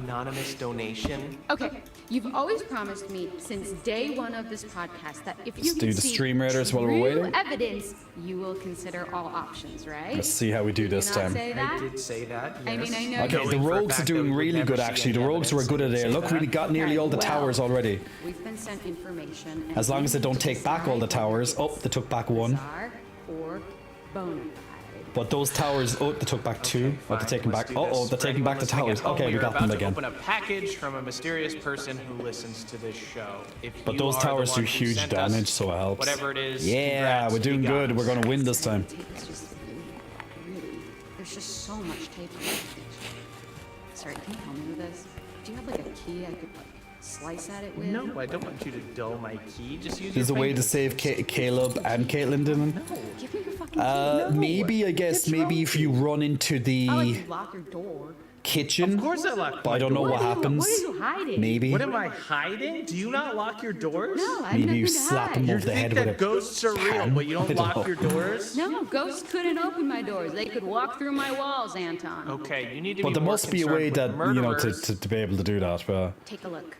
Anonymous donation. Okay, you've always promised me since day one of this podcast that if you Let's can do the see stream raiders while we're true waiting. evidence, you will consider all options, right? Let's see how we do this Did you not time. say that? I did say that. I Yes. mean, I know Okay, you- the Knowing for a rogues are fact that doing we would really never good see actually. any The rogues were evidence, good I at did it. say Look, we that. got nearly all the Well, towers already. We've been sent information. and As long we as they need don't to take back all the decide towers. whether Oh, they took back one. bizarre or bona fide. But those towers, oh, they took back two. Oh, they're Fine, taking let's back. do Oh, this. oh, they're For taking anyone back the listening towers. at home, Okay, we are got them about to again. Open a package from a mysterious person who listens to this show. If But you those are the towers do one who huge sent us damage, so it helps. Whatever it is. Yeah, congrats, we're doing you got good. us. We're gonna win this time. Tape is just really, there's just so much tape on this page. Sorry, can you help me with this? Do you have like a key I could like slice at it with? No, I don't want you to dull my key. Just use There's a your way to fingers. save Caleb and Caitlin, Dylan. Give me your fucking key. No. Maybe, I guess, maybe if you run into I'll the let you lock your door. kitchen. Of course I lock But my I don't know door. what happens. What are you hiding? Maybe. What am I hiding? Do you not lock your doors? No, I have Maybe you nothing to slap hide. him You over the think head that with a ghosts are real, pan? but you don't I don't lock know. your doors? No, ghosts couldn't open my doors. They could walk through my walls, Anton. Okay, you need to But be there more must be a concerned way with that, you know, murderers. to be able to do that. But Take a look.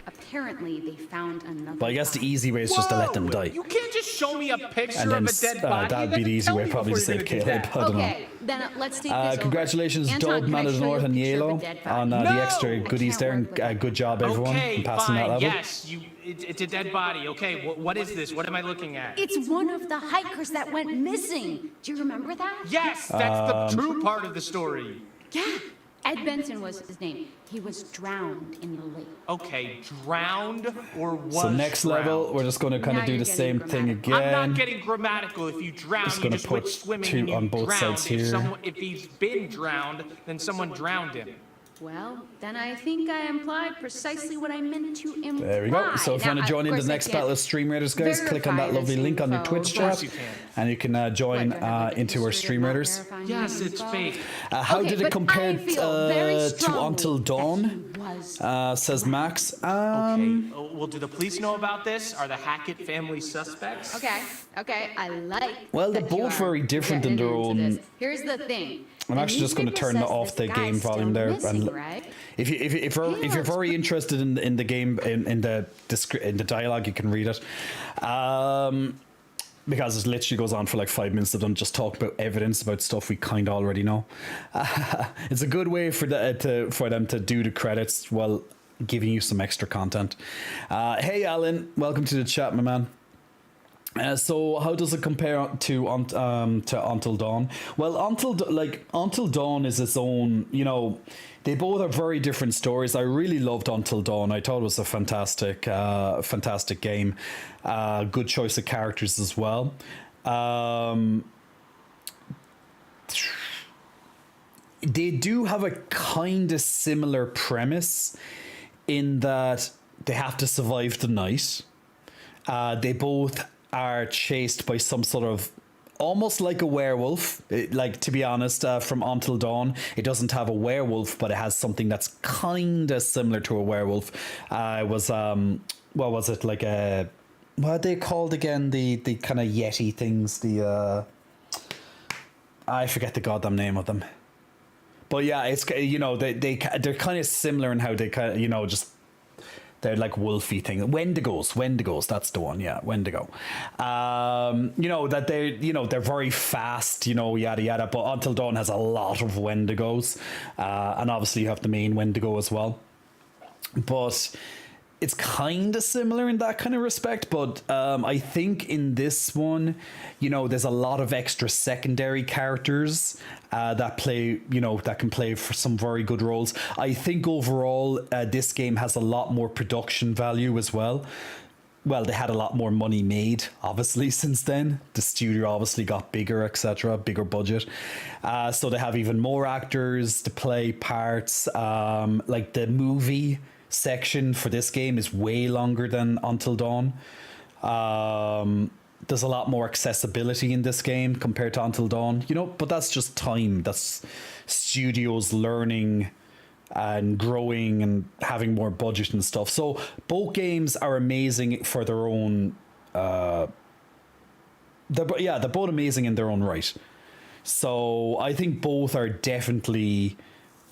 Apparently, they found another. I guess the body. easy way is just to let them die. You can't just show me a picture And then of a dead body. that'd You be the gotta easy tell way me probably to before save you're gonna do Caleb. that. I don't know. Okay, then let's take this over. Congratulations, Anton, Dub, can Man I of the show you North, a and picture of a Yellow dead on body? the No! extra I goodies there. work with And good job, everyone, Okay, in passing that fine. level. Yes, it's a dead body. Okay, what is this? What am I looking at? It's one of the hikers that went missing. Do you remember that? Yes, that's the true part of the story. Yeah. Ed Benson was his name. He was drowned in the lake. Okay, drowned or was So next level, drowned? we're just going to kind Now of do you're the same getting thing I'm again. not getting grammatical. If you drown, Just you gonna just put went swimming two and you on both drowned. sides here. If he's been drowned, then someone drowned him. Well, then I think I implied precisely what I meant to imply. There we go. So if you Now, want to join in of the course, I next can't battle of Stream Raiders, guys, click on that verify lovely this link on your info. Twitch Of course chat, you can. and you can join What, do I have, like, a into our history Stream of not Raiders. verifying Yes, my it's info? fake. How Okay, did it but compare I feel very to strongly Until that Dawn? he was Says Max. Okay. Well, do the police know about this? Are the Hackett family suspects? Okay, I like. Well, they're that you both are very different in getting their into own. this. Here's the thing. I'm The actually just going to newspaper turn says off the this game guy's volume still there. missing, And right? if you're very interested in the game in the dialogue, you can read it. Because it literally goes on for like 5 minutes of them just talking about evidence about stuff we kind of already know. It's a good way for them to do the credits while giving you some extra content. Hey Alan, welcome to the chat, my man. So how does it compare to Until Dawn? Well, Until Dawn is its own, you know, they both are very different stories. I really loved Until Dawn. I thought it was a fantastic game. Good choice of characters as well. They do have a kind of similar premise in that they have to survive the night. They both are chased by some sort of almost like a werewolf. Like, to be honest, from Until Dawn, it doesn't have a werewolf, but it has something that's kind of similar to a werewolf. It was what was it, like a, what are they called again? The kind of yeti things. I forget the goddamn name of them. But yeah, it's, you know, they're kind of similar in how they kind of, you know, just They're like wolfy things. Wendigos, that's the one, yeah, Wendigo. You know, that they're very fast, you know, yada yada, but Until Dawn has a lot of Wendigos. And obviously you have the main Wendigo as well. But it's kind of similar in that kind of respect, but I think in this one, you know, there's a lot of extra secondary characters that play, you know, that can play for some very good roles. I think overall, this game has a lot more production value as well. Well, they had a lot more money made, obviously, since then. The studio obviously got bigger, etc., bigger budget. So they have even more actors to play parts. Like the movie section for this game is way longer than Until Dawn. There's a lot more accessibility in this game compared to Until Dawn, you know, but that's just time. That's studios learning and growing and having more budget and stuff. So both games are amazing for their own they're both amazing in their own right. So I think both are definitely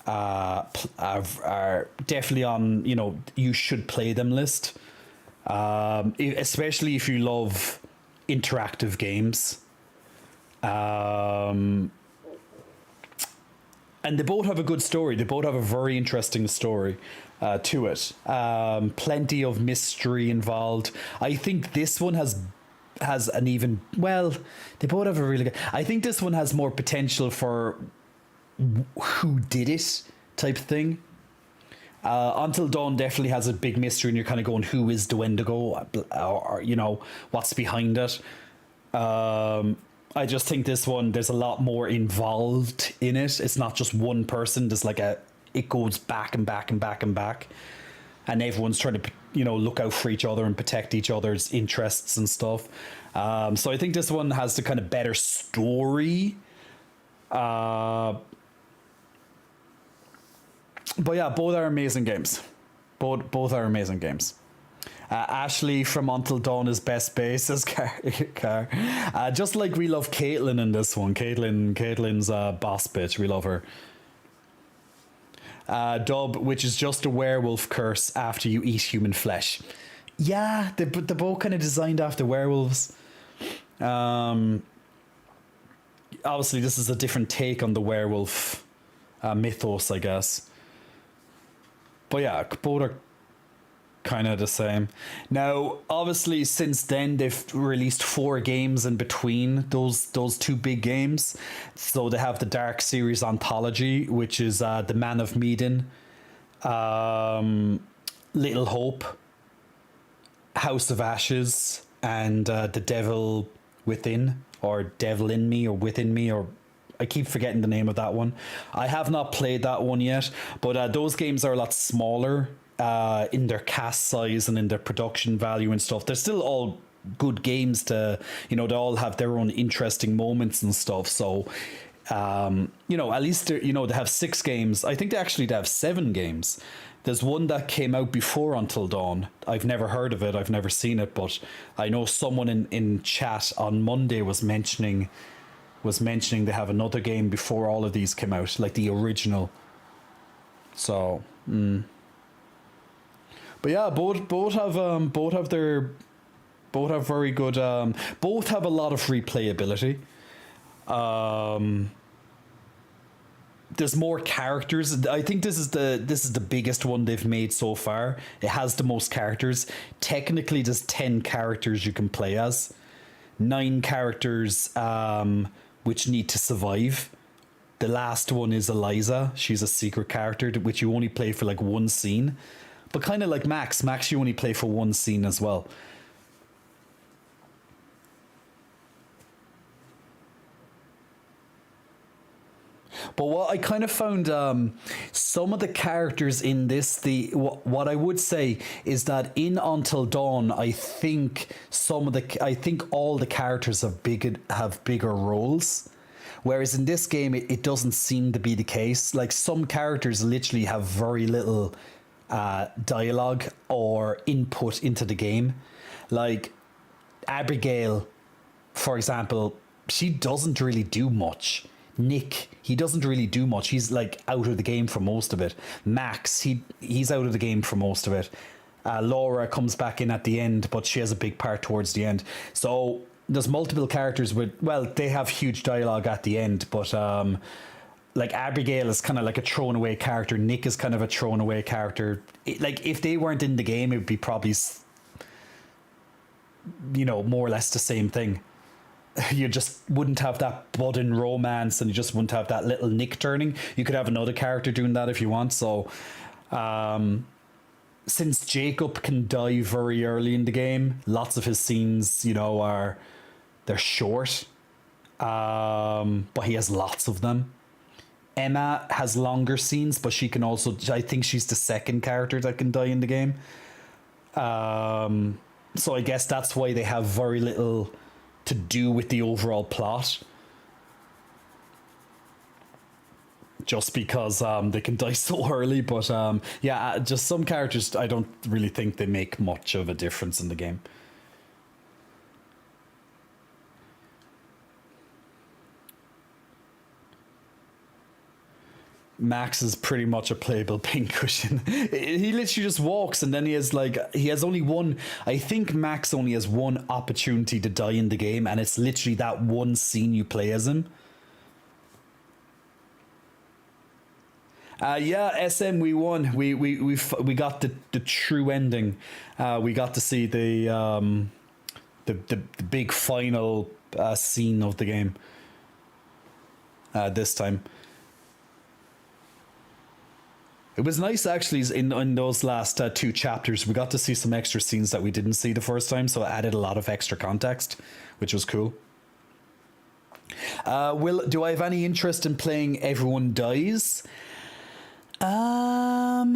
are definitely on, you know, you should play them list, especially if you love interactive games. And they both have a good story. They both have a very interesting story to it. Plenty of mystery involved. I think this one has an even, well, they both have a really good, I think this one has more potential for who did it type thing. Until Dawn definitely has a big mystery and you're kind of going, who is the Wendigo, or you know, what's behind it. I just think this one, there's a lot more involved in it. It's not just one person. There's like it goes back and back and back and back, and everyone's trying to, you know, look out for each other and protect each other's interests and stuff. So I think this one has the kind of better story. But yeah, both are amazing games. Both are amazing games. Ashley from Until Dawn is best base as Car. Just like we love Caitlin in this one. Caitlin's a boss bitch. We love her. Dub, which is just a werewolf curse after you eat human flesh. Yeah, they're both kind of designed after werewolves. Obviously, this is a different take on the werewolf mythos, I guess. But yeah, both are kind of the same. Now, obviously, since then, they've released 4 games in between those 2 big games. So they have the Dark Series Anthology, which is The Man of Medan, Little Hope, House of Ashes, and The Devil Within, or Devil in Me, or Within Me, or I keep forgetting the name of that one. I have not played that one yet, but those games are a lot smaller in their cast size and in their production value and stuff. They're still all good games to, you know, they all have their own interesting moments and stuff. So, you know, at least, you know, they have 6 games. I think they have 7 games. There's one that came out before Until Dawn. I've never heard of it. I've never seen it, but I know someone in chat on Monday was mentioning they have another game before all of these came out, like the original. So, but yeah, both have very good. Both have a lot of replayability. There's more characters. I think this is the biggest one they've made so far. It has the most characters. Technically, there's 10 characters you can play as. 9 characters which need to survive. The last one is Eliza. She's a secret character which you only play for like one scene. But kind of like Max. Max you only play for one scene as well. But what I kind of found, some of the characters in this, what I would say is that in Until Dawn, I think all the characters have bigger roles, whereas in this game it doesn't seem to be the case. Like some characters literally have very little dialogue or input into the game. Like Abigail, for example, she doesn't really do much. Nick, he doesn't really do much. He's like out of the game for most of it. Max, he's out of the game for most of it. Laura comes back in at the end, but she has a big part towards the end. So there's multiple characters with, well, they have huge dialogue at the end, but like Abigail is kind of like a thrown away character. Nick is kind of a thrown away character. Like if they weren't in the game, it would be probably, you know, more or less the same thing. You just wouldn't have that budding romance, and you just wouldn't have that little Nick turning. You could have another character doing that if you want. So since Jacob can die very early in the game, lots of his scenes, you know, they're short, but he has lots of them. Emma has longer scenes, but she can also, I think she's the second character that can die in the game. So I guess that's why they have very little to do with the overall plot. Just because they can die so early, but yeah, just some characters I don't really think they make much of a difference in the game. Max is pretty much a playable pincushion. He literally just walks, and then he has only one, I think Max only has one opportunity to die in the game, and it's literally that one scene you play as him. Yeah, SM, we won. We got the true ending. We got to see the big final scene of the game this time. It was nice actually in those last 2 chapters. We got to see some extra scenes that we didn't see the first time, so it added a lot of extra context, which was cool. Do I have any interest in playing Everyone Dies? Well,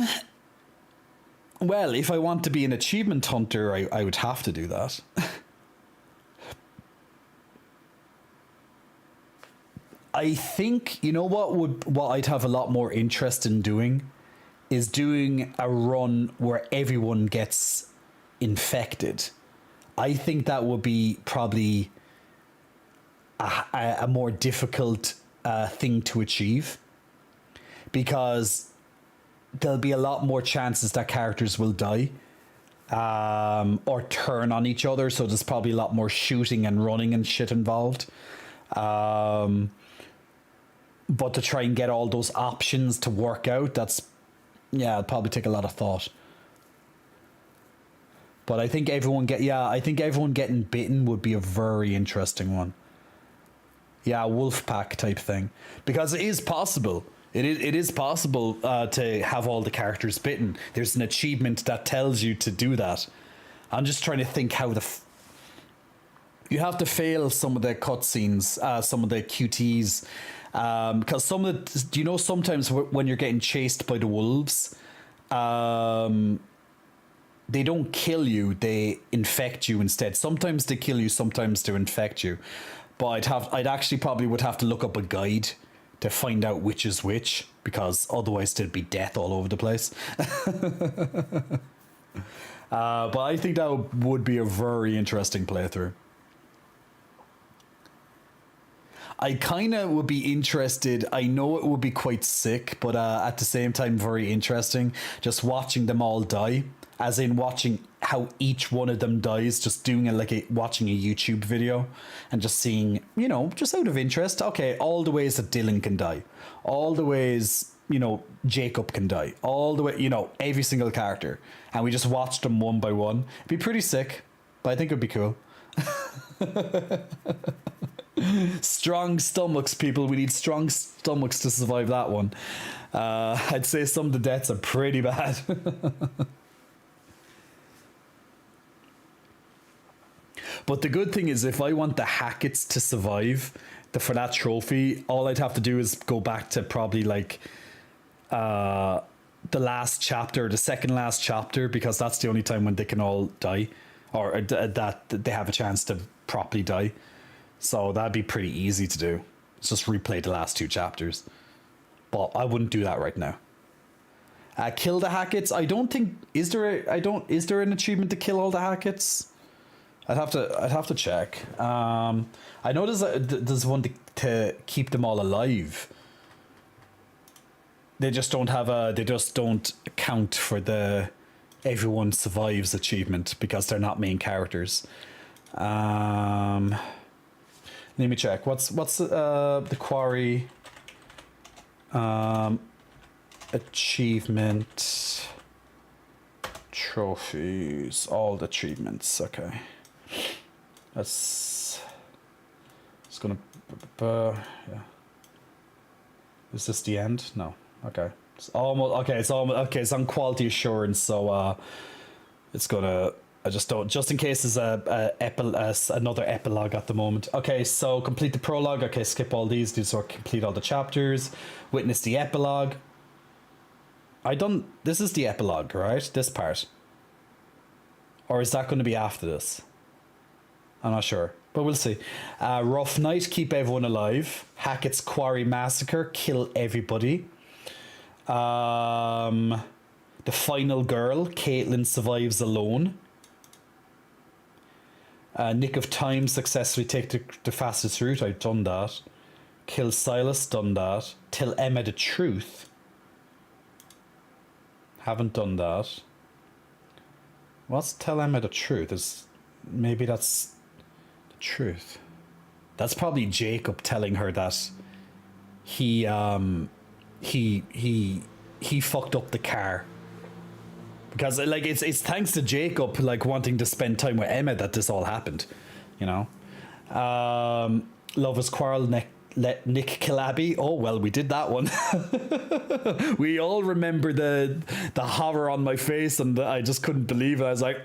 if I want to be an achievement hunter, I would have to do that. I think, you know what I'd have a lot more interest in doing is doing a run where everyone gets infected. I think that would be probably a more difficult thing to achieve, because there'll be a lot more chances that characters will die or turn on each other, so there's probably a lot more shooting and running and shit involved. But to try and get all those options to work out, it'll probably take a lot of thought. But I think everyone getting bitten would be a very interesting one. Yeah, wolf pack type thing, because it is possible. It is possible to have all the characters bitten. There's an achievement that tells you to do that. I'm just trying to think how you have to fail some of the cutscenes, some of the QTs, because do you know, sometimes when you're getting chased by the wolves, they don't kill you, they infect you instead. Sometimes they kill you, sometimes they infect you. But I'd actually probably would have to look up a guide to find out which is which, because otherwise there'd be death all over the place. But I think that would be a very interesting playthrough. I kind of would be interested. I know it would be quite sick, but at the same time very interesting, just watching them all die, as in watching how each one of them dies, just doing it watching a YouTube video and just seeing, you know, just out of interest, okay, all the ways that Dylan can die, all the ways, you know, Jacob can die, all the way, you know, every single character, and we just watched them one by one. It'd be pretty sick, but I think it'd be cool. Strong stomachs, people. We need strong stomachs to survive that one. I'd say some of the deaths are pretty bad. But the good thing is, if I want the Hacketts to survive for that trophy, all I'd have to do is go back to probably like the last chapter, the second last chapter, because that's the only time when they can all die, or that they have a chance to properly die. So that'd be pretty easy to do. It's just replay the last 2 chapters. But I wouldn't do that right now. Kill the Hacketts. I don't think is there an achievement to kill all the Hacketts? I'd have to check. I know there's one to keep them all alive. They just don't count for the everyone survives achievement because they're not main characters. Let me check. What's the quarry achievement trophies? All the achievements. Okay. That's. It's gonna. Yeah. Is this the end? No. Okay. It's almost. Okay. It's almost. Okay. It's on quality assurance. So it's gonna. I just don't. Just in case there's another epilogue at the moment. Okay. So complete the prologue. Okay. Skip all these. Do sort of complete all the chapters. Witness the epilogue. This is the epilogue, right? This part. Or is that going to be after this? I'm not sure, but we'll see. Rough night, keep everyone alive. Hackett's Quarry massacre, kill everybody. The final girl, Caitlin survives alone. Nick of Time, successfully take the fastest route. I've done that. Kill Silas, done that. Tell Emma the truth. Haven't done that. What's tell Emma the truth? Maybe that's the truth. That's probably Jacob telling her that he fucked up the car. Because like it's thanks to Jacob like wanting to spend time with Emma that this all happened, you know. Lovers quarrel, let Nick kill Abby. Oh well, we did that one. We all remember the horror on my face, and I just couldn't believe it. I was like,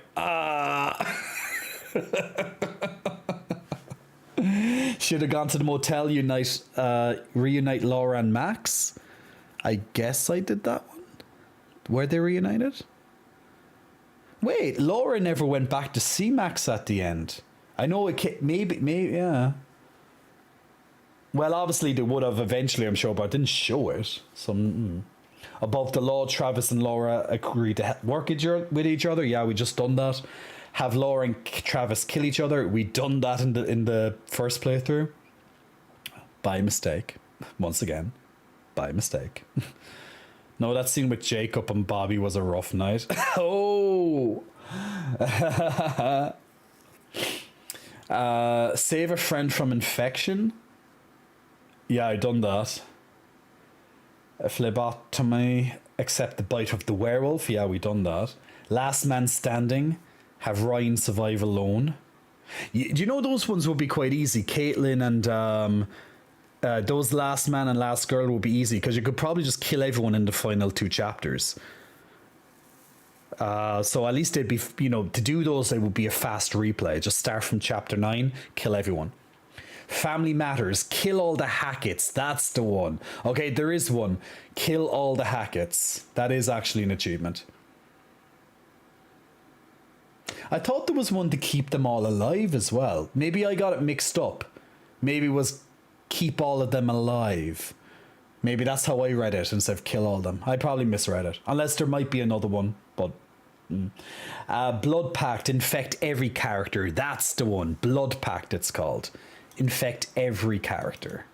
should have gone to the motel, reunite Laura and Max. I guess I did that one. Were they reunited? Wait, Laura never went back to see Max at the end. I know it maybe yeah. Well, obviously they would have eventually, I'm sure, but I didn't show it. So, Above the law, Travis and Laura agree to work with each other. Yeah, we just done that. Have Laura and Travis kill each other. We done that in the first playthrough. By mistake. Once again. By mistake. No, that scene with Jacob and Bobby was a rough night. Oh! Save a friend from infection. Yeah, I done that. A phlebotomy, accept the bite of the werewolf. Yeah, we done that. Last man standing. Have Ryan survive alone. Do you know those ones would be quite easy? Caitlin and those last man and last girl would be easy because you could probably just kill everyone in the final 2 chapters. So at least they'd be, to do those, it would be a fast replay. Just start from chapter 9, kill everyone. Family Matters, kill all the Hacketts. That's the one. Okay, there is one. Kill all the Hacketts. That is actually an achievement. I thought there was one to keep them all alive as well. Maybe I got it mixed up. Maybe it was keep all of them alive. Maybe that's how I read it instead of kill all of them. I probably misread it. Unless there might be another one, but... Blood Pact, infect every character. That's the one. Blood Pact it's called. Infect every character.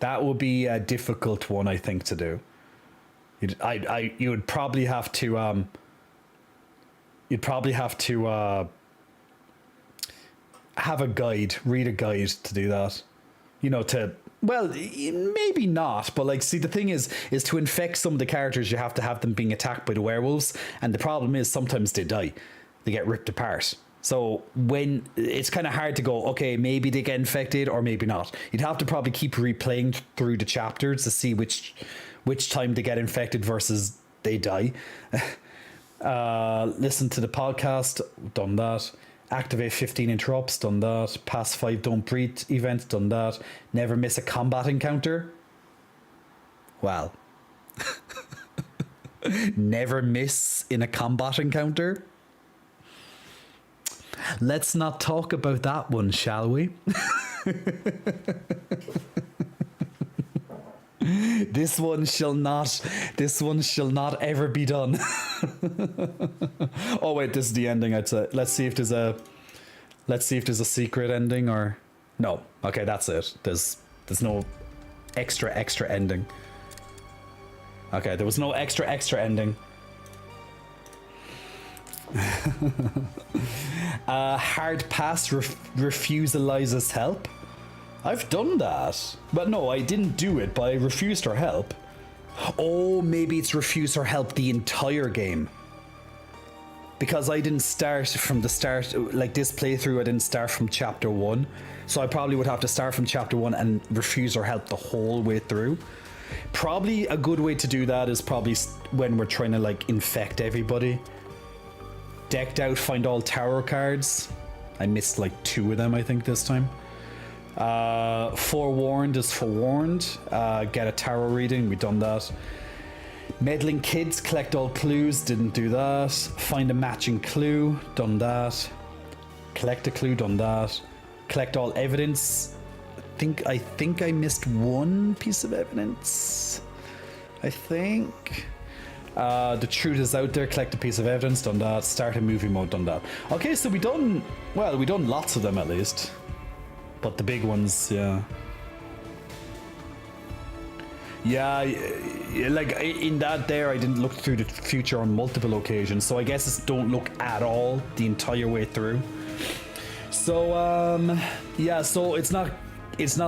That would be a difficult one, I think, to do. You would probably have to have a guide, read a guide to do that. Well, maybe not, but like, see, the thing is to infect some of the characters, you have to have them being attacked by the werewolves, and the problem is sometimes they die, they get ripped apart. So when it's kind of hard to go, okay, maybe they get infected or maybe not. You'd have to probably keep replaying through the chapters to see which time they get infected versus they die. Listen to the podcast, done that. Activate 15 interrupts, done that. Pass 5 don't breathe events, done that. Never miss a combat encounter. Well. Never miss in a combat encounter. Let's not talk about that one, shall we? This one shall not ever be done. Oh wait, this is the ending, I'd say. Let's see if there's a secret ending or no. Okay, that's it. There's no extra ending. Okay, there was no extra ending. Hard pass, refuse Eliza's help. I've done that. But no, I didn't do it, but I refused her help. Oh, maybe it's refuse her help the entire game. Because I didn't start from the start, like this playthrough, I didn't start from chapter 1. So I probably would have to start from chapter 1 and refuse her help the whole way through. Probably a good way to do that is probably when we're trying to like infect everybody. Decked out, find all tarot cards. I missed like 2 of them, I think, this time. Forewarned is forewarned. Get a tarot reading, we've done that. Meddling kids, collect all clues, didn't do that. Find a matching clue, done that. Collect a clue, done that. Collect all evidence. I think I missed 1 piece of evidence. I think. The truth is out there, collect a piece of evidence, done that. Start a movie mode, done that. Okay, so we done lots of them at least. But the big ones, yeah. Yeah, like in that there, I didn't look through the future on multiple occasions, so I guess it's don't look at all the entire way through. So, yeah, so it's not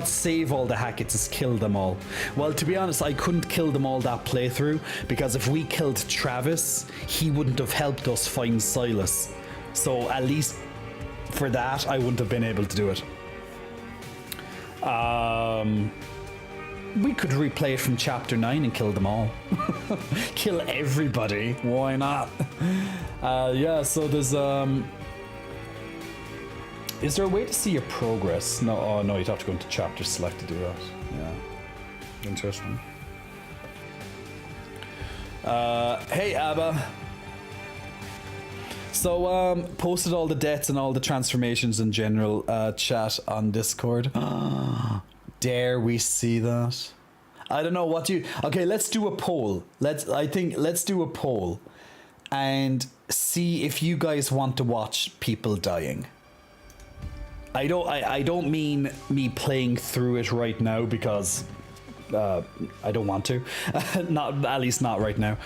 save all the Hacketts, it's kill them all. Well, to be honest, I couldn't kill them all that playthrough, because if we killed Travis, he wouldn't have helped us find Silas. So at least for that, I wouldn't have been able to do it. We could replay it from chapter 9 and kill them all. Kill everybody, why not? Yeah, so there's is there a way to see your progress? No, oh no, you'd have to go into chapter select to do that. Yeah, interesting. Hey Abba. So posted all the deaths and all the transformations in general chat on Discord. Dare we see that? I don't know, what do you... Okay, let's do a poll. Let's do a poll and see if you guys want to watch people dying. I don't mean me playing through it right now, because I don't want to. Not, at least not right now.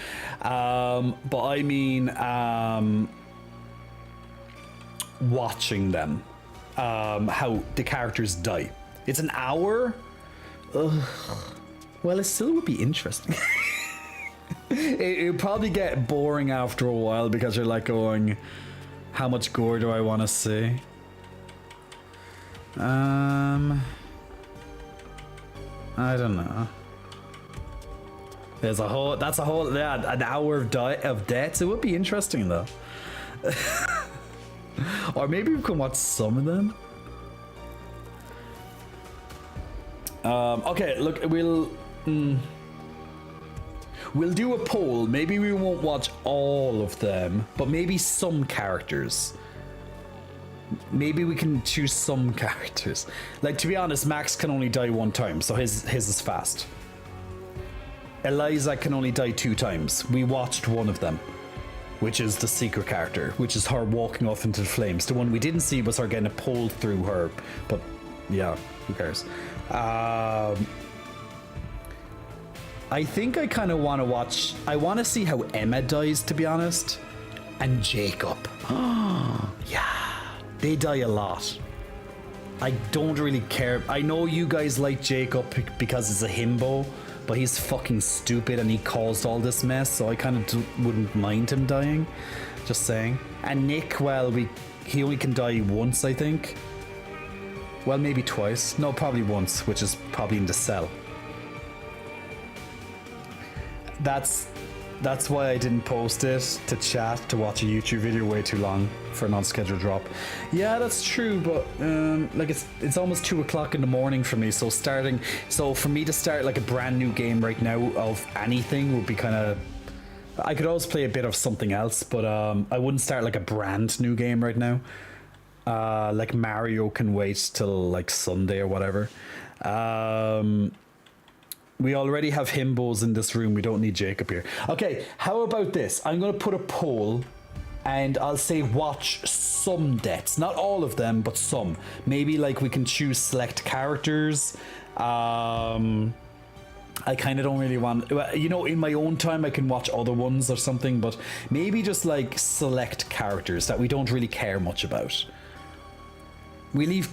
But I mean watching them. How the characters die. It's an hour? Ugh. Well, it still would be interesting. It would probably get boring after a while, because you're like going, how much gore do I want to see? I don't know. That's a whole, yeah, an hour of deaths. It would be interesting though. Or maybe we can watch some of them. Okay, look, we'll do a poll. Maybe we won't watch all of them, but maybe some characters. Maybe we can choose some characters. Like, to be honest, Max can only die 1 time, so his is fast. Eliza can only die 2 times. We watched one of them, which is the secret character, which is her walking off into the flames. The one we didn't see was her getting a pole through her, but yeah, who cares? I think I kind of want to watch... I want to see how Emma dies, to be honest. And Jacob. Yeah. They die a lot. I don't really care. I know you guys like Jacob because it's a himbo, but he's fucking stupid and he caused all this mess, so I kind of wouldn't mind him dying. Just saying. And Nick, well, he only can die once, I think. Well, maybe twice. No, probably once, which is probably in the cell. That's why I didn't post it to chat, to watch a YouTube video way too long for an unscheduled drop. Yeah, that's true, but like it's almost 2 o'clock in the morning for me, so for me to start like a brand new game right now of anything would be kind of... I could always play a bit of something else, but I wouldn't start like a brand new game right now. Like Mario can wait till like Sunday or whatever. We already have himbos in this room. We don't need Jacob here. Okay, how about this? I'm going to put a poll and I'll say watch some deaths. Not all of them, but some. Maybe like we can choose select characters. I kind of don't really want, you know, in my own time I can watch other ones or something, but maybe just like select characters that we don't really care much about. We leave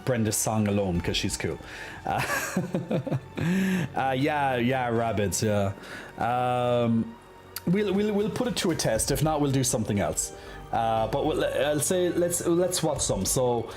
Brenda Song alone because she's cool. Yeah, rabbits. Yeah. We'll put it to a test. If not, we'll do something else. But I'll say let's watch some. So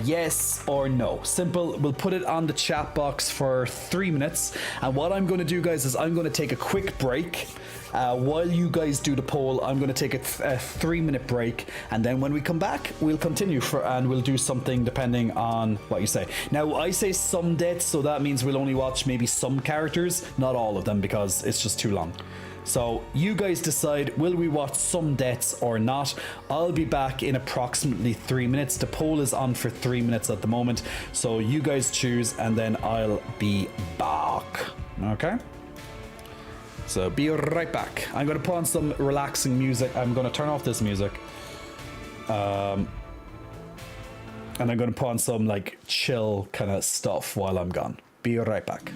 yes or no, simple. We'll put it on the chat box for 3 minutes. And what I'm going to do, guys, is I'm going to take a quick break. While you guys do the poll, I'm going to take a 3-minute break, and then when we come back, we'll continue and we'll do something depending on what you say. Now, I say some deaths, so that means we'll only watch maybe some characters, not all of them, because it's just too long. So you guys decide, will we watch some deaths or not? I'll be back in approximately 3 minutes. The poll is on for 3 minutes at the moment, so you guys choose, and then I'll be back. Okay? So be right back. I'm going to put on some relaxing music. I'm going to turn off this music. And I'm going to put on some like chill kind of stuff while I'm gone. Be right back.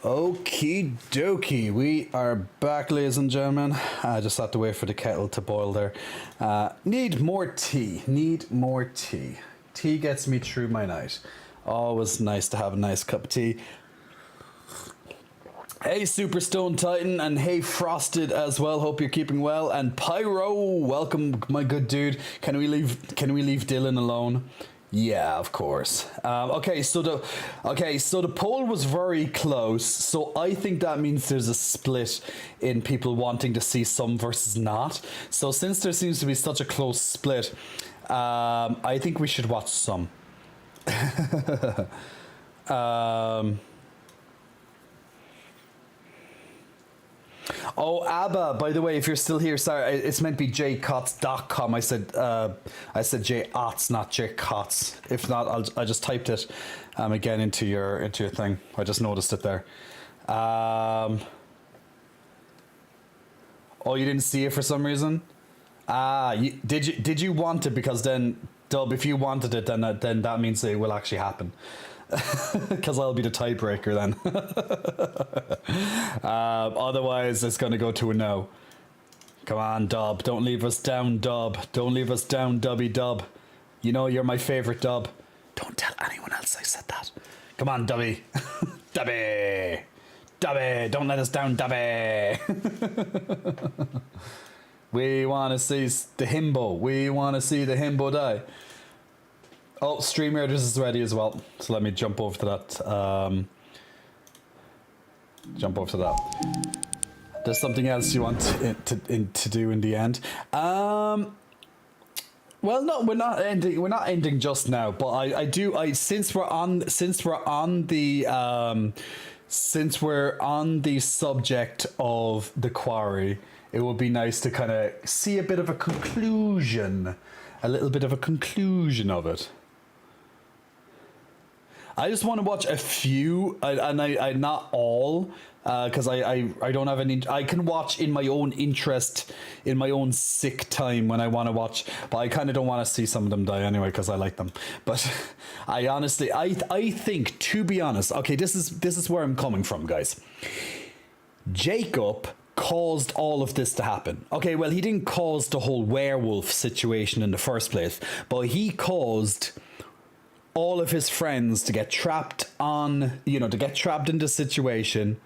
Okie dokie, we are back, ladies and gentlemen. I just have to wait for the kettle to boil there. Need more tea, Tea gets me through my night. Always nice to have a nice cup of tea. Hey Super Stone Titan, and hey Frosted as well, hope you're keeping well. And Pyro, welcome my good dude. Can we leave Dylan alone? Yeah, of course. Okay, so the poll was very close. So I think that means there's a split in people wanting to see some versus not. So since there seems to be such a close split, I think we should watch some. Oh, ABBA, by the way, if you're still here, sorry, it's meant to be jcots.com. I said jotts, not jcots. If not, I just typed it again into your thing. I just noticed it there. Oh, you didn't see it for some reason? Did you want it? Because then, Dub, if you wanted it, then that means it will actually happen. Because I'll be the tiebreaker then. Otherwise, it's going to go to a no. Come on, Dub. Don't leave us down, Dub. Don't leave us down, Dubby Dub. You know you're my favorite, Dub. Don't tell anyone else I said that. Come on, Dubby. Dubby. Dubby. Don't let us down, Dubby. We want to see the himbo. We want to see the himbo die. Oh, StreamYard is ready as well. So let me jump over to that. There's something else you want to do in the end. Well, no, we're not ending. We're not ending just now. But since we're on the subject of the quarry, it would be nice to kind of see a bit of a conclusion, a little bit of a conclusion of it. I just want to watch a few, and I not all, because I don't have any. I can watch in my own interest, in my own sick time when I want to watch, but I kind of don't want to see some of them die anyway because I like them. But I honestly, I think, to be honest, okay, this is where I'm coming from, guys. Jacob caused all of this to happen. Okay, well, he didn't cause the whole werewolf situation in the first place, but he caused all of his friends to get trapped in the situation,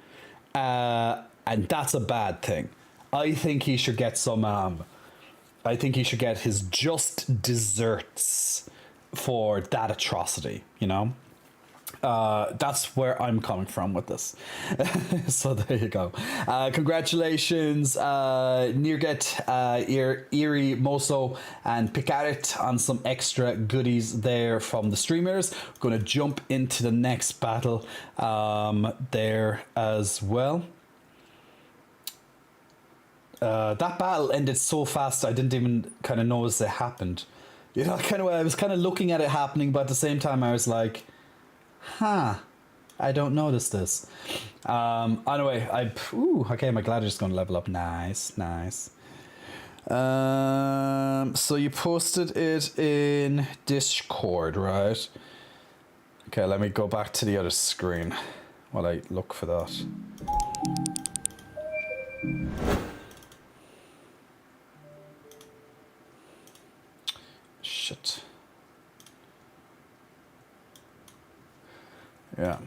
and that's a bad thing. I think he should get I think he should get his just desserts for that atrocity, you know? That's where I'm coming from with this. So there you go. Congratulations, Nirget, Eerie, Moso, and Picarit on some extra goodies there from the streamers. We're going to jump into the next battle there as well. That battle ended so fast I didn't even kind of notice it happened. You know, I was kind of looking at it happening, but at the same time I was like, I don't notice this. Anyway, okay, my glider's going to level up. Nice. So you posted it in Discord, right? Okay, let me go back to the other screen while I look for that. Shit. Yeah.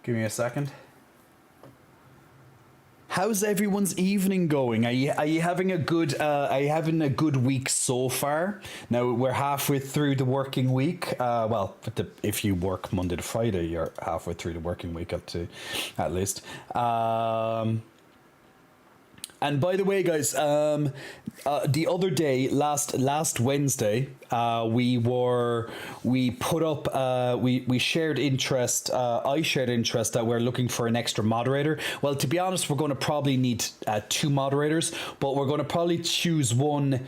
Give me a second. How's everyone's evening going? Are you having a good week so far? Now we're halfway through the working week. Well, if you work Monday to Friday, you're halfway through the working week at least. And by the way, guys, the other day, last Wednesday, we shared interest. I shared interest that we're looking for an extra moderator. Well, to be honest, we're going to probably need 2 moderators, but we're going to probably choose one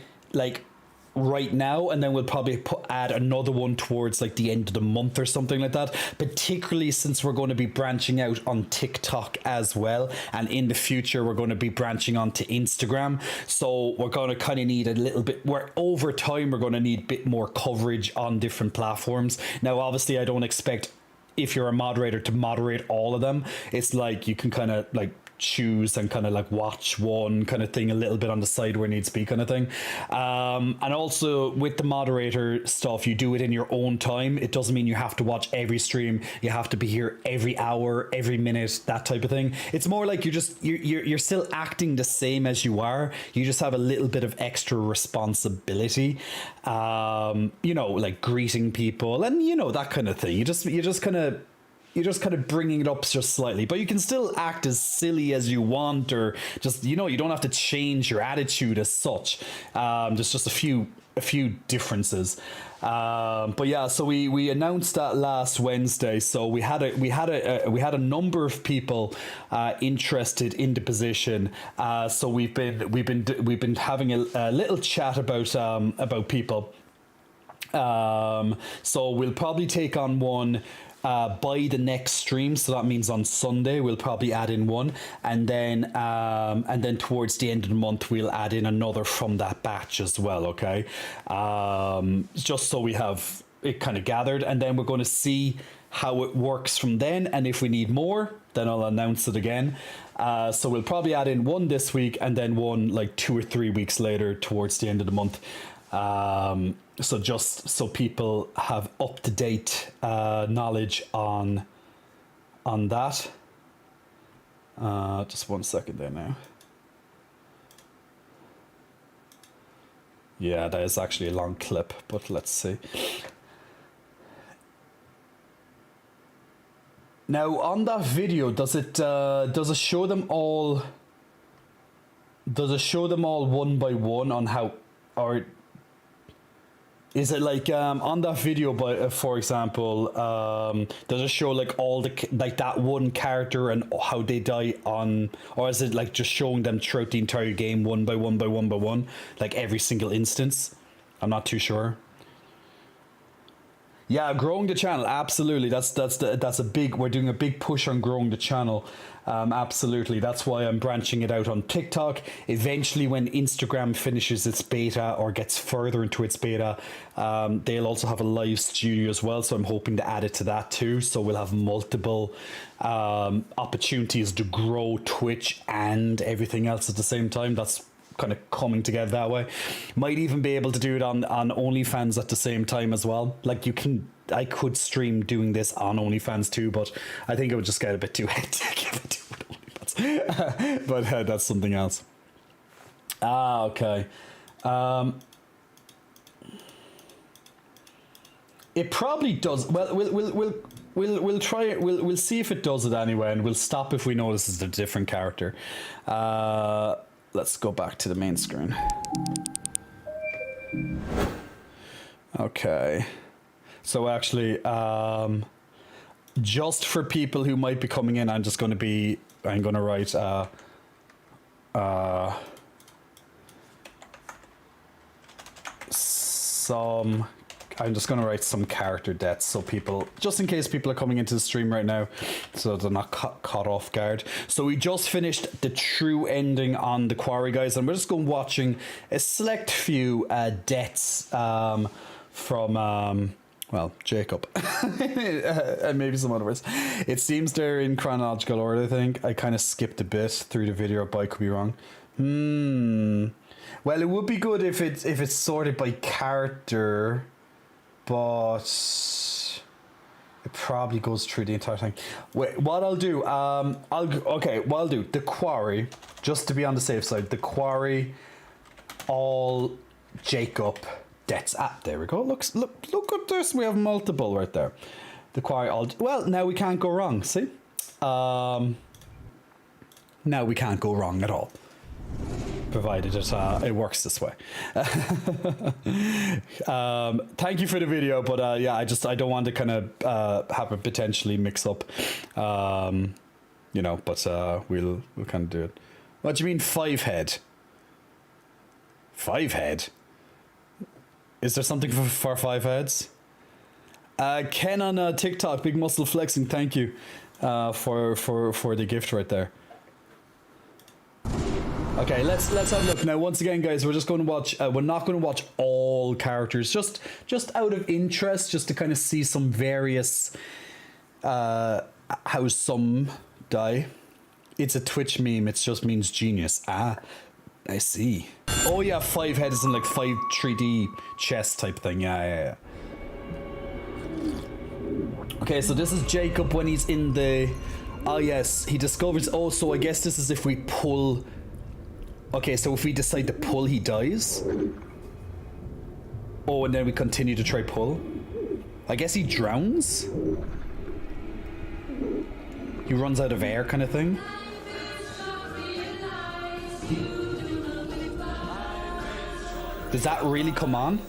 right now, and then we'll probably add another one towards the end of the month or something like that, particularly since we're going to be branching out on TikTok as well, and in the future we're going to be branching onto Instagram. So we're going to kind of need a little bit, over time we're going to need a bit more coverage on different platforms. Now obviously I don't expect if you're a moderator, to moderate all of them. It's like you can kind of like choose and kind of like watch one kind of thing a little bit on the side where it needs to be kind of thing. And also with the moderator stuff, you do it in your own time. It doesn't mean you have to watch every stream. You have to be here every hour, every minute, that type of thing. It's more like you're still acting the same as you are. You just have a little bit of extra responsibility. You know, like greeting people and you know, that kind of thing. You're just kind of bringing it up just slightly, but you can still act as silly as you want, or just, you know, you don't have to change your attitude as such. There's just a few differences. But yeah, so we announced that last Wednesday. So we had a number of people interested in the position. So we've been having a little chat about people. So we'll probably take on one by the next stream, so that means on Sunday we'll probably add in one, and then towards the end of the month we'll add in another from that batch as well. Okay, just so we have it kind of gathered, and then we're going to see how it works from then, and if we need more, then I'll announce it again. So we'll probably add in one this week, and then one like 2 or 3 weeks later towards the end of the month. So just so people have up-to-date knowledge on that. Just 1 second there now. Yeah, that is actually a long clip, but let's see. Now on that video, does it show them all? Does it show them all one by one on how, or is it like on that video, by for example, does it show like all the like that one character and how they die on, or is it like just showing them throughout the entire game one by one by one by one, like every single instance? I'm not too sure. Yeah, growing the channel, absolutely. That's a big. We're doing a big push on growing the channel. Absolutely, that's why I'm branching it out on TikTok. Eventually, when Instagram finishes its beta or gets further into its beta, they'll also have a live studio as well. So I'm hoping to add it to that too. So we'll have multiple opportunities to grow Twitch and everything else at the same time. That's kind of coming together that way. Might even be able to do it on OnlyFans at the same time as well. Like I could stream doing this on OnlyFans too, but I think it would just get a bit too hectic if I do it on OnlyFans. But that's something else. Okay. It probably does. Well, we'll try it. We'll see if it does it anyway, and we'll stop if we notice it's a different character. Let's go back to the main screen. Okay. So actually, just for people who might be coming in, I'm going to write I'm just going to write some character deaths, so people, just in case people are coming into the stream right now, so they're not caught off guard. So we just finished the true ending on the Quarry, guys, and we're just going watching a select few deaths from well, Jacob and maybe some others. It seems they're in chronological order. I think I kind of skipped a bit through the video, but I could be wrong. Well, it would be good if it's sorted by character, but it probably goes through the entire thing. Wait, what I'll do, the Quarry, just to be on the safe side, the Quarry, all Jacob deaths. There we go. Look at this. We have multiple right there. The Quarry, all. Well, now we can't go wrong. See, now we can't go wrong at all, provided it works this way. Thank you for the video, but yeah, I don't want to kind of have it potentially mix up, you know. But we'll kind of do it. What do you mean 5 head? 5 head? Is there something for 5 heads? Ken on TikTok, big muscle flexing. Thank you for the gift right there. Okay, let's have a look now. Once again, guys, we're just going to watch. We're not going to watch all characters, just out of interest, just to kind of see some various how some die. It's a Twitch meme. It just means genius. Ah, I see. Oh yeah, 5 heads and like 5 3D chess type thing. Yeah. Okay, so this is Jacob when he's in the... Oh yes, he discovers... Oh, so I guess this is if we pull... Okay, so if we decide to pull, he dies. Oh, and then we continue to try pull. I guess he drowns? He runs out of air kind of thing? Does that really come on?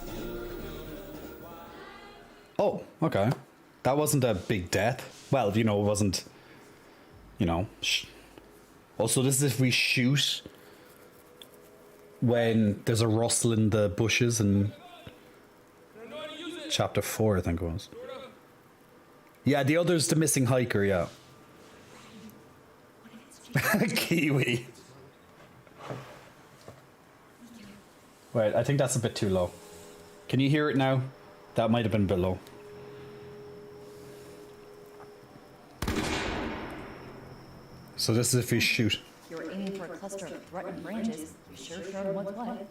Oh, okay. That wasn't a big death. Well, you know, it wasn't... You know... Also, this is if we shoot... when there's a rustle in the bushes and... Chapter 4, I think it was. Yeah, the other's the missing hiker, yeah. Kiwi. Wait, I think that's a bit too low. Can you hear it now? That might have been a bit low. So this is if we shoot. You're aiming for a cluster of threatened branches. You sure showed what's what.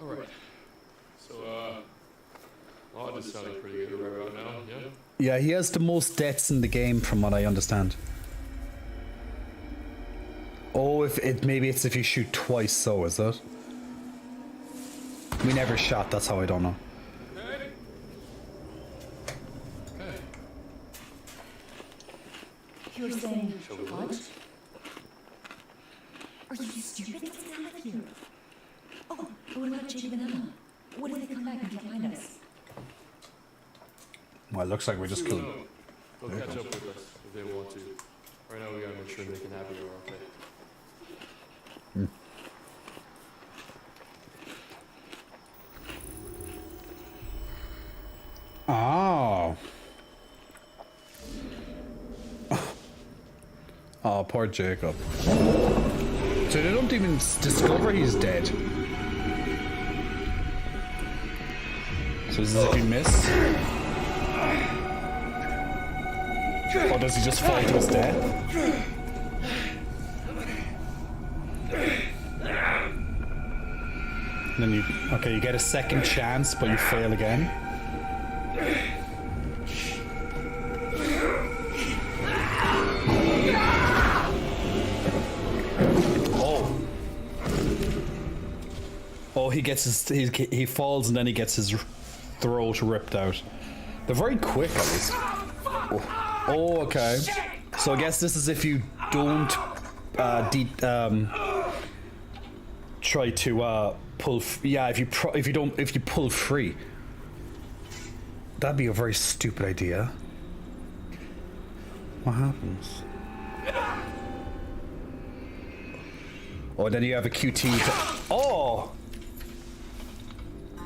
Alright. So, oh, this sounded pretty good right about now, yeah? Yeah, he has the most deaths in the game from what I understand. Oh, maybe it's if you shoot twice, so is it? We never shot, that's how I don't know. Okay. You're saying what? Are you stupid? What's down with you? Oh, what about Jacob and Emma? What if they come back and can't find us? Well, it looks like we just killed them. They'll catch up with us if they want to. Right now we gotta make sure they can have it or okay. Oh. Oh, poor Jacob. So they don't even discover he's dead. So this is if you miss? Or does he just fall to his death? And then you... Okay, you get a second chance, but you fail again. Oh, he gets his... He falls and then he gets his throat ripped out. They're very quick, at least. Oh, okay. So I guess this is if you don't try to pull. Yeah, if you pull free. That'd be a very stupid idea. What happens? Oh, then you have a QT. Oh.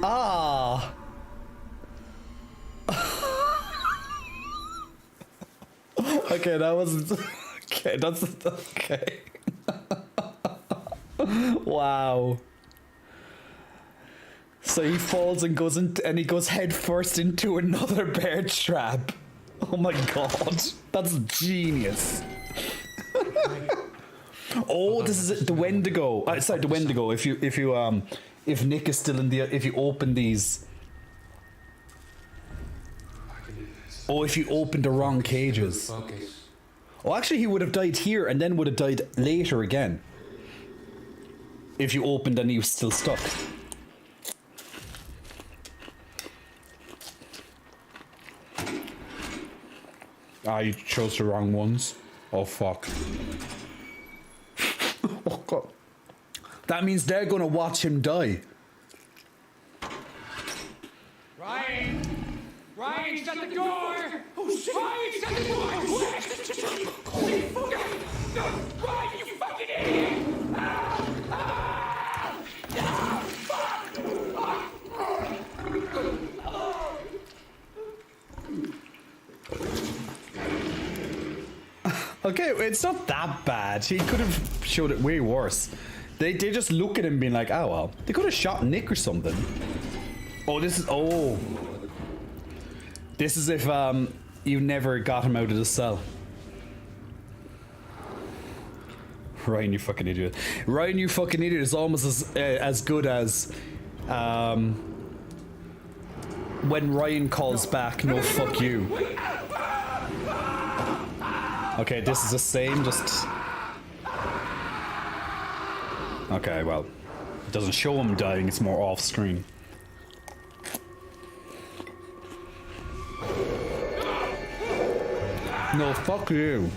Ah. Okay, that wasn't... Okay, that's... Okay. Wow. So he falls and goes and he goes head first into another bear trap. Oh my god. That's genius. Oh, this is it, the Wendigo. Sorry, the Wendigo. If Nick is still in the... If you open these... Oh, if you opened the wrong cages. Oh, actually, he would have died here and then would have died later again. If you opened and he was still stuck. Ah, you chose the wrong ones. Oh, fuck. Oh, God. That means they're gonna watch him die. Ryan! Ryan, shut the door! Oh shit! Ryan, shut the door! Quick! Ryan, you fucking idiot! Okay, it's not that bad. He could have showed it way worse. They just look at him being like, oh well. They could have shot Nick or something. Oh, this is... Oh. This is if you never got him out of the cell. Ryan, you fucking idiot. Ryan, you fucking idiot is almost as good as when Ryan calls back, no fuck you. Okay, this is the same, just... Okay, well, it doesn't show him dying, it's more off screen. No, fuck you.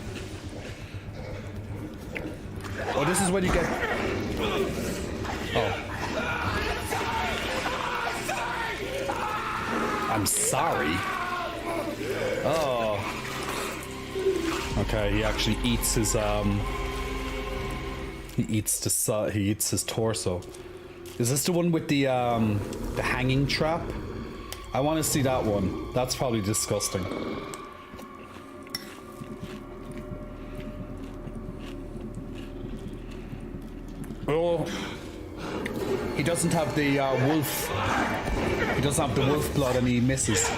Oh, this is when you get... Oh. I'm sorry? Oh. Okay, he actually eats his, He eats his torso. Is this the one with the hanging trap? I want to see that one. That's probably disgusting. Oh, he doesn't have the wolf. He doesn't have the wolf blood, and he misses.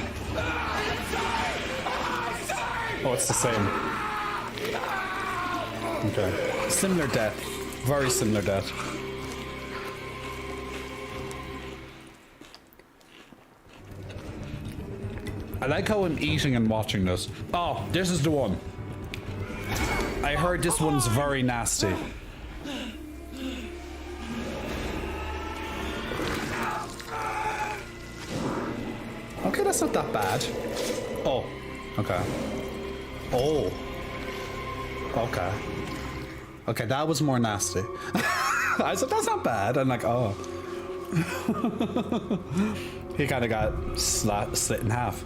Oh, it's the same. Okay, similar death, very similar death. I like how I'm eating and watching this. Oh, this is the one. I heard this one's very nasty. Okay, that's not that bad. Oh, okay. Oh. Okay. Okay, that was more nasty. I said, that's not bad. I'm like, oh. He kind of got slit in half.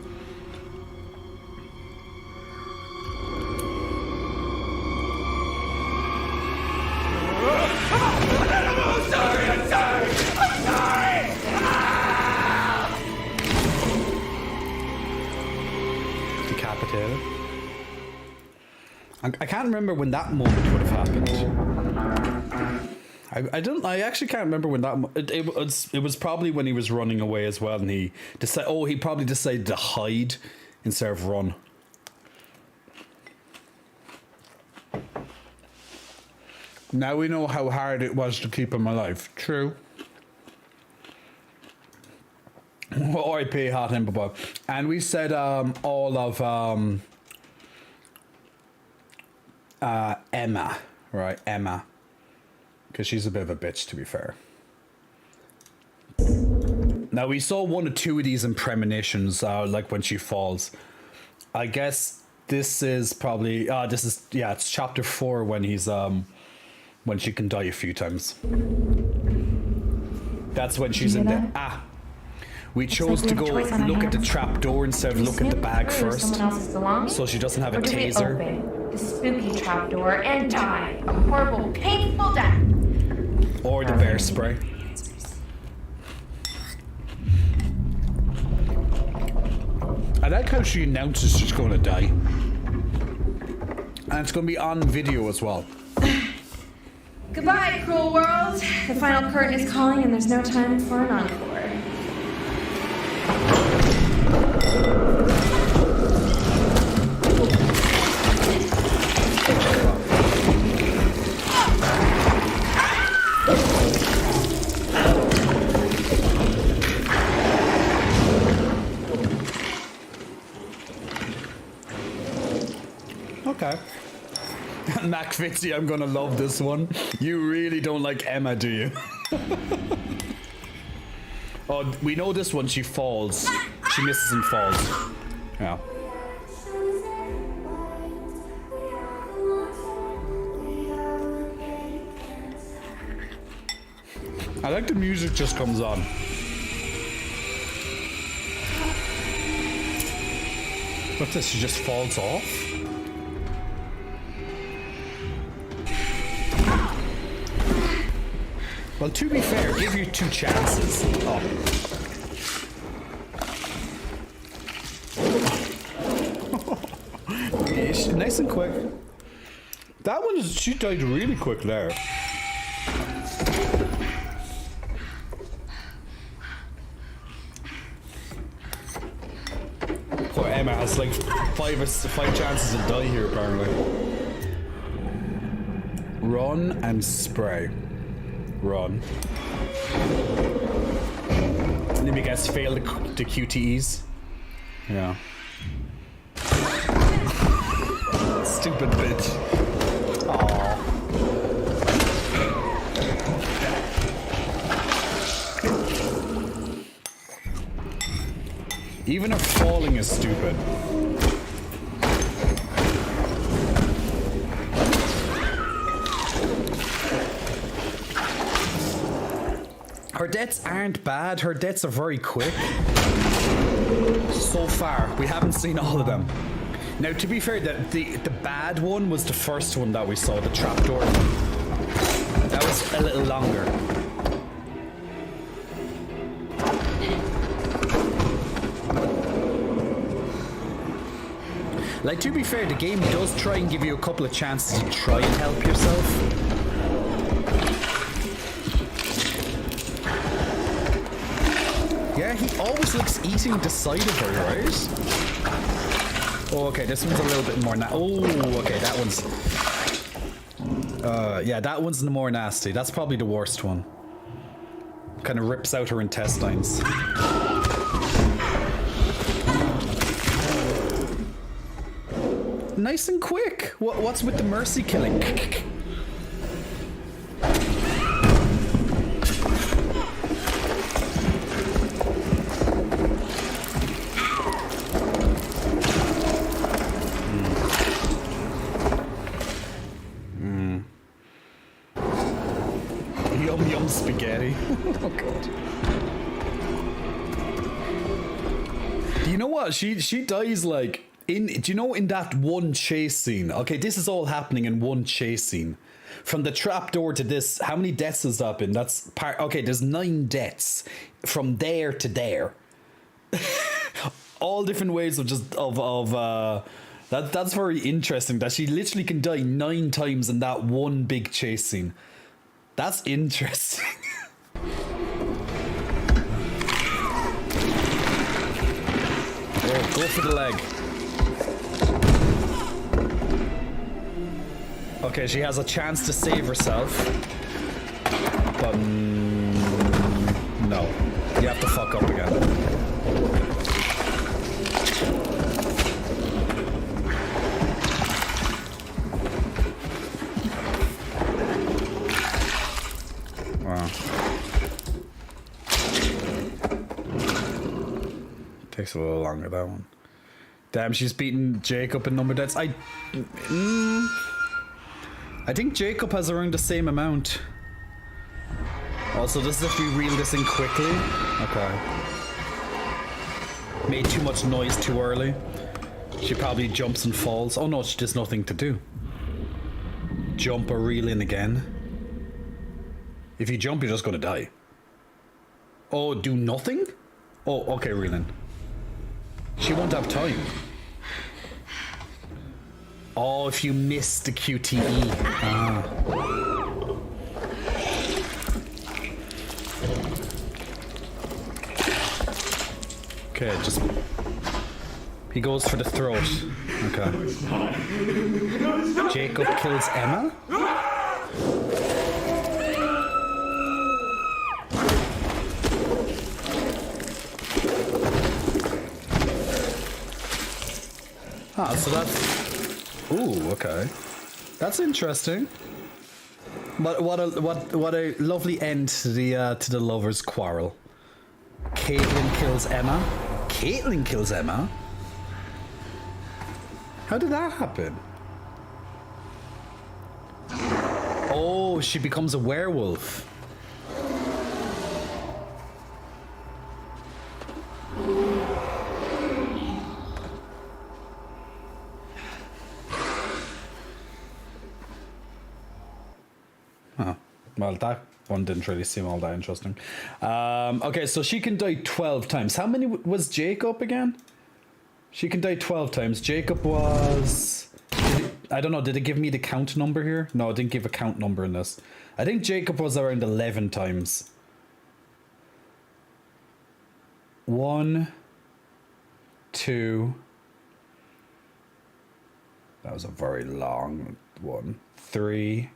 Decapitated. I can't remember when that moment would have happened. I actually can't remember when that it was probably when he was running away as well, and he probably decided to hide instead of run. Now we know how hard it was to keep him alive. True. R.I.P. Hot and Bubba. And we said all of Emma, right? Emma, because she's a bit of a bitch, to be fair. Now we saw one or two of these in premonitions, like when she falls. I guess this is probably it's chapter 4 when he's when she can die a few times. That's when she's in the we chose to go look at the trap door instead of look at the bag first, so she doesn't have a taser. Open the spooky trap door and die a horrible, painful death. Or the bear spray. I like how she announces she's going to die. And it's going to be on video as well. Goodbye, cruel world. The final curtain is calling and there's no time for an encore. Okay. Mac Fitzy, I'm gonna love this one. You really don't like Emma, do you? Oh, we know this one, she falls. She misses and falls. Yeah. I like the music just comes on. What's this? She just falls off? Well, to be fair, give you 2 chances. Oh. Nice and quick. That one is, she died really quick there. Poor Emma has like five chances to die here apparently. Run and spray. Run. Let me guess, fail the QTEs. Yeah. Stupid bitch. Aww. Even her falling is stupid. Her deaths aren't bad, her deaths are very quick. So far, we haven't seen all of them. Now, to be fair, the bad one was the first one that we saw, the trapdoor one. That was a little longer. Like, to be fair, the game does try and give you a couple of chances to try and help yourself. Yeah, he always looks eating the side of her, right? Oh, okay, this one's a little bit more oh, okay, that one's... yeah, that one's the more nasty. That's probably the worst one. Kind of rips out her intestines. Nice and quick. What's with the mercy killing? Yum yum spaghetti. Oh god. Do you know what? She dies like do you know in that one chase scene? Okay, this is all happening in one chase scene. From the trapdoor to this, how many deaths has that been? That's part. Okay, there's 9 deaths from there to there. All different ways of just that's very interesting. That she literally can die 9 times in that one big chase scene. That's interesting. Oh, go for the leg. Okay, she has a chance to save herself. But no. You have to fuck up again. Wow. Takes a little longer, that one. Damn, she's beaten Jacob in number of deaths. I think Jacob has around the same amount. Also, this is if we reel this in quickly. Okay. Made too much noise too early. She probably jumps and falls. Oh no, there's nothing to do. Jump or reel in again. If you jump, you're just gonna die. Oh, do nothing? Oh, okay, reel in. She won't have time. Oh, if you miss the QTE. Ah. Okay, just... He goes for the throat. Okay. Jacob kills Emma? Ah, so that's... Ooh, okay. That's interesting. But what a lovely end to the lovers' quarrel. Caitlin kills Emma. Caitlin kills Emma? How did that happen? Oh, she becomes a werewolf. Huh. Well, that one didn't really seem all that interesting. Okay, so she can die 12 times. How many was Jacob again? She can die 12 times. Jacob was... I don't know, did it give me the count number here? No, it didn't give a count number in this. I think Jacob was around 11 times. 1, 2, That was a very long one. 3,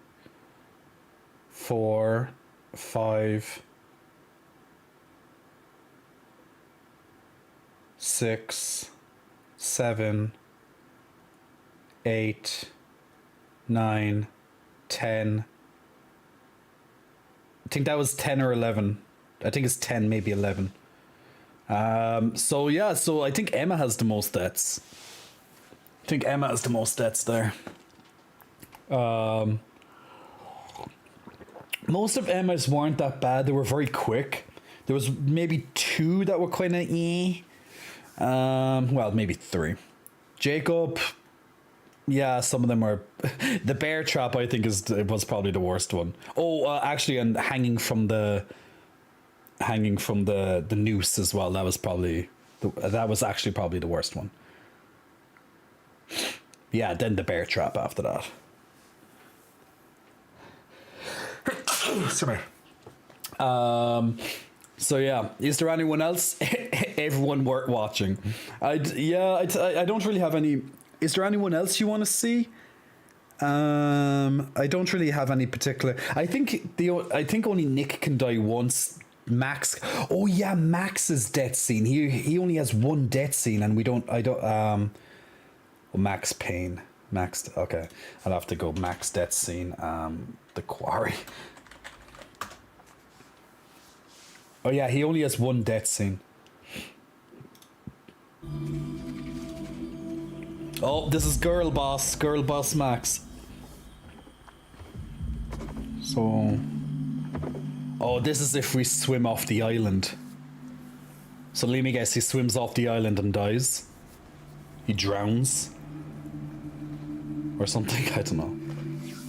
4, 5, 6, 7, 8, 9, 10. I think that was 10 or 11. I think it's 10, maybe 11. So yeah, so I think Emma has the most deaths. I think Emma has the most deaths there. Most of Emma's weren't that bad. They were very quick. There was maybe 2 that were kind of well, maybe 3. Jacob, yeah, some of them were. The bear trap, I think, was probably the worst one. Oh, actually, and hanging from the noose as well. That was actually probably the worst one. Yeah, then the bear trap after that. Sorry. So yeah, is there anyone else? Everyone worth watching. I don't really have any. Is there anyone else you want to see? I don't really have any particular. I think only Nick can die once. Max. Oh yeah, Max's death scene. He only has one death scene, and well, Max Payne. Max. Okay, I'll have to go Max death scene. The Quarry. Oh yeah, he only has one death scene. Oh, this is Girl Boss Max. So, oh, this is if we swim off the island. So let me guess, he swims off the island and dies. He drowns. Or something, I don't know.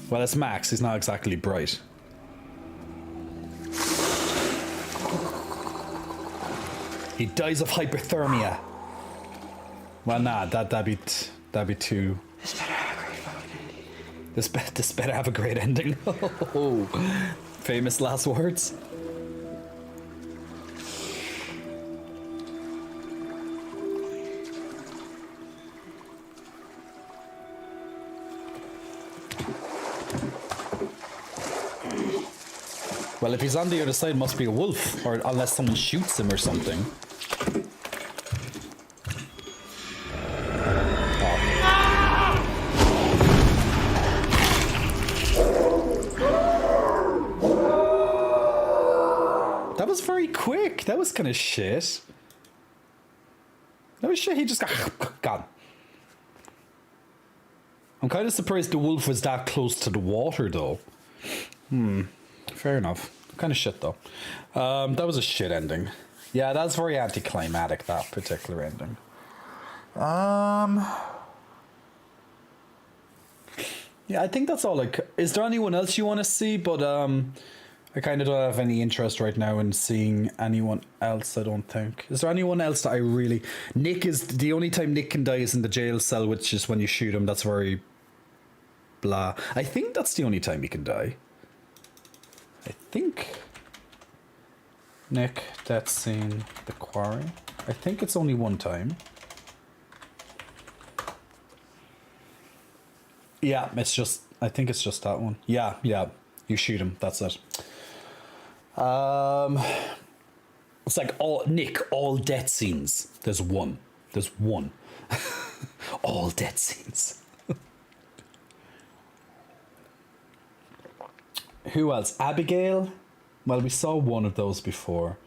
Well, it's Max, he's not exactly bright. He dies of hypothermia. Well, nah, that'd be too. This better have a great ending. Oh, famous last words. Well, if he's on the other side, it must be a wolf, or unless someone shoots him or something. That was very quick. That was kind of shit. That was shit. He just got gone. I'm kind of surprised the wolf was that close to the water, though. Fair enough. Kind of shit, though. That was a shit ending. Yeah, that's very anticlimactic, that particular ending. Yeah, I think that's all. Is there anyone else you want to see? But I kind of don't have any interest right now in seeing anyone else, I don't think. Is there anyone else that I really... Nick is... The only time Nick can die is in the jail cell, which is when you shoot him. That's very... blah. I think that's the only time he can die. I think... Nick, death scene, the Quarry. I think it's only one time. Yeah, it's just... I think it's just that one. Yeah. You shoot him, that's it. It's like all death scenes. There's one. All death scenes. Who else? Abigail? Well, we saw one of those before.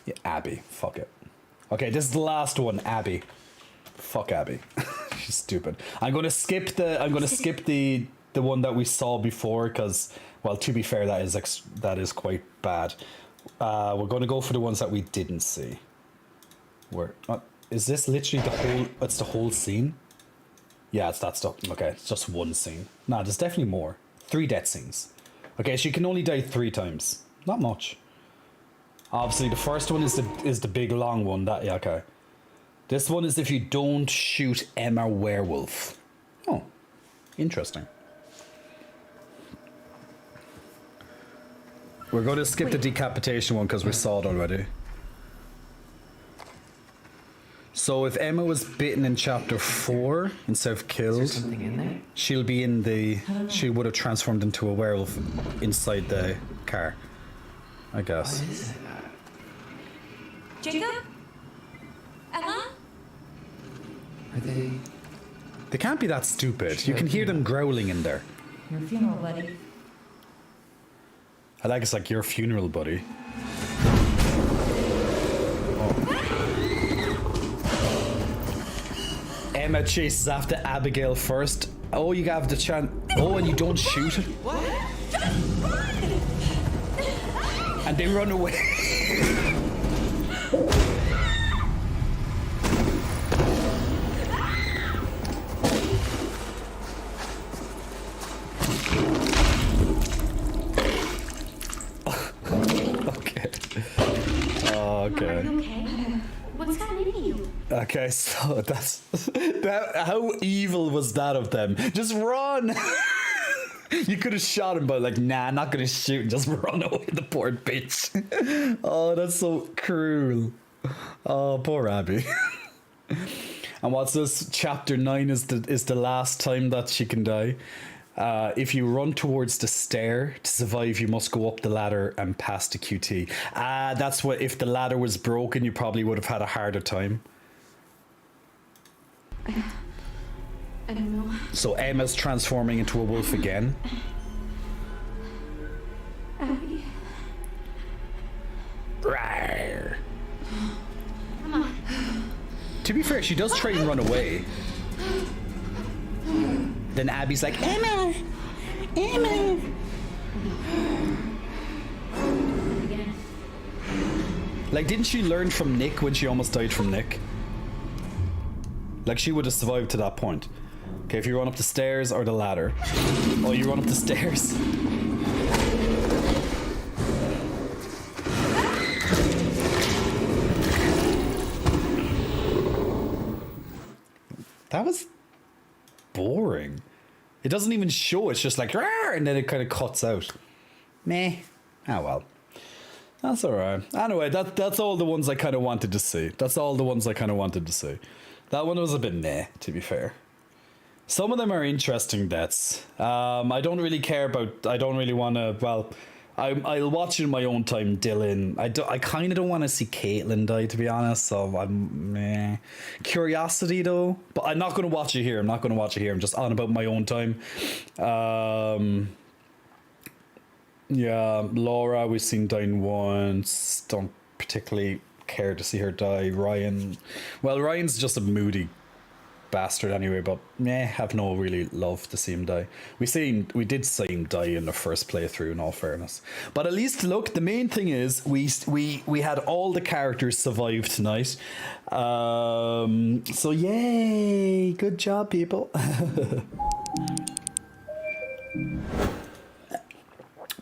Yeah, Abby. Fuck it. Okay, this is the last one, Abby. Fuck Abby. She's stupid. I'm gonna skip the one that we saw before because, well, to be fair, that is quite bad. We're gonna go for the ones that we didn't see. Is this literally the whole? It's the whole scene. Yeah, it's that stuff. Okay, it's just one scene. Nah, there's definitely more. 3 death scenes. Okay, she can only die 3 times. Not much. Obviously, the first one is the big long one. Yeah, okay. This one is if you don't shoot Emma Werewolf. Oh, interesting. We're going to skip the decapitation one because we saw it already. So if Emma was bitten in chapter 4 instead of killed, she'll be in the... She would have transformed into a werewolf inside the car, I guess. Jacob? Emma? Are they... They can't be that stupid. You can hear them growling in there. Your funeral, buddy. I like it's like your funeral, buddy. Emma chases after Abigail first. Oh, you have the chance. Oh, and you don't shoot it. What? And they run away. Okay. What's happening to you? Okay, so that's that. How evil was that of them? Just run. You could have shot him, but like, nah, I'm not gonna shoot. Just run away, the poor bitch. Oh, that's so cruel. Oh, poor Abby. And what's this? Chapter 9 is the last time that she can die. If you run towards the stair to survive, you must go up the ladder and past the QT. That's what, if the ladder was broken, you probably would have had a harder time. I don't know. So Emma's transforming into a wolf again. Abby. Rawr. Come on. To be fair, she does try and run away. Then Abby's like, Emma! Emma! Like, didn't she learn from Nick when she almost died from Nick? Like, she would have survived to that point. Okay, if you run up the stairs or the ladder. Oh, you run up the stairs. That was boring. It doesn't even show, it's just like, Rawr! And then it kind of cuts out. Meh. Oh well. That's alright. Anyway, that's all the ones I kind of wanted to see. That's all the ones I kind of wanted to see. That one was a bit meh, to be fair. Some of them are interesting deaths. I don't really care about, I don't really want to, well, I'll watch in my own time Dylan. I kind of don't want to see Caitlin die, to be honest, so I'm meh. Curiosity though, but I'm not going to watch it here. I'm just on about my own time. Yeah, Laura, we've seen dying once. Don't particularly care to see her die. Ryan, well, Ryan's just a moody bastard anyway, but meh, have no really love to see him die. We did see him die in the first playthrough, in all fairness. But at least, look, the main thing is we had all the characters survive tonight. So yay, good job, people.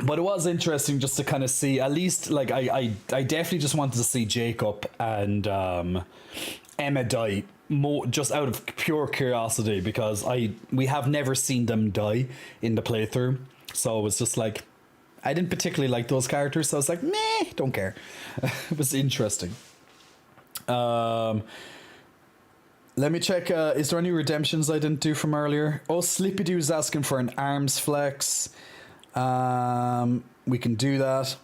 But it was interesting just to kind of see, at least, like, I definitely just wanted to see Jacob and Emma die, just out of pure curiosity, because we have never seen them die in the playthrough. So it was just like, I didn't particularly like those characters, so I was like, meh, don't care. It was interesting. Let me check, is there any redemptions I didn't do from earlier? Oh, Slippy Doo's asking for an arms flex. We can do that.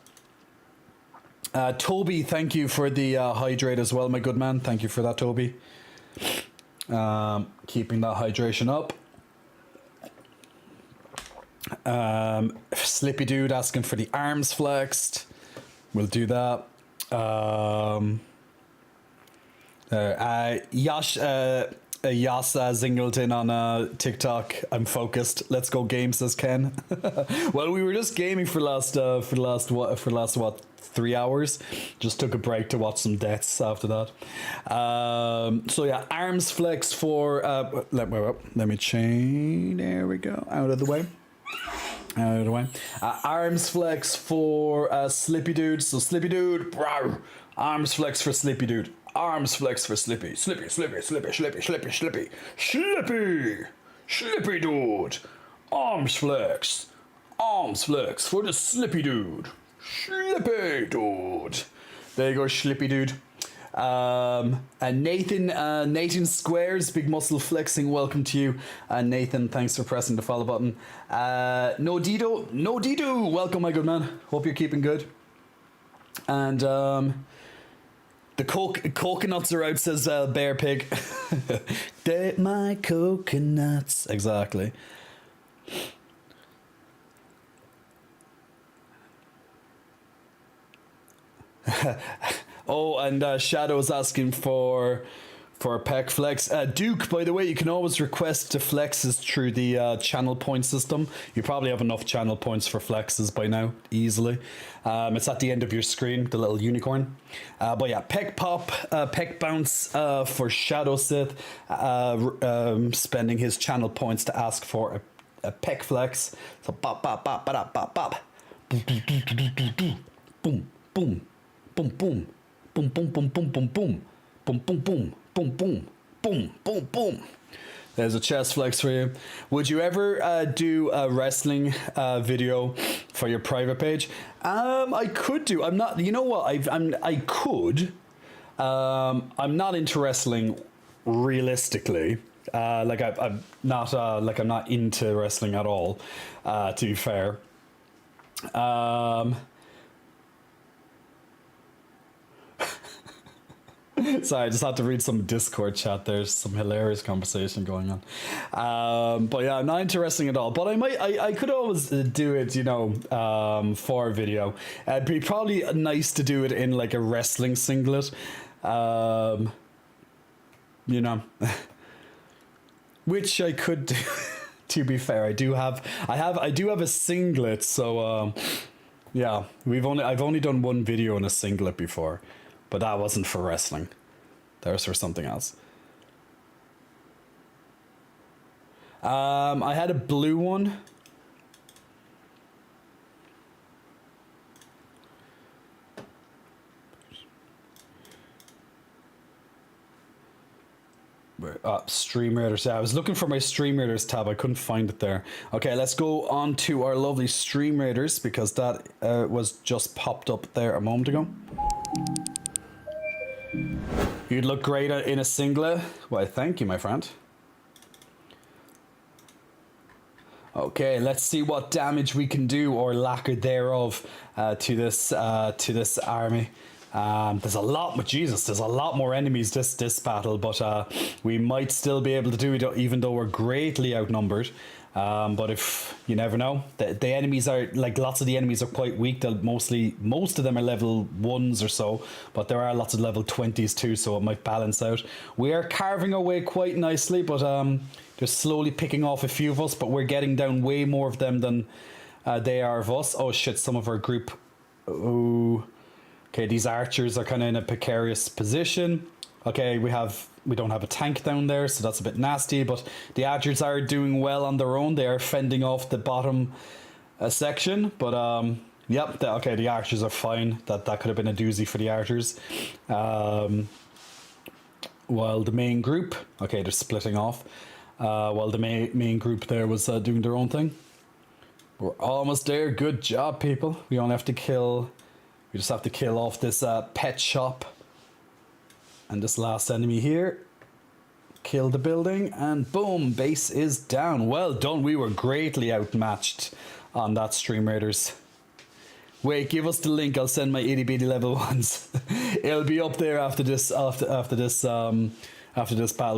Toby, thank you for the hydrate as well, my good man. Thank you for that, Toby. Keeping that hydration up. Slippy Dude asking for the arms flexed. We'll do that. Yasa Zingleton on TikTok. I'm focused. Let's go game, says Ken. Well, we were just gaming for last 3 hours. Just took a break to watch some deaths after that. So yeah, arms flex for let me change. There we go. Out of the way. Arms flex for Slippy Dude. So Slippy Dude, bro. Arms flex for Slippy Dude. Arms flex for Slippy. Slippy Dude. Arms flex for the Slippy Dude. Slippy dude. There you go, Slippy dude. And Nathan Squares, big muscle flexing, welcome to you. Nathan, thanks for pressing the follow button. No Dido, welcome my good man. Hope you're keeping good. And the coconuts are out, says Bear Pig. They're my coconuts. Exactly. Oh, and Shadow's asking for a pec flex. Duke, by the way, you can always request to flexes through the channel point system. You probably have enough channel points for flexes by now, easily. It's at the end of your screen, the little unicorn. But yeah, pec pop, pec bounce for Shadow Sith, spending his channel points to ask for a pec flex. So bop, bop, bop, bop, bop, bop. Boom, boom, boom, boom. Boom, boom, boom, boom, boom, boom. Boom, boom, boom, boom, boom, boom, boom, boom. There's a chest flex for you. Would you ever do a wrestling video for your private page? I could do. I'm not. You know what? I could. I'm not into wrestling realistically. Like I'm not. Like I'm not into wrestling at all. To be fair. Sorry, I just had to read some Discord chat. There's some hilarious conversation going on. But yeah, I'm not interesting at all. But I could always do it, you know, for a video. It'd be probably nice to do it in like a wrestling singlet. You know, which I could do. To be fair, I do have a singlet. So yeah, I've only done one video in a singlet before. But that wasn't for wrestling. That was for something else. I had a blue one. Stream Raiders. Yeah, I was looking for my Stream Raiders tab. I couldn't find it there. Okay, let's go on to our lovely Stream Raiders because that was just popped up there a moment ago. You'd look great in a singlet. Why, thank you, my friend. Okay, let's see what damage we can do or lack thereof to this army. There's a lot, but Jesus, there's a lot more enemies this battle, but we might still be able to do it even though we're greatly outnumbered. But if you never know, the enemies are like lots of the enemies are quite weak. Most of them are level 1s or so, but there are lots of level 20s too, so it might balance out. We are carving our way quite nicely, but they're slowly picking off a few of us, but we're getting down way more of them than they are of us. Oh shit, some of our group. Oh, okay, these archers are kind of in a precarious position. Okay, we don't have a tank down there, so that's a bit nasty, but the archers are doing well on their own. They are fending off the bottom section, but yep, okay, the archers are fine. That could have been a doozy for the archers. While the main group, okay, they're splitting off. While the main group there was doing their own thing. We're almost there. Good job, people. We only have to kill. We just have to kill off this pet shop. And this last enemy here. Kill the building and boom, base is down. Well done, we were greatly outmatched on that, Stream Raiders. Wait, give us the link, I'll send my itty bitty level 1s. It'll be up there after this battle.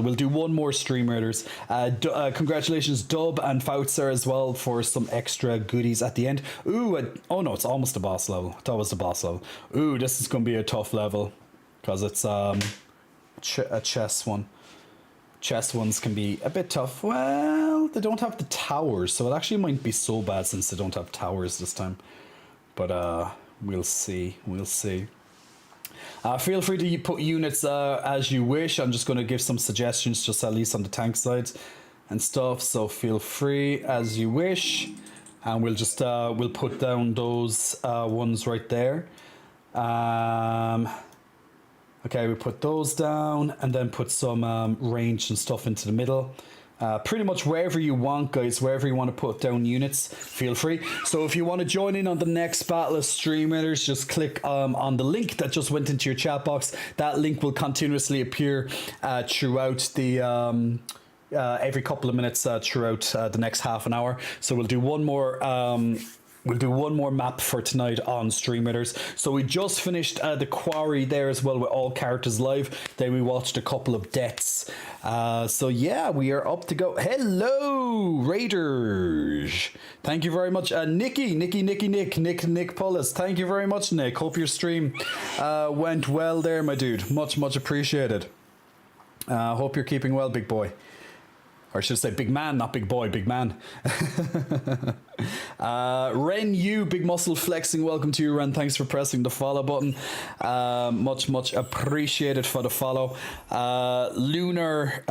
We'll do one more Stream Raiders. Congratulations Dub and Foutzer as well for some extra goodies at the end. Ooh, oh no, it's almost the boss level. I thought it was the boss level. Ooh, this is going to be a tough level. Because it's a chess one. Chess ones can be a bit tough. Well, they don't have the towers, so it actually might be so bad since they don't have towers this time. But we'll see. We'll see. Feel free to put units as you wish. I'm just going to give some suggestions, just at least on the tank side and stuff. So feel free as you wish, and we'll just we'll put down those ones right there. Okay, we put those down and then put some range and stuff into the middle. pretty much wherever you want, guys. Wherever you want to put down units, feel free. So if you want to join in on the next battle of Stream Raiders, just click on the link that just went into your chat box. That link will continuously appear throughout the every couple of minutes throughout the next half an hour. So we'll do one more map for tonight on Stream Raiders. So we just finished the Quarry there as well with all characters live. Then we watched a couple of deaths. So yeah, we are up to go. Hello, Raiders. Thank you very much. Nick Pullis. Thank you very much, Nick. Hope your stream went well there, my dude. Much appreciated. Hope you're keeping well, big boy. Or I should say big man, not big boy, big man. Ren Yu, big muscle flexing. Welcome to you, Ren. Thanks for pressing the follow button. Much appreciated for the follow. Lunar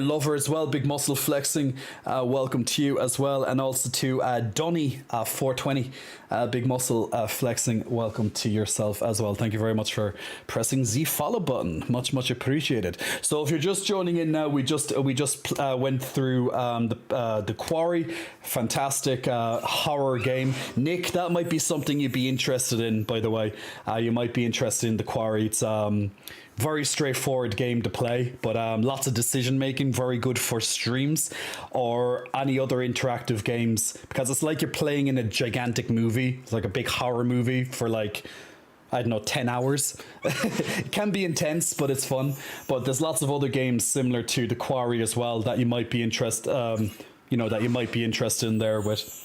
Lover as well, big muscle flexing. Welcome to you as well. And also to Donny 420, big muscle flexing. Welcome to yourself as well. Thank you very much for pressing the follow button. Much appreciated. So if you're just joining in now, we just went through the Quarry. Fantastic horror game. Nick, that might be something you'd be interested in, by the way. You might be interested in the Quarry. It's very straightforward game to play, but lots of decision making, very good for streams or any other interactive games, because it's like you're playing in a gigantic movie. It's like a big horror movie for like, I don't know, 10 hours. It can be intense, but it's fun. But there's lots of other games similar to the Quarry as well that you might be interested in there with.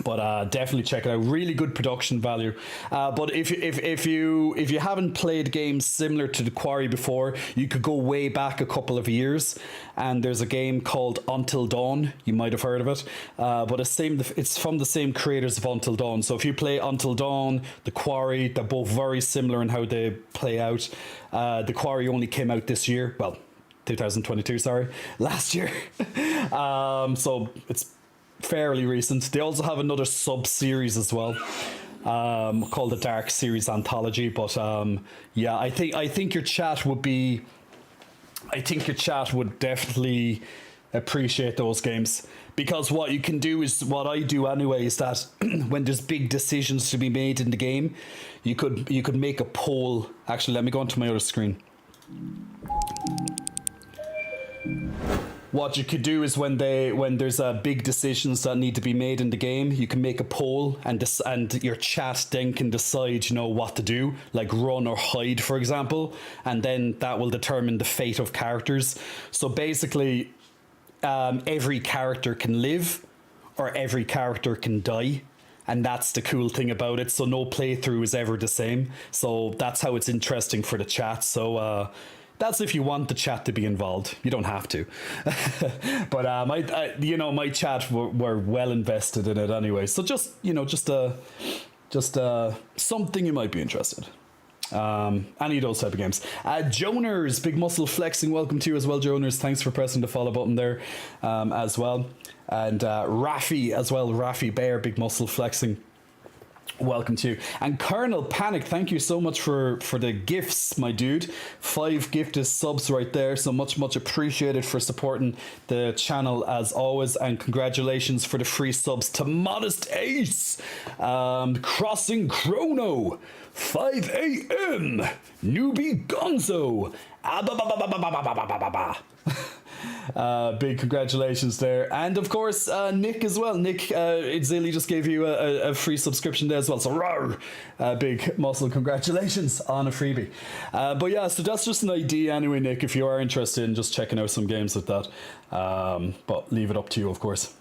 But definitely check it out. Really good production value. But if you haven't played games similar to the Quarry before, you could go way back a couple of years, and there's a game called Until Dawn. You might have heard of it. But it's from the same creators of Until Dawn. So if you play Until Dawn, the Quarry, they're both very similar in how they play out. The Quarry only came out this year. Well, 2022. Sorry, last year. So it's fairly recent. They also have another sub-series as well, called the Dark Series Anthology. But yeah, I think your chat would definitely appreciate those games, because what you can do is, what I do anyway, is that when there's big decisions to be made in the game, you could make a poll. Actually, let me go onto my other screen. What you could do is when there's big decisions that need to be made in the game, you can make a poll, and your chat then can decide, what to do, like run or hide, for example, and then that will determine the fate of characters. So basically, every character can live, or every character can die. And that's the cool thing about it. So no playthrough is ever the same. So that's how it's interesting for the chat. So that's if you want the chat to be involved. You don't have to. But my chat were well invested in it anyway. So just something you might be interested. Any of those type of games. Joners, big muscle flexing. Welcome to you as well, Joners. Thanks for pressing the follow button there as well. And Rafi as well. Rafi Bear, big muscle flexing. Welcome to you. And Colonel Panic, thank you so much for the gifts, my dude. 5 gifted subs right there. So much appreciated for supporting the channel as always. And congratulations for the free subs to Modest Ace, Crossing Chrono, 5 a.m. Newbie Gonzo. Big congratulations there. And of course, Nick as well. Nick, Zilly just gave you a free subscription there as well. So, rawr, big muscle congratulations on a freebie. But yeah, so that's just an idea anyway, Nick, if you are interested in just checking out some games like that. But leave it up to you, of course.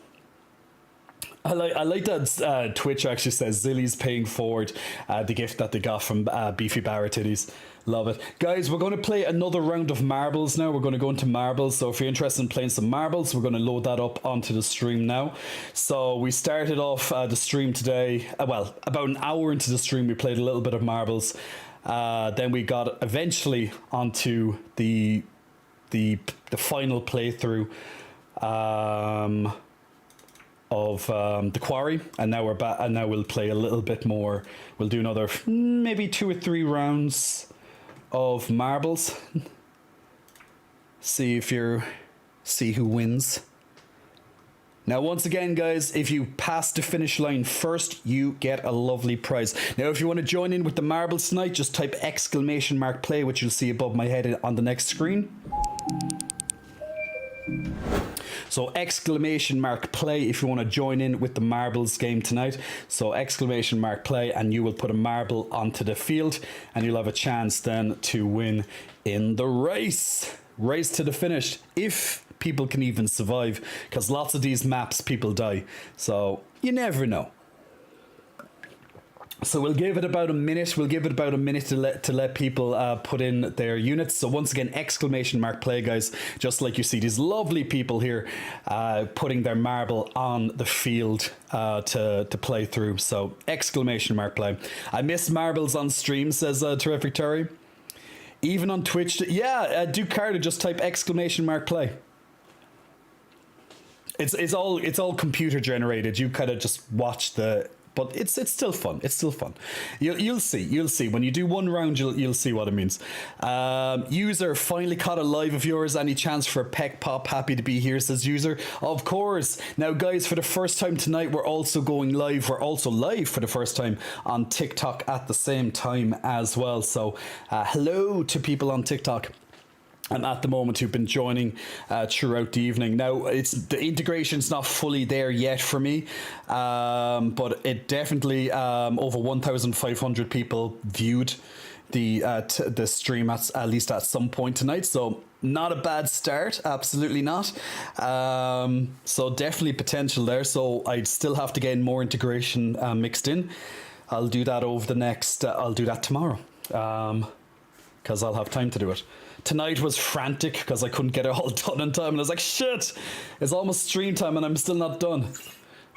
I like that Twitch actually says Zilly's paying forward the gift that they got from Beefy Barra Titties. Love it. Guys, we're going to play another round of marbles now. We're going to go into marbles. So if you're interested in playing some marbles, we're going to load that up onto the stream now. So we started off the stream today. Well, about an hour into the stream, we played a little bit of marbles. Then we got eventually onto the final playthrough of the Quarry, and now we're back, and now we'll play a little bit more. We'll do another maybe 2 or 3 rounds of marbles. See if you're see who wins. Now, once again, guys, if you pass the finish line first, you get a lovely prize. Now, if you want to join in with the marbles tonight, just type !play, which you'll see above my head on the next screen. So !play if you want to join in with the marbles game tonight. So !play, and you will put a marble onto the field, and you'll have a chance then to win in the race. Race to the finish, if people can even survive, because lots of these maps people die, so you never know. So we'll give it about a minute. We'll give it about a minute to let people put in their units. So once again, !play, guys. Just like you see these lovely people here putting their marble on the field to play through. So !play. I miss marbles on stream, says Terrific Terry. Even on Twitch, yeah. Duke Carter, just type !play. It's all computer generated. You kind of just watch the. But it's still fun. It's still fun. You'll see when you do one round. You'll see what it means. User finally caught a live of yours. Any chance for a peck pop? Happy to be here, says User. Of course. Now, guys, for the first time tonight, we're also going live. We're also live for the first time on TikTok at the same time as well. So, hello to people on TikTok. And at the moment, who've been joining throughout the evening. Now, the integration's not fully there yet for me, but it definitely over 1,500 people viewed the stream at least at some point tonight. So not a bad start, absolutely not. So definitely potential there. So I'd still have to get more integration mixed in. I'll do that over the next. I'll do that tomorrow, because I'll have time to do it. Tonight was frantic because I couldn't get it all done in time, and I was like, shit, it's almost stream time and I'm still not done.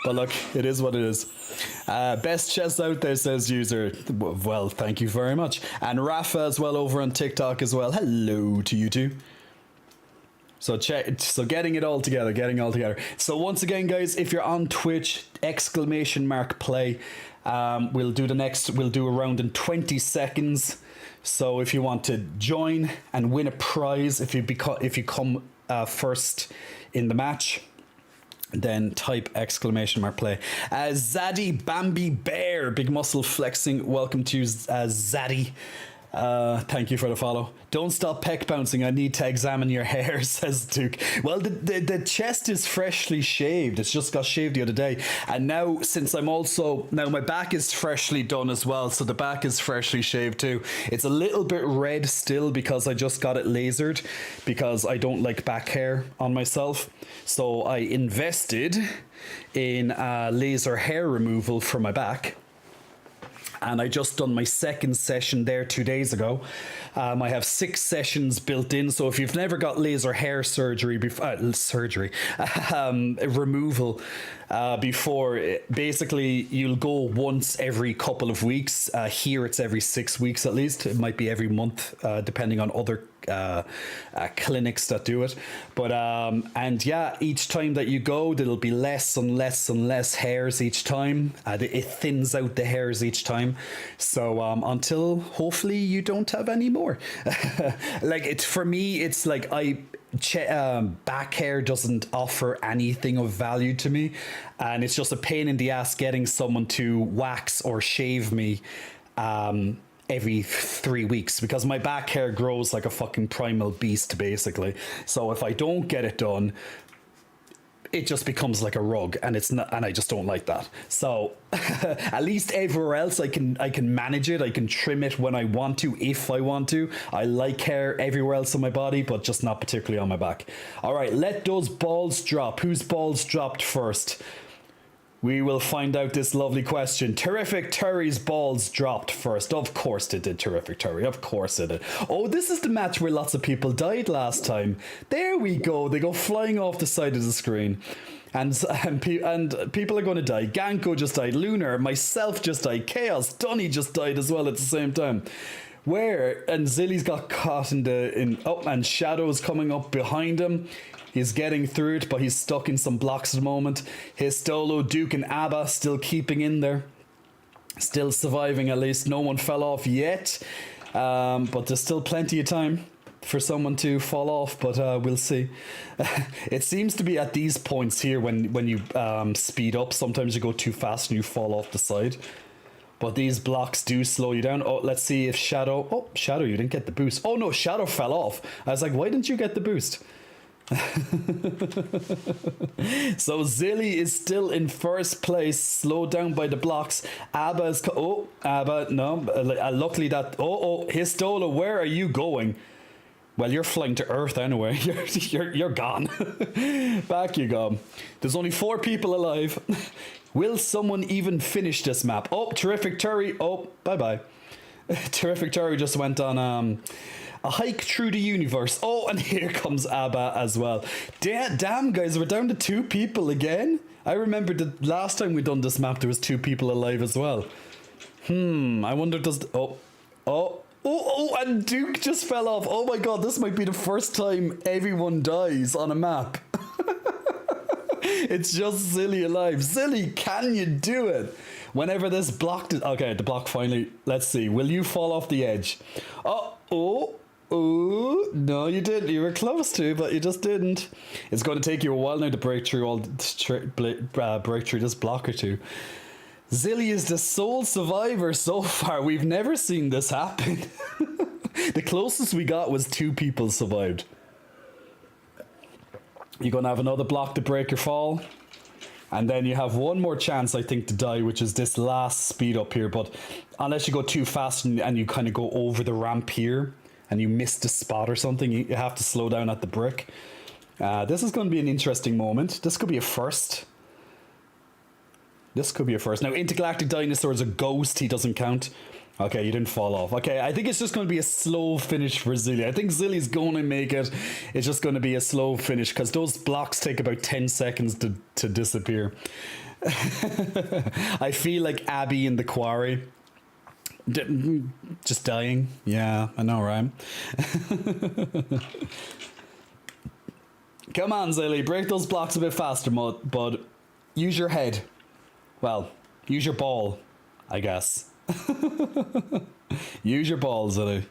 But look, it is what it is. Best chess out there, says User. Well, thank you very much. And Rafa as well over on TikTok as well. Hello to you two. So getting it all together, So once again, guys, if you're on Twitch, !play. We'll do a round in 20 seconds. So if you want to join and win a prize, if you come first in the match, then type !play. Zaddy Bambi Bear, big muscle flexing. Welcome to Zaddy. Thank you for the follow. Don't stop peck bouncing. I need to examine your hair, says Duke. Well, the chest is freshly shaved. It's just got shaved the other day. And now, since now my back is freshly done as well. So the back is freshly shaved too. It's a little bit red still because I just got it lasered because I don't like back hair on myself. So I invested in laser hair removal for my back. And I just done my second session there 2 days ago. I have 6 sessions built in. So if you've never got laser hair surgery removal before, basically you'll go once every couple of weeks. Here it's every 6 weeks at least. It might be every month, depending on other clinics that do it. But and yeah, each time that you go, there'll be less and less and less hairs each time. It thins out the hairs each time. So until hopefully you don't have any more. For me, it's like back hair doesn't offer anything of value to me, and it's just a pain in the ass getting someone to wax or shave me every 3 weeks because my back hair grows like a fucking primal beast basically. So if I don't get it done, it just becomes like a rug, and it's not, and I just don't like that. So at least everywhere else I can manage it. I can trim it when I want to, if I want to. I like hair everywhere else on my body, but just not particularly on my back. All right, let those balls drop. Whose balls dropped first? We will find out this lovely question. Terrific Terry's balls dropped first. Of course they did, Terrific Terry. Of course they did. Oh, this is the match where lots of people died last time. There we go. They go flying off the side of the screen. And people are going to die. Ganko just died. Lunar, myself just died. Chaos, Dunny just died as well at the same time. And Zilly's got caught and Shadow's coming up behind him. He's getting through it, but he's stuck in some blocks at the moment. Histolo, Duke, and Abba still keeping in there. Still surviving at least. No one fell off yet. But there's still plenty of time. for someone to fall off, but we'll see. It seems to be at these points here when you speed up, sometimes you go too fast and you fall off the side. But these blocks do slow you down. Oh, let's see if Shadow... Oh, Shadow, you didn't get the boost. Oh no, Shadow fell off. I was like, why didn't you get the boost? So Zilly is still in first place, slowed down by the blocks. Abba is... Oh, Abba, no. Luckily that... Oh, Histola, where are you going? Well, you're flying to Earth anyway. You're gone. Back you go. There's only 4 people alive. Will someone even finish this map? Oh, Terrific Terry. Oh, bye-bye. Terrific Terry just went on a hike through the universe. Oh, and here comes Abba as well. Damn, guys, we're down to 2 people again. I remember the last time we done this map, there was 2 people alive as well. I wonder does... Oh, and Duke just fell off. Oh my god, this might be the first time everyone dies on a map. It's just Zilly alive. Zilly, can you do it? Whenever this block... Okay, the block finally... Let's see. Will you fall off the edge? Oh, no, you didn't. You were close to, but you just didn't. It's going to take you a while now to break through break through this block or two. Zilly is the sole survivor so far. We've never seen this happen. The closest we got was 2 people survived. You're going to have another block to break your fall. And then you have one more chance, I think, to die, which is this last speed up here. But unless you go too fast and you kind of go over the ramp here and you miss the spot or something, you have to slow down at the brick. This is going to be an interesting moment. This could be a first. This could be a first. Now, Intergalactic Dinosaur is a ghost. He doesn't count. Okay, you didn't fall off. Okay, I think it's just going to be a slow finish for Zilly. I think Zilly's going to make it. It's just going to be a slow finish because those blocks take about 10 seconds to disappear. I feel like Abby in the quarry. Just dying. Yeah, I know, right? Come on, Zilly. Break those blocks a bit faster, bud. Use your head. Well, use your ball, I guess. Use your balls, Zilly.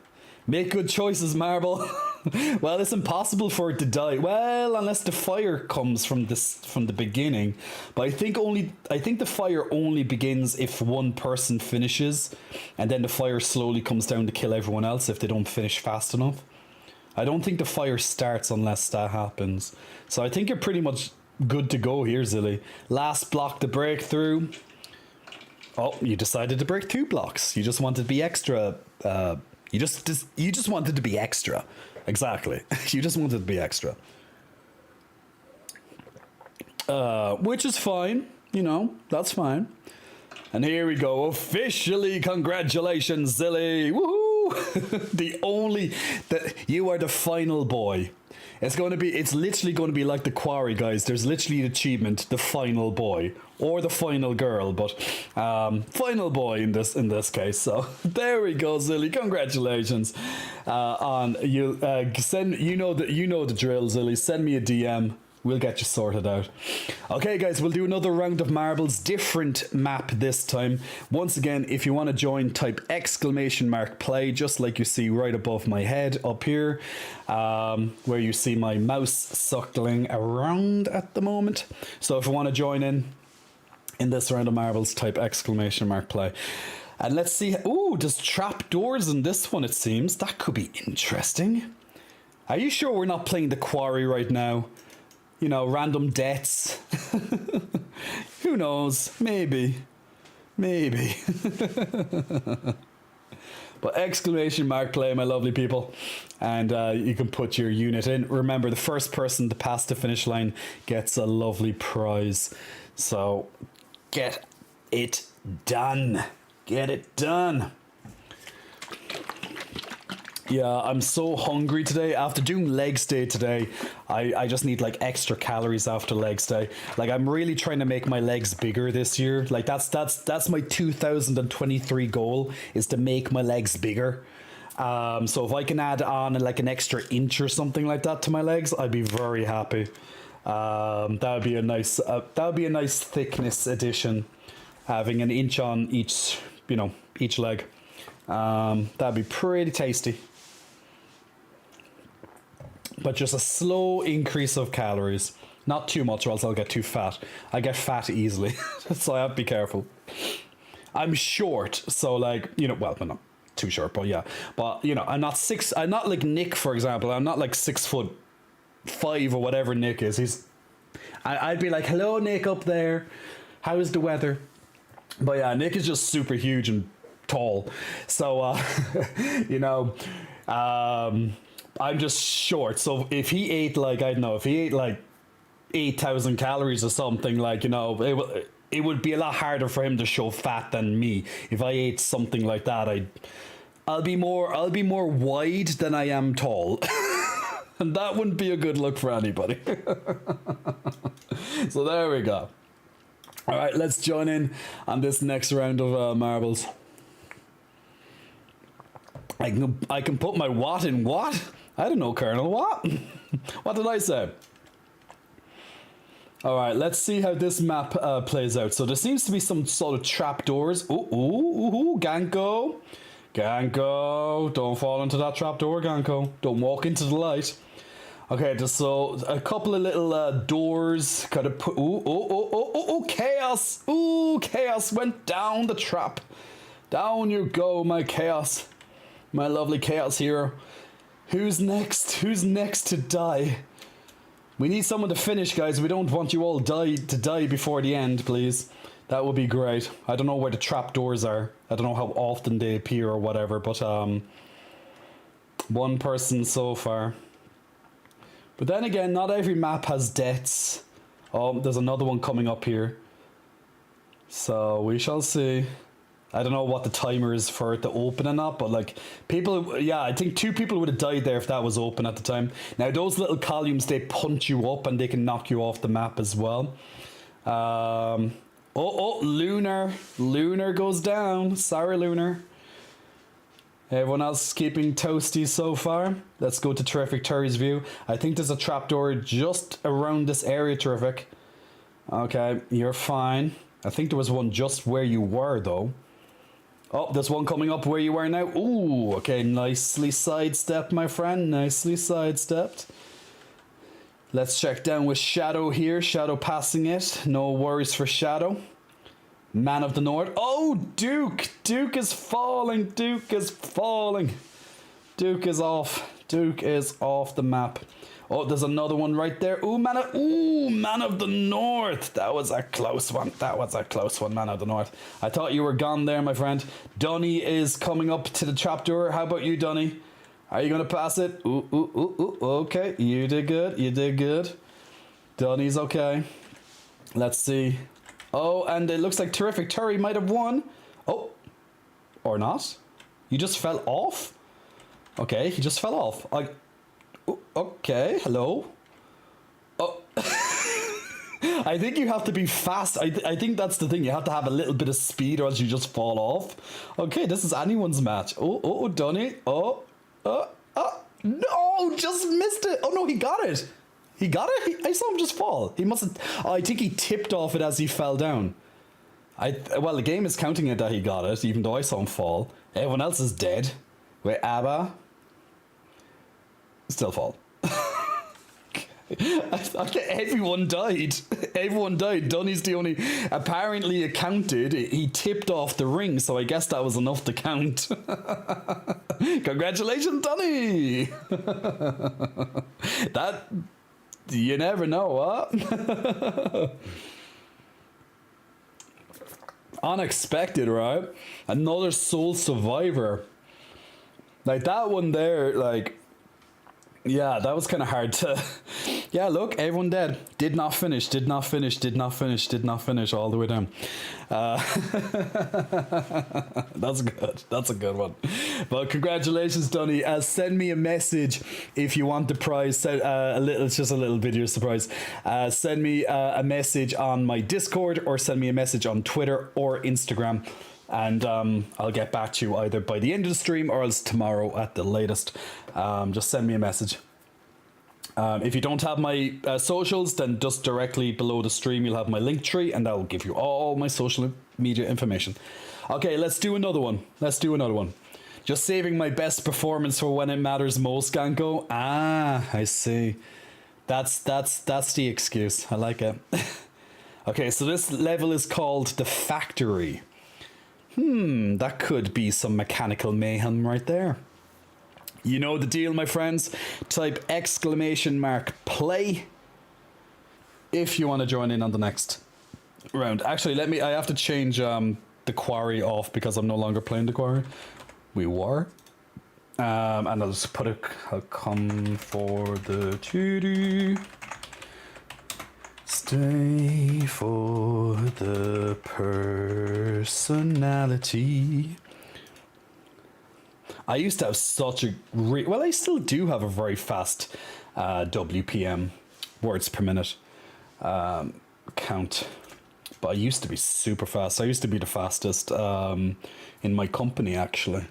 Make good choices, Marble. Well, it's impossible for it to die. Well, unless the fire comes from the beginning. But I think the fire only begins if one person finishes, and then the fire slowly comes down to kill everyone else if they don't finish fast enough. I don't think the fire starts unless that happens. So I think you're pretty much good to go here, Zilly. Last block to break through. Oh, you decided to break 2 blocks. You just wanted to be extra. You just wanted to be extra. Exactly. You just wanted to be extra. Which is fine. You know, that's fine. And here we go. Officially, congratulations, Zilly. Woohoo! You are the final boy. It's literally going to be like the quarry, guys. There's literally an achievement, the final boy or the final girl, but final boy in this case. So there we go, Zilly. Congratulations. You know the drill, Zilly. Send me a DM. We'll get you sorted out. Okay, guys, we'll do another round of marbles. Different map this time. Once again, if you want to join, type !play, just like you see right above my head up here, where you see my mouse circling around at the moment. So if you want to join in this round of marbles, type !play. And let's see. Ooh, there's trapdoors in this one, it seems. That could be interesting. Are you sure we're not playing the quarry right now? You know, random deaths. Who knows? Maybe. But !play, my lovely people. And you can put your unit in. Remember, the first person to pass the finish line gets a lovely prize. So, get it done. Get it done. Yeah, I'm so hungry today. After doing legs day today, I just need like extra calories after legs day. Like, I'm really trying to make my legs bigger this year. Like, that's my 2023 goal, is to make my legs bigger. So if I can add on like an extra inch or something like that to my legs, I'd be very happy. That would be a nice thickness addition, having an inch on each leg. That'd be pretty tasty. but just a slow increase of calories. Not too much or else I'll get too fat. I get fat easily, so I have to be careful. I'm short, so like, you know, well, I'm not too short, but yeah. But, you know, I'm not like Nick, for example. I'm not like 6'5" or whatever Nick is. I'd be like, hello, Nick up there. How's the weather? But yeah, Nick is just super huge and tall. So, you know, I'm just short. So if he ate like, I don't know, if he ate like 8,000 calories or something, like, you know, it would be a lot harder for him to show fat than me. If I ate something like that, I'll be more wide than I am tall. And that wouldn't be a good look for anybody. So there we go. All right, let's join in on this next round of marbles. I can put my what in what? I don't know, Colonel. What? What did I say? All right, let's see how this map plays out. So there seems to be some sort of trapdoors. Ooh, Ganko. Ganko, don't fall into that trapdoor, Ganko. Don't walk into the light. Okay, just so a couple of little doors kind of put. Ooh, chaos! Ooh, chaos went down the trap. Down you go, my chaos, my lovely chaos hero. Who's next? Who's next to die? We need someone to finish, guys. We don't want you all to die before the end, please. That would be great. I don't know where the trapdoors are. I don't know how often they appear or whatever, but one person so far. But then again, not every map has deaths. Oh, there's another one coming up here. So we shall see. I don't know what the timer is for it to open or not, but like people, yeah, I think 2 people would have died there if that was open at the time. Now those little columns, they punch you up and they can knock you off the map as well. Lunar goes down. Sorry, Lunar. Everyone else keeping toasty so far. Let's go to Terrific Terry's view. I think there's a trapdoor just around this area, Terrific. Okay, you're fine. I think there was one just where you were, though. Oh, there's one coming up where you are now. Ooh, okay, nicely sidestepped, my friend. Nicely sidestepped. Let's check down with Shadow here. Shadow passing it. No worries for Shadow. Man of the North. Oh, Duke! Duke is falling. Duke is falling. Duke is off. Duke is off the map. Oh, there's another one right there. Ooh, Man of the North. That was a close one. That was a close one, Man of the North. I thought you were gone there, my friend. Dunny is coming up to the trapdoor. How about you, Dunny? Are you going to pass it? Ooh. Okay, you did good. You did good. Dunny's okay. Let's see. Oh, and it looks like Terrific Terry might have won. Oh, or not. You just fell off? Okay, he just fell off. Okay, hello. Oh. I think you have to be fast. I think that's the thing. You have to have a little bit of speed or else you just fall off. Okay, this is anyone's match. Oh, Dunny. No, just missed it. Oh, no, he got it. He got it? I saw him just fall. He must have... Oh, I think he tipped off it as he fell down. Well, the game is counting it that he got it, even though I saw him fall. Everyone else is dead. Wait, Abba? Still fall. Okay, everyone died. Everyone died. Dunny's the only... Apparently it counted. He tipped off the ring, so I guess that was enough to count. Congratulations, Dunny! That... You never know, huh? Unexpected, right? Another sole survivor. Like, that one there, like... Yeah, that was kind of hard to... Yeah, look, everyone dead. Did not finish all the way down. That's good. That's a good one. But congratulations, Dunny. Send me a message if you want the prize. It's just a little video surprise. Send me a message on my Discord or send me a message on Twitter or Instagram. And I'll get back to you either by the end of the stream or else tomorrow at the latest. Just send me a message. If you don't have my socials, then just directly below the stream you'll have my link tree and that will give you all my social media information. Okay, let's do another one. Just saving my best performance for when it matters most, Ganko. Ah, I see. That's the excuse. I like it. Okay, so this level is called the Factory. That could be some mechanical mayhem right there. You know the deal, my friends. Type !play if you want to join in on the next round. Actually, I have to change the quarry off because I'm no longer playing the quarry. We were. And I'll just put I'll come for the duty. Stay for the personality. I used to have such a well, I still do have a very fast WPM, words per minute, count. But I used to be super fast. I used to be the fastest in my company, actually.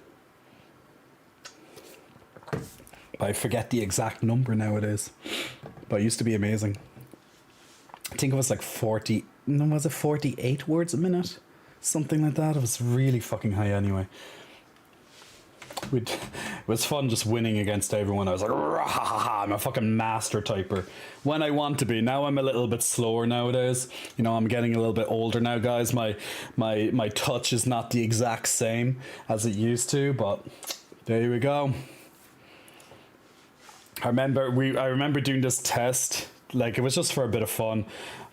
But I forget the exact number nowadays. But it used to be amazing. I think it was like 40, no, was it 48 words a minute? Something like that. It was really fucking high anyway. It was fun just winning against everyone. I was like, I'm a fucking master typer when I want to be. Now I'm a little bit slower nowadays. You know, I'm getting a little bit older now, guys. My touch is not the exact same as it used to, but there we go. I remember doing this test. Like, it was just for a bit of fun.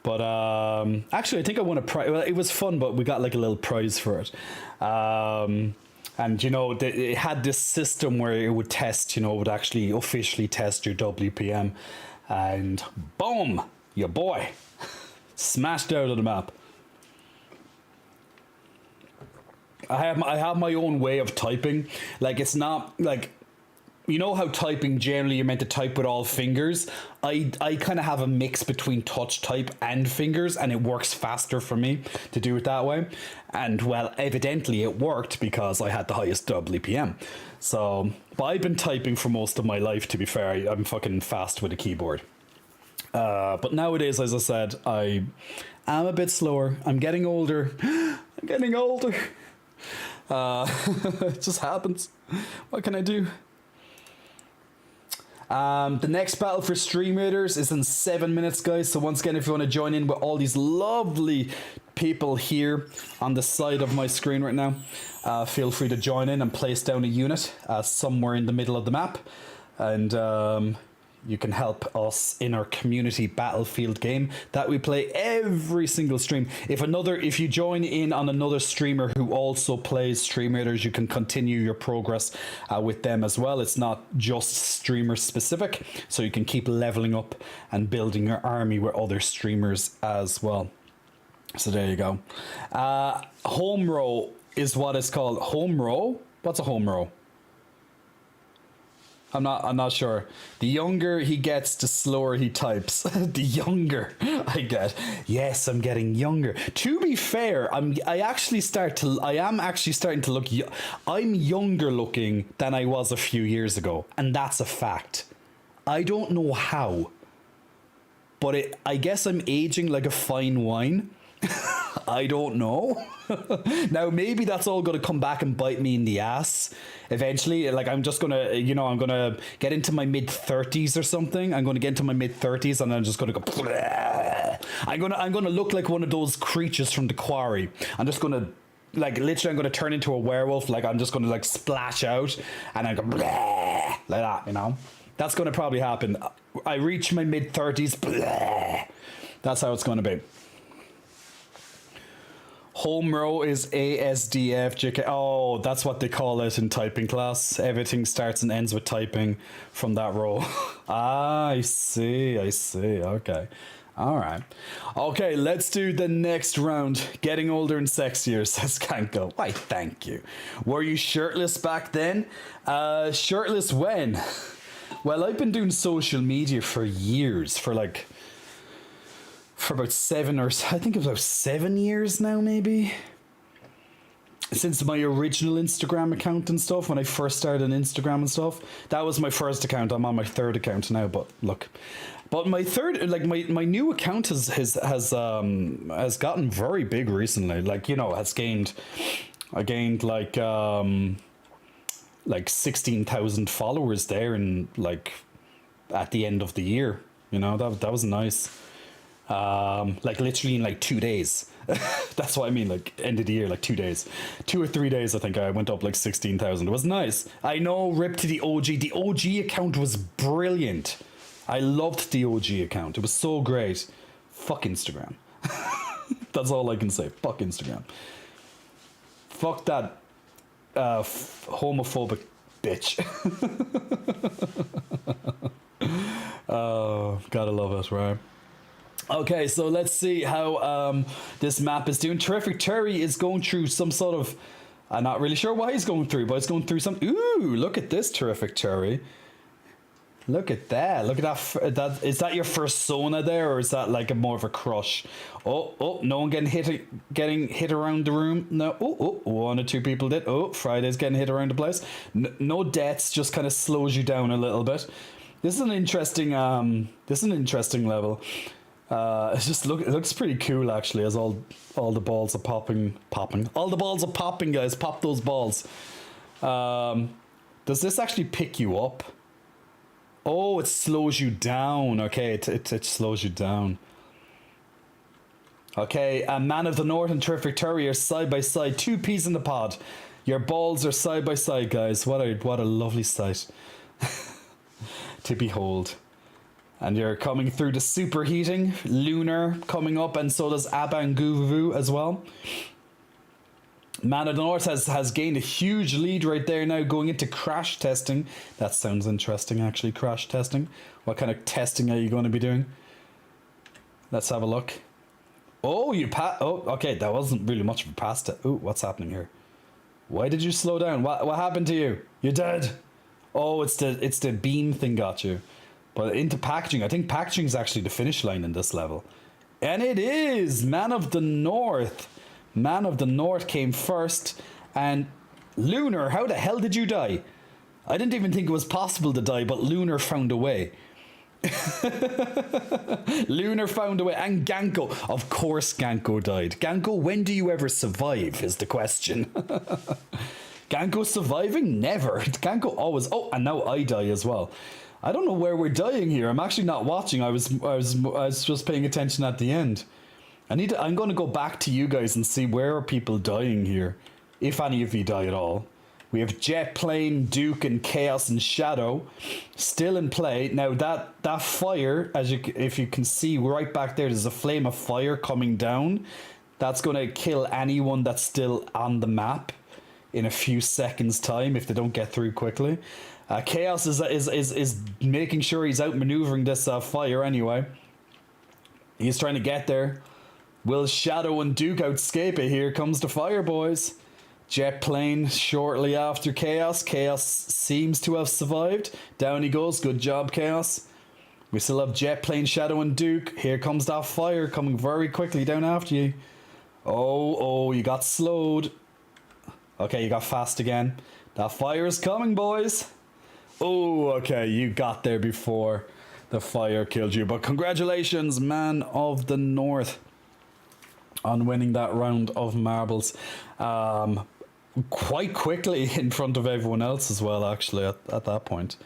But actually, I think I won a prize. Well, it was fun, but we got like a little prize for it. And, you know, it had this system where it would test, you know, it would actually officially test your WPM. And boom, your boy smashed out of the map. I have my own way of typing. Like, it's not like, you know how typing generally you're meant to type with all fingers? I kind of have a mix between touch type and fingers, and it works faster for me to do it that way. And well, evidently it worked because I had the highest WPM. So, but I've been typing for most of my life, to be fair. I'm fucking fast with a keyboard. But nowadays, as I said, I am a bit slower. I'm getting older. I'm getting older. It just happens. What can I do? The next battle for Stream Raiders is in 7 minutes, guys. So once again, if you want to join in with all these lovely people here on the side of my screen right now, feel free to join in and place down a unit somewhere in the middle of the map. And you can help us in our community Battlefield game that we play every single stream. If you join in on another streamer who also plays Stream Raiders, you can continue your progress with them as well. It's not just streamer specific, so you can keep leveling up and building your army with other streamers as well. So there you go. Home row is what it's called. Home row? What's a home row? I'm not sure. The younger he gets, the slower he types. The younger I get. Yes, I'm getting younger. To be fair, I am actually starting to look. I'm younger looking than I was a few years ago, and that's a fact. I don't know how, but I guess I'm aging like a fine wine. I don't know. Now maybe that's all going to come back and bite me in the ass eventually. Like, I'm just gonna, I'm gonna get into my mid-30s or something. I'm gonna get into my mid-30s and I'm just gonna go. I'm gonna look like one of those creatures from the Quarry. I'm just gonna, like, literally, I'm gonna turn into a werewolf. Like, I'm just gonna like splash out and I go like that. That's gonna probably happen. I reach my mid-30s. That's how it's gonna be. Home row is ASDF, Oh, that's what they call it in typing class. Everything starts and ends with typing from that row. I see. Okay. All right. Okay, let's do the next round. Getting older and sexier, says Kanko. Why, thank you. Were you shirtless back then? Shirtless when? Well, I've been doing social media for years, for about 7 years now, maybe. Since my original Instagram account and stuff, when I first started on Instagram and stuff. That was my first account. I'm on my third account now, but look. But my third, like my new account has gotten very big recently. Like, I gained like like 16,000 followers there, and like at the end of the year, you know, that was nice. Like literally in like 2 days. That's what I mean, like end of the year, like 2 days, 2 or 3 days. I think I went up like 16,000. It was nice. I know, rip to the OG. The OG account was brilliant. I loved the OG account. It was so great. Fuck Instagram. That's all I can say. Fuck Instagram. Fuck that homophobic bitch. Oh, gotta love it, right? Okay, so let's see how this map is doing. Terrific Terry is going through some sort of... I'm not really sure why he's going through, but he's going through some... Ooh, look at this, Terrific Terry. Look at that. Look at that. Is that your persona there, or is that like a more of a crush? Oh, no one getting hit around the room. No. Oh, 1 or 2 people did. Oh, Friday's getting hit around the place. No deaths, just kind of slows you down a little bit. This is an interesting level. It looks pretty cool actually, as all the balls are popping. All the balls are popping, guys. Pop those balls. Does this actually pick you up? Oh, it slows you down. Okay, it slows you down. Okay, Man of the North and Terrific Terry are side by side. 2 peas in the pod. Your balls are side by side, guys. What a lovely sight to behold. And you're coming through the superheating. Lunar coming up, and so does Abba and Guvuvu as well. Man of the North has gained a huge lead right there now, going into crash testing. That sounds interesting, actually, crash testing. What kind of testing are you going to be doing? Let's have a look. Oh, oh, okay, that wasn't really much of a pass test. Oh, what's happening here? Why did you slow down? What happened to you? You're dead. Oh, it's the beam thing got you. But into packaging, I think packaging is actually the finish line in this level. And it is! Man of the North. Man of the North came first. And Lunar, how the hell did you die? I didn't even think it was possible to die, but Lunar found a way. Lunar found a way. And Ganko. Of course Ganko died. Ganko, when do you ever survive is the question. Ganko surviving? Never. Ganko always... Oh, and now I die as well. I don't know where we're dying here. I'm actually not watching. I was just paying attention at the end. I'm going to go back to you guys and see where are people dying here, if any of you die at all. We have Jet Plane, Duke, and Chaos and Shadow still in play. Now that fire, if you can see right back there's a flame of fire coming down. That's going to kill anyone that's still on the map in a few seconds' time if they don't get through quickly. Chaos is making sure he's outmaneuvering this fire anyway. He's trying to get there. Will Shadow and Duke escape it? Here comes the fire, boys. Jet Plane shortly after Chaos. Chaos seems to have survived. Down he goes. Good job, Chaos. We still have Jet Plane, Shadow, and Duke. Here comes that fire coming very quickly down after you. Oh, you got slowed. Okay, you got fast again. That fire is coming, boys. Oh, okay, you got there before the fire killed you. But congratulations, Man of the North, on winning that round of marbles. Quite quickly in front of everyone else as well, actually, at that point.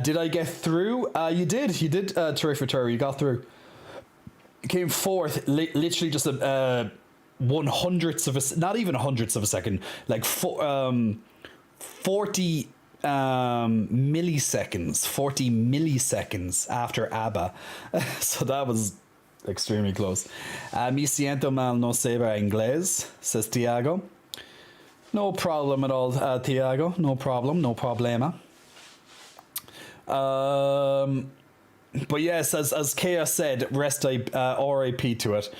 Did I get through? You did, Terrific Terry, you got through. You came fourth, literally just a 1/100th of a... Not even 100th of a second. Like 40... 40 milliseconds after ABBA. So that was extremely close. Mi siento mal, no seba inglés, says Tiago. No problem at all, Tiago. No problem, no problema. But yes, as Chaos said, rest RIP to it.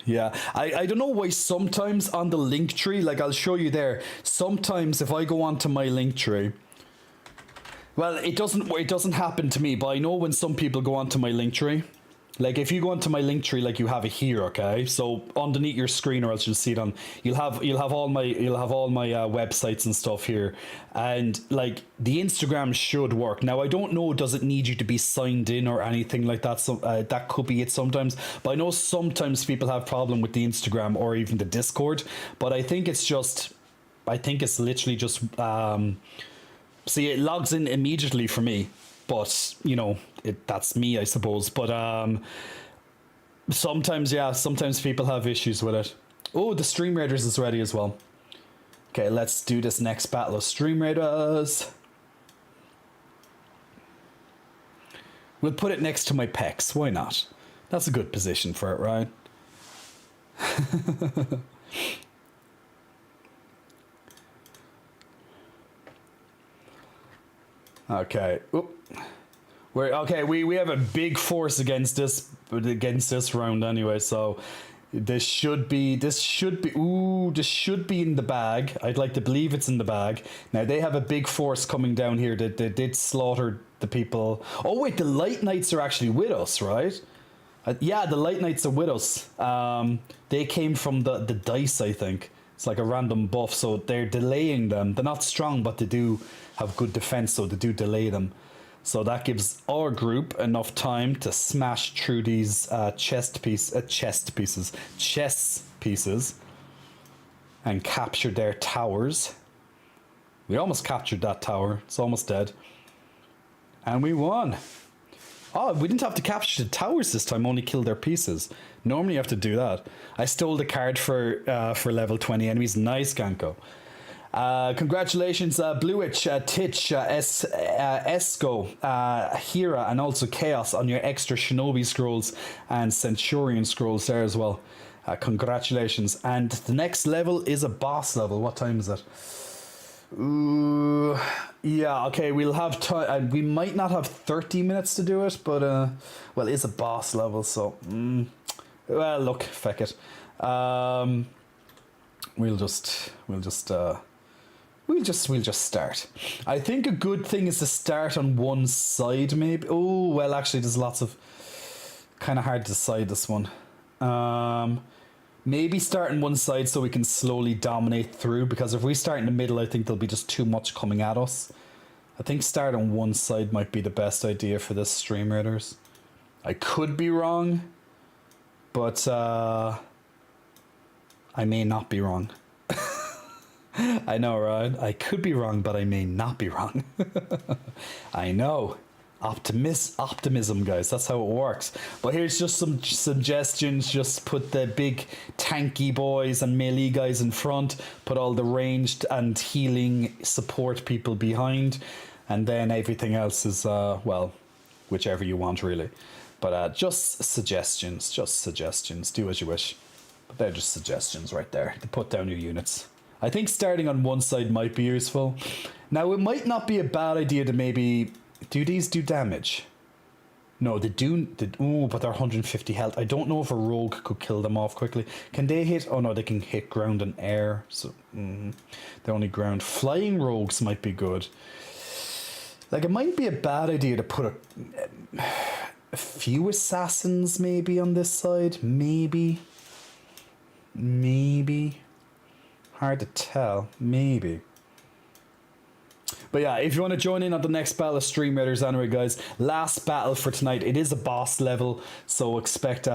Yeah, I don't know why sometimes on the link tree, like I'll show you there, sometimes if I go onto my link tree, well, it doesn't happen to me, but I know when some people go onto my link tree, Like if you go into my link tree, like you have it here, okay? So underneath your screen, or else you'll see it on. You'll have all my websites and stuff here, and like the Instagram should work. Now I don't know, does it need you to be signed in or anything like that? So that could be it sometimes. But I know sometimes people have problem with the Instagram or even the Discord. But I think it's literally just see, it logs in immediately for me. But, you know, that's me, I suppose. But sometimes people have issues with it. Oh, the Stream Raiders is ready as well. Okay, let's do this next battle of Stream Raiders. We'll put it next to my pecs. Why not? That's a good position for it, right? Okay. Oop. We have a big force against this round anyway, so this should be in the bag. I'd like to believe it's in the bag. Now they have a big force coming down here that they did slaughter the people. Oh wait, the Light Knights are actually with us, right? Yeah, the Light Knights are with us. They came from the dice, I think. It's like a random buff, so they're delaying them. They're not strong, but they do have good defense, so they do delay them. So that gives our group enough time to smash through these chess pieces, and capture their towers. We almost captured that tower. It's almost dead. And we won. Oh, we didn't have to capture the towers this time, only kill their pieces. Normally you have to do that. I stole the card for level 20 enemies. Nice, Ganko. Congratulations, Bluewitch, Titch, Esco, Hira, and also Chaos on your extra Shinobi scrolls and Centurion scrolls there as well. Congratulations. And the next level is a boss level. What time is it? Ooh, yeah, okay, we'll have time. We might not have 30 minutes to do it, but well, it's a boss level, so well, look, feck it. We'll just start. I think a good thing is to start on one side, maybe. Oh, well, actually, there's lots of kind of hard to decide this one. Maybe start on one side so we can slowly dominate through, because if we start in the middle, I think there'll be just too much coming at us. I think start on one side might be the best idea for this Stream Raiders. I could be wrong, but I may not be wrong. I know, right? I could be wrong, but I may not be wrong. I know. Optimism, guys. That's how it works. But here's just some suggestions. Just put the big tanky boys and melee guys in front. Put all the ranged and healing support people behind. And then everything else is, well, whichever you want, really. But just suggestions. Just suggestions. Do as you wish. But they're just suggestions right there to put down your units. I think starting on one side might be useful. Now, it might not be a bad idea to maybe... Do these do damage? No, they do. Oh, but they're 150 health. I don't know if a rogue could kill them off quickly. Can they hit? Oh no, they can hit ground and air. So they're only ground. Flying rogues might be good. Like, it might be a bad idea to put a few assassins maybe on this side. Maybe. Hard to tell. Maybe. But yeah, if you want to join in on the next battle of Stream Raiders anyway, guys, last battle for tonight. It is a boss level, so expect,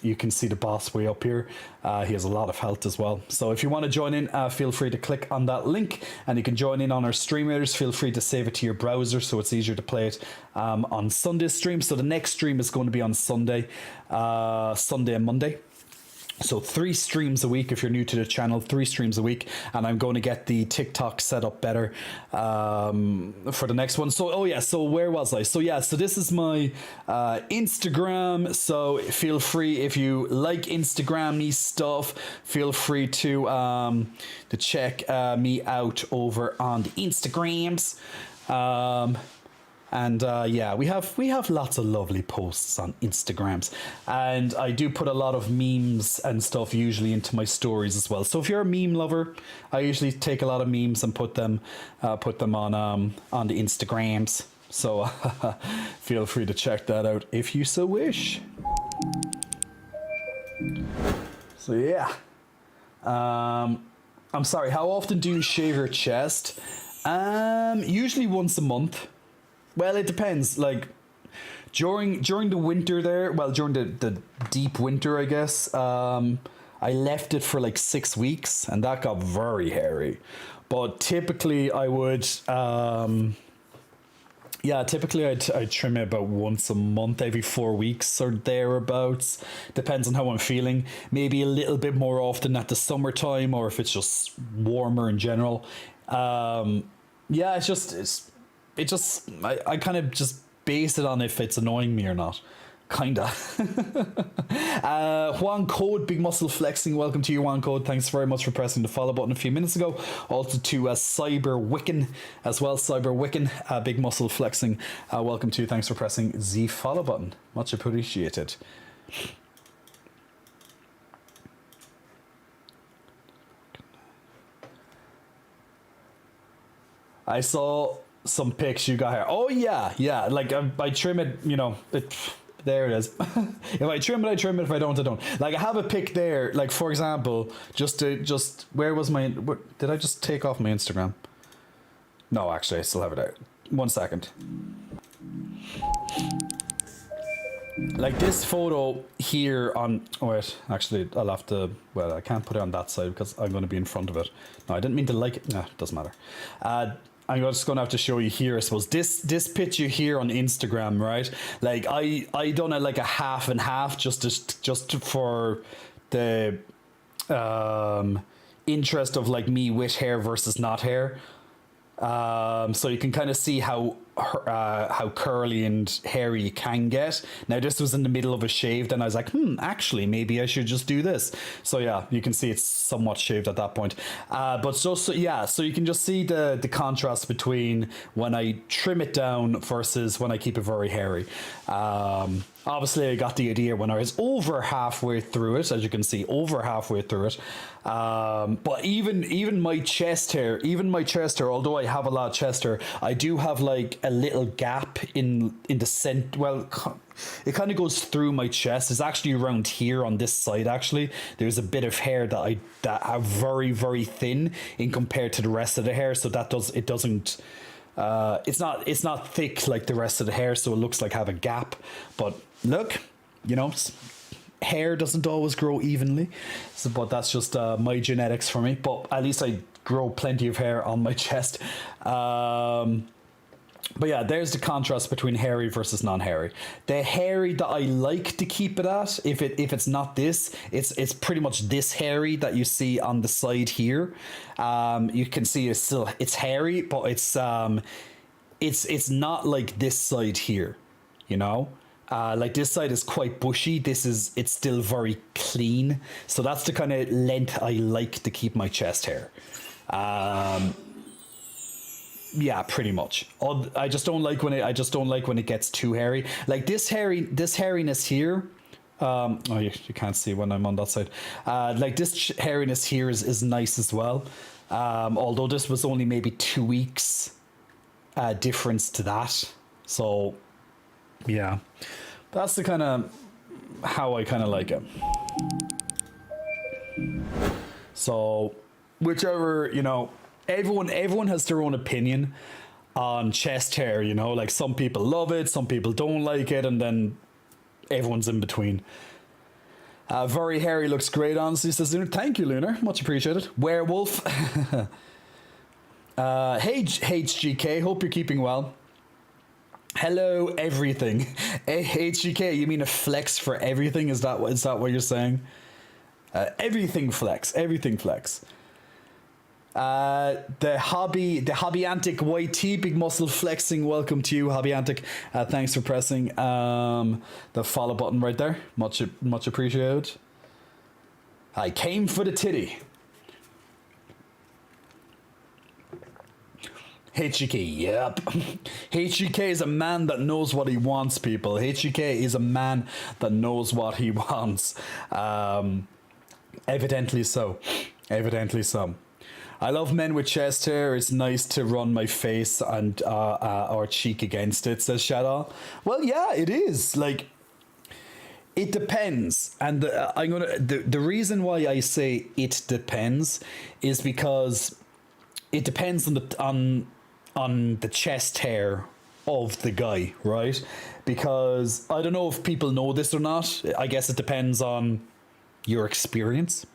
you can see the boss way up here. He has a lot of health as well. So if you want to join in, feel free to click on that link, and you can join in on our Stream Raiders. Feel free to save it to your browser so it's easier to play it on Sunday's stream. So the next stream is going to be on Sunday and Monday. So 3 streams a week if you're new to the channel, 3 streams a week, and I'm going to get the TikTok set up better for the next one. So, oh yeah, so where was I? So yeah, so this is my Instagram, so feel free, if you like Instagram-y stuff, feel free to check me out over on the Instagrams. And yeah, we have lots of lovely posts on Instagrams, and I do put a lot of memes and stuff usually into my stories as well. So if you're a meme lover, I usually take a lot of memes and put them on the Instagrams. So feel free to check that out if you so wish. So yeah. I'm sorry, how often do you shave your chest? Usually once a month. Well, it depends. Like during the winter there, well, during the deep winter, I guess, I left it for like 6 weeks and that got very hairy. But typically I would typically I'd trim it about once a month, every 4 weeks or thereabouts. Depends on how I'm feeling. Maybe a little bit more often at the summertime, or if it's just warmer in general. I kind of just base it on if it's annoying me or not. Kinda. Juan Code, Big Muscle Flexing, welcome to you, Juan Code. Thanks very much for pressing the follow button a few minutes ago. Also to Cyber Wiccan as well. Cyber Wiccan, Big Muscle Flexing, welcome to you. Thanks for pressing the follow button. Much appreciated. I saw some pics you got here. Oh yeah. Like I trim it, you know. There it is. If I trim it, I trim it. If I don't, I don't. Like I have a pic there. Like for example, where was my? Did I just take off my Instagram? No, actually, I still have it out. 1 second. Like this photo here on. Oh wait, actually, I'll have to. Well, I can't put it on that side because I'm going to be in front of it. No, I didn't mean to like it. No, it doesn't matter. I'm just gonna have to show you here. I suppose this picture here on Instagram, right? Like I done it like a half and half, just for the interest of like me with hair versus not hair. So you can kind of see how curly and hairy you can get. Now this was in the middle of a shave, and I was like, actually maybe I should just do this. So yeah, you can see it's somewhat shaved at that point. But so you can just see the contrast between when I trim it down versus when I keep it very hairy. Obviously I got the idea when I was over halfway through it, as you can see, over halfway through it. But even my chest hair, although I have a lot of chest hair, I do have like a little gap in the center. Well, it kind of goes through my chest. It's actually around here on this side. Actually, there's a bit of hair that are very, very thin in compared to the rest of the hair. So it doesn't. It's not thick like the rest of the hair, so it looks like I have a gap. But look, you know, hair doesn't always grow evenly. So, but that's just my genetics for me. But at least I grow plenty of hair on my chest. But yeah, there's the contrast between hairy versus non-hairy. The hairy that I like to keep it at, if it's not this, it's pretty much this hairy that you see on the side here. You can see it's hairy, but it's not like this side here, you know. Like this side is quite bushy. It's still very clean. So that's the kind of length I like to keep my chest hair. Yeah, pretty much. I just don't like when it gets too hairy. Like this hairiness here. You can't see when I'm on that side. Like this hairiness here is nice as well. Although this was only maybe 2 weeks difference to that. So yeah, that's the kind of how I kind of like it. So whichever, you know. Everyone has their own opinion on chest hair, you know, like some people love it, some people don't like it, and then everyone's in between. Very hairy looks great, honestly, says Lunar. Thank you, Lunar. Much appreciated. Werewolf. Hey, HGK, hope you're keeping well. Hello, everything. HGK, you mean a flex for everything? Is that what you're saying? Everything flex. The Hobbyantic YT, Big Muscle Flexing, welcome to you, Hobbyantic. Thanks for pressing the follow button right there. Much appreciated. I came for the titty. HGK, yep. HGK is a man that knows what he wants, people. HGK is a man that knows what he wants. Evidently so. I love men with chest hair. It's nice to run my face and or cheek against it, says Shadow. Well, yeah, it is. Like, It depends, and the reason why I say it depends is because it depends on the chest hair of the guy, right? Because I don't know if people know this or not. I guess it depends on your experience,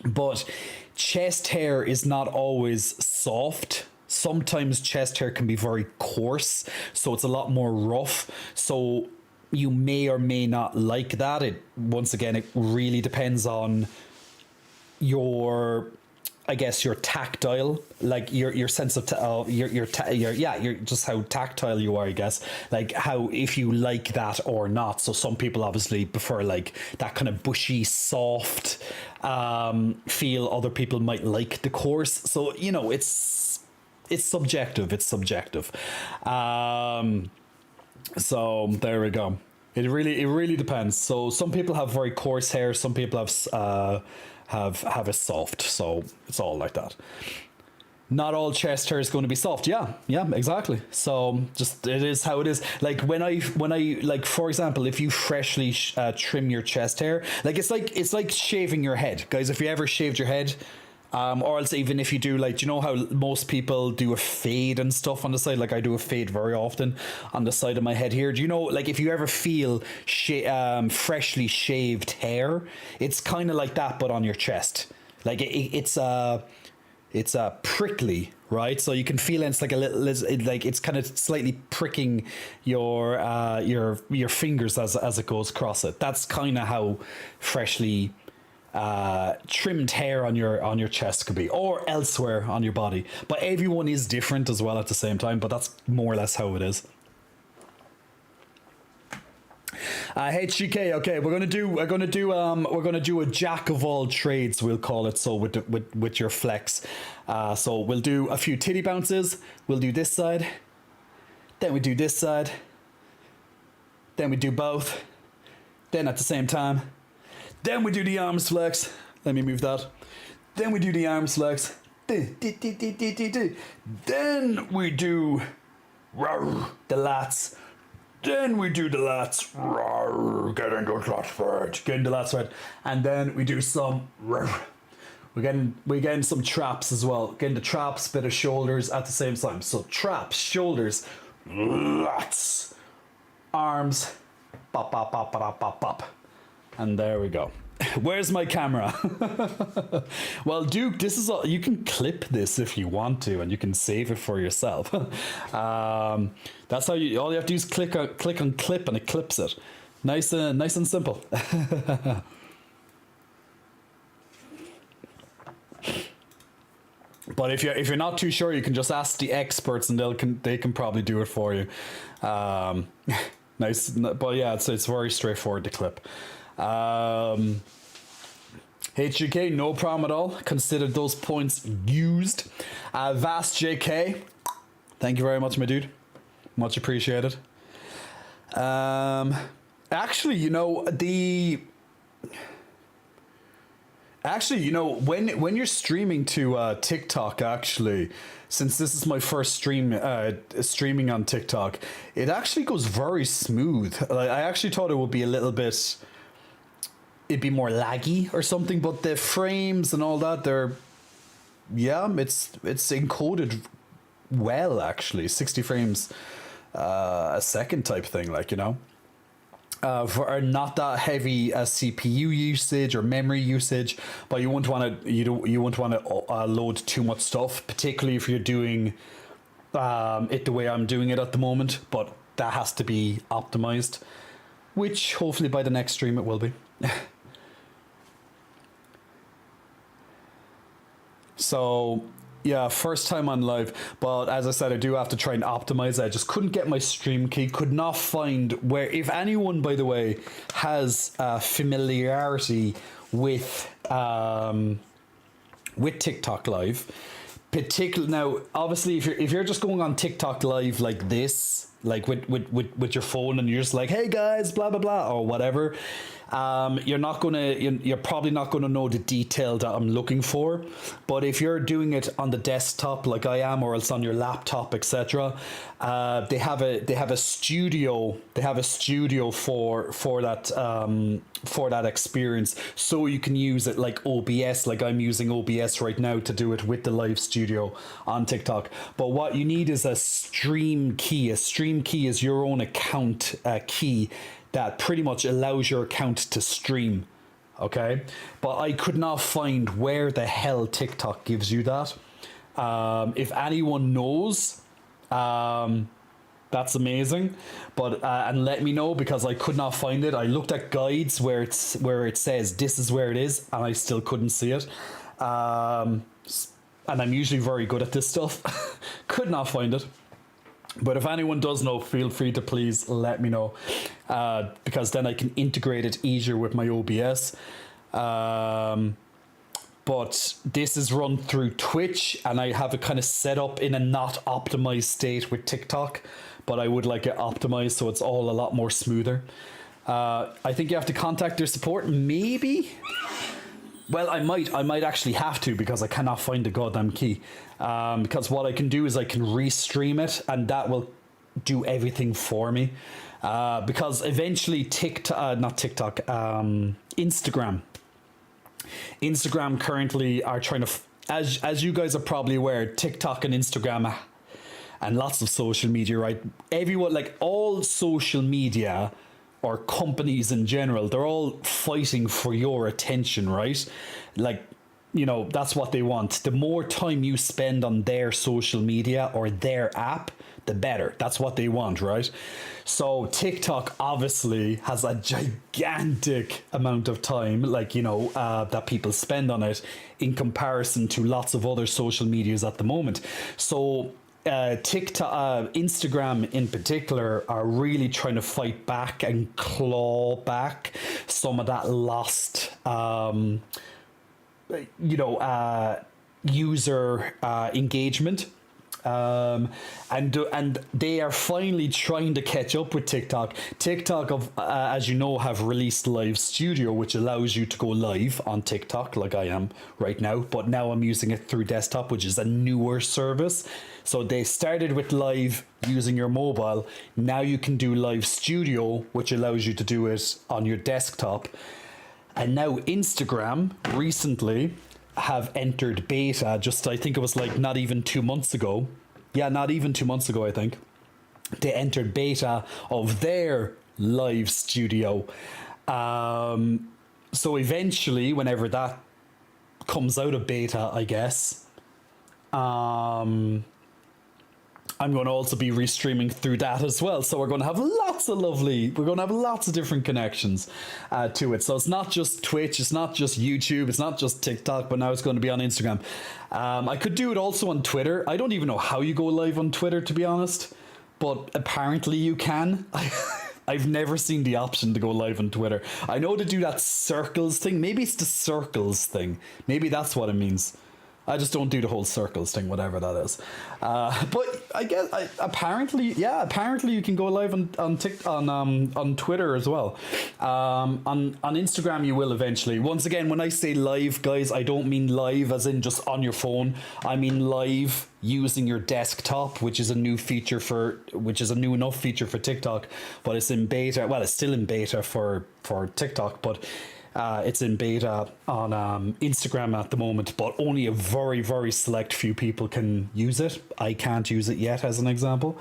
but chest hair is not always soft. Sometimes chest hair can be very coarse, so it's a lot more rough. So you may or may not like that. It once again, it really depends on your, I guess, your tactile, like your sense of your just how tactile you are, I guess, like how, if you like that or not. So some people obviously prefer like that kind of bushy, soft feel. Other people might like the coarse. So you know, it's subjective. It's subjective. So there we go. It really depends. So some people have very coarse hair. Some people have a soft. So it's all like that. Not all chest hair is going to be soft. Yeah, exactly. So just, it is how it is. Like when I like, for example, if you freshly trim your chest hair, like it's like shaving your head, guys. If you ever shaved your head. Or else even if you do, like, you know how most people do a fade and stuff on the side? Like I do a fade very often on the side of my head here. Do you know, like if you ever feel freshly shaved hair, it's kind of like that, but on your chest. Like it's prickly, right? So you can feel it's like a little, like it's kind of slightly pricking your fingers as it goes across it. That's kind of how freshly trimmed hair on your chest could be, or elsewhere on your body. But everyone is different as well at the same time, but that's more or less how it is. HGK, okay, we're gonna do a jack of all trades, we'll call it, so with your flex. So we'll do a few titty bounces, we'll do this side, then we do this side, then we do both, then at the same time. Then we do the arms flex. Let me move that. Then we do the arms flex. Then we do the lats. Then we do the lats. Get into the lats spread. Get into the lats spread. And then we do some. We're getting some traps as well. Getting the traps, bit of shoulders at the same time. So traps, shoulders, lats, arms. Pop, pop, pop, pop, pop, pop. And there we go. Where's my camera? Well, Duke, this is all, you can clip this if you want to, and you can save it for yourself. That's how all you have to do is click on clip, and it clips it. Nice and simple. But if you're not too sure, you can just ask the experts, and they can probably do it for you. Nice, but yeah, it's very straightforward to clip. HGK, no problem at all. Consider those points used. Vast JK, thank you very much, my dude. Much appreciated. Actually, you know, when you're streaming to TikTok, actually, since this is my first streaming on TikTok, it actually goes very smooth. Like, I actually thought it would be a little bit, it'd be more laggy or something, but the frames and all that, it's encoded well, actually. 60 frames a second type thing, like, you know. For not that heavy CPU usage or memory usage, but you wouldn't want to load too much stuff, particularly if you're doing it the way I'm doing it at the moment. But that has to be optimized, which hopefully by the next stream it will be. So yeah, first time on live, but as I said, I do have to try and optimize it. I just couldn't get my stream key, could not find where. If anyone, by the way, has familiarity with TikTok Live, particularly now, obviously, if you're just going on TikTok Live like this, like with your phone, and you're just like, hey guys, blah blah blah, or whatever, you're probably not gonna know the detail that I'm looking for. But if you're doing it on the desktop like I am, or else on your laptop, etc., they have a studio for that experience, so you can use it like OBS. Like I'm using OBS right now to do it with the live studio on TikTok. But what you need is a stream key. A stream key is your own account key that pretty much allows your account to stream. Okay, but I could not find where the hell TikTok gives you that. If anyone knows, that's amazing, but and let me know, because I could not find it. I looked at guides where it says this is where it is, and I still couldn't see it. And I'm usually very good at this stuff. Could not find it. But if anyone does know, feel free to please let me know, because then I can integrate it easier with my OBS. But this is run through Twitch, and I have it kind of set up in a not optimized state with TikTok, but I would like it optimized so it's all a lot more smoother. I think you have to contact their support, maybe? Well, I might actually have to, because I cannot find the goddamn key. Because what I can do is I can restream it, and that will do everything for me. Because eventually Instagram currently are trying to, as you guys are probably aware, TikTok and Instagram and lots of social media, right? Everyone, like all social media or companies in general, they're all fighting for your attention, right? Like, you know, that's what they want. The more time you spend on their social media or their app, the better. That's what they want, right? So TikTok obviously has a gigantic amount of time, like, you know, that people spend on it in comparison to lots of other social medias at the moment. So TikTok, Instagram in particular, are really trying to fight back and claw back some of that lost, user engagement. And they are finally trying to catch up with TikTok. TikTok, as you know, have released Live Studio, which allows you to go live on TikTok, like I am right now. But now I'm using it through desktop, which is a newer service. So they started with Live using your mobile. Now you can do Live Studio, which allows you to do it on your desktop. And now Instagram recently have entered beta, I think it was like not even 2 months ago. Yeah, not even 2 months ago, I think. They entered beta of their Live Studio. So eventually, whenever that comes out of beta, I guess, I'm going to also be restreaming through that as well. So we're going to have lots of different connections to it. So it's not just Twitch, it's not just YouTube, it's not just TikTok, but now it's going to be on Instagram. I could do it also on Twitter. I don't even know how you go live on Twitter, to be honest, but apparently you can. I've never seen the option to go live on Twitter. I know to do that circles thing. Maybe it's the circles thing. Maybe that's what it means. I just don't do the whole circles thing, whatever that is. But I guess apparently you can go live on Twitter as well. On Instagram you will eventually. Once again, when I say live, guys, I don't mean live as in just on your phone. I mean live using your desktop, which is a new enough feature for TikTok, but it's in beta. Well, it's still in beta for TikTok, but it's in beta on Instagram at the moment, but only a very, very select few people can use it. I can't use it yet, as an example.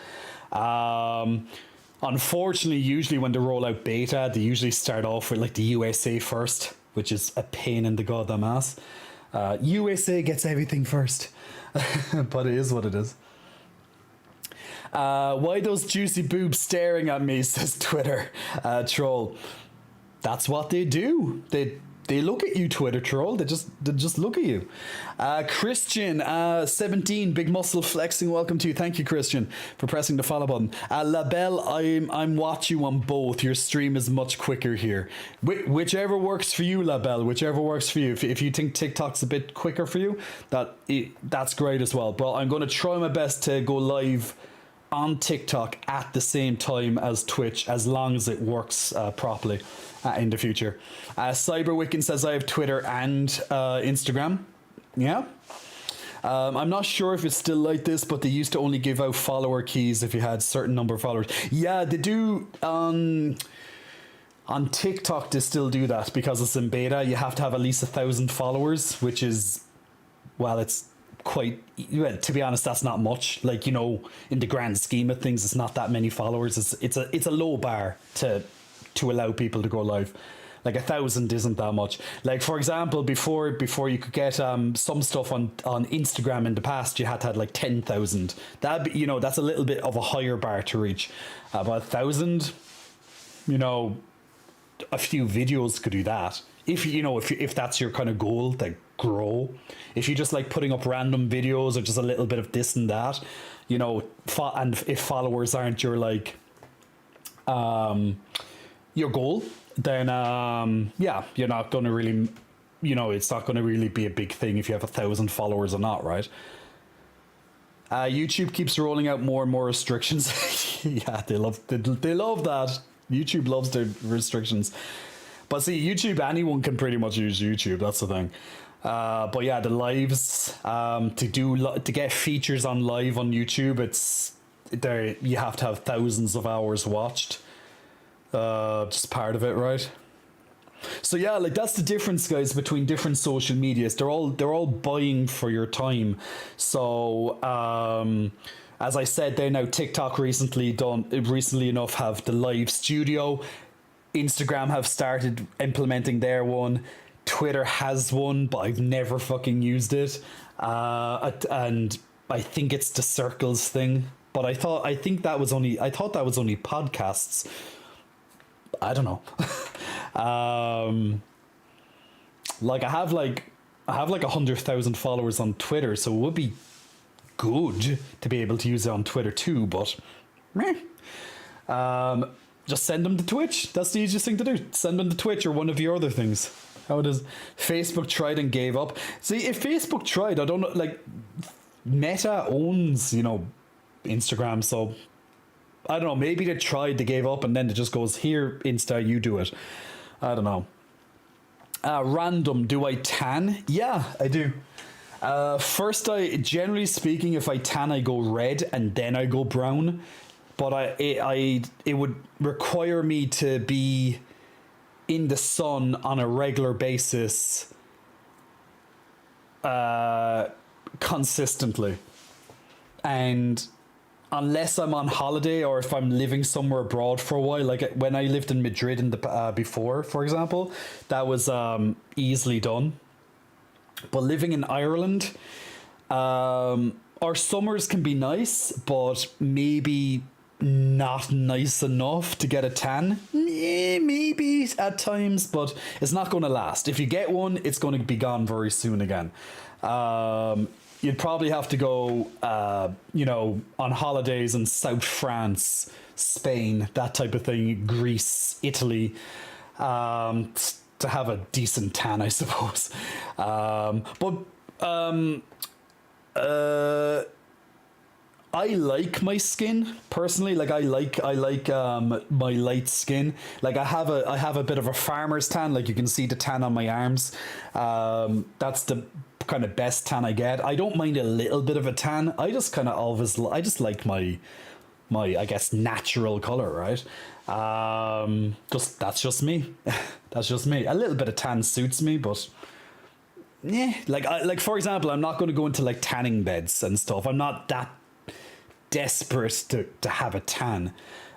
Unfortunately, usually when they roll out beta, they usually start off with like the USA first, which is a pain in the goddamn ass. USA gets everything first, but it is what it is. Why those juicy boobs staring at me, says Twitter troll. That's what they do. They look at you, Twitter troll. They just look at you. Christian 17, big muscle flexing. Welcome to you. Thank you, Christian, for pressing the follow button. Labelle, I'm watching you on both. Your stream is much quicker here. Whichever works for you, Labelle. Whichever works for you. If you think TikTok's a bit quicker for you, that's great as well. But I'm going to try my best to go live on TikTok at the same time as Twitch, as long as it works properly in the future. Cyberwicken says I have Twitter and Instagram. Yeah. I'm not sure if it's still like this, but they used to only give out follower keys if you had a certain number of followers. Yeah, they do. On TikTok, they still do that because it's in beta. You have to have at least 1,000 followers, which is, well, it's quite, well, to be honest, that's not much. Like, you know, in the grand scheme of things, it's not that many followers. It's a low bar to allow people to go live. Like 1,000 isn't that much. Like, for example, before you could get some stuff on Instagram in the past, you had to have like 10,000. That, you know, that's a little bit of a higher bar to reach. But 1,000, you know, a few videos could do that. If that's your kind of goal, like grow. If you just like putting up random videos or just a little bit of this and that, you know, and if followers aren't your like your goal, then yeah, you're not going to really, you know, it's not going to really be a big thing if you have 1,000 followers or not, right? YouTube keeps rolling out more and more restrictions. Yeah, they love that. YouTube loves their restrictions. But see, YouTube, anyone can pretty much use YouTube. That's the thing. But yeah, the lives, to get features on live on YouTube, it's there. You have to have thousands of hours watched. Just part of it, right? So yeah, like that's the difference, guys, between different social medias. They're all buying for your time. So as I said, they now TikTok recently enough have the live studio. Instagram have started implementing their one. Twitter has one, but I've never fucking used it. And I think it's the circles thing. But I thought that was only podcasts. I don't know. Like I have 100,000 followers on Twitter, so it would be good to be able to use it on Twitter too, but just send them to Twitch. That's the easiest thing to do. Send them to Twitch or one of your other things. How it is. Facebook tried and gave up. See, if Facebook tried, I don't know, like Meta owns, you know, Instagram, so I don't know, maybe they tried, they gave up, and then it just goes, here, Insta, you do it. I don't know. Random, do I tan? Yeah, I do. First, generally speaking, if I tan, I go red, and then I go brown. But it would require me to be in the sun on a regular basis, consistently. And unless I'm on holiday or if I'm living somewhere abroad for a while, like when I lived in Madrid in the before, for example, that was easily done. But living in Ireland, our summers can be nice, but maybe not nice enough to get a tan. Maybe at times, but it's not going to last. If you get one, it's going to be gone very soon again. You'd probably have to go, you know, on holidays in South France, Spain, that type of thing, Greece, Italy, to have a decent tan, I suppose. I like my skin personally. Like I like my light skin. Like I have a bit of a farmer's tan. Like you can see the tan on my arms. That's the kind of best tan I get. I don't mind a little bit of a tan. I just kind of I just like my I guess natural color, right? That's just me. That's just me. A little bit of tan suits me, but yeah. Like for example, I'm not going to go into like tanning beds and stuff. I'm not that desperate to have a tan.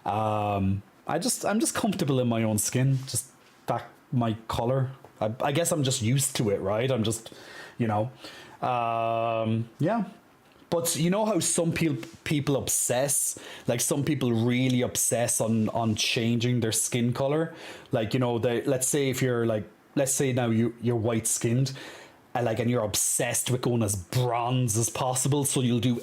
I'm just comfortable in my own skin, just that my color. I guess I'm just used to it, right? I'm just, you know, yeah. But you know how some people obsess, like some people really obsess on changing their skin color. Like, you know, let's say if you're like, let's say now you're white skinned, and you're obsessed with going as bronze as possible. So you'll do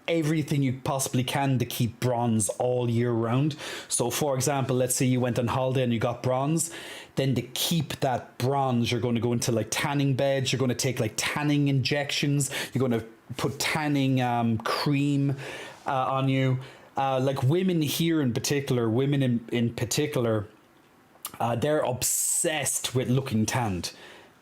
everything you possibly can to keep bronze all year round. So for example, let's say you went on holiday and you got bronze, then to keep that bronze, you're going to go into like tanning beds. You're going to take like tanning injections. You're going to put tanning cream. on you. Like women here in particular, women in particular, they're obsessed with looking tanned,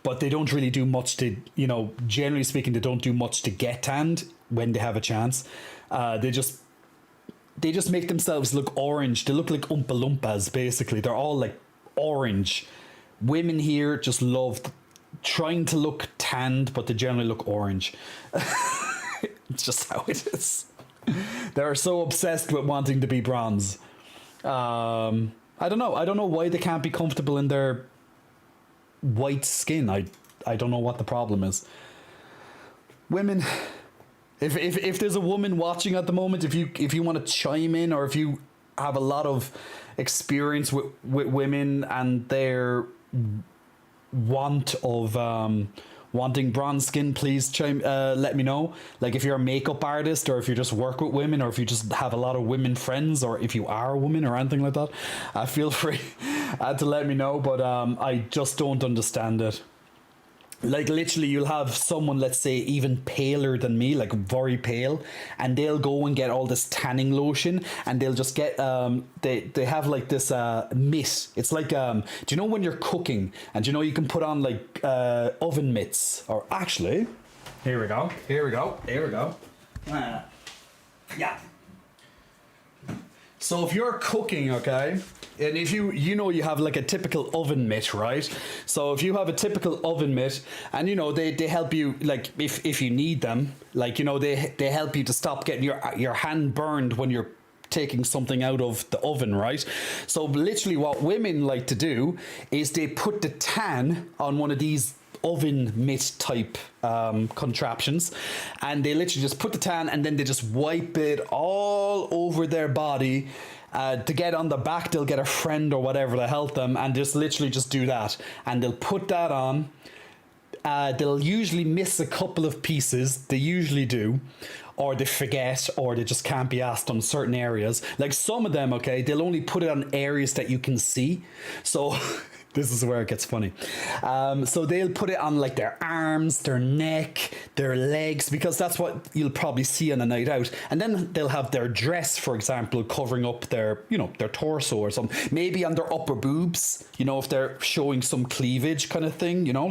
but they don't really do much to, you know, generally speaking, they don't do much to get tanned when they have a chance. They just make themselves look orange. They look like Oompa Loompas, basically. They're all like orange. Women here just love trying to look tanned, but they generally look orange. It's just how it is. They're so obsessed with wanting to be bronze. I don't know. I don't know why they can't be comfortable in their white skin. I don't know what the problem is. Women, if there's a woman watching at the moment, if you want to chime in, or if you have a lot of experience with women and their want of wanting bronze skin, please let me know. Like if you're a makeup artist, or if you just work with women, or if you just have a lot of women friends, or if you are a woman or anything like that, feel free to let me know. But I just don't understand it. Like literally you'll have someone, let's say even paler than me, like very pale, and they'll go and get all this tanning lotion, and they'll just get they have like this mitt. It's like do you know when you're cooking, and you know you can put on like oven mitts, or actually here we go yeah. So if you're cooking, okay, and if you know you have like a typical oven mitt, right? So if you have a typical oven mitt, and you know they help you, like if you need them, like you know they help you to stop getting your hand burned when you're taking something out of the oven, right? So literally what women like to do is they put the tan on one of these oven mitt type contraptions, and they literally just put the tan, and then they just wipe it all over their body. To get on the back, they'll get a friend or whatever to help them, and just literally just do that, and they'll put that on. They'll usually miss a couple of pieces, they usually do, or they forget, or they just can't be asked on certain areas. Like some of them, okay, they'll only put it on areas that you can see. So this is where it gets funny. So they'll put it on like their arms, their neck, their legs, because that's what you'll probably see on a night out. And then they'll have their dress, for example, covering up their, you know, their torso or something. Maybe on their upper boobs, you know, if they're showing some cleavage kind of thing, you know,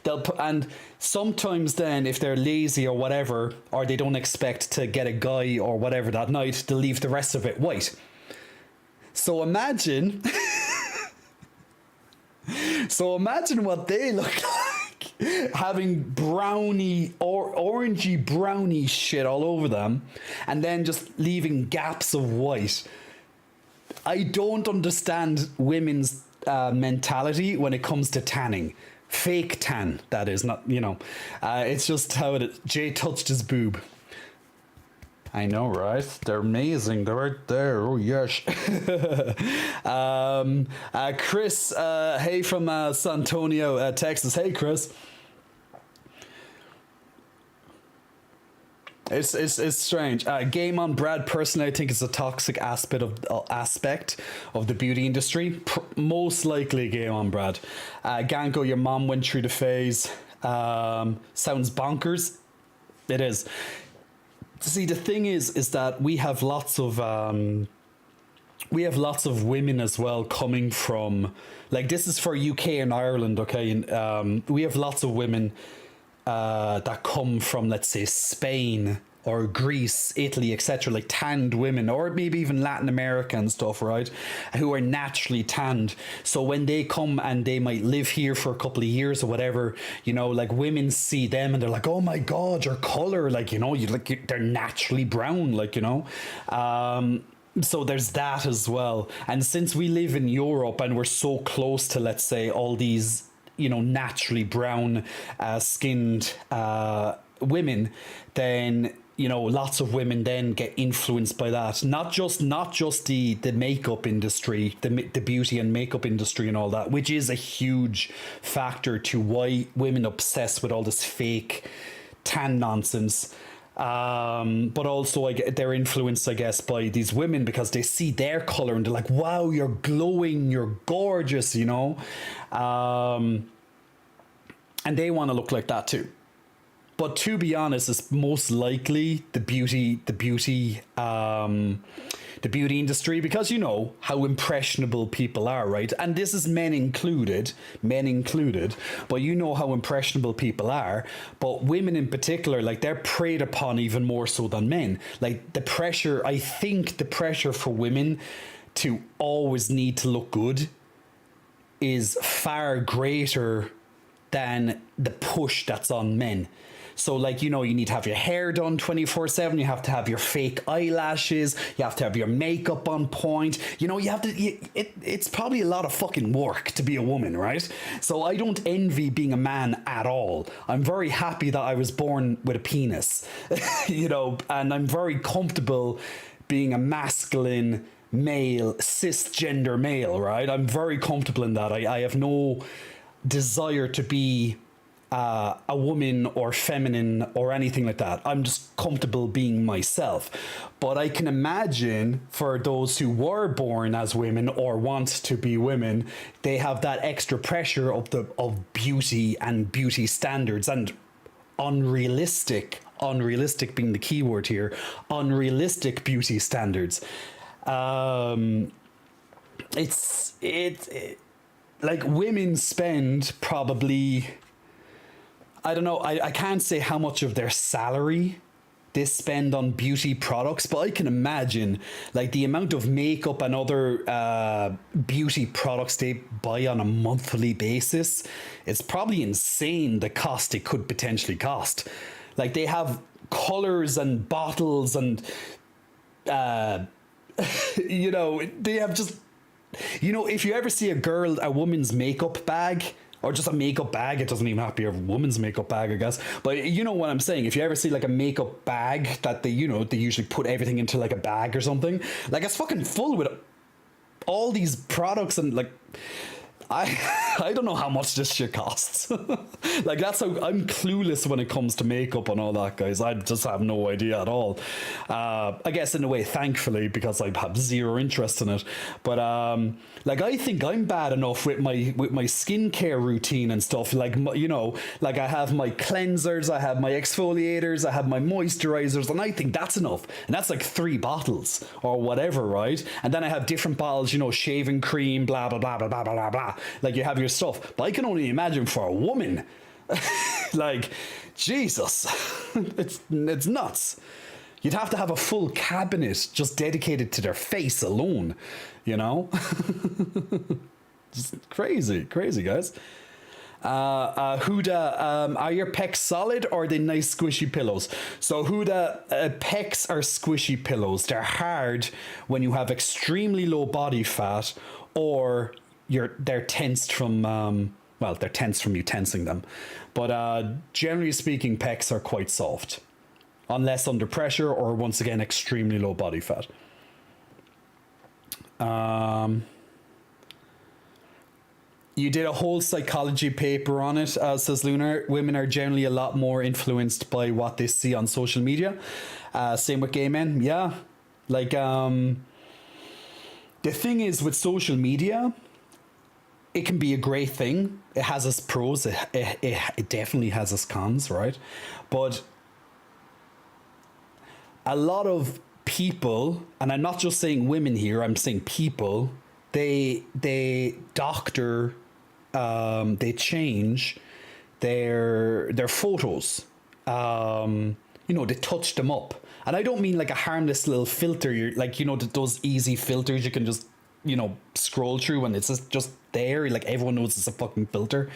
they'll put, and sometimes then if they're lazy or whatever, or they don't expect to get a guy or whatever that night, they'll leave the rest of it white. So imagine what they look like, having brownie or orangey brownie shit all over them, and then just leaving gaps of white. I don't understand women's mentality when it comes to tanning. Fake tan, that is, not, you know. It's just how it is. Jay touched his boob. I know, right? They're amazing. They're right there. Oh, yes. Chris, hey, from San Antonio, Texas. Hey, Chris. It's strange. Game on Brad, personally, I think it's a toxic aspect of the beauty industry. Most likely Game on Brad. Ganko, your mom went through the phase. Sounds bonkers. It is. See, the thing is that we have lots of women as well coming from, like, this is for UK and Ireland, okay? And we have lots of women that come from, let's say, Spain or Greece, Italy, etc., like tanned women, or maybe even Latin America and stuff, right, who are naturally tanned. So when they come and they might live here for a couple of years or whatever, you know, like women see them and they're like, oh my god, your color, like, you know, they're naturally brown, like, you know. So there's that as well. And since we live in Europe and we're so close to, let's say, all these, you know, naturally brown skinned women, then, you know, lots of women then get influenced by that. Not just the makeup industry, the beauty and makeup industry and all that, which is a huge factor to why women obsess with all this fake tan nonsense. But also they're influenced, I guess, by these women because they see their color and they're like, wow, you're glowing, you're gorgeous, you know. And they want to look like that too. But to be honest, it's most likely the beauty industry, because you know how impressionable people are, right? And this is men included, but you know how impressionable people are. But women in particular, like, they're preyed upon even more so than men. Like, the pressure, I think the pressure for women to always need to look good is far greater than the push that's on men. So, like, you know, you need to have your hair done 24/7. You have to have your fake eyelashes. You have to have your makeup on point. You know, you have to. It's probably a lot of fucking work to be a woman, right? So I don't envy being a man at all. I'm very happy that I was born with a penis, you know, and I'm very comfortable being a masculine male, cisgender male, right? I'm very comfortable in that. I have no desire to be a woman or feminine or anything like that. I'm just comfortable being myself. But I can imagine for those who were born as women or want to be women, they have that extra pressure of beauty and beauty standards, and unrealistic being the key word here, unrealistic beauty standards. It's like, women spend probably, I don't know, I can't say how much of their salary they spend on beauty products, but I can imagine, like, the amount of makeup and other beauty products they buy on a monthly basis. It's probably insane the cost it could potentially cost. Like, they have colors and bottles and you know, they have just, you know, if you ever see a woman's makeup bag, or just a makeup bag, it doesn't even have to be a woman's makeup bag, I guess, but you know what I'm saying. If you ever see like a makeup bag that they usually put everything into like a bag or something, like, it's fucking full with all these products, and like, I don't know how much this shit costs. Like, that's how I'm clueless when it comes to makeup and all that, guys. I just have no idea at all. I guess in a way, thankfully, because I have zero interest in it. But like, I think I'm bad enough with my skincare routine and stuff. Like, you know, like, I have my cleansers, I have my exfoliators, I have my moisturizers, and I think that's enough. And that's like 3 bottles or whatever, right? And then I have different bottles, you know, shaving cream, blah blah blah blah blah blah blah. Like, you have your stuff, but I can only imagine for a woman. Like, Jesus, it's nuts. You'd have to have a full cabinet just dedicated to their face alone, you know? Just crazy, guys. Huda, are your pecs solid or are they nice squishy pillows? So Huda, pecs are squishy pillows. They're hard when you have extremely low body fat, or they're tensed from they're tensed from you tensing them. But generally speaking, pecs are quite soft, unless under pressure or, once again, extremely low body fat. You did a whole psychology paper on it, says Lunar. Women are generally a lot more influenced by what they see on social media. Same with gay men. Yeah. Like, the thing is with social media, it can be a great thing. It has its pros. It definitely has its cons, right? But a lot of people, and I'm not just saying women here, I'm saying people, they doctor, they change their photos. You know, they touch them up. And I don't mean like a harmless little filter. You're like, you know, those easy filters you can just, you know, scroll through and it's just there. Like, everyone knows it's a fucking filter.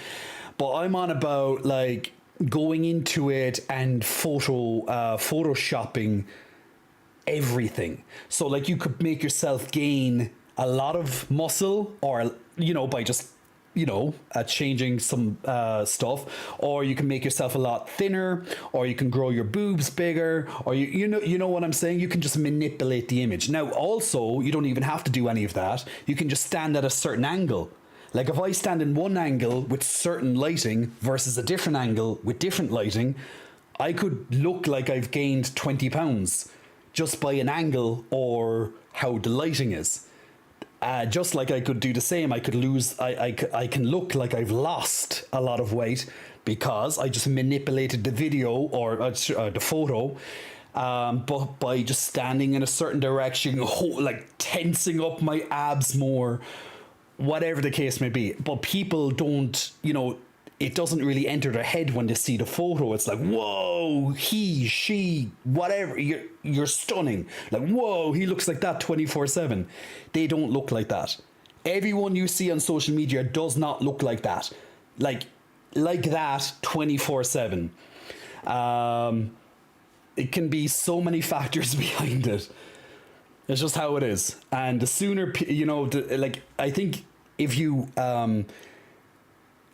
But I'm on about like going into it and photoshopping everything. So like, you could make yourself gain a lot of muscle, or, you know, by just, you know, changing some stuff, or you can make yourself a lot thinner, or you can grow your boobs bigger, or you know what I'm saying? You can just manipulate the image. Now, also, you don't even have to do any of that. You can just stand at a certain angle. Like, if I stand in one angle with certain lighting versus a different angle with different lighting, I could look like I've gained 20 pounds just by an angle or how the lighting is. Just like I could do the same, I could lose, I can look like I've lost a lot of weight because I just manipulated the video or the photo, but by just standing in a certain direction, like tensing up my abs more, whatever the case may be. But people don't, you know, it doesn't really enter their head when they see the photo. It's like, whoa, he, she, whatever, you're stunning. Like, whoa, he looks like that 24/7. They don't look like that. Everyone you see on social media does not look like that. Like that 24/7. It can be so many factors behind it. It's just how it is. And the sooner, you know, like, I think if you,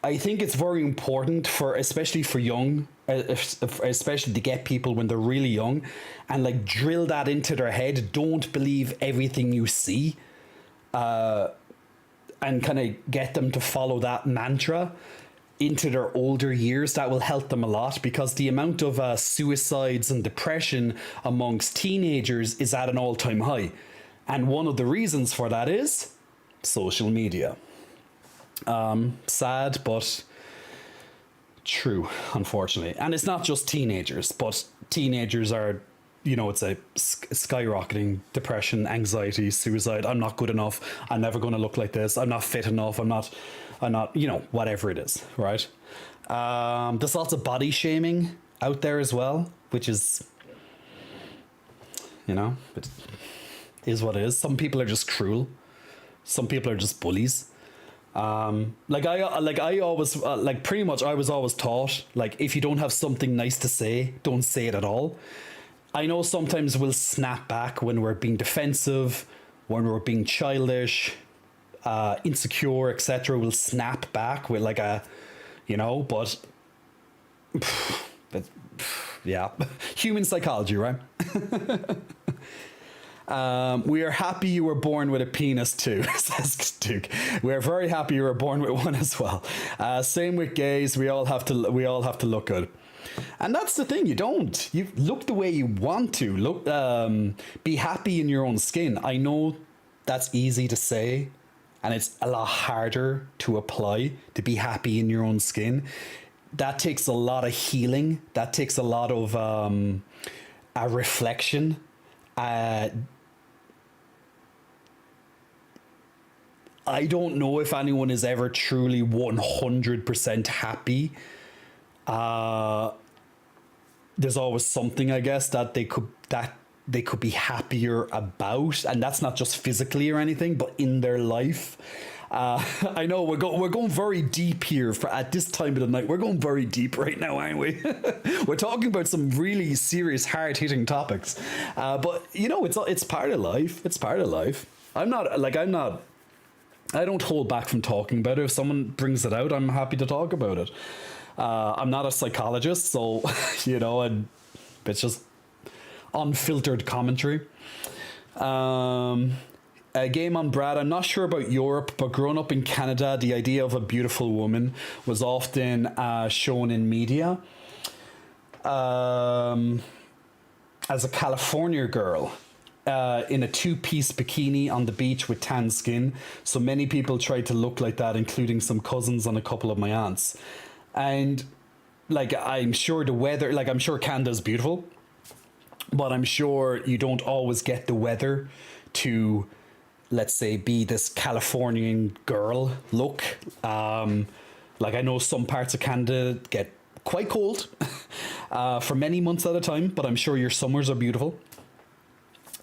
I think it's very important for, especially for young, especially to get people when they're really young, and like drill that into their head. Don't believe everything you see, and kind of get them to follow that mantra into their older years. That will help them a lot, because the amount of suicides and depression amongst teenagers is at an all-time high. And one of the reasons for that is social media. Sad, but true, unfortunately. And it's not just teenagers, but teenagers are, you know, it's a skyrocketing depression, anxiety, suicide. I'm not good enough. I'm never going to look like this. I'm not fit enough. I'm not, you know, whatever it is, right? There's lots of body shaming out there as well, which is, you know, it is what it is. Some people are just cruel. Some people are just bullies. I always, pretty much I was always taught, like, if you don't have something nice to say, don't say it at all. I know sometimes we'll snap back when we're being defensive, when we're being childish, insecure, etc. We'll snap back with like a, you know, but yeah, human psychology, right? We are happy you were born with a penis too, says Duke. We are very happy you were born with one as well. Same with gays. We all have to look good. And that's the thing, you look the way you want to. Look, be happy in your own skin. I know that's easy to say, and it's a lot harder to apply, to be happy in your own skin. That takes a lot of healing. That takes a lot of a reflection. I don't know if anyone is ever truly 100% happy. There's always something, I guess, that they could be happier about, and that's not just physically or anything, but in their life. I know we're going very deep here at this time of the night. We're going very deep right now, aren't we? We're talking about some really serious, hard-hitting topics. But you know, it's part of life. It's part of life. I don't hold back from talking about it. If someone brings it out, I'm happy to talk about it. I'm not a psychologist, so, you know, it's just unfiltered commentary. A game on Brad. I'm not sure about Europe, but growing up in Canada, the idea of a beautiful woman was often shown in media. As a California girl, in a two-piece bikini on the beach with tan skin. So many people tried to look like that, including some cousins and a couple of my aunts. And like, I'm sure the weather, like, I'm sure Canada's beautiful, but I'm sure you don't always get the weather to, let's say, be this Californian girl look. Like, I know some parts of Canada get quite cold for many months at a time, but I'm sure your summers are beautiful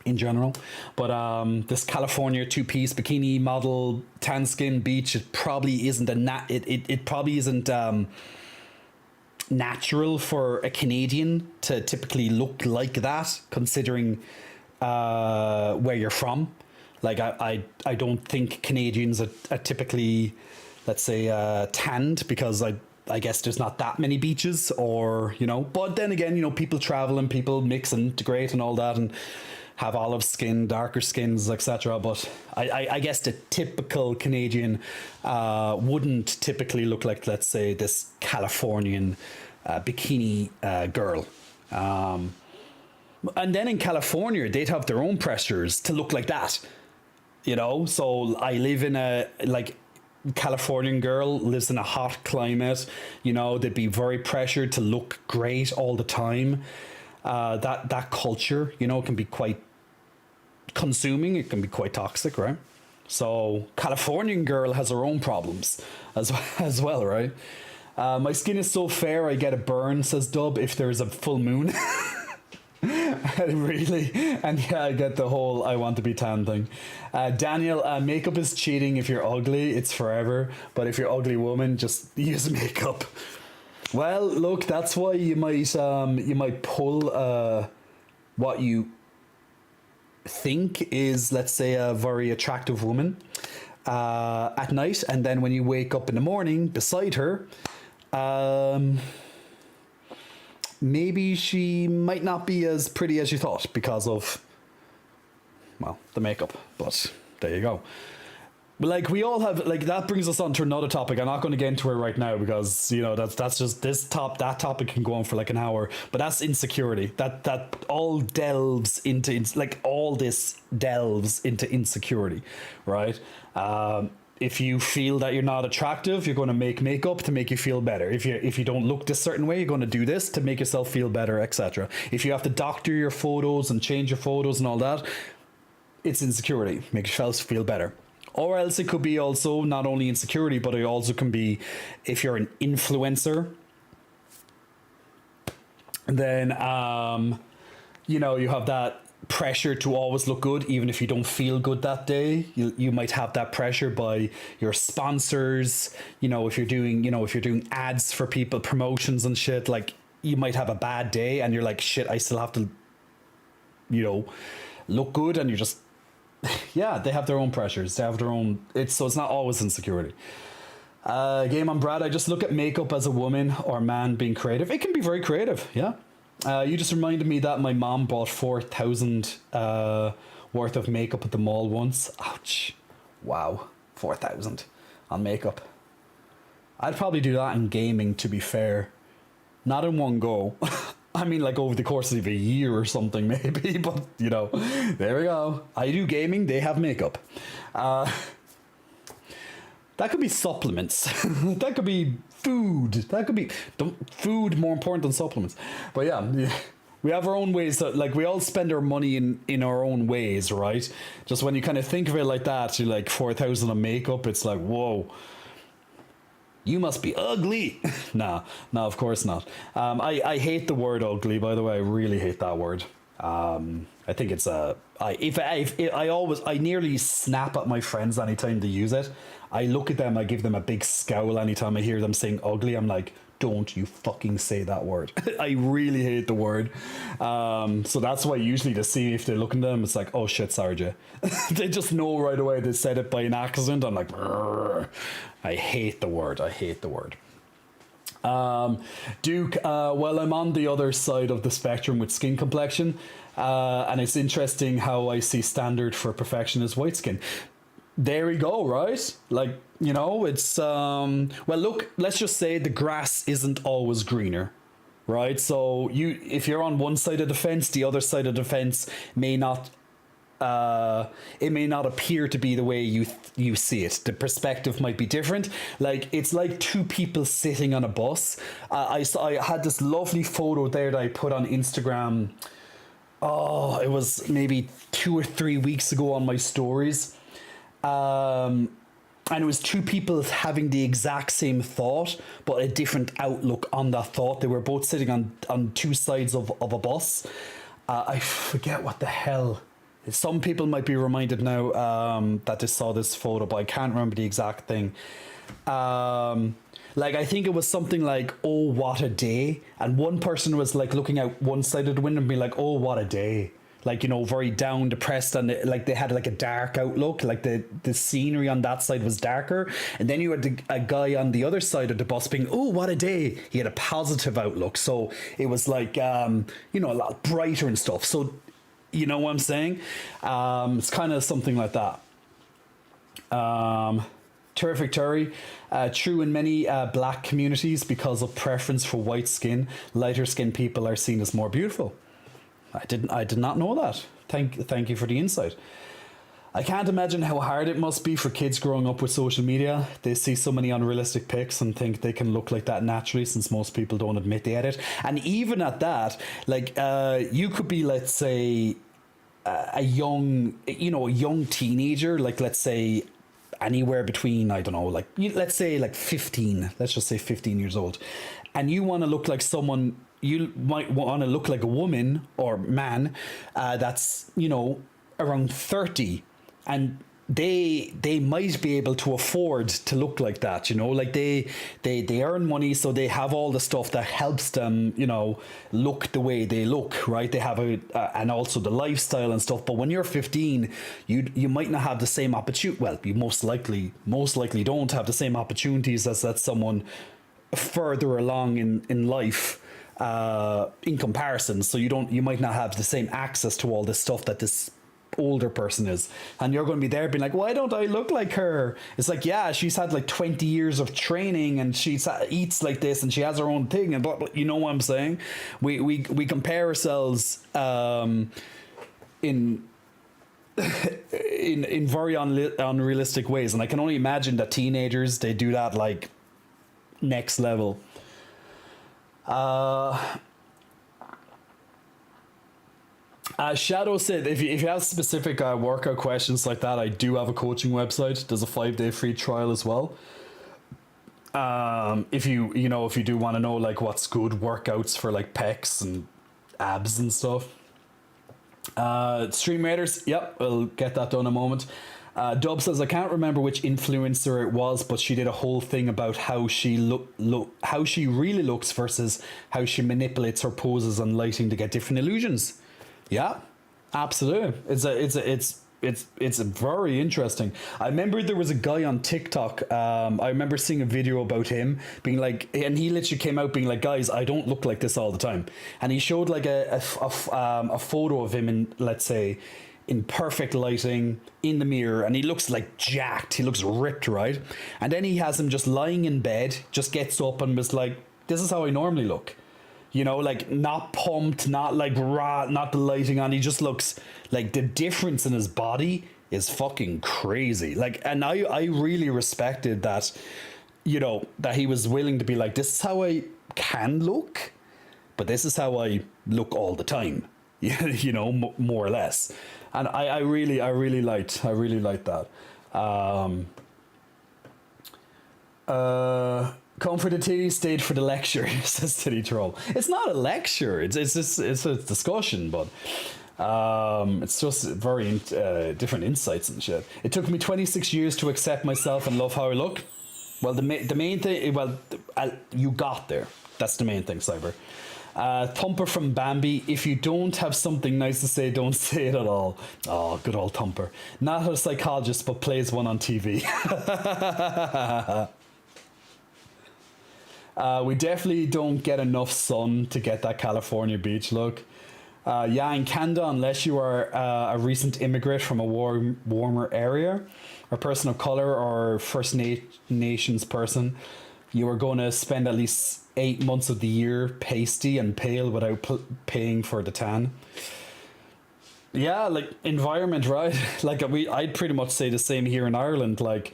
in general. But this California two-piece bikini model tan skin beach, it probably isn't it probably isn't natural for a Canadian to typically look like that, considering where you're from. Like, I don't think Canadians are typically, let's say, tanned, because I guess there's not that many beaches, or, you know, but then again, you know, people travel and people mix and integrate and all that, and have olive skin, darker skins, etc. But I guess the typical Canadian wouldn't typically look like, let's say, this Californian bikini girl. And then in California, they'd have their own pressures to look like that, you know? So I live in Californian girl lives in a hot climate, you know, they'd be very pressured to look great all the time. That culture, you know, can be quite consuming. It can be quite toxic, right? So Californian girl has her own problems as well, right? My skin is so fair I get a burn, says Dub, if there's a full moon. Really? And yeah, I get the whole I want to be tan thing. Daniel, makeup is cheating. If you're ugly, it's forever. But if you're ugly woman, just use makeup. Well, look, that's why you might pull what you think is, let's say, a very attractive woman at night, and then when you wake up in the morning beside her, maybe she might not be as pretty as you thought because of, well, the makeup. But there you go. But like, we all have, like, that brings us on to another topic. I'm not going to get into it right now because, you know, that's just that topic can go on for like an hour. But that's insecurity. That all delves into, like, all this delves into insecurity, right? If you feel that you're not attractive, you're going to make makeup to make you feel better. If you don't look this certain way, you're going to do this to make yourself feel better, etc. If you have to doctor your photos and change your photos and all that, it's insecurity. Make yourself feel better. Or else it could be also not only insecurity, but it also can be if you're an influencer, then you know, you have that pressure to always look good even if you don't feel good that day. You might have that pressure by your sponsors, you know, if you're doing ads for people, promotions and shit, like you might have a bad day and you're like, shit, I still have to, you know, look good, and you're just, yeah, they have their own pressures, they have their own, so it's not always insecurity. Game on Brad, I just look at makeup as a woman or man being creative. It can be very creative, yeah. You just reminded me that my mom bought 4,000 worth of makeup at the mall once. Ouch. Wow. 4,000 on makeup. I'd probably do that in gaming, to be fair. Not in one go. I mean, like over the course of a year or something, maybe. But, you know, there we go. I do gaming, they have makeup. That could be supplements. That could be food. That could be food more important than supplements. But yeah, we have our own ways that, like, we all spend our money in our own ways, right? Just when you kind of think of it like that, you're like 4,000 on makeup. It's like, whoa, you must be ugly. No, of course not. I hate the word ugly, by the way. I really hate that word. I think it's I nearly snap at my friends anytime they use it. I look at them, I give them a big scowl anytime I hear them saying ugly. I'm like, don't you fucking say that word. I really hate the word. So that's why usually to see if they're looking at them, it's like, oh shit, sorry, Jay. They just know right away they said it by an accident. I'm like, brrr. I hate the word. Duke, well, I'm on the other side of the spectrum with skin complexion, and it's interesting how I see standard for perfection is white skin. There we go, right? Like, you know, it's well, look, let's just say the grass isn't always greener, right? So if you're on one side of the fence, the other side of the fence may not it may not appear to be the way you see it. The perspective might be different. Like, it's like two people sitting on a bus. I had this lovely photo there that I put on Instagram. Oh, it was maybe 2 or 3 weeks ago on my stories. And it was two people having the exact same thought, but a different outlook on that thought. They were both sitting on two sides of a bus. I forget what the hell. Some people might be reminded now that they saw this photo, but I can't remember the exact thing. Like, I think it was something like, oh, what a day. And one person was like looking out one side of the window and being like, oh, what a day. Like, you know, very down, depressed, and like they had like a dark outlook. Like the scenery on that side was darker. And then you had a guy on the other side of the bus being, oh, what a day. He had a positive outlook. So it was like, you know, a lot brighter and stuff. So, you know what I'm saying? It's kind of something like that. Terrific Terry. True in many black communities, because of preference for white skin, lighter skinned people are seen as more beautiful. I did not know that. Thank you for the insight. I can't imagine how hard it must be for kids growing up with social media. They see so many unrealistic pics and think they can look like that naturally, since most people don't admit they edit. And even at that, like, you could be, let's say, a young teenager, like, let's say anywhere between, I don't know, like, let's say like 15, let's just say 15 years old, and you want to look like someone, you might want to look like a woman or man that's, you know, around 30, and they might be able to afford to look like that, you know, like they earn money, so they have all the stuff that helps them, you know, look the way they look, right? They have and also the lifestyle and stuff. But when you're 15, you might not have the same opportunity. Well, you most likely don't have the same opportunities as that someone further along in life in comparison. So you might not have the same access to all this stuff that this older person is, and you're going to be there being like, why don't I look like her? It's like, yeah, she's had like 20 years of training and she eats like this and she has her own thing, and but you know what I'm saying? We compare ourselves in very unrealistic ways, and I can only imagine that teenagers, they do that like next level. Shadow said, if you have specific workout questions like that, I do have a coaching website. There's a 5-day free trial as well. If you do want to know like what's good workouts for like pecs and abs and stuff. Stream Raiders, yep, we'll get that done in a moment. Dub says, I can't remember which influencer it was, but she did a whole thing about how she how she really looks versus how she manipulates her poses and lighting to get different illusions. Yeah, absolutely. It's very interesting. I remember there was a guy on TikTok. I remember seeing a video about him being like, and he literally came out being like, guys, I don't look like this all the time. And he showed like a photo of him in, let's say, in perfect lighting in the mirror, and he looks like jacked. He looks ripped, right? And then he has him just lying in bed, just gets up and was like, this is how I normally look. You know, like not pumped, not like raw, not the lighting on. He just looks like the difference in his body is fucking crazy. Like, and I really respected that, you know, that he was willing to be like, this is how I can look, but this is how I look all the time. You know, more or less. And I really liked that. Come for the tea, stayed for the lecture, says Titty Troll. It's not a lecture, it's a discussion, but it's just very different insights and shit. It took me 26 years to accept myself and love how I look. Well, the main thing, you got there. That's the main thing, Cyber. Thumper from Bambi, if you don't have something nice to say, don't say it at all. Oh, good old Thumper. Not a psychologist, but plays one on TV. We definitely don't get enough sun to get that California beach look. Yeah, in Canada, unless you are a recent immigrant from a warmer area, or person of color, or First Nations person, you are going to spend at least 8 months of the year pasty and pale without paying for the tan. Yeah, like environment, right? Like I'd pretty much say the same here in Ireland. Like,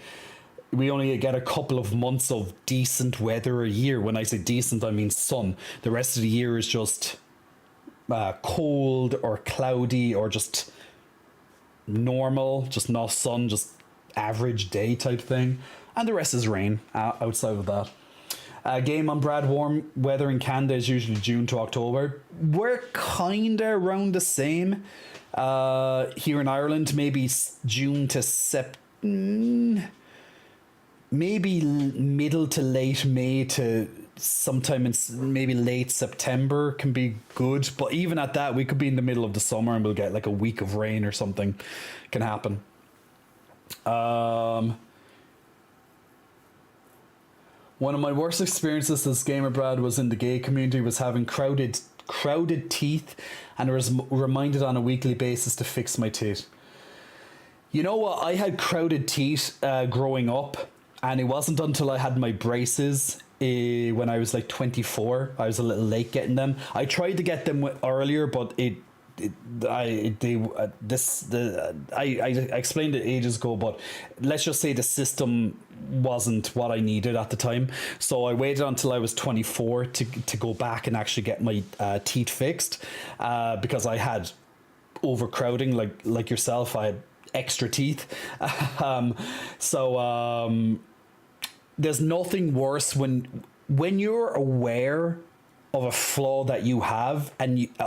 we only get a couple of months of decent weather a year. When I say decent, I mean sun. The rest of the year is just cold or cloudy or just normal, just no sun, just average day type thing. And the rest is rain outside of that. Game on Brad, warm weather in Canada is usually June to October. We're kind of around the same. Here in Ireland, maybe June to September. Maybe middle to late May to sometime in maybe late September can be good. But even at that, we could be in the middle of the summer and we'll get like a week of rain or something can happen. One of my worst experiences as Gamer Brad was in the gay community, was having crowded teeth, and I was reminded on a weekly basis to fix my teeth. You know what? I had crowded teeth growing up. And it wasn't until I had my braces when I was like 24. I was a little late getting them. I tried to get them earlier, but explained it ages ago, but let's just say the system wasn't what I needed at the time. So I waited until I was 24 to go back and actually get my teeth fixed, because I had overcrowding, like yourself. I had extra teeth. There's nothing worse when you're aware of a flaw that you have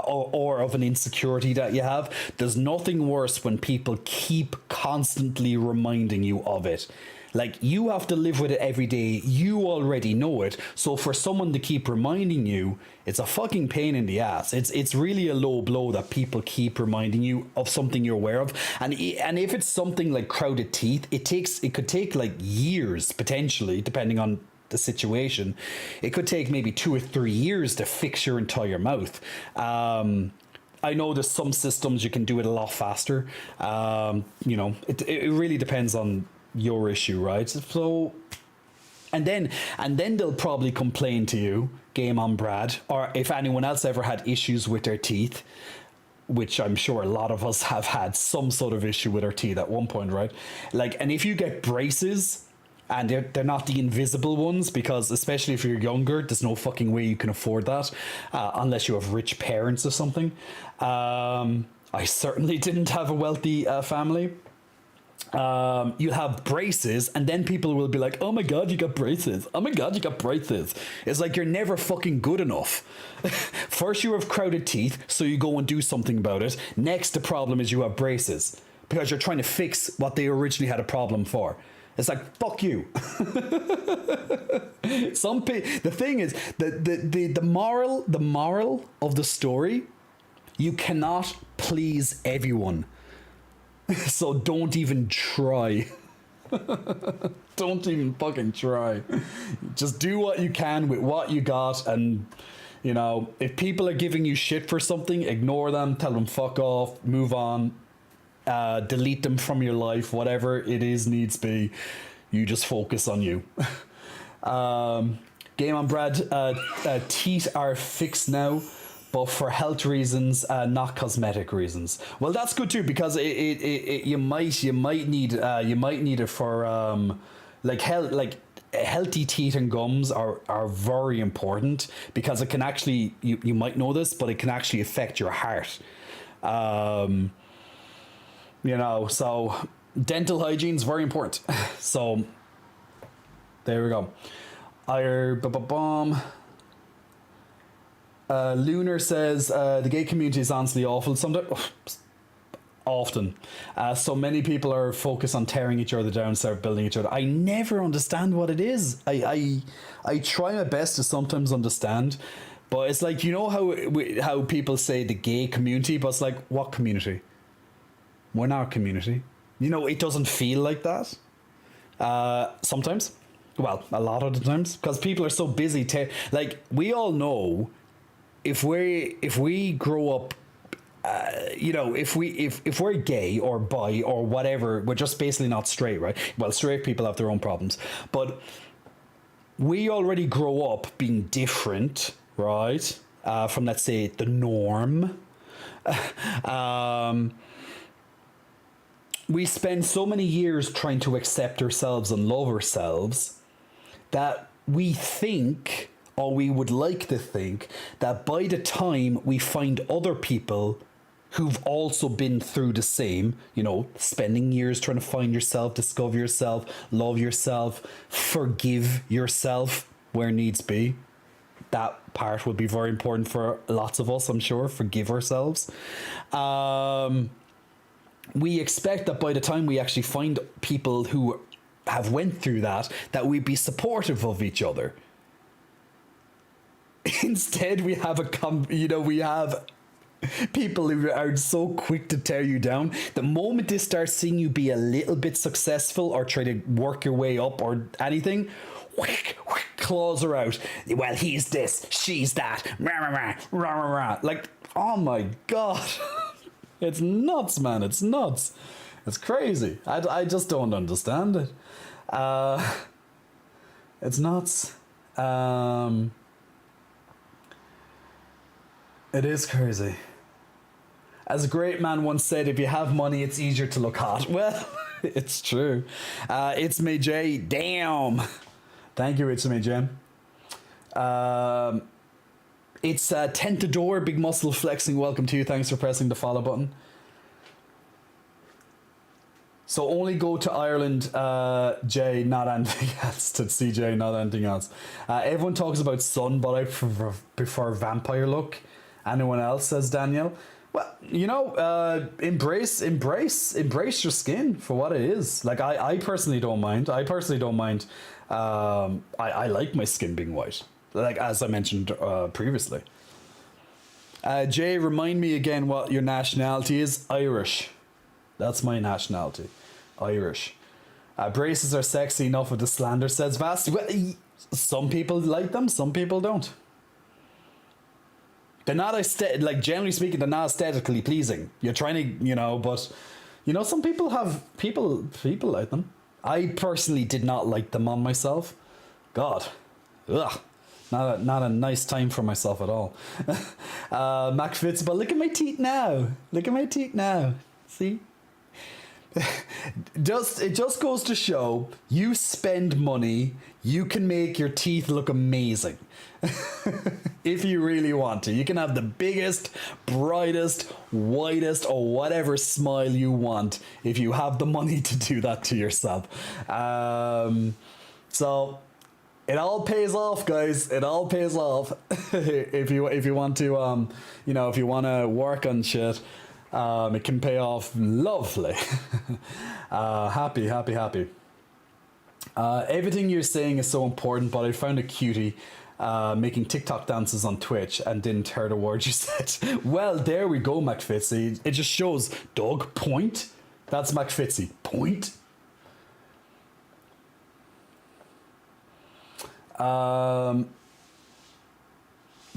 or of an insecurity that you have. There's nothing worse when people keep constantly reminding you of it. Like, you have to live with it every day. You already know it. So for someone to keep reminding you, it's a fucking pain in the ass. It's really a low blow that people keep reminding you of something you're aware of. And if it's something like crowded teeth, it could take like years, potentially, depending on the situation. It could take maybe 2 or 3 years to fix your entire mouth. I know there's some systems you can do it a lot faster. It really depends on your issue, right? So, and then they'll probably complain to you, game on Brad, or if anyone else ever had issues with their teeth, which I'm sure a lot of us have had some sort of issue with our teeth at one point, right? Like, and if you get braces, and they're not the invisible ones, because especially if you're younger, there's no fucking way you can afford that, unless you have rich parents or something. I certainly didn't have a wealthy family. You'll have braces, and then people will be like, oh my god, you got braces. Oh my god, you got braces. It's like, you're never fucking good enough. First you have crowded teeth, so you go and do something about it. Next, the problem is you have braces, because you're trying to fix what they originally had a problem for. It's like, fuck you. The thing is, the moral of the story, you cannot please everyone. So don't even try. Don't even fucking try. Just do what you can with what you got, and if people are giving you shit for something, ignore them, tell them fuck off, move on, delete them from your life, whatever it is needs be. You just focus on you. Game on Brad, teeth are fixed now, but for health reasons, not cosmetic reasons. Well, that's good too, because you might need it for healthy teeth and gums are very important, because it can actually, you might know this, but it can actually affect your heart. So dental hygiene is very important. So there we go. Lunar says the gay community is honestly awful. Often. So many people are focused on tearing each other down instead of building each other. I never understand what it is. I try my best to sometimes understand, but it's like, how people say the gay community, but it's like, what community? We're not a community. It doesn't feel like that. Sometimes. Well, a lot of the times. Because people are so busy. We all know, if we grow up, if we're gay or bi or whatever, we're just basically not straight, right? Well, straight people have their own problems. But we already grow up being different, right? From, let's say, the norm. We spend so many years trying to accept ourselves and love ourselves that we think, or we would like to think, that by the time we find other people who've also been through the same, spending years trying to find yourself, discover yourself, love yourself, forgive yourself where needs be. That part would be very important for lots of us, I'm sure. Forgive ourselves. We expect that by the time we actually find people who have went through that we'd be supportive of each other. Instead, we have we have people who are so quick to tear you down. The moment they start seeing you be a little bit successful or try to work your way up or anything, claws are out. Well, he's this, she's that. Rah, rah, rah, rah, rah, rah. Like, oh my god. It's nuts, man. It's nuts. It's crazy. I just don't understand it. It's nuts. It is crazy. As a great man once said, if you have money, it's easier to look hot. Well, it's true. It's me, Jay. Damn. Thank you, It's me, Jay. It's Tentador, Big Muscle Flexing. Welcome to you. Thanks for pressing the follow button. So only go to Ireland, Jay, not anything else. To CJ, not anything else. Everyone talks about sun, but I prefer vampire look. Anyone else, says Daniel. Well, you know, embrace your skin for what it is. Like I personally don't mind. I like my skin being white. Like as I mentioned previously. Jay, remind me again what your nationality is. Irish. That's my nationality. Irish. Braces are sexy enough with the slander, says Vast. Well, some people like them, some people don't. They're not like generally speaking, they're not aesthetically pleasing. You're trying to, you know, but you know, some people have people like them. I personally did not like them on myself. God. Ugh. Not a nice time for myself at all. Mac Fitz, but look at my teeth now. Look at my teeth now. See? It just goes to show, you spend money, you can make your teeth look amazing. If you really want to. You can have the biggest, brightest, whitest, or whatever smile you want if you have the money to do that to yourself. So it all pays off, guys. It all pays off. if you want to you know, if you want to work on shit. It can pay off lovely. Happy. Everything you're saying is so important, but I found a cutie making TikTok dances on Twitch and didn't hear the word you said. Well, there we go, McFitzy. It just shows, Doug, point. That's McFitzy. Point.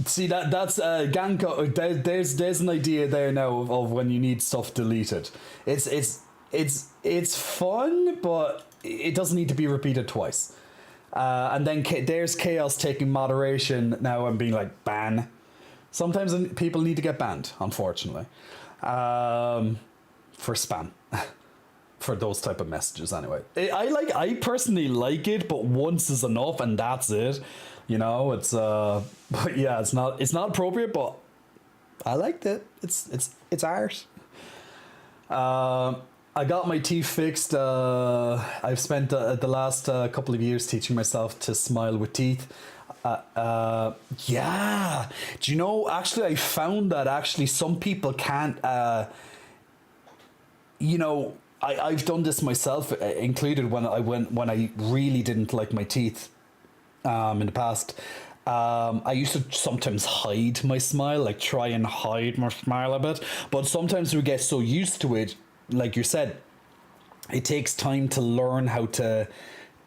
See that's Ganko. There's an idea there now of when you need stuff deleted. It's fun, but it doesn't need to be repeated twice. And then there's Chaos taking moderation now and being like ban. Sometimes people need to get banned, unfortunately, for spam. For those type of messages, anyway. I personally like it, but once is enough, and that's it. You know, it's but yeah, it's not appropriate, but I liked it. It's art. I got my teeth fixed. I've spent the last couple of years teaching myself to smile with teeth. Yeah. Do you know? Actually, I found that actually some people can't. You know, I've done this myself, included when I really didn't like my teeth. In the past, I used to sometimes hide my smile, like try and hide my smile a bit. But sometimes we get so used to it, like you said, it takes time to learn how to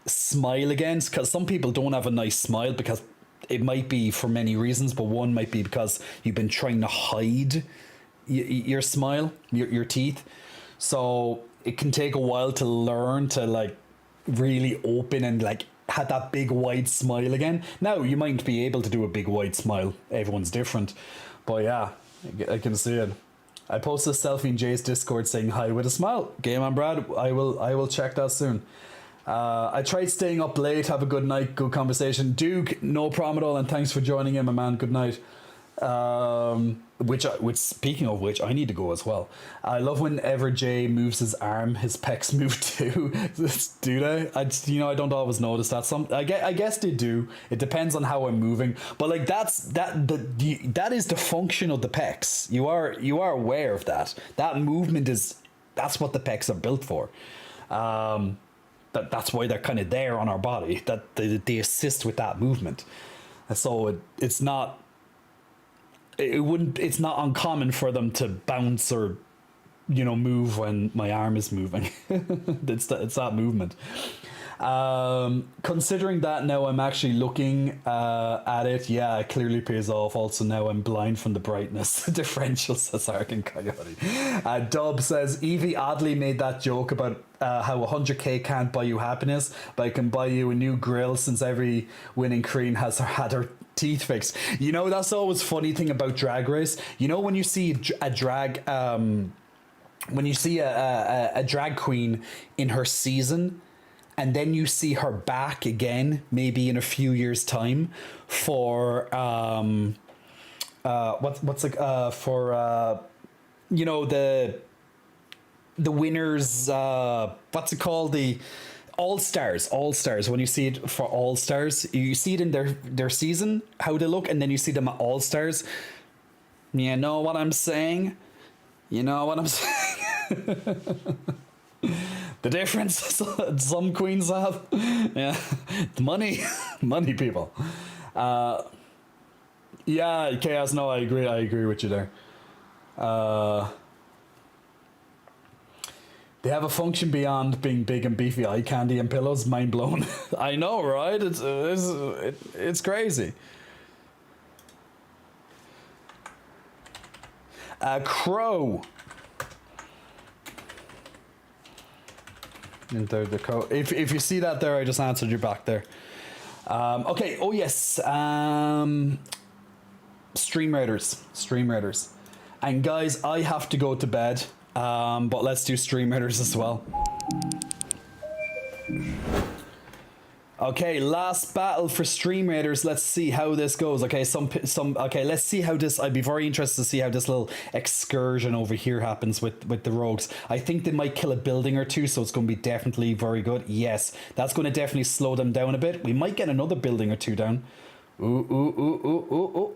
smile again. Because some people don't have a nice smile because it might be for many reasons, but one might be because you've been trying to hide your smile, your teeth. So it can take a while to learn to like really open and like had that big wide smile again. Now you might be able to do a big wide smile. Everyone's different, but yeah, I can see it. I posted a selfie in Jay's Discord saying hi with a smile. Game on Brad. I will check that soon. I tried staying up late. Have a good night. Good conversation, Duke. No problem at all, and thanks for joining in, my man. Good night. Which speaking of which, I need to go as well. I love whenever Jay moves his arm, his pecs move too. Do they? I don't always notice that. I guess they do. It depends on how I'm moving. But like that is the function of the pecs. You are aware of that. That movement that's what the pecs are built for. That's why they're kind of there on our body. That they assist with that movement. So it's not. It's not uncommon for them to bounce or, move when my arm is moving. it's that movement. Considering that now I'm actually looking at it, yeah, it clearly pays off. Also now I'm blind from the brightness differential, says Arkin Coyote. Dub says Evie oddly made that joke about how 100k can't buy you happiness, but it can buy you a new grill since every winning queen has had her Teeth fixed. You know, that's always funny thing about Drag Race. You know, when you see a drag, when you see a drag queen in her season, and then you see her back again, maybe in a few years' time, for you know, the winners. What's it called? The All Stars. When you see it for All Stars, you see it in their season, how they look, and then you see them at All Stars. You know what I'm saying? You know what I'm saying? The difference some queens have. Yeah. Money people. Yeah, Chaos, no, I agree with you there. They have a function beyond being big and beefy. Eye candy and pillows, mind blown. I know, right? It's crazy. Crow. If you see that there, I just answered you back there. Okay. Oh yes. Stream Raiders. And guys, I have to go to bed. But let's do Stream Raiders as well. Okay, last battle for Stream Raiders. Let's see how this goes. Okay, okay, let's see how this. I'd be very interested to see how this little excursion over here happens with the rogues. I think they might kill a building or two, so it's going to be definitely very good. Yes, that's going to definitely slow them down a bit. We might get another building or two down. Ooh,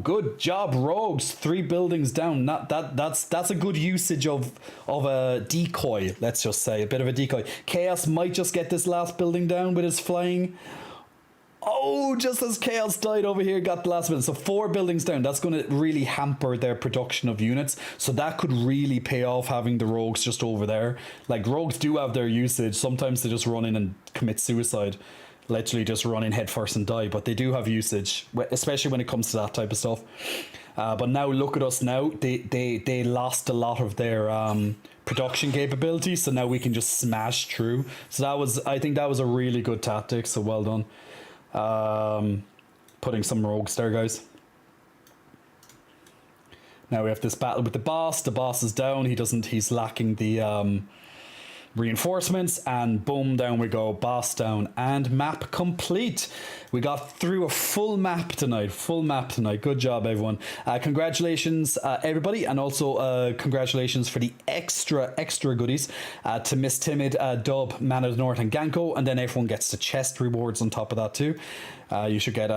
good job, rogues. 3 buildings down. That's a good usage of a decoy, let's just say. A bit of a decoy. Chaos might just get this last building down with his flying. Oh, just as Chaos died over here, got the last building. So 4 buildings down. That's going to really hamper their production of units. So that could really pay off, having the rogues just over there. Like, rogues do have their usage. Sometimes they just run in and commit suicide. Literally just run in head first and die, but they do have usage, especially when it comes to that type of stuff. But now look at us now. They lost a lot of their production capability, so now we can just smash through. So I think that was a really good tactic, so well done. Putting some rogues there, guys. Now we have this battle with the boss. The boss is down. He's lacking the reinforcements, and boom, down we go. Boss down and map complete. We got through a full map tonight. Good job, everyone. Congratulations, everybody, and also congratulations for the extra goodies to Miss Timid, Dub, Man of the North, and Ganko, and then everyone gets the chest rewards on top of that too. You should get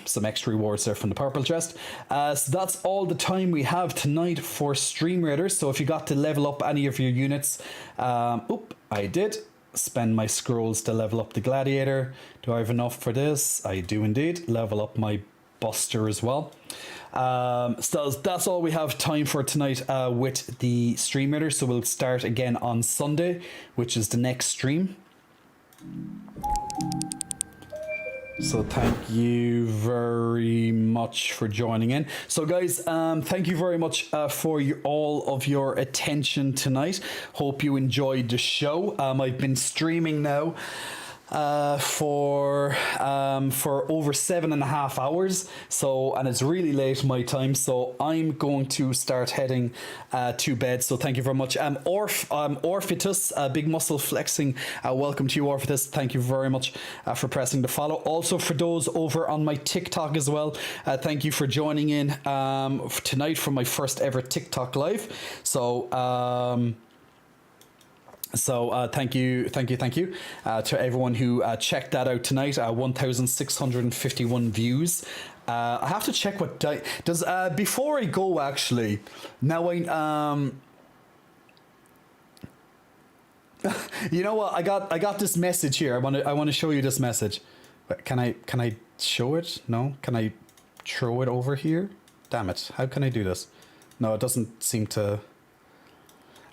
some extra rewards there from the purple chest. So that's all the time we have tonight for Stream Raiders. So if you got to level up any of your units, I did spend my scrolls to level up the Gladiator. Do I have enough for this? I do indeed. Level up my Buster as well. So that's all we have time for tonight with the Stream Raiders. So we'll start again on Sunday, which is the next stream. So thank you very much for joining in. So guys, thank you very much for all of your attention tonight. Hope you enjoyed the show. I've been streaming now for over 7.5 hours, so, and it's really late my time, so I'm going to start heading to bed. So thank you very much. Orphitus, big muscle flexing, welcome to you, Orphitus. Thank you very much for pressing the follow. Also for those over on my TikTok as well, thank you for joining in tonight for my first ever TikTok live. So thank you to everyone who checked that out tonight. 1,651 views. I have to check what does before I go, actually. Now you know what, I got this message here. I want to show you this message. Can I show it? No? Can I throw it over here? Damn it. How can I do this? No, it doesn't seem to.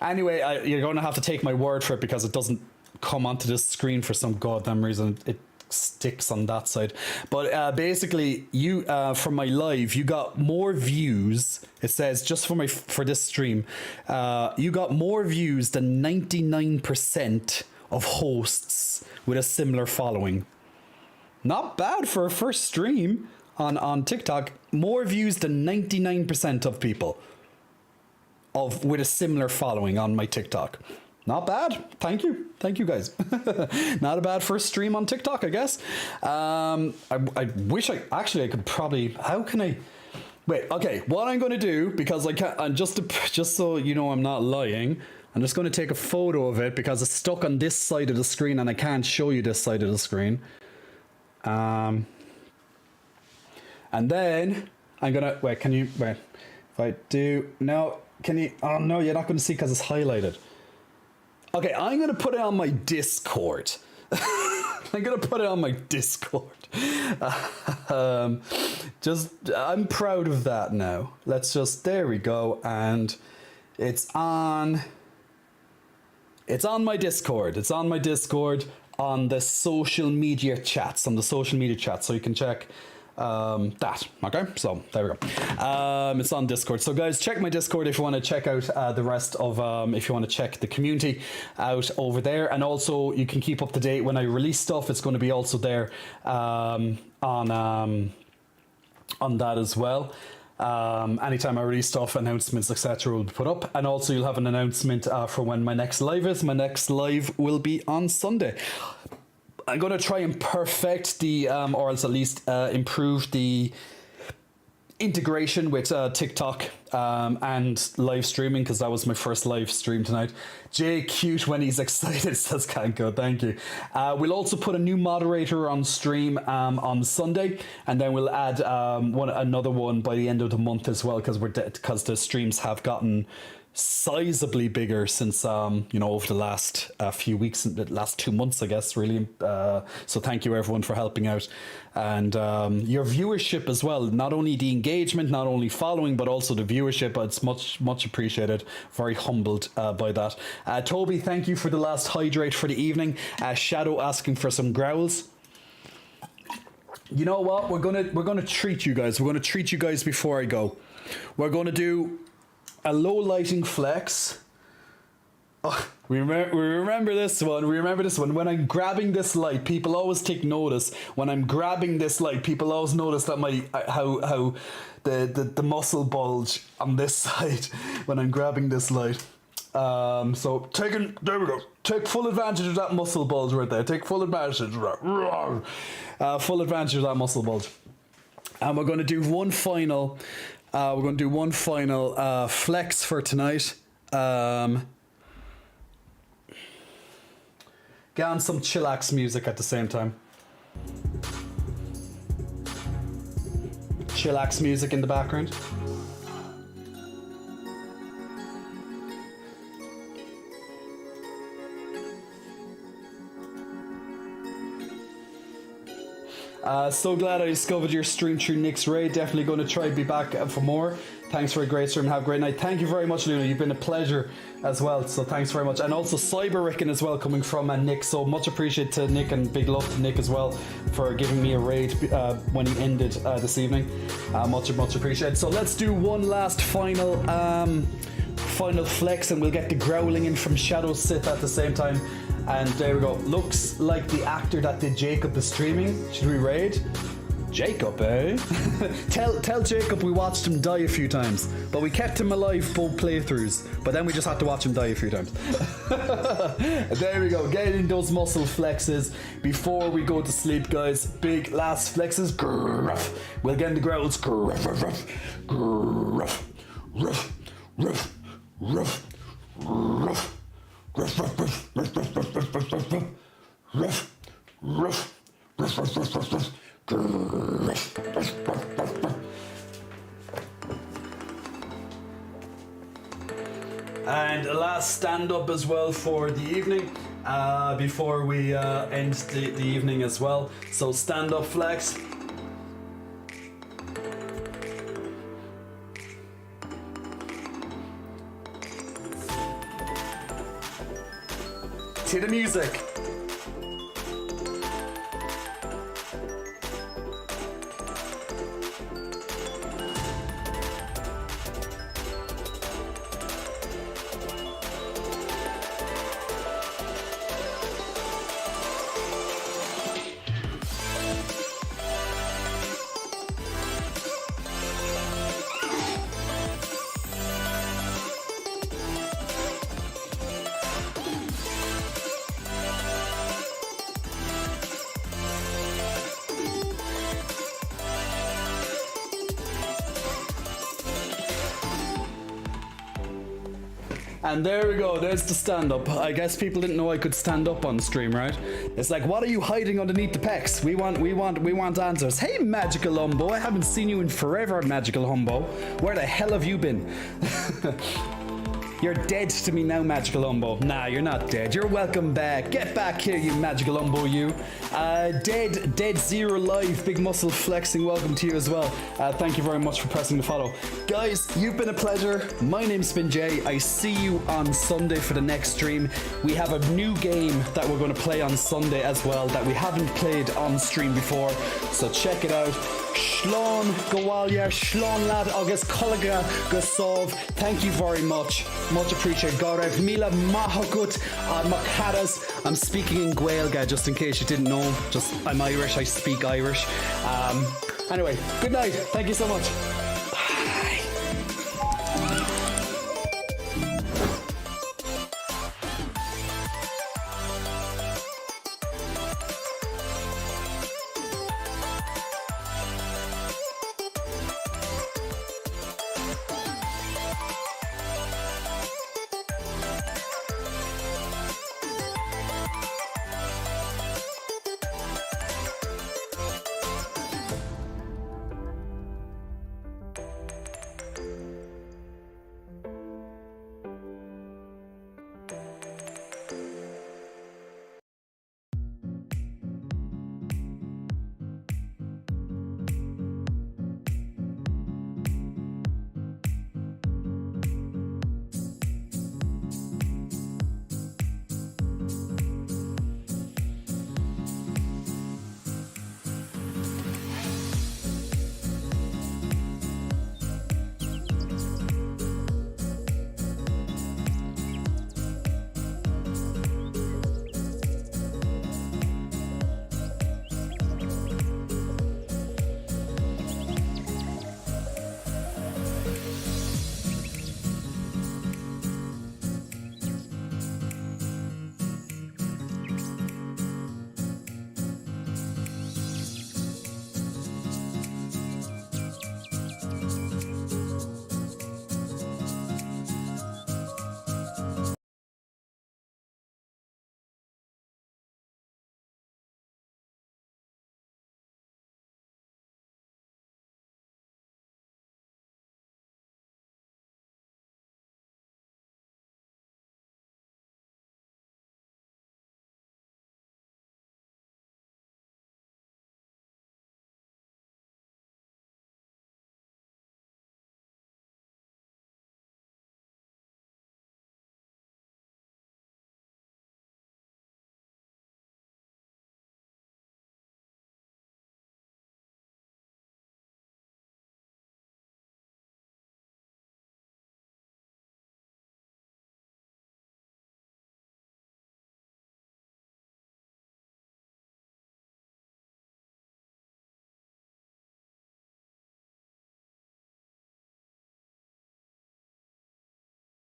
Anyway, you're going to have to take my word for it, because it doesn't come onto this screen for some goddamn reason. It sticks on that side. But basically, you from my live, you got more views. It says just for this stream, you got more views than 99% of hosts with a similar following. Not bad for a first stream. on TikTok, more views than 99% of people with a similar following on my TikTok. Not bad. Thank you guys. Not a bad first stream on TikTok, I guess. I wish I could probably. How can I? Wait. Okay. What I'm going to do, because I can't, and just so you know, I'm not lying. I'm just going to take a photo of it because it's stuck on this side of the screen and I can't show you this side of the screen. And then I'm gonna wait. Can you wait? If I do no, can you? Oh no, you're not going to see because it's highlighted. Okay, I'm going to put it on my Discord. I'm going to put it on my Discord. I'm proud of that now. There we go. And it's on my Discord. It's on my Discord on the social media chats, so you can check that. Okay, so there we go. It's on Discord, so guys, check my Discord if you want to check out the rest of if you want to check the community out over there, and also you can keep up to date when I release stuff. It's going to be also there on that as well. Anytime I release stuff, announcements, etc. will be put up, and also you'll have an announcement for when my next live is. My next live will be on Sunday. I'm going to try and perfect the, or else at least improve the integration with TikTok and live streaming, because that was my first live stream tonight. Jay cute when he's excited, says Kanko. Thank you. We'll also put a new moderator on stream on Sunday, and then we'll add another one by the end of the month as well, because the streams have gotten sizably bigger since over the last few weeks, the last 2 months, I guess, really. So thank you everyone for helping out, and your viewership as well. Not only the engagement, not only following, but also the viewership. It's much appreciated. Very humbled by that. Toby, thank you for the last hydrate for the evening. Shadow asking for some growls. You know what? We're gonna treat you guys. We're gonna treat you guys before I go. We're gonna do a low lighting flex. Oh, we remember this one. We remember this one. When I'm grabbing this light, people always take notice. When I'm grabbing this light, people always notice that how the muscle bulge on this side when I'm grabbing this light. So there we go. Take full advantage of that muscle bulge right there. Take full advantage of that. Full advantage of that muscle bulge. And we're going to do one final. Flex for tonight. Get on some chillax music at the same time. Chillax music in the background. So glad I discovered your stream through Nick's Raid. Definitely going to try to be back for more. Thanks for a great stream. Have a great night. Thank you very much, Luna. You've been a pleasure as well. So thanks very much. And also Cyberricken as well, coming from Nick. So much appreciated to Nick, and big love to Nick as well for giving me a raid when he ended this evening. Much appreciated. So let's do one last final flex, and we'll get the growling in from Shadow Sith at the same time. And there we go. Looks like the actor that did Jacob is streaming. Should we raid? Jacob, eh? tell Jacob we watched him die a few times, but we kept him alive both playthroughs, but then we just had to watch him die a few times. There we go. Getting those muscle flexes before we go to sleep, guys. Big last flexes. Gruff. We'll get in the growls. Gruff, gruff, gruff, gruff, gruff, gruff, gruff. Ruff, ruff, ruff, ruff, ruff, ruff, ruff, ruff, ruff, ruff, ruff, ruff, ruff, ruff, ruff, ruff, and the last stand up as well for the evening, before we end the evening as well. So stand up flex. To the music. And there we go, there's the stand-up. I guess people didn't know I could stand up on stream, right? It's like, what are you hiding underneath the pecs? We want answers. Hey, Magical Humbo, I haven't seen you in forever, Magical Humbo. Where the hell have you been? You're dead to me now, Magical Umbo. Nah, you're not dead. You're welcome back. Get back here, you Magical Umbo, you. Dead Zero Live, big muscle flexing. Welcome to you as well. Thank you very much for pressing the follow. Guys, you've been a pleasure. My name's been Jay. I see you on Sunday for the next stream. We have a new game that we're going to play on Sunday as well that we haven't played on stream before. So check it out. Shlón Gawalya, Shlón Lad Agus Collega Gosov. Thank you very much. Much appreciated. Gorev Mila Mahakut Makaras. I'm speaking in Gaeilge, just in case you didn't know. I'm Irish, I speak Irish. Anyway, good night. Thank you so much.